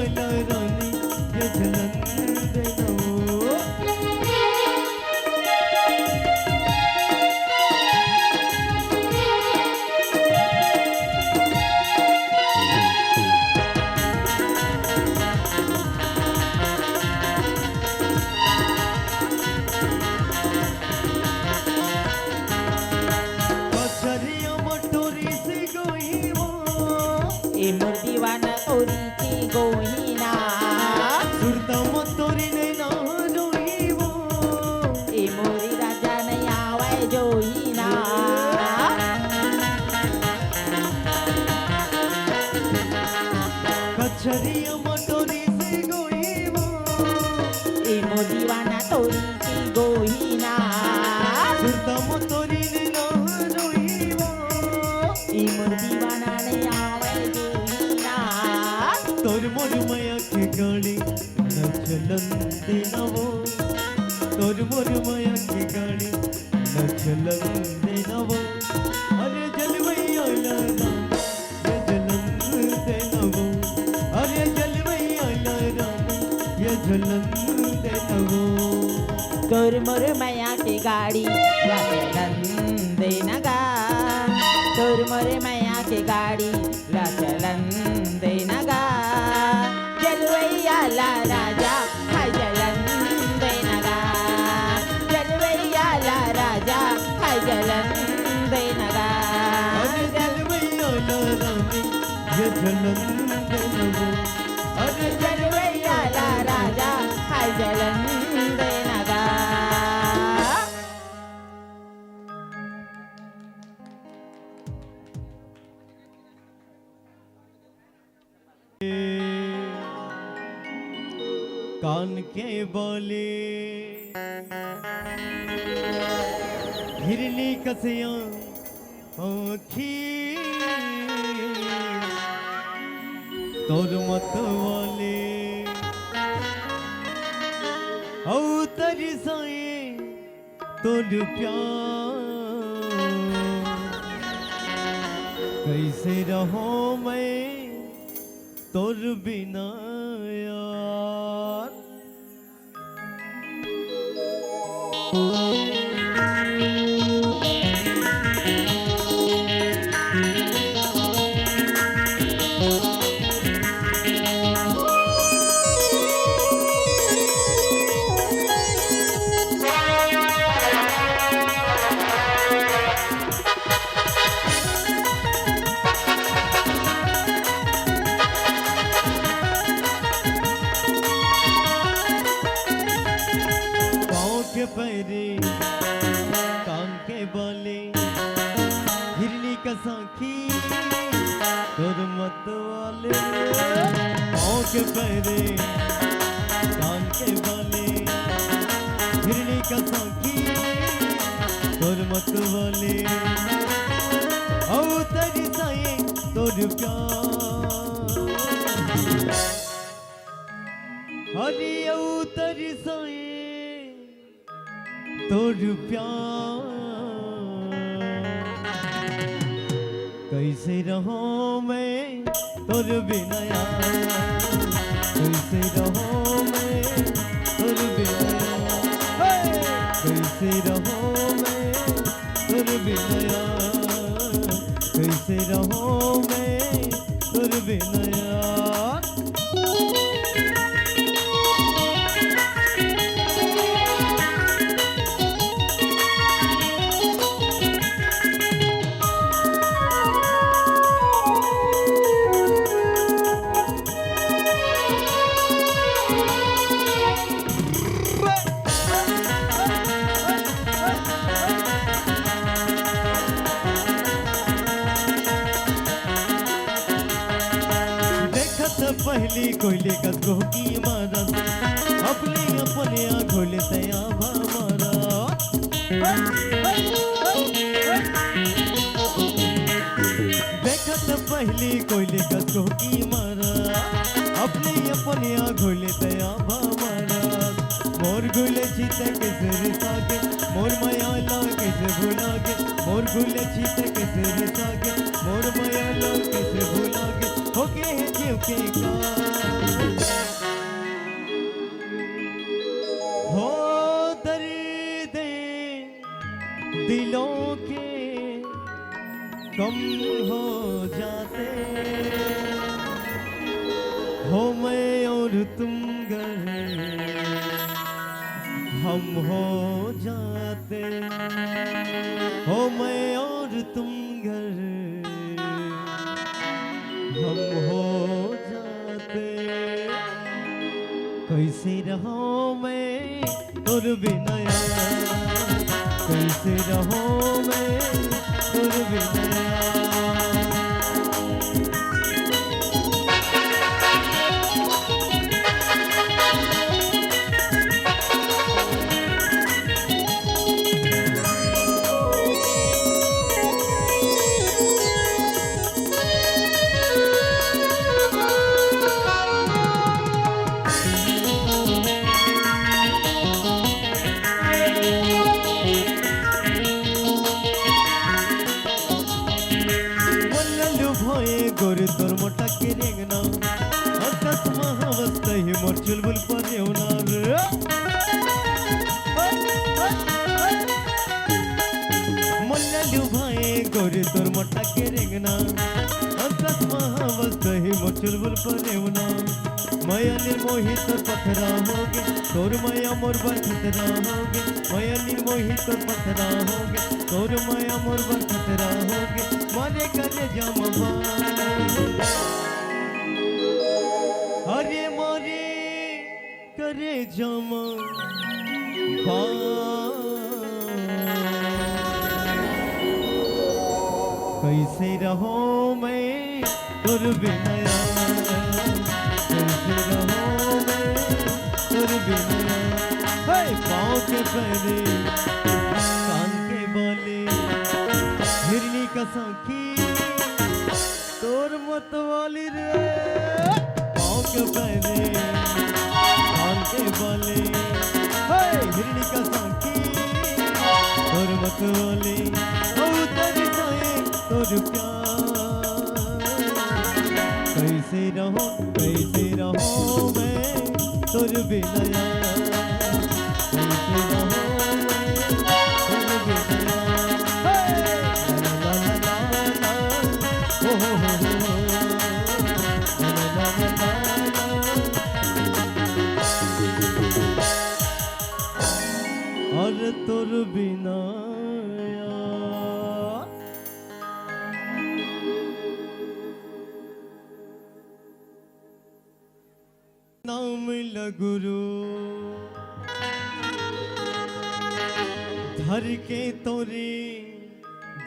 रानी ये जलन देना वो कचरिया मटोरी से गोई वो ए मोर दीवाना तोरी की गोहीना सुरता मटोरी ने ना रोई वो ए मोरी राजा नहीं आवे जोहीना कचरिया मटोरी से गोई वो ए मोर दीवाना तोरी की गोहीना सुरता मटोरी ने ना रोई वो ए मोर दीवाना नहीं आवे जोहीना तोर मोर मया के गाड़ी न चलन देना वो तोर मोर मया के गाड़ी न चलन देना वो अरे जलवैया रानी ये जलन देना वो अरे जलवैया रानी ये जलन देना वो तोर मोर मैया की गाड़ी लचलन देना गा तोर मोर मैया की गाड़ी लचलन देना गा जलवैया ला राजा हाय जलन देना गा जलवैया ला राजा हाय जलन देना गा अरे जलवैया रानी ये जलन देना वो अरे जलवैया ला राजा हाय जलन देना गा कान के बोले हिरनी कसियां आँखी तोर मत वाले औ तरसाए तोर प्यार कैसे रहो मैं तोर बिना यार पाँव के पैरे कान के बाले हिरनी का साखी तोर मत वाले पाँव के पैरे कान के बाले हिरनी का साखी तोर मत वाले औ तेरी साए तोर प्यार हरी औ तेरी साए तोर प्यार कैसे रहूं मैं तोर बिना यार कैसे रहूं मैं तोर बिना यार कैसे रहूं मैं तोर बिना यार कैसे रहूं मैं तोर बिना यार पहली कोयले का गोकी मारा अपने अपने आँखों ले तया मारा देखत पहली कोयले का गोकी मारा अपने अपने आँखों ले तया मारा मोर गुले चीते कैसे रिसागे मोर माया ला कैसे भुलागे मोर गुले चीते कैसे रिसागे मोर माया ला कैसे भुलागे होके है जीव के का हो दर्द दिलों के कम हो जाते हो मैं और तुम गर हम हो जाते हो मैं और तुम घर हम हो जाते कैसे रहो मैं तुर बिना कैसे रहो मैं तुर बिना गोर तोर मोटा के रेंगना आकाश महावस्त ही मोर चुलबुल पर येवनार मल्लू भाई गोर तोर मोटा के रेंगना आकाश महावस्त ही मोर चुलबुल पर येवनार माया निर्मोही तोर पथरा होगे तोर माया मोर बरखतरा होगे माया निर्मोही तोर पथरा होगे तोर माया मोर बरखतरा होगे मारे करे जामवा अरे मारे करे जामा कैसे रहो मैं तुर बिना कैसे रहो मैं तुर बिना पाँव के पहले कान के बोले हिरनी का साखी तोर मत वाली रे पाँव के पहले कान के बोले हिरनी का साखी तोर मत वाली तेरी साए तोर प्यार कैसे रहो मैं तोर बिना कैसे रहो मैं तोर बिना और तोर बिना नाम लगुरु धर के तोरे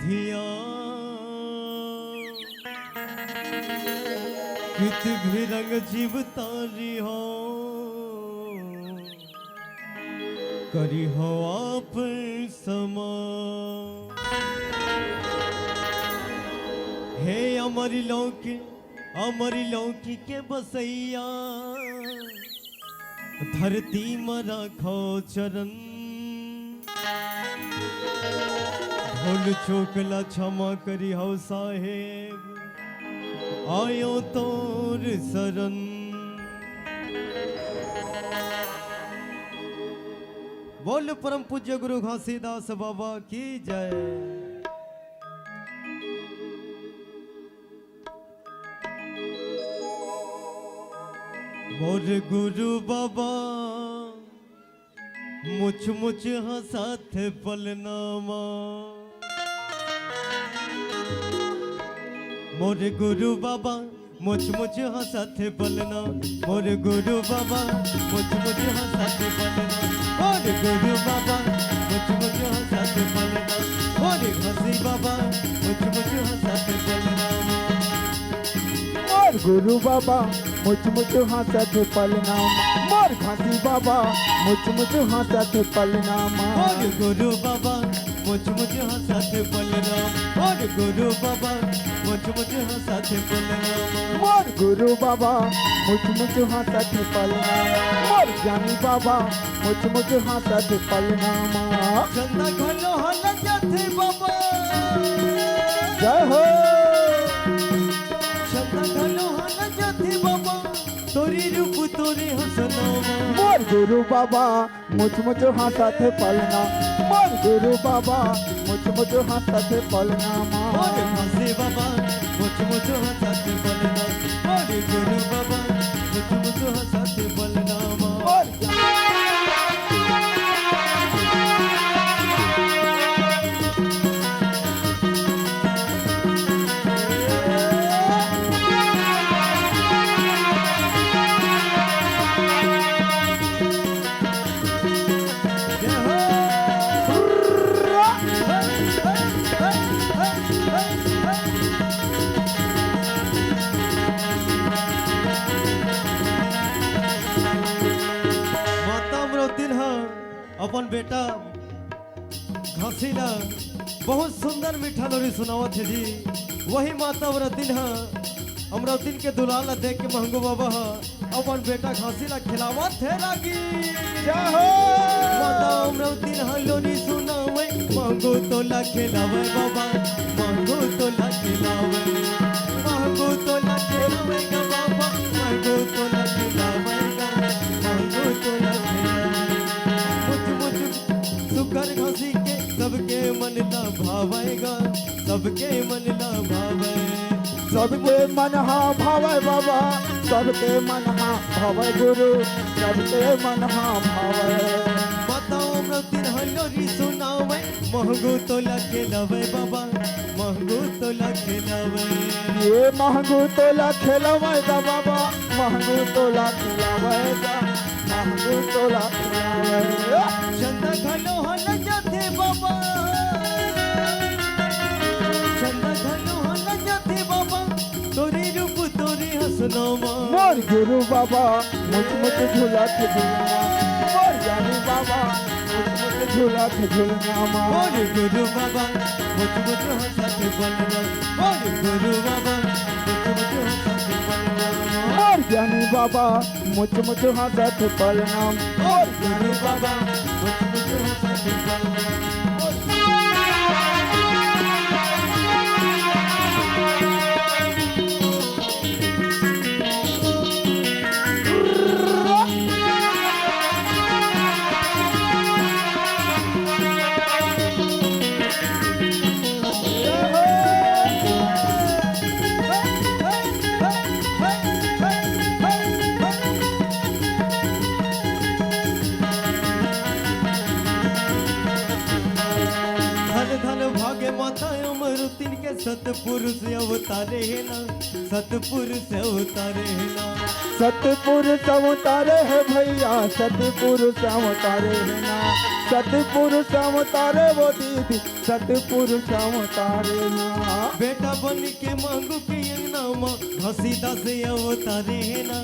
धिया कित भी रंग जीव तारी हो करी हो आप समा हे अमरी लौकी के बसैया धरती में राखो चरण ढोल चोकला क्षमा करी हो साहेब आयो तोर शरण बोल परम पूज्य गुरु घासीदास बाबा की जय। मोर गुरु बाबा मुछ मुछ हंसाथ पलनामा मोर गुरु बाबा मुछ मुछ हंसाथ पलना मोर गुरु बाबा मुछ मुछ हंसाथ पलना मोर गुरु बाबा मुछ मुछ हंसाथ पलना मोर घसी बाबा मुछ मुछ हंसाथ पलना मोर मोर गुरु बाबा मुझ हंसत पलनामा मोर घासी बाबा मुझ हंसत पलनामा और गुरु बाबा मुझ हंसत बलराम और गुरु बाबा मुझ हंसत बलराम मोर गुरु बाबा मुझ हंसत पलनामा मोर ज्ञानी बाबा मुझ हंसत पलनामा चंदा घनो हल जाते बाबा जय हो चंदा घनो हल जाते बाबा तोरी रूप तोरे हसनामा मोर गुरु बाबा मुझ हंसत पलना मोर गुरु बाबा मुझ हंसत पलनामा और हंसे बाबा मुझ हंसत बलराम और गुरु बाबा मुझ हंसत बलराम मोर माता अमरौती अपन बेटा घसीला बहुत सुंदर मीठा लोरी सुनावत है जी वही माता अमरौती के दुलाल देख के महंगो बाबा अपन बेटा घसीला खिलावत है रागी माता अमरौती लोरी सुनावे महंगो तोला खिलावे बाबा महंगो तोला खिलावे महंगो तोला खिलावे गा बाबा महंगो तोला खिलावे गा महंगो तोला खिलावे मुझ सुकर घसी के सबके मन ला भावेगा सबके मन ला भावे सबके मन हा भावे बाबा सबके मन हा भावे गुरु सबके मन हा भावे बताओ अमरौती हलोरी सुनावे महंगो तोला खिलावे बाबा महंगो तोला खिलावे ये महंगू तोला खिलावेगा बाबा महंगू तोला खिलावेगा महंगू तोला खिलावेगा चंदा घनो हल जाते बाबा चंदा घनो हल जाते बाबा तोरी रूप तोरी हसनामा मोर गुरु बाबा मुझ झूला के झूलना मोर ज्ञानी बाबा मुझ झूला के झूलना और गुरु बाबा मुझ हंसत बलराम और गुरु बाबा मुझ हंसत बलराम और ज्ञानी बाबा मुझ हंसत प्रणाम और गुरु बाबा मुझ हंसत बलराम भागे माता अमरुतिन के सतपुरुष अवतारे है ना सतपुरुष अवतारे है ना सतपुरुष अवतारे है भैया सतपुरुष अवतारे है ना सतपुरुष अवतारे वो दीदी सतपुरुष अवतारे ना बेटा बन के मांगू के नामा घसीदा से अवतारे है ना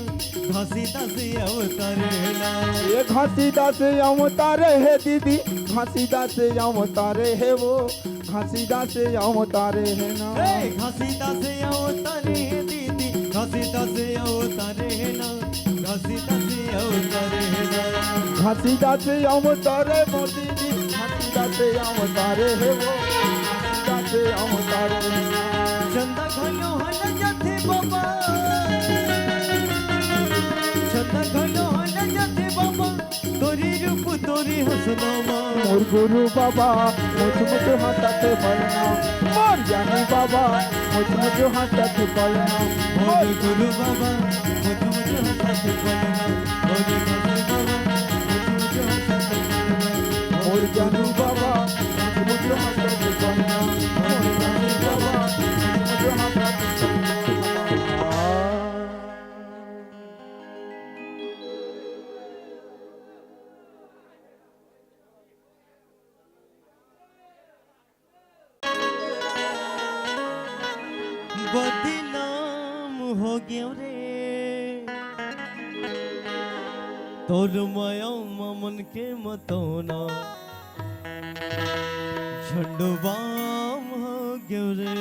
घसीदा से अवतारे है ना ये घसीदा से अवतारे है दीदी घसीदा से अवतारे है वो घसीदा से अवतारे है ना घसीदा से अवतारे है दीदी घसीदा से अवतारे है ना घसीदा से अवतारे है ना घसीदा से अवतारे वो दीदी घसीदा से अवतारे है वो घसीदा से अवतारे है ना चंदा घनो हल जाते बाबा चंदा घनो हल जाते बाबा तोरी रूप तोरी हसनामा मोर गुरु बाबा मुझ हंसत बलना मोर ज्ञानी बाबा मुझ हंसत बलना मोर गुरु बाबा मुझ हंसत बलना मोर गुरु बाबा मुझ हंसत बलना मोर ज्ञानी बाबा मुझ हंसत बलना मोर ज्ञानी बाबा मुझ हंसत बलना बदनाम हो गया তোর মায়া মন के मतोना झंडुबाम हो गयो रे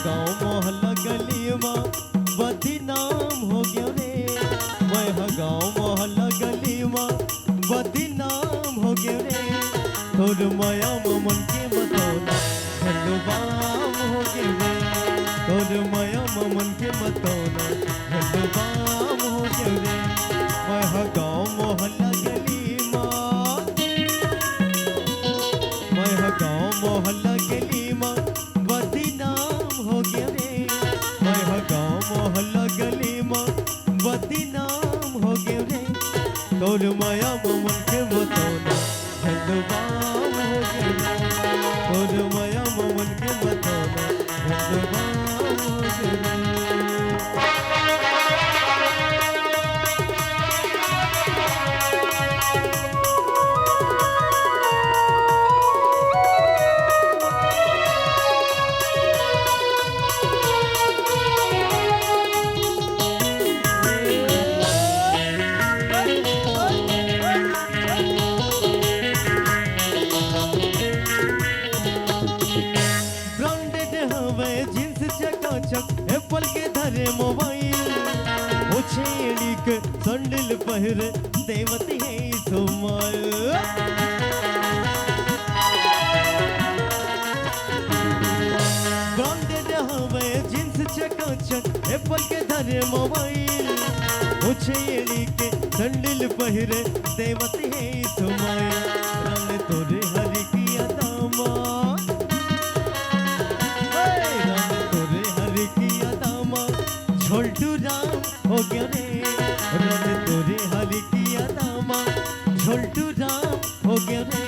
गाँव मोहल्ला गली में बदनाम हो गया रे मैं गाँव मोहल्ला गली में बदनाम हो गया रे तोर माया मन के मतोना झंडुबाम हो गया रे तोर माया मन के मतोना झंडुबाम हो गया रे मैं गाँव मोहल्ला गली में मैं गाँव मोहल्ला गली में बदनाम हो गया रे मैं गाँव मोहल्ला गली में बदनाम हो गया रे तोर माया मन के मतोना झंडुबाम हो गया रे तोर माया मन के मतोना झंडुबाम हो गया रे एप्पल के धरे मोबाइल वो छेड़ी के संडल पहरे देवती है सोमाल ब्रांडेड हवे जींस चकाचक एप्पल के धरे मोबाइल वो छेड़ी के संडल पहरे देवती है सोमाल रंग तोरे हरी की अदामा झोल्टू राम हो गया रे रन तोरे हरी किया दामा झोल्टू राम हो गया रे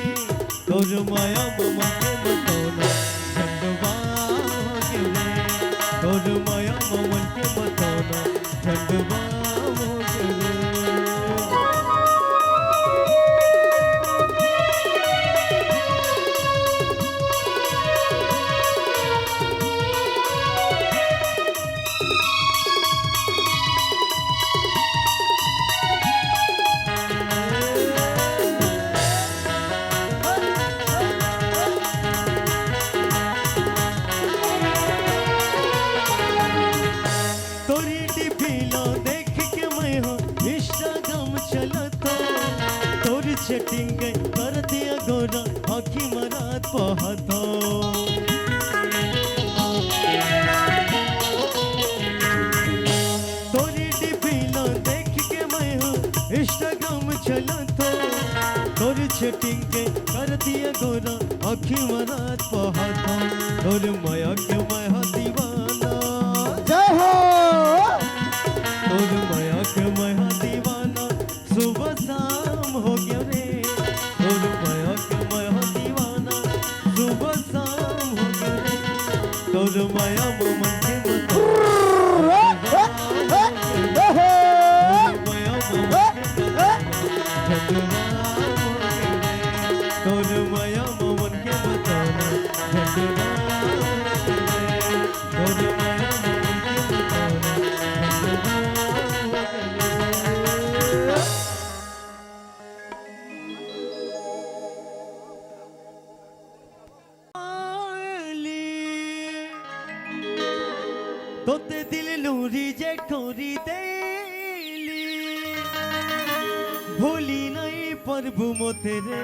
तोर माया मन के मतोना झंडुबाम हो गया रे तोर माया मन के मतोना झंडुबाम हो गया रे चटिंग कर दिया गोरा आखी मरात पहातो तोरी डिफिला देख के मैं हूँ इंस्टाग्राम चला तो तोरी चटिंग कर दिया गोरा आखी मरात पहातो तोर माया के मैं दीवाना जय हो तोर माया के मैं दीवाना सुबह शाम हो गया रे तोर माया के मैं दीवाना सुबह शाम हो गया रे तोर माया मन के मतोना तोर माया मन के मतोना तोर माया तोते दिल नूरी जे ठोरी देली भूली नहीं प्रभु मो तेरे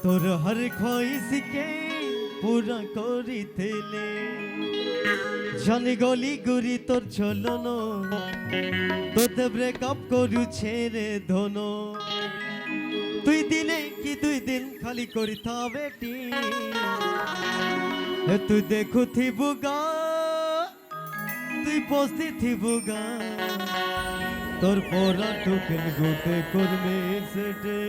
तोर हर ख्वाहिश के पूरा करी थेले जानी गली गुरी तोर चलनो तोते ब्रेकअप करू छेरे धनो तुई दिने कि दुई दिन खाली करी था बेटी तू देखु थी बुगा পোস্তি থিবুগা তোর পরা টুকেন গোটে করবে সেটে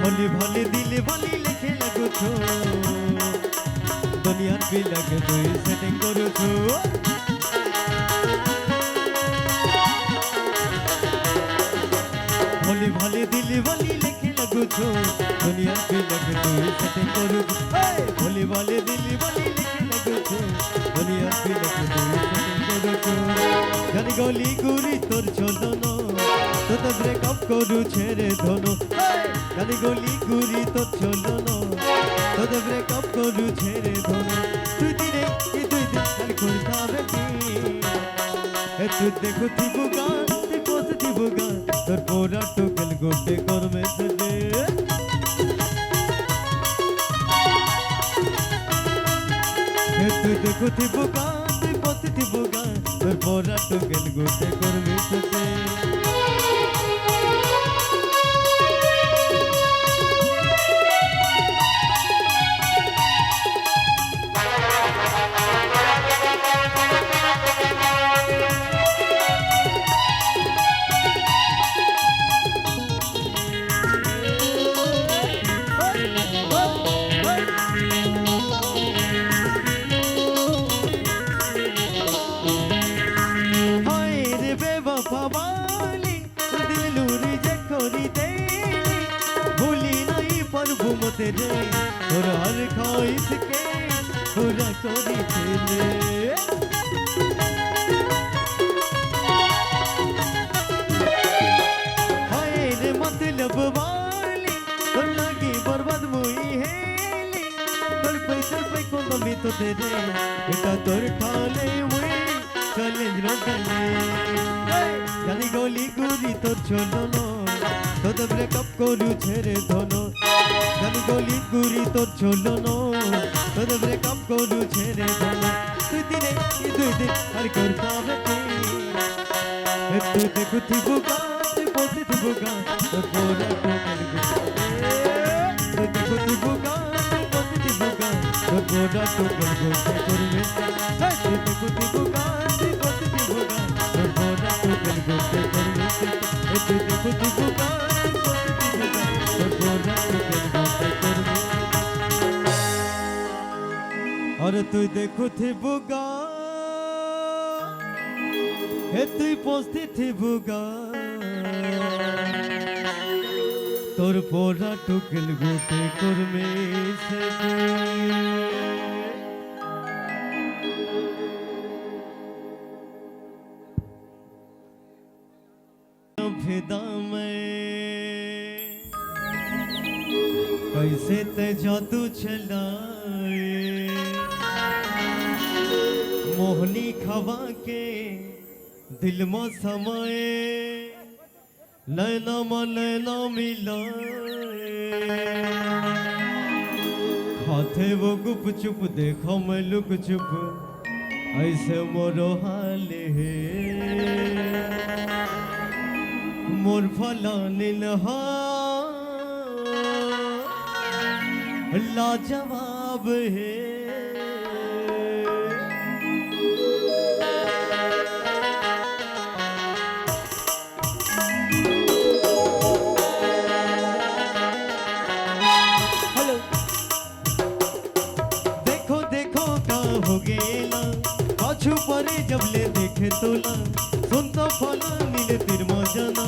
भोली भोली दिल भोली लिखे लगो छो दुनिया भी लगे तो सेटिंग करो छो भोली भोली दिल भोली लिखे लगो छो दुनिया भी लगे तो सेटिंग करो भोली भोली दिल भोली लिखे लगो छो दुनिया भी लगे तो सेटिंग करो छो जानी गली गुरी तोर चलो नो तो ब्रेकअप करू छेरे धनो জানি গলি গুরি তোর চলো না তোদের ব্রেকআপ করু ছেড়ে ধনো তুই দিনে কি দুই দিন খালি করতে হবে কি তুই দেখো থিবুগা তুই বসে থিবুগা তোর পোড়া টোকেল গোটে করবে সেটে তুই দেখো থিবুগা তুই বসে থিবুগা তোর পোড়া টোকেল গোটে করবে সেটে तेरे और हर ख्वाहिश के पूरा कोरी तेरे हाय रे मतलब वाली और लगी बर्बाद मुई हेली तोर पे कौन मी तो तेरे बेटा तोर ठाले मुई चैलेंज रोकले जानी गली गुरी तोर चलो नो तो ब्रेकअप करू छेरे धनो জানি গলি গুরি তোর চলো নো তোদের ব্রেকআপ করু ছেড়ে ধনো তুই দিনে কি দুই দিন আর করতে হবে কি তুই দেখো থিবুগা তুই বসে থিবুগা তোর পোড়া টোকেল তুই দেখো থিবুগা তুই বসে থিবুগা তোর পোড়া টোকেল গোটে করবে তুই দেখো থিবুগা তুই বসে থিবুগা তোর পোড়া টোকেল গোটে করবে তুই দেখো থিবুগা তুই বসে থিবুগা তোর পোড়া টোকেল और तू देखो थी बुगा हे तू पोस्ती थी बुगा तोर पोरा टुकल गोटे कुरमे से फिदा में कैसे ते जादू चलाए मोहनी खवा के दिल में समाए नैना मिलाए खाते वो गुप चुप देखो मैं लुक चुप ऐसे मोरो हाल है मोर फला नीलहा लाजवाब है परे जब ले देखे तोला सुन तो फला नीले तिर मजाना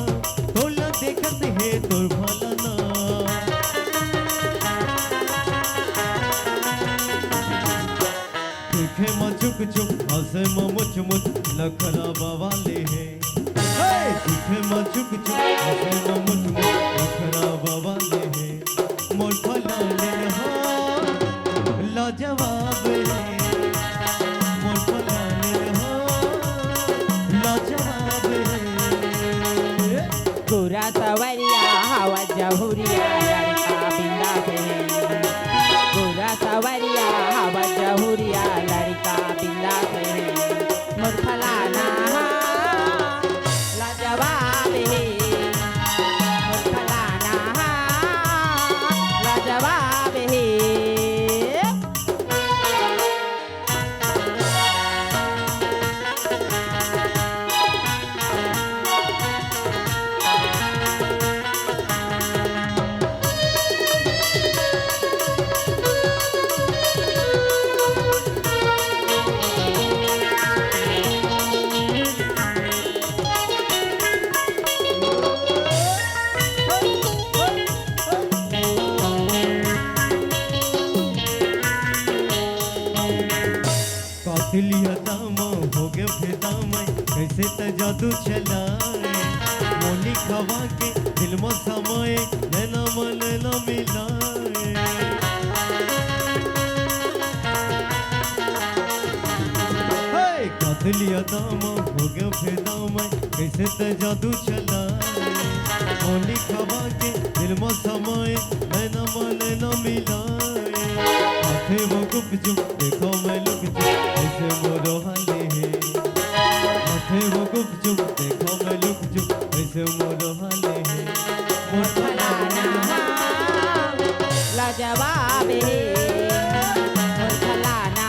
तोला देखत है तोर भला ना देखे चुक चुक हंसे मुच मुच लखरा बवाले है तुखे मचुक चुक हसे न मुठ मुठ नखरा बवाले है मोर फलाने हो लाजवाब है मोर फलाने हो लाजवाब है गोरा सवरिया हवा जहुरिया लड़का बिंदास है गोरा सवरिया हवा जहुरिया लड़का बिंदास है मोर फलाना लाजवाब है मोर फलाना लाजवाब है कातिलिया दामा हो गए फिदा मैं कैसे त जादू चलाए मोली खवा के दिल में समाए नैना मन न मिलाए कातिलिया दामा हो गए फिदा मैं कैसे त जादू चलाए मोली खवा के दिल में समाए नैना मन न मिलाए हाथे वो गुप चुप देखो मैं लुक चुप ऐसे मोरो हाले है हाथे वो गुप चुप देखो मैं लुक चुप ऐसे मोरो हाले है मोर फलाना लाजवाब है मोर फलाना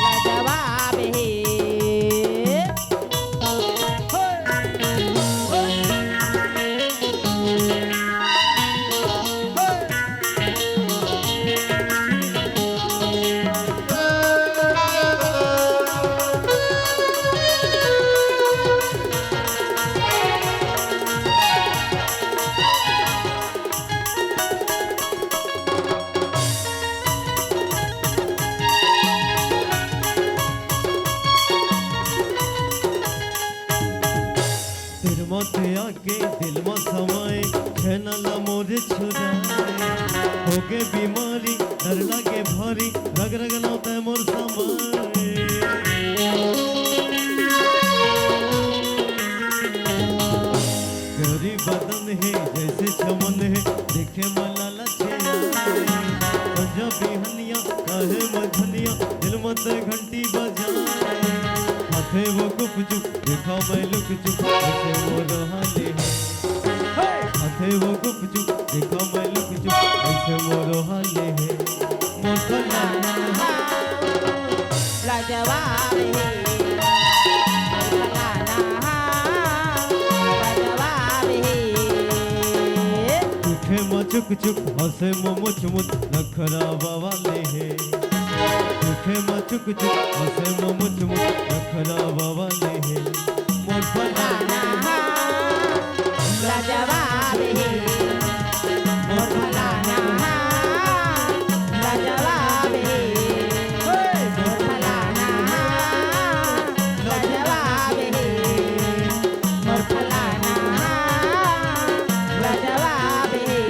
लाजवाब है दिल मत आके दिल में समाए छेनला मोर छुराए हो गए बीमारी डर लगे भारी रग रग नौते मोर समाए गरी बदन है जैसे चमन है देखे मला लछे संजा बिहनिया काहे मधनिया दिल मत घंटी बजाए हाथे वो गुप चुप देखा मैं लुक चुप ऐसे मोर हाले है हाथे वो गुप चुप देखा मैं लुक चुप ऐसे मोर हाले है मोर फलाना लाजवाब है मोर फलाना लाजवाब है तुखे मचुक चुक हसे मुच मुच नखरा बवाले है तुखे मचुक चुक हसे मुच मुच नखरा बवाले है मोर फलाना लाजवाब है मोर फलाना लाजवाब है मोर फलाना लाजवाब है मोर फलाना लाजवाब है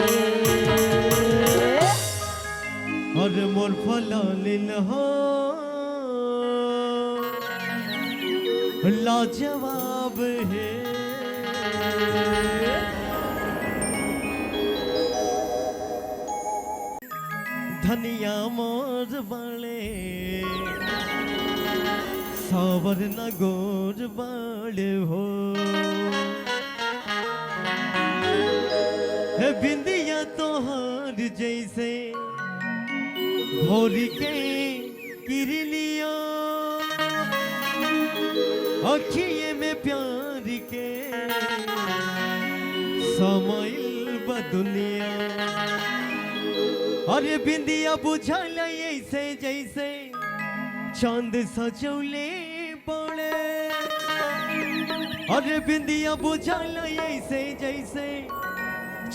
और मोर फलालिन हो लाजवाब है धनिया मोर बड़े सावर न गोर बड़े हो है बिंदिया तोहार जैसे भोरी के किरनिया अखिए में प्यार के समाइल बा दुनिया अरे बिंदिया बुझल ऐसे जैसे चांद सजौले पड़े अरे बिंदिया बुझल ऐसे जैसे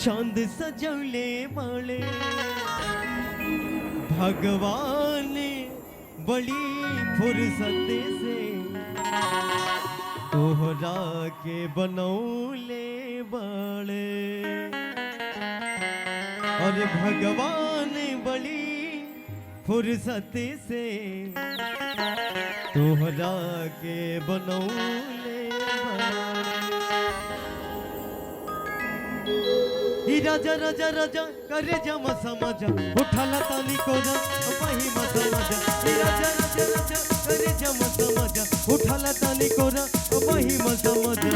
चांद सजौले पड़े भगवान बड़ी फुर्सत से तोहरा के बनौले बड़े और भगवान बड़ी फुर्सत से तोहरा के बनौले बड़े। राजा राजा राजा करे जमा समझा उठाला ताली को वही मत समझा। राजा राजा राजा करे जमा समझा उठाला ताली को वही मत समझा।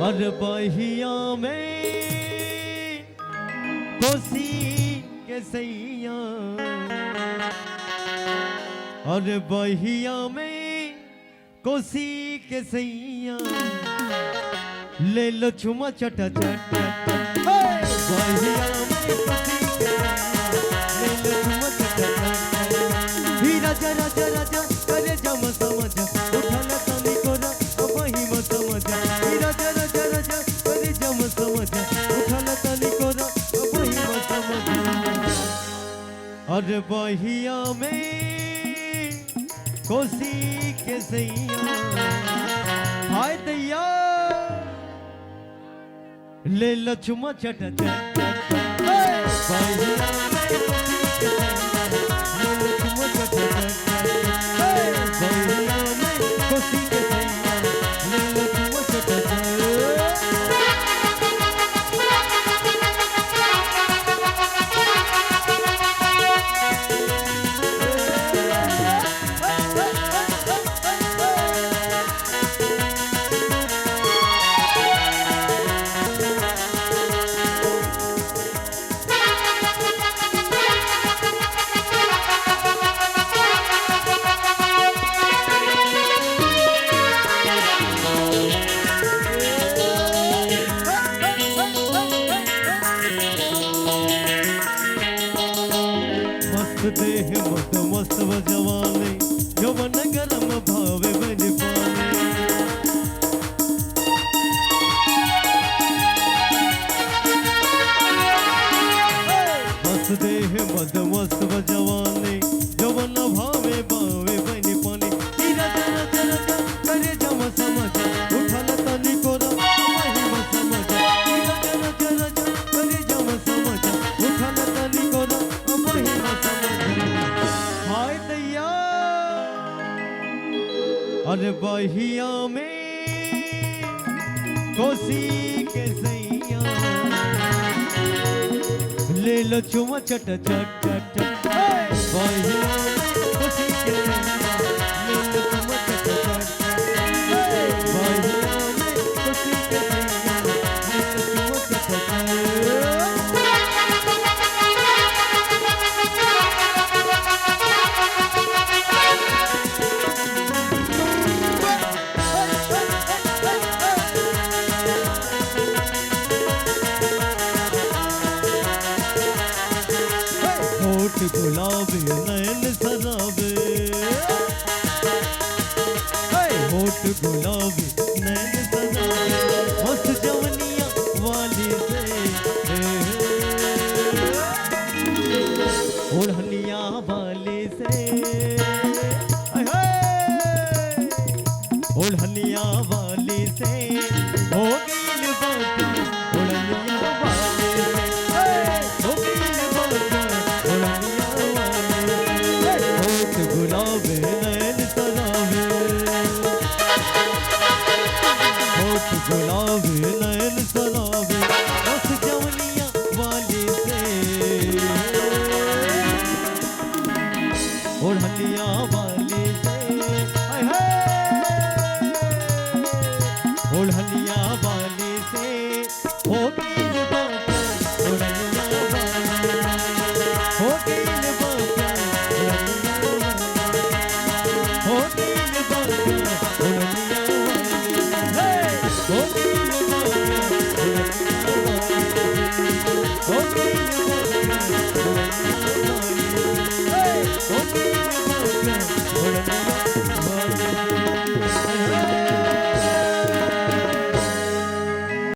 और बहिया में कोसी के सैया और बहिया में कोसी के सैया ले लो छुमा चटा चट बहिया में कोसी के सैया ले लो छुमा चटा चट। ही राजा राजा राजा करे जमा समझा उठाला ताली को वही मत समझा। ही राजा राजा राजा करे जमा समझा उठाला ताली को वही मत समझा। और बहिया में कोसी के सैया हाय दैया ले लो चुमा चट चट बहिया में कोसी के सैया ले लो चुमा चट चट बहिया में कोसी के सैया ले लो चुमा चट चट। देह मत मस्त जवानी यौवन गरम भावे बन पावे। मस्त देह मत मस्त जवानी यौवन भावे बावे बन पानी। राजा राजा राजा करे जमा समझा उठाला ताली को वही मत समझा। राजा राजा राजा करे जमा समझा उठाला ताली को वही मत समझा। हाय दैया अरे बहिया में कोसी के सैया ले लो चुमा चट चट चट बहिया में कोसी के सैया ले लो चुमा चट चट बहिया में कोसी के सैया ले लो चुमा चट चट। होठ गुलाबी नयन सराबे होठ गुलाबी नयन सराबे मस्त जवनिया वाली से ओढ़निया वाली से ओढ़निया वाली से हो गई बात ओढ़निया वाली से हो गई बात ओढ़निया वाली होठ गुलाबी नयन सराबे होठ गुलाबी नयन सराबे बस जवनिया वाली से ओढ़निया वाली से ओढ़निया